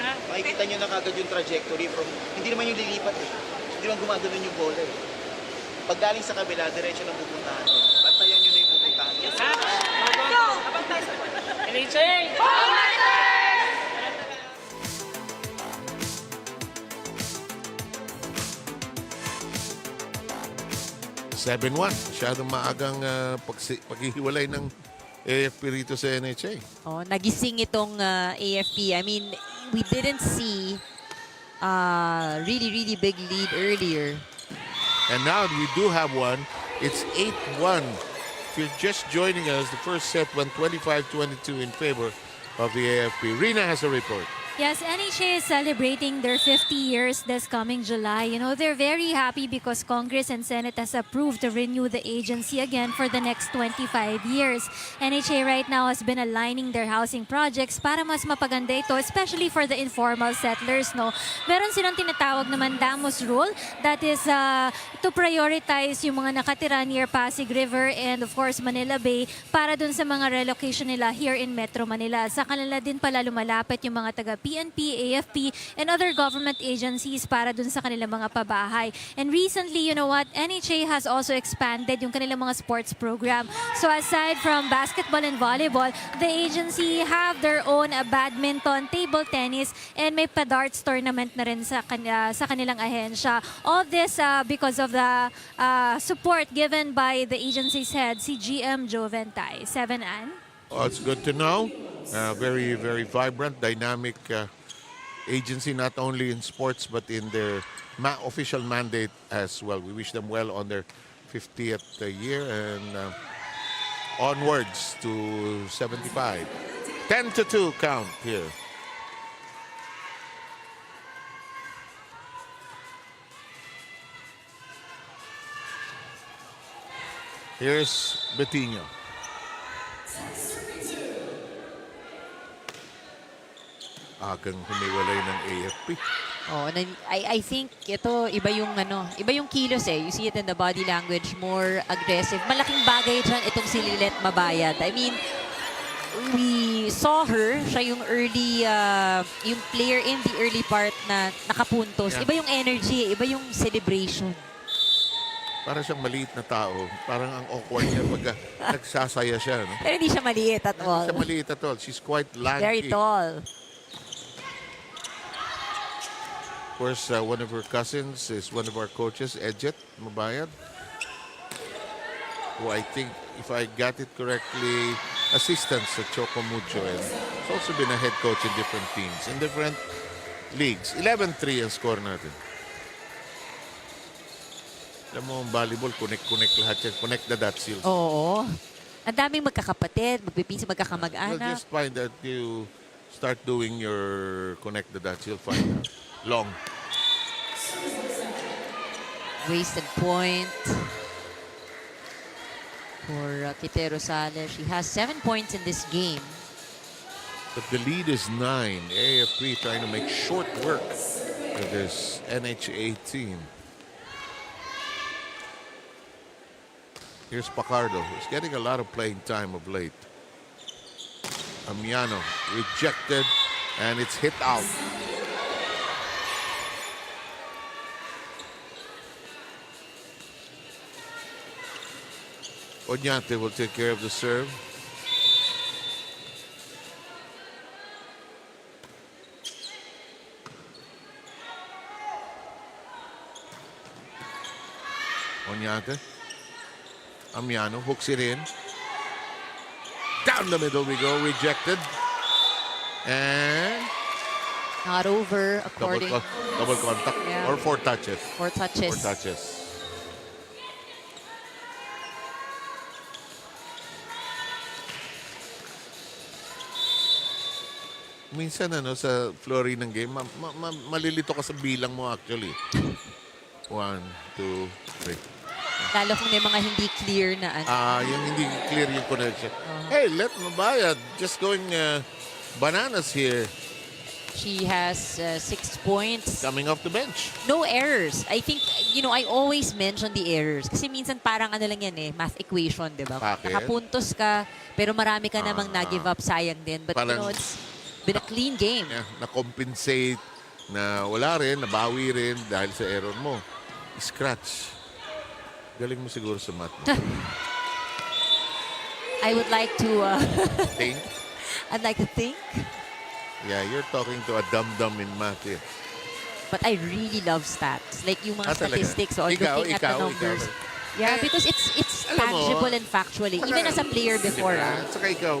Ha? Makikita niyo na kagad yung trajectory from, hindi naman yung lilipat eh. Hindi naman gumagano'n yung bola eh. Pag galing sa kabila, diretso ng pupuntahan niyo. Bantayan niyo na yung pupuntahan niyo. Ha? Go! Abantay sa NHA! 7-1. Masyadong maagang paghihiwalay ng AFP rito sa NHA. Oh, nagising itong AFP. I mean, we didn't see really big lead earlier. And now we do have one. It's 8-1. If you're just joining us, the first set went 25-22 in favor of the AFP. Rina has a report. Yes, NHA is celebrating their 50 years this coming July. You know, they're very happy because Congress and Senate has approved to renew the agency again for the next 25 years. NHA right now has been aligning their housing projects para mas mapaganda ito, especially for the informal settlers, no? Meron silang tinatawag naman Damos Rule, that is to prioritize yung mga nakatira near Pasig River and of course Manila Bay para dun sa mga relocation nila here in Metro Manila. Sa kanila din pala lumalapit yung mga taga PNP, AFP, and other government agencies para dun sa kanilang mga pabahay. And recently, you know what, NHA has also expanded yung kanilang mga sports program. So aside from basketball and volleyball, the agency have their own badminton, table tennis, and may pa-darts tournament na rin sa kanilang ahensya. All this because of the support given by the agency's head, si GM Joventay. 7 Ann? Oh, it's good to know. Very, very vibrant, dynamic agency, not only in sports but in their official mandate as well. We wish them well on their 50th year and onwards to 75. 10-2 count here. Here's Betinho. Agang humiwalay ng AFP. Oh, I think ito iba yung kilos eh. You see it in the body language, more aggressive. Malaking bagay diyan itong si Lilet Mabayad. I mean, we saw her, siya yung early yung player in the early part na nakapuntos. Yeah. Iba yung energy, iba yung celebration. Para siyang maliit na tao. Parang ang awkward niya pag nagsasaya siya. No? Pero hindi siya maliit at all. Hindi siya maliit at all. She's quite lanky. Very tall. Of course, one of her cousins is one of our coaches, Edjet Mabayad, who I think, if I got it correctly, assistants at Choco Mucho, and has also been a head coach in different teams, in different leagues. 11-3 ang score natin. Alam mo, ang volleyball, connect lahat yan. Connect the dots. Oo. Ang daming magkakapatid, magpipinsa, You'll magkakamag-anak. just find that you start doing your connect the dots, you'll find long. Wasted point for Quitero Sales. She has 7 points in this game. But the lead is 9. AFP trying to make short work of this NHA team. Here's Pacardo, who's getting a lot of playing time of late. Amiano rejected, and it's hit out. Oñate will take care of the serve. Oñate. Amiano hooks it in. Down the middle we go, rejected. And Not over, according. double contact, Yeah. or 4 touches. 4 touches. 4 touches. Minsan sa flurry ng game, malilito ka sa bilang mo actually. 1, 2, 3. Lalo kung may mga hindi clear na Yung hindi clear yung connection. Hey, let Mabayad just going bananas here. She has 6 points. Coming off the bench. No errors. I think, I always mention the errors. Kasi minsan parang lang yan math equation, di ba? Bakit? Nakapuntos ka, pero marami ka namang na-give up, sayang din. But Parang- it's been a clean game. Yeah, na-compensate, na wala rin, nabawi rin dahil sa error mo. Scratch. Galing mo siguro sa math mo. I would like to, Think? I'd like to think. Yeah, you're talking to a dum-dum in math eh. But I really love stats. Like yung mga Talaga? statistics or Ikaw, looking at the numbers. Yeah, because it's alam mo, tangible and factually. Even as a player before. At saka ikaw,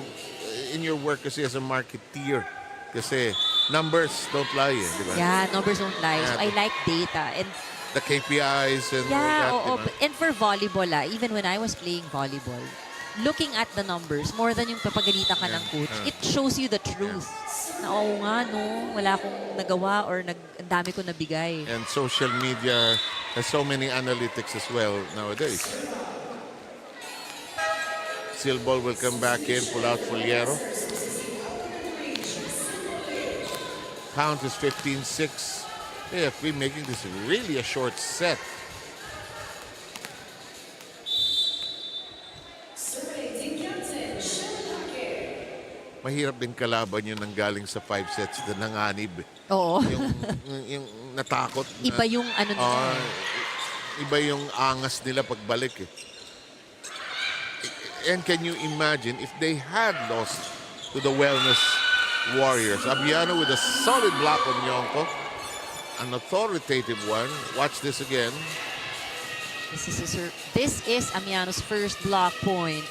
in your work kasi as a marketeer, kasi numbers don't lie di ba? Yeah, numbers don't lie. So Yeah. I like data. And The KPIs and all yeah, that, oo. di ba? And for volleyball, even when I was playing volleyball, looking at the numbers more than yung papagalitan ka ng coach, it shows you the truth. Na, oo nga, no? Wala akong nagawa or ang dami ko nabigay. And social media has so many analytics as well nowadays. Silbol will come back in, pull out Fuliero. Count is 15-6. AFP making this really a short set. Mahirap din kalaban yun ng galing sa 5 sets na nanganib. Oo. yung natakot. Iba yung ano nila. Iba yung angas nila pagbalik eh. And can you imagine if they had lost to the Wellness Warriors? Abiano with a solid block on Yonko. An authoritative one. Watch this again. This is Amiano's first block point.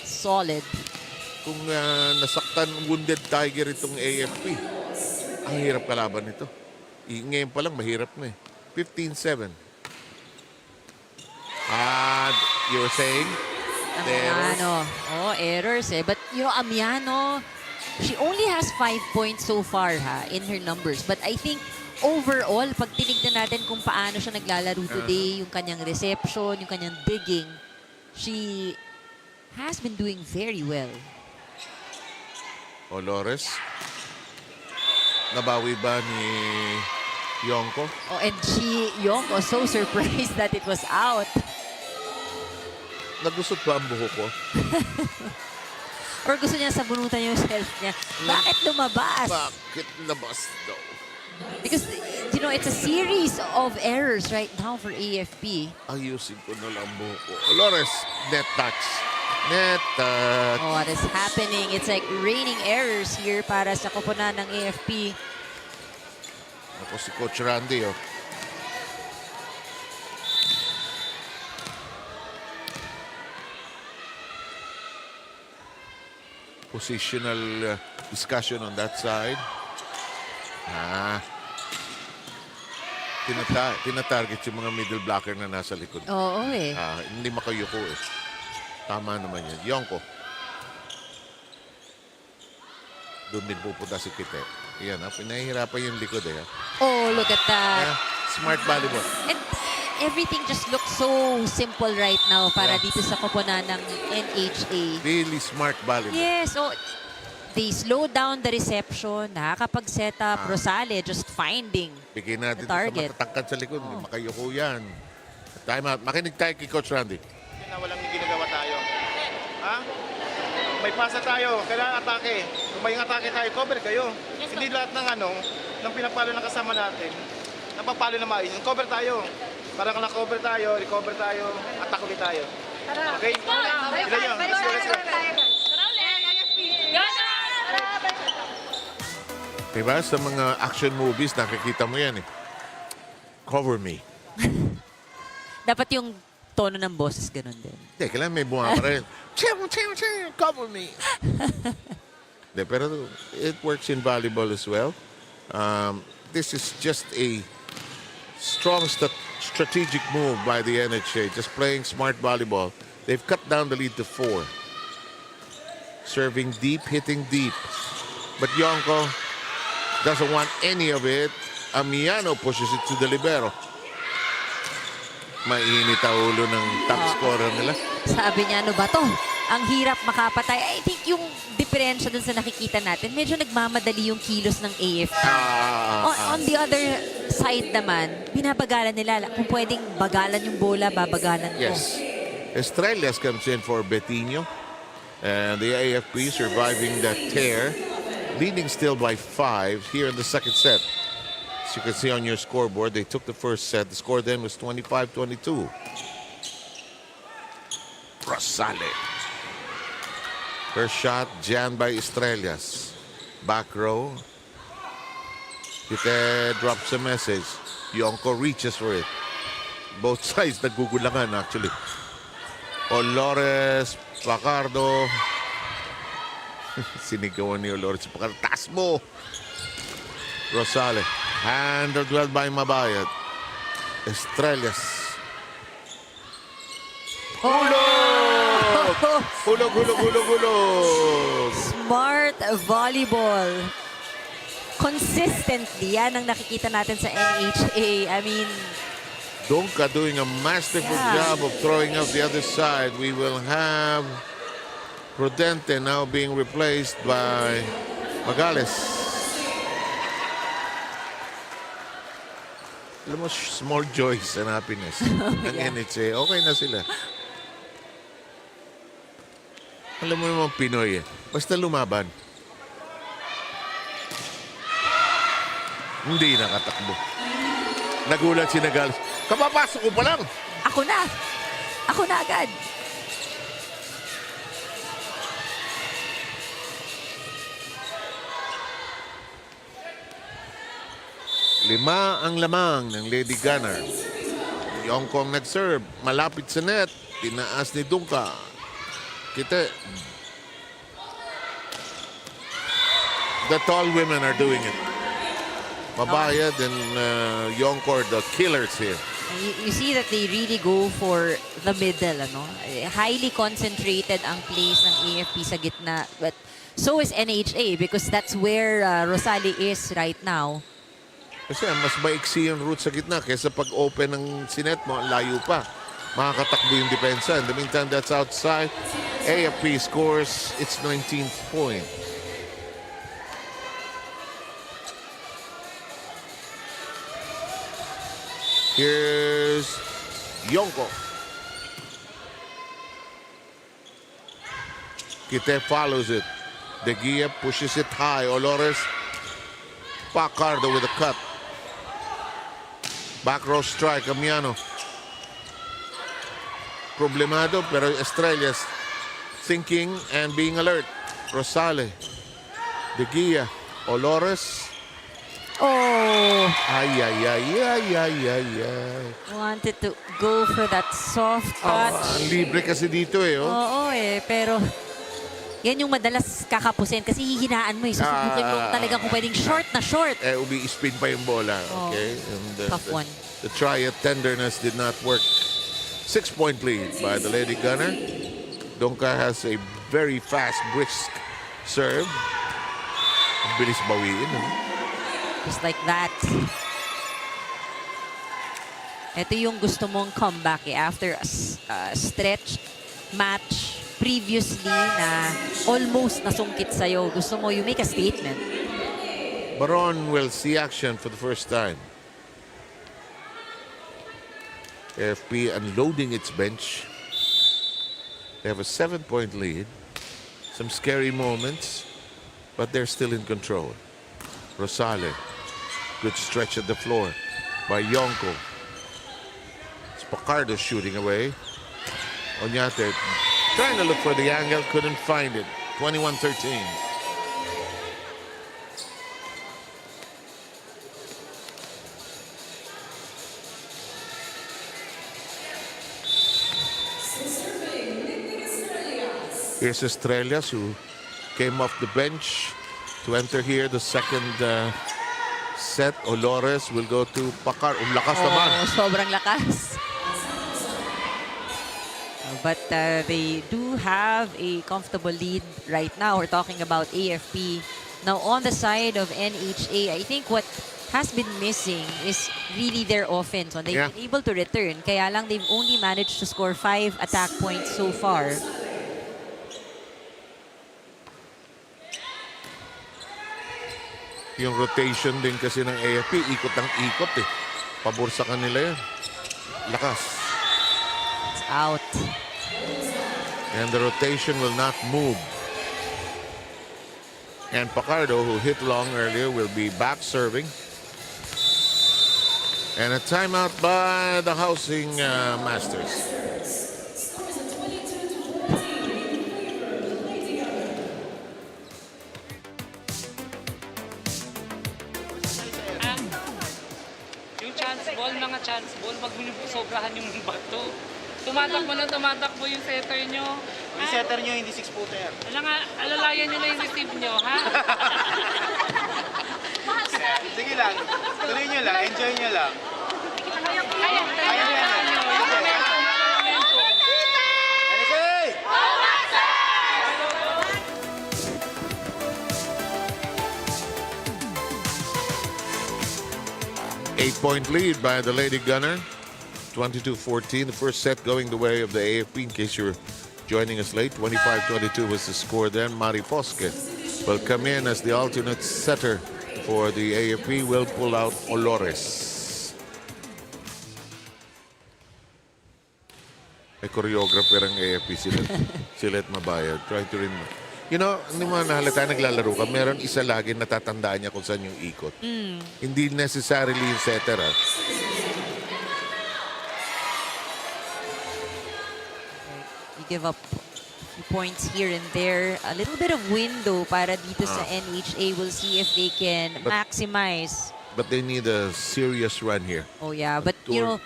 Solid. Kung nasaktan, wounded tiger itong AFP. Ang hirap kalaban nito. Ngayon pa lang, mahirap na eh. 15-7. You were saying? Amiano. Oh, errors eh. But, Amiano, she only has 5 points so far in her numbers. But I think, overall, pag tinignan natin kung paano siya naglalaro today, yung kanyang reception, yung kanyang digging, she has been doing very well. Olores. Nabawi ba ni Yonko? Oh, and Yonko, so surprised that it was out. Nagusot ba ang buhok ko? Or gusto niya sabunutan yung self niya. Bakit lumabas? Bakit labas daw? Because, it's a series of errors right now for AFP. Ayusin ko na lang buhok ko. Olores, net touch. Net touch. Oh, what is happening? It's like raining errors here para sa koponan ng AFP. Ako si Coach Randy, oh. Positional discussion on that side. Tinatarget yung mga middle blocker na nasa likod. Oo eh. Hindi makayuko eh. Tama naman yan. Yonko. Doon din pupunta si Kite. Yan, pinahihirapan yung likod eh. Oh, look at that. Smart volleyball. And everything just looks so simple right now para dito sa koponan ng NHA. Really smart volleyball. Yes, so they slow down the reception, nakakapag-set up, Rosale just finding Bigyan natin the target. sa matatangkad sa likod. Hindi makayuko yan. Time out. Makinig tayo kay Coach Randy. Na walang ginagawa tayo. May pasa tayo, kailangan atake. Kung may atake tayo, cover kayo. Hindi lahat ng pinapalo ng kasama natin, napapalo na maayos. Cover tayo. Para kung na-cover tayo, recover tayo, attack ulit tayo. Okay? Ilan yun? Let's go. Diba? Sa mga action movies, nakikita mo yan eh. Cover me. Dapat yung tono ng boses ganun din. Hindi, kailangan may bunga pa rin. Cover me. De, pero it works in volleyball as well. This is just a strong strategic move by the NHA. Just playing smart volleyball. They've cut down the lead to 4. Serving deep, hitting deep. But Yonko doesn't want any of it. Amiano pushes it to the libero. Mainit ang ulo ng top scorer nila. Sabi niya, ano ba to? Ang hirap makapatay. I think yung diferensya dun sa nakikita natin, medyo nagmamadali yung kilos ng AFP. On the other side naman, binabagalan nila. Kung pwedeng bagalan yung bola, babagalan ko. Yes. Estrellas comes in for Betinho. And the AFP surviving that tear. Leading still by 5 here in the second set. As you can see on your scoreboard, they took the first set. The score then was 25-22. Rosale. First shot jammed by Estrellas. Back row. Kite drops a message. Yonko reaches for it. Both sides nagugulangan actually. Olores, Pacardo. Sinigawan ni Olores. Pacardo, taas mo! Rosale. Handled well by Mabayad. Estrellas. Hulog! Hulog! Smart volleyball. consistently. Yan ang nakikita natin sa NHA. I mean, Donka doing a masterful job of throwing out the other side. We will have Prudente now being replaced by Magales. Alam mo, small joys and happiness ng NHA. Okay na sila. Alam mo naman Pinoy basta lumaban. Hindi nakatakbo. Nagulat si Nagales. Kapapasok ko pa lang. ako na. Ako na agad. Lima ang lamang ng Lady Gunnar. Yongkong nag-serve. Malapit sa net. Tinaas ni Dunka. Kite. The tall women are doing it. Mabayad and Yongkor, the killers here. You see that they really go for the middle, ano? Highly concentrated ang plays ng AFP sa gitna. But so is NHA because that's where Rosali is right now. Kasi mas maiksi yung route sa gitna kaysa pag-open ng sinet mo, layo pa. Makakatakbo yung depensa. In the meantime, that's outside. AFP scores its 19th point. Here's Yonko. Kite follows it. De Gia pushes it high. Olores. Pacardo with a cut. Back row strike, Amiano. Problemado, pero Estrellas thinking and being alert. Rosale. De Gia. Olores. Oh! Ay, ay, ay, ay, ay, ay, ay. Wanted to go for that soft touch. Ang libre kasi dito eh. Oh. Oo pero yan yung madalas kakapusin kasi hihinaan mo eh. Susubukin mo talagang kung pwedeng short na short. Umi-spin pa yung bola. Okay? And, Tough one. The try at tenderness did not work. 6-point lead by the Lady Gunnar. Donka has a very fast, brisk serve. Ang bilis bawiin. Just like that. Ito yung gusto mong comeback after a stretch match previously na almost nasungkit sa'yo. Gusto mo, you make a statement. Baron will see action for the first time. AFP unloading its bench. They have a 7-point lead. Some scary moments, but they're still in control. Rosale. Good stretch at the floor by Yonko. It's Pacardo shooting away. Oñate trying to look for the angle, couldn't find it. 21-13. Here's Estrellas who came off the bench to enter here the second set. Olores will go to Pacar. Lakas naman. Sobrang lakas. But they do have a comfortable lead right now. We're talking about AFP. Now, on the side of NHA, I think what has been missing is really their offense. When they've been able to return, kaya lang they've only managed to score 5 attack points so far. Yung rotation din kasi ng AFP, ikot ng ikot eh. Pabor sa kanila yan. Lakas. It's out. And the rotation will not move. And Pacardo, who hit long earlier, will be back serving. And a timeout by the Housing Masters. Mga chance ball, wag mo nyo sobrahan yung bato. Tumatakbo yung setter nyo. Yung setter nyo, hindi 6-footer. Alalayan nyo na yung receive nyo, ha? Sige lang, tuloy nyo lang, enjoy nyo lang. 8-point lead by the Lady Gunnar. 22-14. The first set going the way of the AFP, in case you're joining us late. 25-22 was the score then. Mari Fosque will come in as the alternate setter for the AFP. Will pull out Olores. May choreographer ang AFP sila at Mabayad. Trying to remember. You know, hindi mo nahalata naglalaro ka, meron isa lagi natatandaan niya kung saan yung ikot. Hindi necessarily yung setter. You give up points here and there. A little bit of window para dito sa NHA. We'll see if they can maximize. But they need a serious run here. Oh yeah, but you know,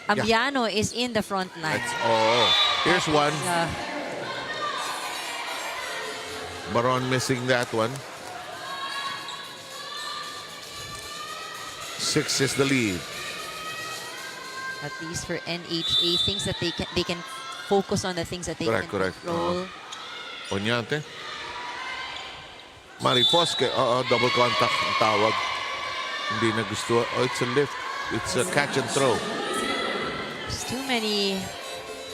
Ambiano is in the front line. Here's one. Baron missing that one. 6 is the lead. At least for NHA, things that they can focus on the things that they can control. Oñate. Mari Fosque. Double contact ang tawag. Hindi na gusto. It's a lift. It's a catch and throw. There's too many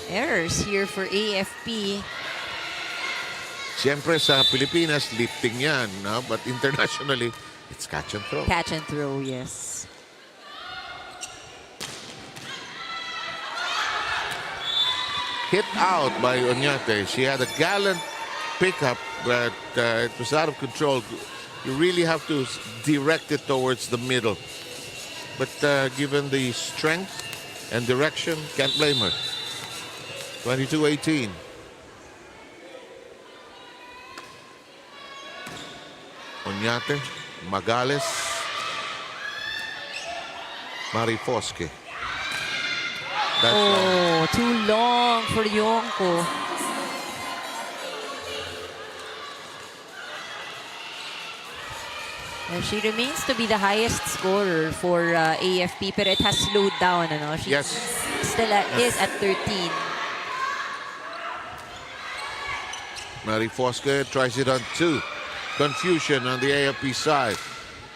errors here for AFP. Siyempre sa Pilipinas, lifting yan. No? But internationally, it's catch and throw. Catch and throw, yes. Hit out by Oñate. She had a gallant pickup, but it was out of control. You really have to direct it towards the middle. But given the strength and direction, can't blame her. 22-18. Oñate, Magales, Mari Fosque. Too long for Yonko. She remains to be the highest scorer for AFP, but it has slowed down. She still is at 13. Mari Fosque tries it on 2. Confusion on the AFP side.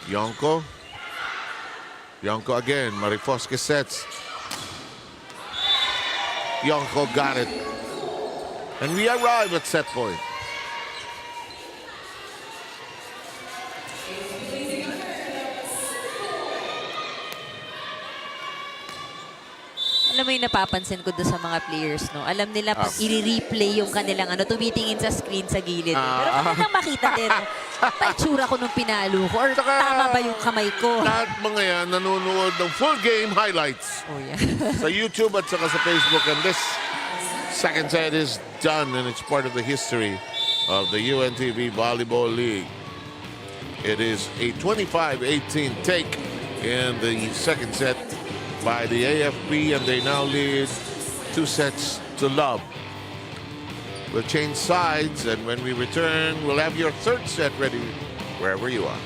Yonko. Yonko again. Mari Fosque sets. Yonko got it. And we arrive at set point. Alam mo yung napapansin ko doon sa mga players, no? Alam nila pag i-replay yung kanilang tumitingin sa screen sa gilid. Pero kanilang makita din, pa-itsura ko nung pinalo ko or tama ba yung kamay ko? Lahat mga yan nanonood ng full game highlights. Sa YouTube at saka sa Facebook. And this second set is done and it's part of the history of the UNTV Volleyball League. It is a 25-18 take in the second set by the AFP, and they now lead 2 sets to love. We'll change sides, and when we return, we'll have your third set ready wherever you are.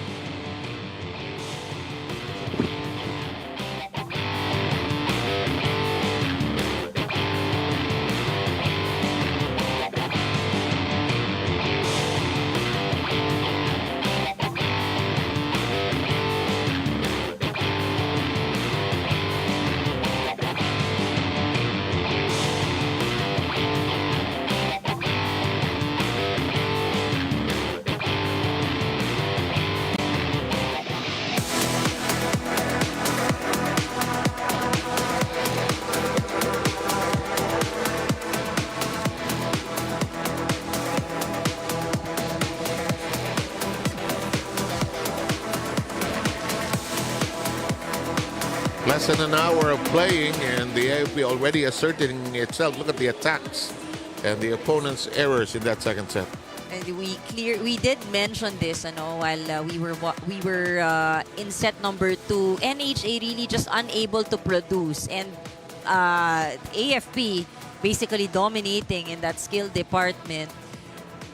Less than an hour of playing, and the AFP already asserting itself. Look at the attacks and the opponent's errors in that second set. And we did mention this, while we were in set number 2. NHA really just unable to produce, and AFP basically dominating in that skill department.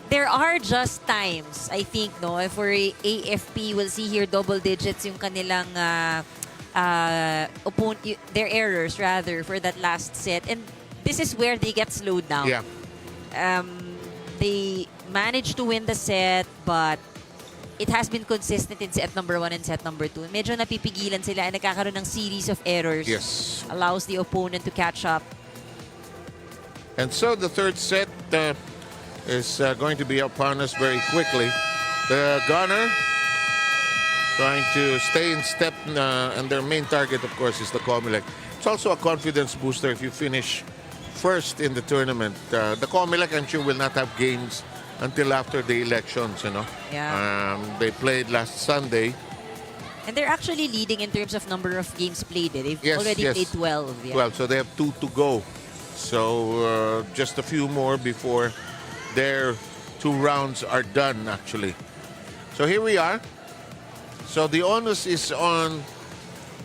There are just times, I think, for AFP, we'll see here double digits yung kanilang their errors rather for that last set, and this is where they get slowed down. They managed to win the set, but it has been consistent in set number 1 and set number 2. Medyo napipigilan sila and nagkakaroon ng series of errors. Yes. Allows the opponent to catch up. And so the third set is going to be upon us very quickly. The Gunnar trying to stay in step, and their main target, of course, is the Comelec. It's also a confidence booster if you finish first in the tournament. The Comelec, I'm sure, will not have games until after the elections, you know. Yeah. They played last Sunday. And they're actually leading in terms of number of games played. They've already played 12. Yeah. 12, so they have 2 to go. So just a few more before their 2 rounds are done, actually. So here we are. So the onus is on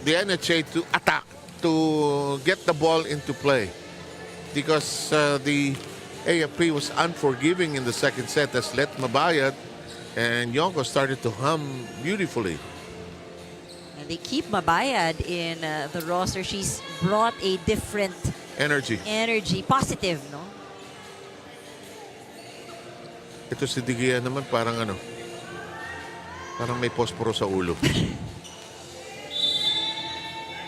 the NHA to attack, to get the ball into play. Because the AFP was unforgiving in the second set as let Mabayad and Yonko started to hum beautifully. And they keep Mabayad in the roster. She's brought a different Energy. Positive, no? Ito si Digia naman parang parang may posporo sa ulo.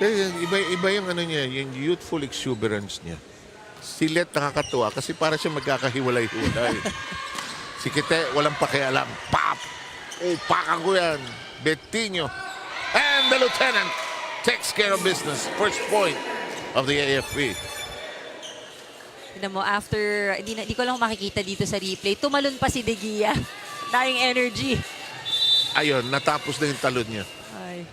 Iba yung niya, yung youthful exuberance niya. Si Let nakakatuwa kasi para siya magkakahiwalay-hiwalay. Si Kite, walang pakialam. Pop! Pakan ko yan. Betinho. And the lieutenant takes care of business. First point of the AFP. Tignan mo, after, di ko lang makikita dito sa replay, tumalon pa si De Gia. Daing energy. Ayun, natapos na yung talon niya. Ay.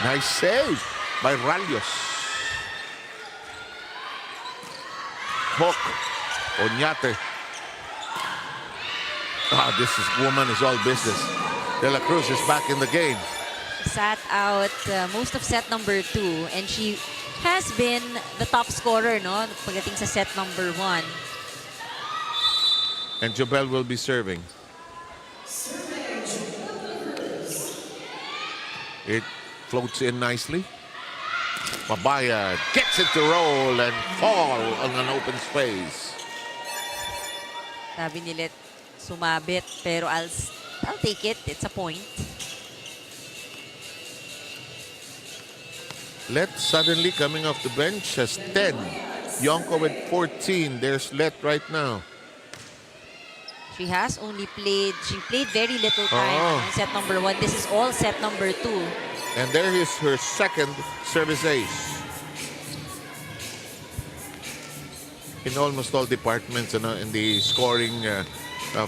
Nice save by Ralios. Hook. Oñate. This woman is all business. De La Cruz is back in the game. Sat out most of set number 2 and she has been the top scorer, no? Pagdating sa set number 1. And Jobel will be serving. It floats in nicely. Mabaya gets it to roll and fall on an open space. Sabi nila, sumabit, pero I'll take it. It's a point. Let suddenly coming off the bench has 10. Yonko with 14. There's Let right now. She has only played, she played very little time in set number 1. This is all set number 2. And there is her second service ace. In almost all departments, in the scoring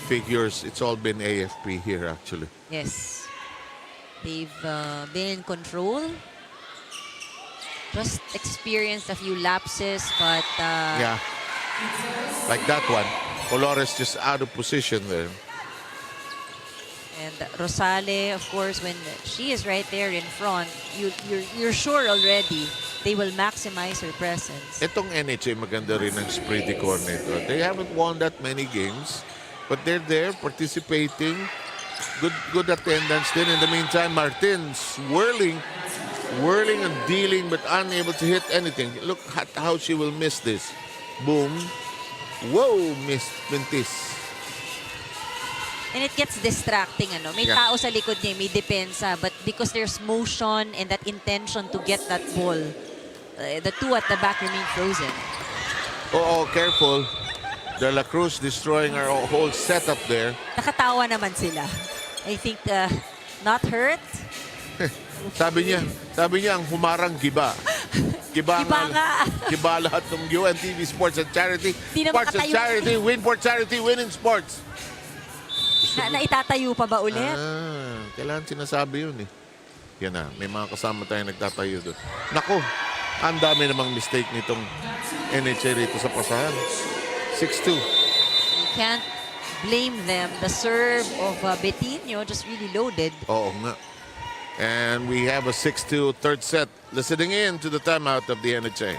figures, it's all been AFP here, actually. Yes. They've been in control. Just experienced a few lapses, but... yeah. Like that one. Colores just out of position there. And Rosale, of course, when she is right there in front, you're sure already they will maximize her presence. Itong NHA maganda rin ang Sprity coordinator. They haven't won that many games, but they're there participating. Good attendance then. In the meantime, Martin's whirling and dealing but unable to hit anything. Look at how she will miss this. Boom. Whoa, Miss Pintis. And it gets distracting, May tao sa likod niya, may depensa. But because there's motion and that intention to get that ball, the two at the back remain frozen. Oh, careful. De La Cruz destroying our whole setup there. Nakatawa naman sila. I think not hurt. Sabi niya ang humarang giba. Giba lahat ng UNTV Sports and Charity. Sports and Charity, win for charity, win in sports. Naitatayo pa ba ulit? Kailangan sinasabi yun eh. Yan na, may mga kasama tayo nagtatayo doon. Naku, ang dami namang mistake nitong NHA rito sa pasahan. 6-2. You can't blame them. The serve of Betinho just really loaded. Oo nga. And we have a 6-2 third set. Listening in to the timeout of the NHA.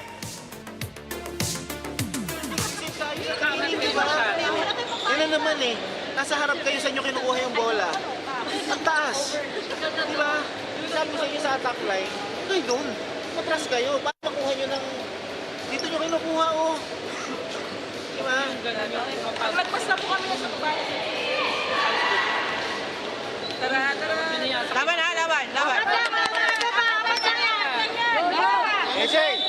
Yan naman eh. Nasa harap kayo sa inyo kinukuha yung bola. Ang taas. Di ba? Sabi ko sa inyo sa attack line, kayo doon. Matras kayo. Para makuha nyo ng kinukuha, oh. Diba? Lagpas na po kami sa baba. Tara, tara. Laban ha, laban, laban. Ese!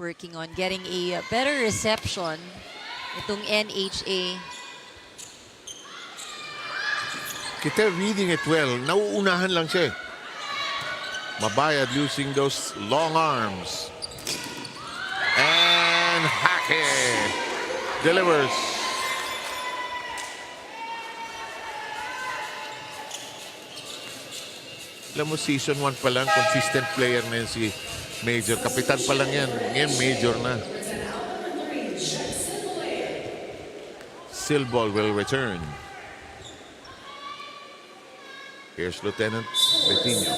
Working on getting a better reception itong NHA. Kita reading it well. Nauunahan lang siya. Mabayad using those long arms. And Hake delivers. Alam mo, season 1 pa lang, consistent player na yun si Major. Kapitan pa lang yan. Ngayon, Major na. Silball will return. Here's Lieutenant Betino.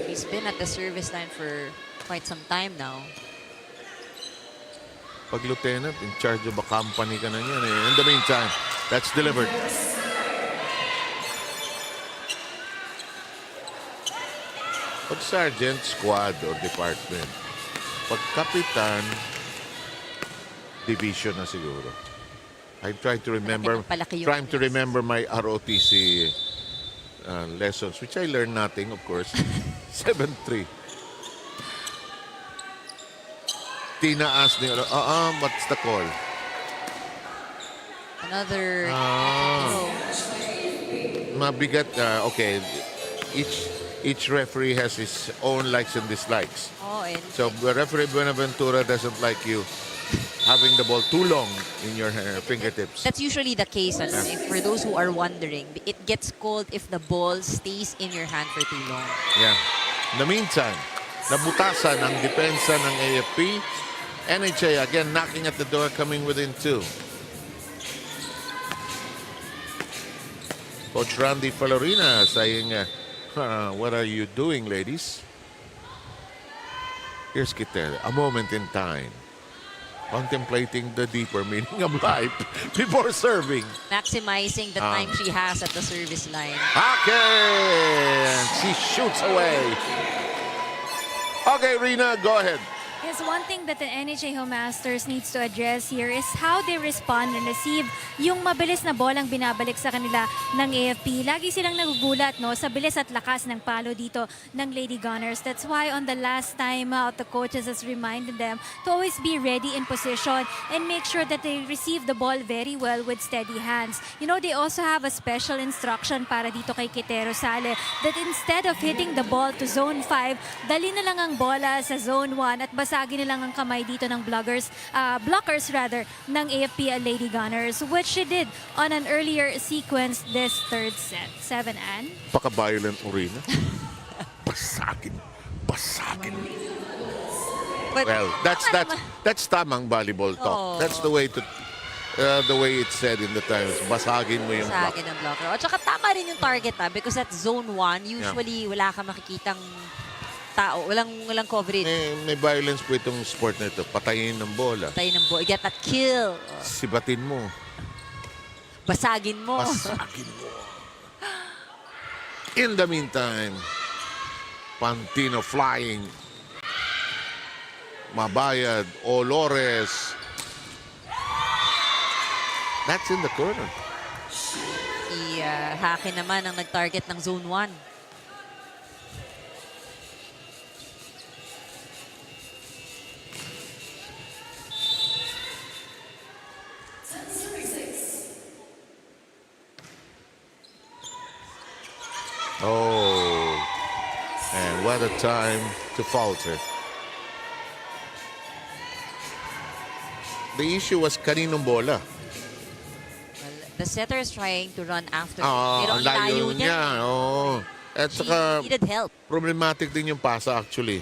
He's been at the service line for quite some time now. Pag lieutenant, in charge of a company ka na yan eh. In the meantime, that's delivered. Pag sergeant, squad, or department. Pag kapitan, division na siguro. I try to remember, trying to remember my ROTC lessons, which I learned nothing, of course. 7-3. Tinaas ni, what's the call? Another mabigat, okay. Each referee has his own likes and dislikes. Oh, and So referee Buenaventura doesn't like you having the ball too long in your fingertips. that's usually the case. If, for those who are wondering, it gets called if the ball stays in your hand for too long. Yeah. In the meantime, nabutasan ang depensa ng AFP. NHA again knocking at the door, coming within 2. Coach Randy Falorina saying, what are you doing, ladies? Here's Kittel, a moment in time, contemplating the deeper meaning of life before serving. Maximizing the time she has at the service line. Okay, she shoots away. Okay, Rina, go ahead. Yes, one thing that the NHA Home Masters needs to address here is how they respond and receive yung mabilis na bolang binabalik sa kanila ng AFP. Lagi silang nagugulat sa bilis at lakas ng palo dito ng Lady Gunners. That's why on the last time out, the coaches has reminded them to always be ready in position and make sure that they receive the ball very well with steady hands. You know, they also have a special instruction para dito kay Quitero Sale that instead of hitting the ball to zone 5, dali na lang ang bola sa zone 1 at basagin nilang ang kamay dito ng blockers ng AFP Lady Gunners, which she did on an earlier sequence this third set. 7-an. Paka-violent mo, Rina. Basagin. Well, that's tamang volleyball talk. That's the way it's said in the times. Basagin mo yung block. Basagin ang blocker. At saka tama rin yung target because at zone 1, usually wala ka makikitang tao. Walang coverage. May violence po itong sport na ito. Patayin ng bola. Patayin ng bola. Get that kill. Sibatin mo. Basagin mo. In the meantime, Pantino flying. Mabayad. Olores. That's in the corner. Si Hake naman ang nag-target ng zone 1. Oh, and what a time to falter. The issue was kaninong bola. Well, the setter is trying to run after. Ang Pero ang layo niya. Oh. At saka, needed help. problematic din yung pasa actually.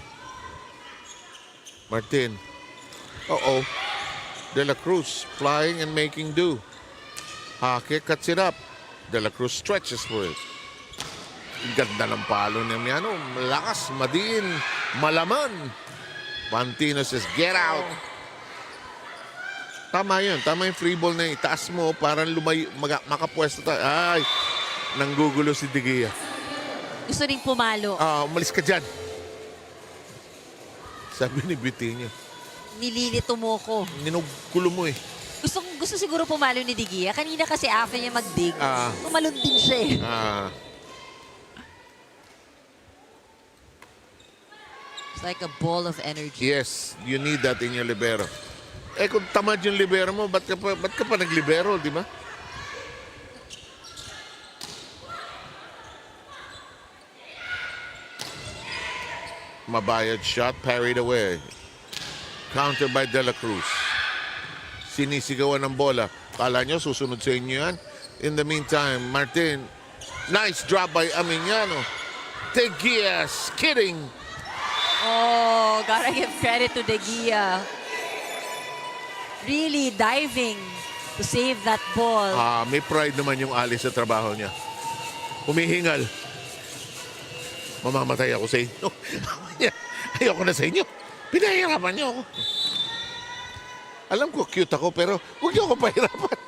Martin. De La Cruz flying and making do. Hake cuts it up. De La Cruz stretches for it. Ang ganda ng palo niya, Miano. Malakas, madiin, malaman. Pantino says, get out. Tama yun. Tama yung free ball na itaas mo. Parang makapwesto tayo. Ay, nanggugulo si De Gea. Gusto rin pumalo. Umalis ka dyan. Sabi ni Bitinho. Nililito mo ko. Ninugulo mo eh. Gusto siguro pumalo ni De Gea. Kanina kasi after niya mag-dig, tumalon din siya eh. It's like a ball of energy. Yes, you need that in your libero. Kung tamad yung libero mo, ba't ka pa naglibero, di ba? Mabayad shot, parried away. Counter by De La Cruz. Sinisigawan ng bola. Kala nyo, susunod sa inyo yan. In the meantime, Martin, nice drop by Aminiano. De Gea, skidding. Oh, gotta give credit to De Gea. Really diving to save that ball. May pride naman yung Ali sa trabaho niya. Humihingal. Mamamatay ako sa inyo. Ayoko na sa inyo. Pinahirapan niyo ako. Alam ko cute ako, pero huwag niyo ako pahirapan.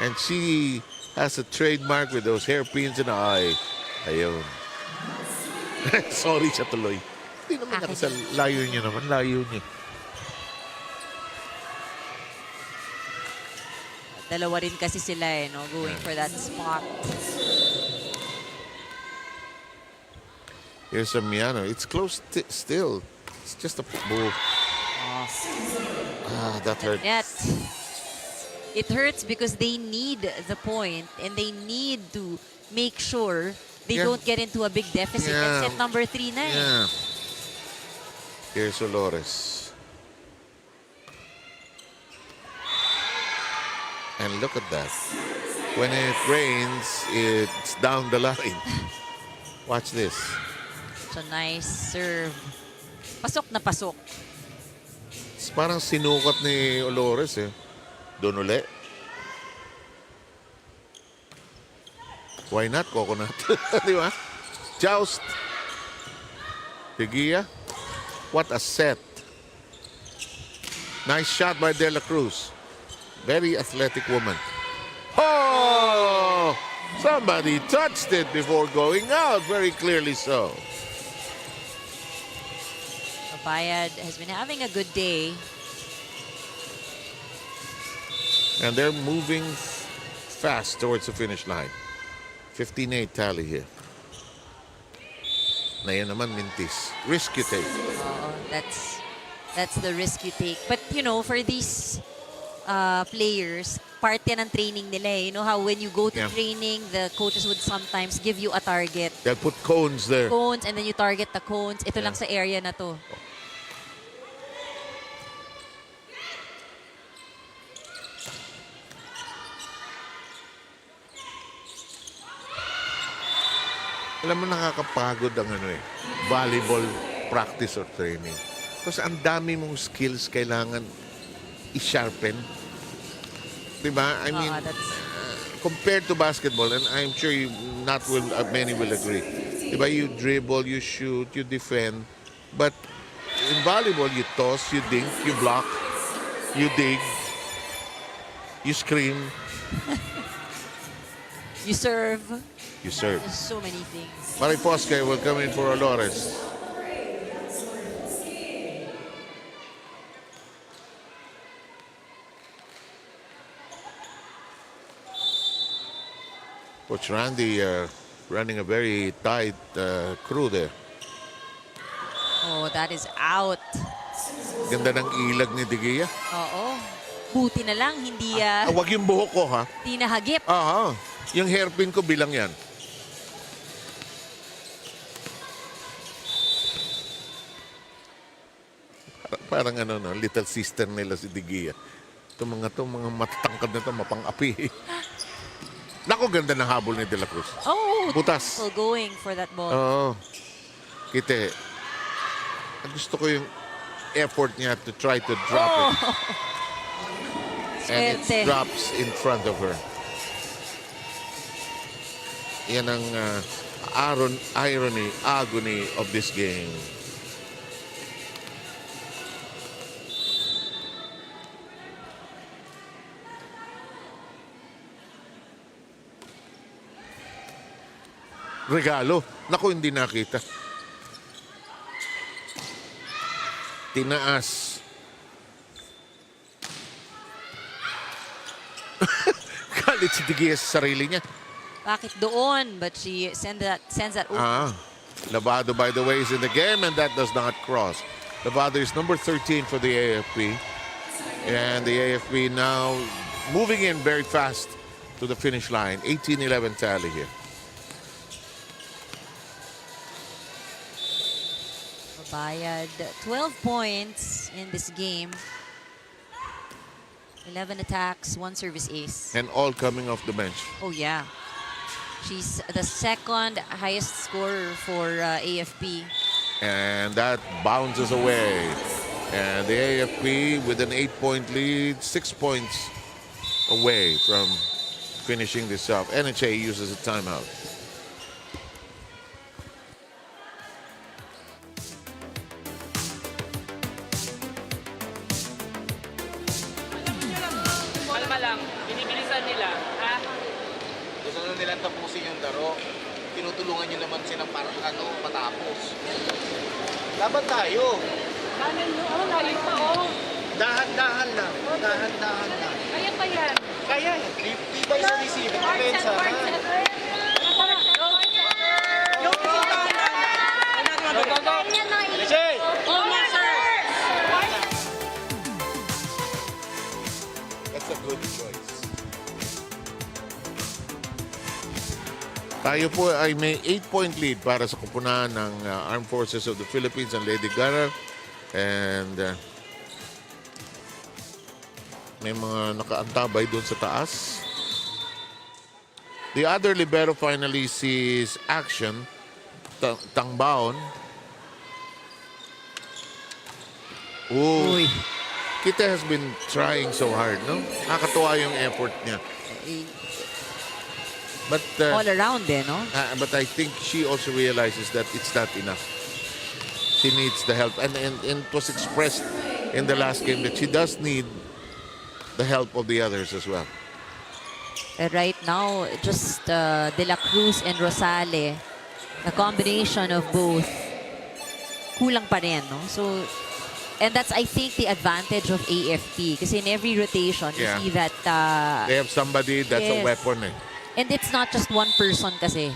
And she has a trademark with those hairpins in the eye. Ayun. Sorry siya tuloy. Hindi naman nakasal. Layo niya naman. Layo niya. Dalawa rin kasi sila eh, no? Going for that spot. Here's a Miano. It's close still. It's just a ball. That hurt. It hurts because they need the point and they need to make sure they don't get into a big deficit. And set number 3 na eh. Yeah. Here's Olores. And look at that. When it rains, it's down the line. Watch this. It's a nice serve. Pasok na pasok. It's parang sinukat ni Olores eh. Doon uli. Why not? Coconut. Di ba? Joust. De Gea. What a set. Nice shot by De La Cruz. Very athletic woman. Oh! Somebody touched it before going out. Very clearly so. Bayad has been having a good day. And they're moving fast towards the finish line. 15-8 tally here. Na yan naman mintis. Risk you take. That's the risk you take. But you know, for these players, part yan ng training nila eh. You know how when you go to training, the coaches would sometimes give you a target. They'll put cones there. Cones, and then you target the cones. Ito lang sa area na to. Alam mo, nakakapagod ang volleyball practice or training. Kasi ang dami mong skills kailangan i-sharpen. Diba? I mean, compared to basketball, and I'm sure many will agree. Diba? You dribble, you shoot, you defend. But in volleyball, you toss, you dink, you block, you dig, you scream. You serve. You serve. There's so many things. Mariposca will come in for Olores. Coach Randy running a very tight crew there. Oh, that is out. Ganda ng ilag ni De Gea. Oo. Buti na lang, hindi Wag yung buhok ko, ha? hindi nahagip. Yung hairpin ko bilang yan. Parang little sister nila si De Gea. Itong mga matatangkad na ito, mapang-api. Naku, ganda ng habol ni De La Cruz. Oh, butas. So going for that ball. Oo. Kite, gusto ko yung effort niya to try to drop it. And it drops in front of her. Yan ang agony of this game. Regalo. Naku, hindi nakita. Tinaas. Galit si Digies sa sarili niya. Bakit doon? But she sends that over. Lavado, by the way, is in the game, and that does not cross. Lavado is number 13 for the AFP. And the AFP now moving in very fast to the finish line. 18-11 tally here. Bayad 12 points in this game. 11 attacks, 1 service ace. And all coming off the bench. Oh, yeah. She's the second highest scorer for AFP. And that bounces away. And the AFP with an 8-point lead, 6 points away from finishing this up. NHA uses a timeout. Kalma lang, binibilisan nila. Ha? Gusto na nilang tapusin yung laro. Tinutulungan nyo naman silang para matapos. Laban tayo. Dahan-dahan lang. Dahan-dahan lang. Kaya pa yan. Kaya, tibay sa receive. Depensa, ha? That's a good choice. Tayo po ay may 8-point lead para sa kupunan ng Armed Forces of the Philippines and Lady Gunnar. And may mga nakaantabay doon sa taas. The other libero finally sees action. Tangbaon. Uy. Kita has been trying so hard, no? Nakakatuwa yung effort niya. But All around no? but I think she also realizes that it's not enough. She needs the help. And it was expressed in the last game that she does need the help of the others as well. Right now, just De La Cruz and Rosale, the combination of both, kulang pa rin, no? So, and that's, I think, the advantage of AFP. Kasi in every rotation, you see that... they have somebody that's a weapon. And it's not just one person kasi.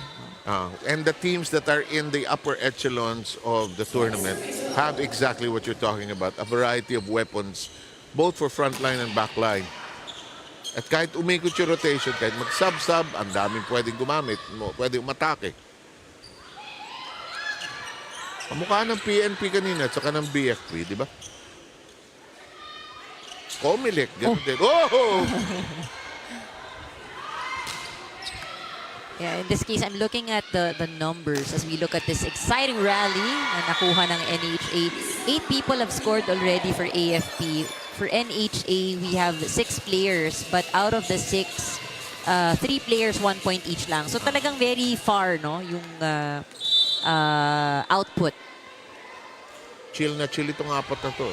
And the teams that are in the upper echelons of the tournament have exactly what you're talking about, a variety of weapons, both for frontline and backline. At kahit umikot yung rotation, kahit mag-sub-sub, ang daming pwedeng gumamit, pwedeng umatake. Kamukha ng PNP kanina at saka ng BFP, di ba? Comelec, gano'n din. Oh! Yeah, in this case, I'm looking at the numbers as we look at this exciting rally na nakuha ng NHA. 8 people have scored already for AFP. For NHA, we have 6 players, but out of the 6, 3 players, 1 point each lang. So talagang very far, no, yung output. Chill na chill itong apat na to.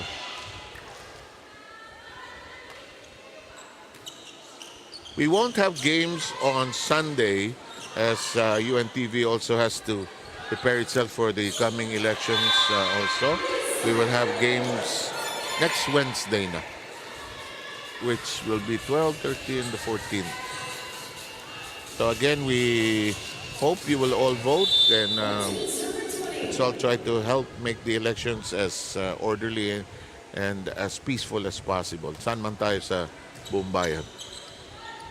We won't have games on Sunday as UNTV also has to prepare itself for the coming elections also. We will have games next Wednesday na, which will be 12, 13, the 14th. So again, we hope you will all vote and let's all try to help make the elections as orderly and as peaceful as possible. Saan man tayo sa buong bayan.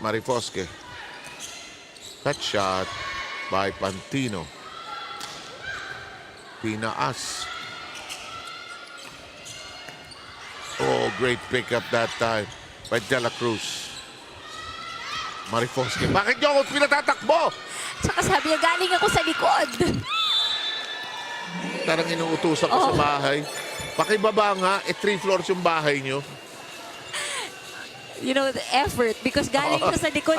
Marifosque. Cut shot by Pantino. Pinaas. Oh, great pickup that time by De La Cruz. Marifosque. Bakit niyo ako pinatatakbo? Tsaka sabi niya, galing ako sa likod. Tarang inuutusan ko sa bahay. Pakibaba nga, 3 floors yung bahay niyo. You know, the effort because galing ko sa likod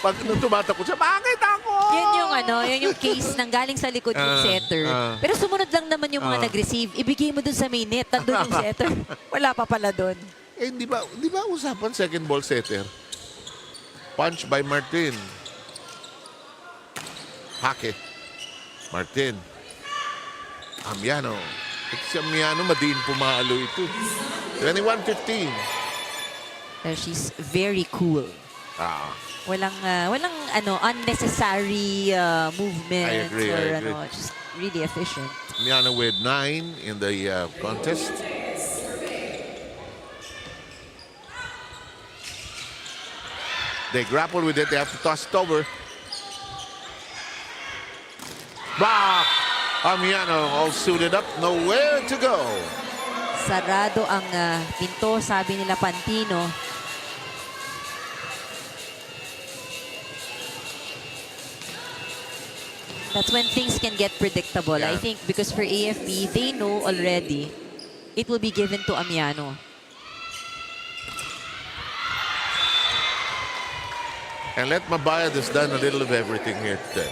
Pag nung tumatakot siya, bakit ako? Yan yung case ng galing sa likod yung setter. Pero sumunod lang naman yung mga nag-receive. Ibigay mo dun sa main net, nandun yung setter. Wala pa pala dun. Eh, di ba usapan second ball setter? Punch by Martin. Hake. Martin. Amiano. Si Amiano, madiin pumalo ito. 21-15. She's very cool. Walang unnecessary movements. I agree. Just really efficient. Amiano with 9 in the contest. They grapple with it. They have to toss it over. Back! Amiano all suited up. Nowhere to go. Sarado ang pinto, sabi nila Pantino. That's when things can get predictable. Yeah. I think because for AFP, they know already it will be given to Amiano. And Let Mabayad has done a little of everything here today.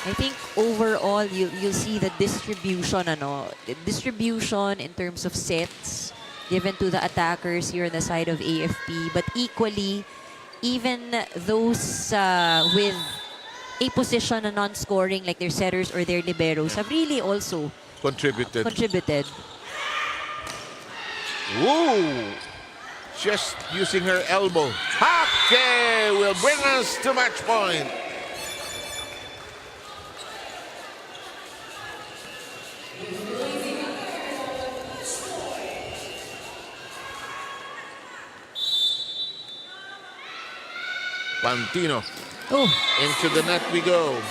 I think overall, you'll see the distribution, the distribution in terms of sets given to the attackers here on the side of AFP. But equally, even those with a position on non-scoring, like their setters or their liberos, have really also contributed. Woo! Just using her elbow. Hake will bring us to match point. Pantino. Into the net we go.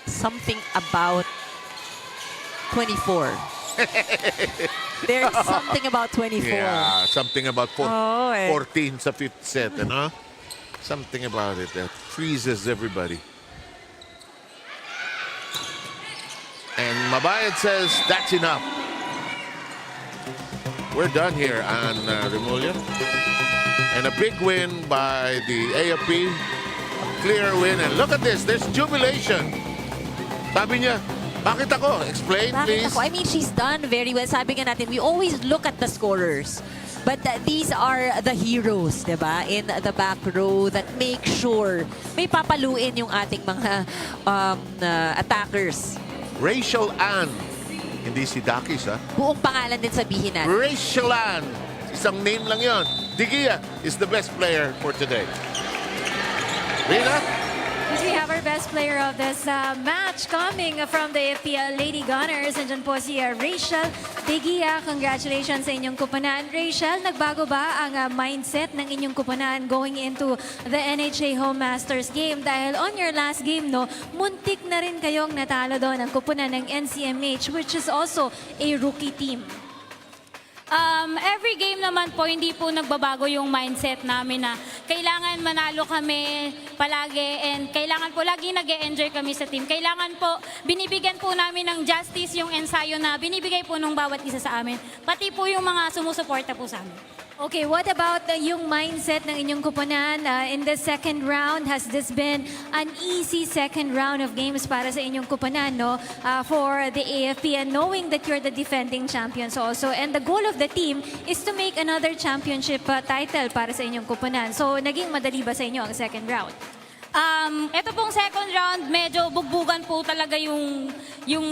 Something about 24. There's something about 24. Yeah, something about 14 sa fifth set, Something about it that freezes everybody. And Mabayad says that's enough. We're done here on Remulla. And a big win by the AFP. A clear win. And look at this. There's jubilation. Sabi niya, bakit ako? Explain, please. I mean, she's done very well. Sabi nga natin, we always look at the scorers. But these are the heroes, diba? In the back row that make sure may papaluin yung ating mga attackers. Rachel Ann. Hindi si Dakis, ha? Buong pangalan din sabihin natin. Rachel Ann. Isang name lang yon. Digia is the best player for today. Rina? Yes, we have our best player of this match coming from the Lady Gunners. Nandiyan po si Rachel Digia. Congratulations sa inyong kupunan. Rachel, nagbago ba ang mindset ng inyong kupunan going into the NHA Home Masters game? Dahil on your last game, muntik na rin kayong natalo doon ang kupunan ng NCMH, which is also a rookie team. Every game naman po, hindi po nagbabago yung mindset namin na kailangan manalo kami palagi and kailangan po lagi nag-e-enjoy kami sa team. Kailangan po, binibigyan po namin ng justice yung ensayo na binibigay po nung bawat isa sa amin. Pati po yung mga sumusuporta po sa amin. Okay, what about yung mindset ng inyong kupunan in the second round? Has this been an easy second round of games para sa inyong kupunan, for the AFP, and knowing that you're the defending champions also, and the goal of the team is to make another championship title para sa inyong kupunan. So, naging madali ba sa inyo ang second round? Ito pong second round, medyo bugbugan po talaga yung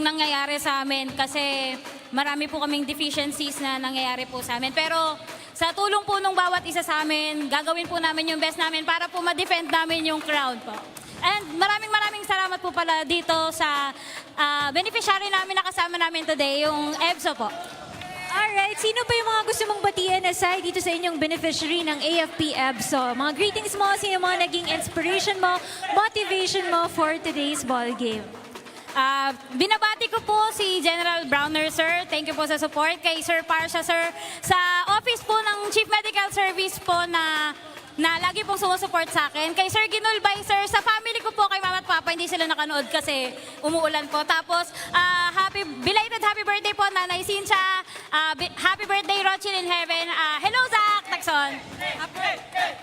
nangyayari sa amin kasi marami po kaming deficiencies na nangyayari po sa amin. Pero sa tulong po ng bawat isa sa amin, gagawin po namin yung best namin para po ma-defend namin yung crown po. And maraming salamat po pala dito sa beneficiary namin na kasama namin today, yung EBSO po. Alright, sino pa yung mga gusto mong batiin aside dito sa inyong beneficiary ng AFP EBSO? Mga greetings mo, sino mga naging inspiration mo, motivation mo for today's ball game? Binabati ko po si General Browner, sir. Thank you po sa support. Kay Sir Parsha, sir. Sa office po ng Chief Medical Service po na na lagi pong sumusuport sa akin. Kay Sir Ginulbay, sir, sa family ko po, kay mama at papa, hindi sila nakanood kasi umuulan po. Tapos, belated happy birthday po, Nanay Cynthia. Happy birthday, Rochil in Heaven. Hello, Zach Takson.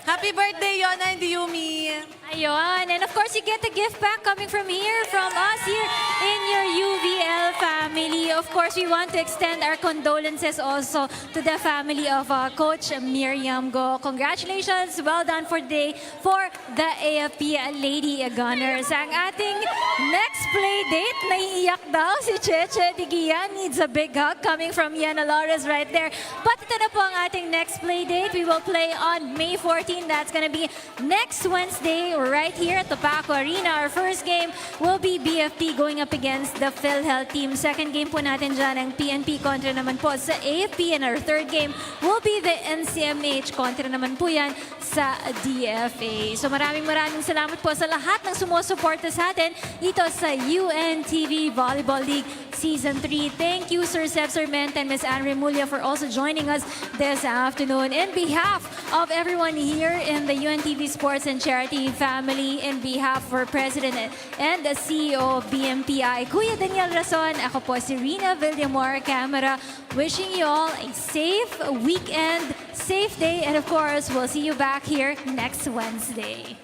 Happy birthday, Yona and Yumi. Ayun. And of course, you get a gift back coming from us here in your UVL family. Of course, we want to extend our condolences also to the family of Coach Miriam Go. Congratulations. Well done for today for the AFP Lady Gunners. Ang ating next play date, naiiyak daw si Cheche Digia. Needs a big hug coming from Yana Lores right there. But ito na po ang ating next play date. We will play on May 14. That's gonna be next Wednesday right here at the Paco Arena. Our first game will be BFP going up against the PhilHealth team. Second game po natin dyan ang PNP kontra naman po sa AFP. And our third game will be the NCMH kontra naman po yan sa DFA. So maraming salamat po sa lahat ng sumusuporta sa atin dito sa UNTV Volleyball League Season 3. Thank you, Sir Seb Sarmenta and Ms. Anne Remulla for also joining us this afternoon. In behalf of everyone here in the UNTV Sports and Charity family, in behalf of our President and the CEO of BMPI, Kuya Daniel Rason, ako po si Rina Villamor Camera, wishing you all a safe weekend, safe day, and of course, we'll see you back here next Wednesday.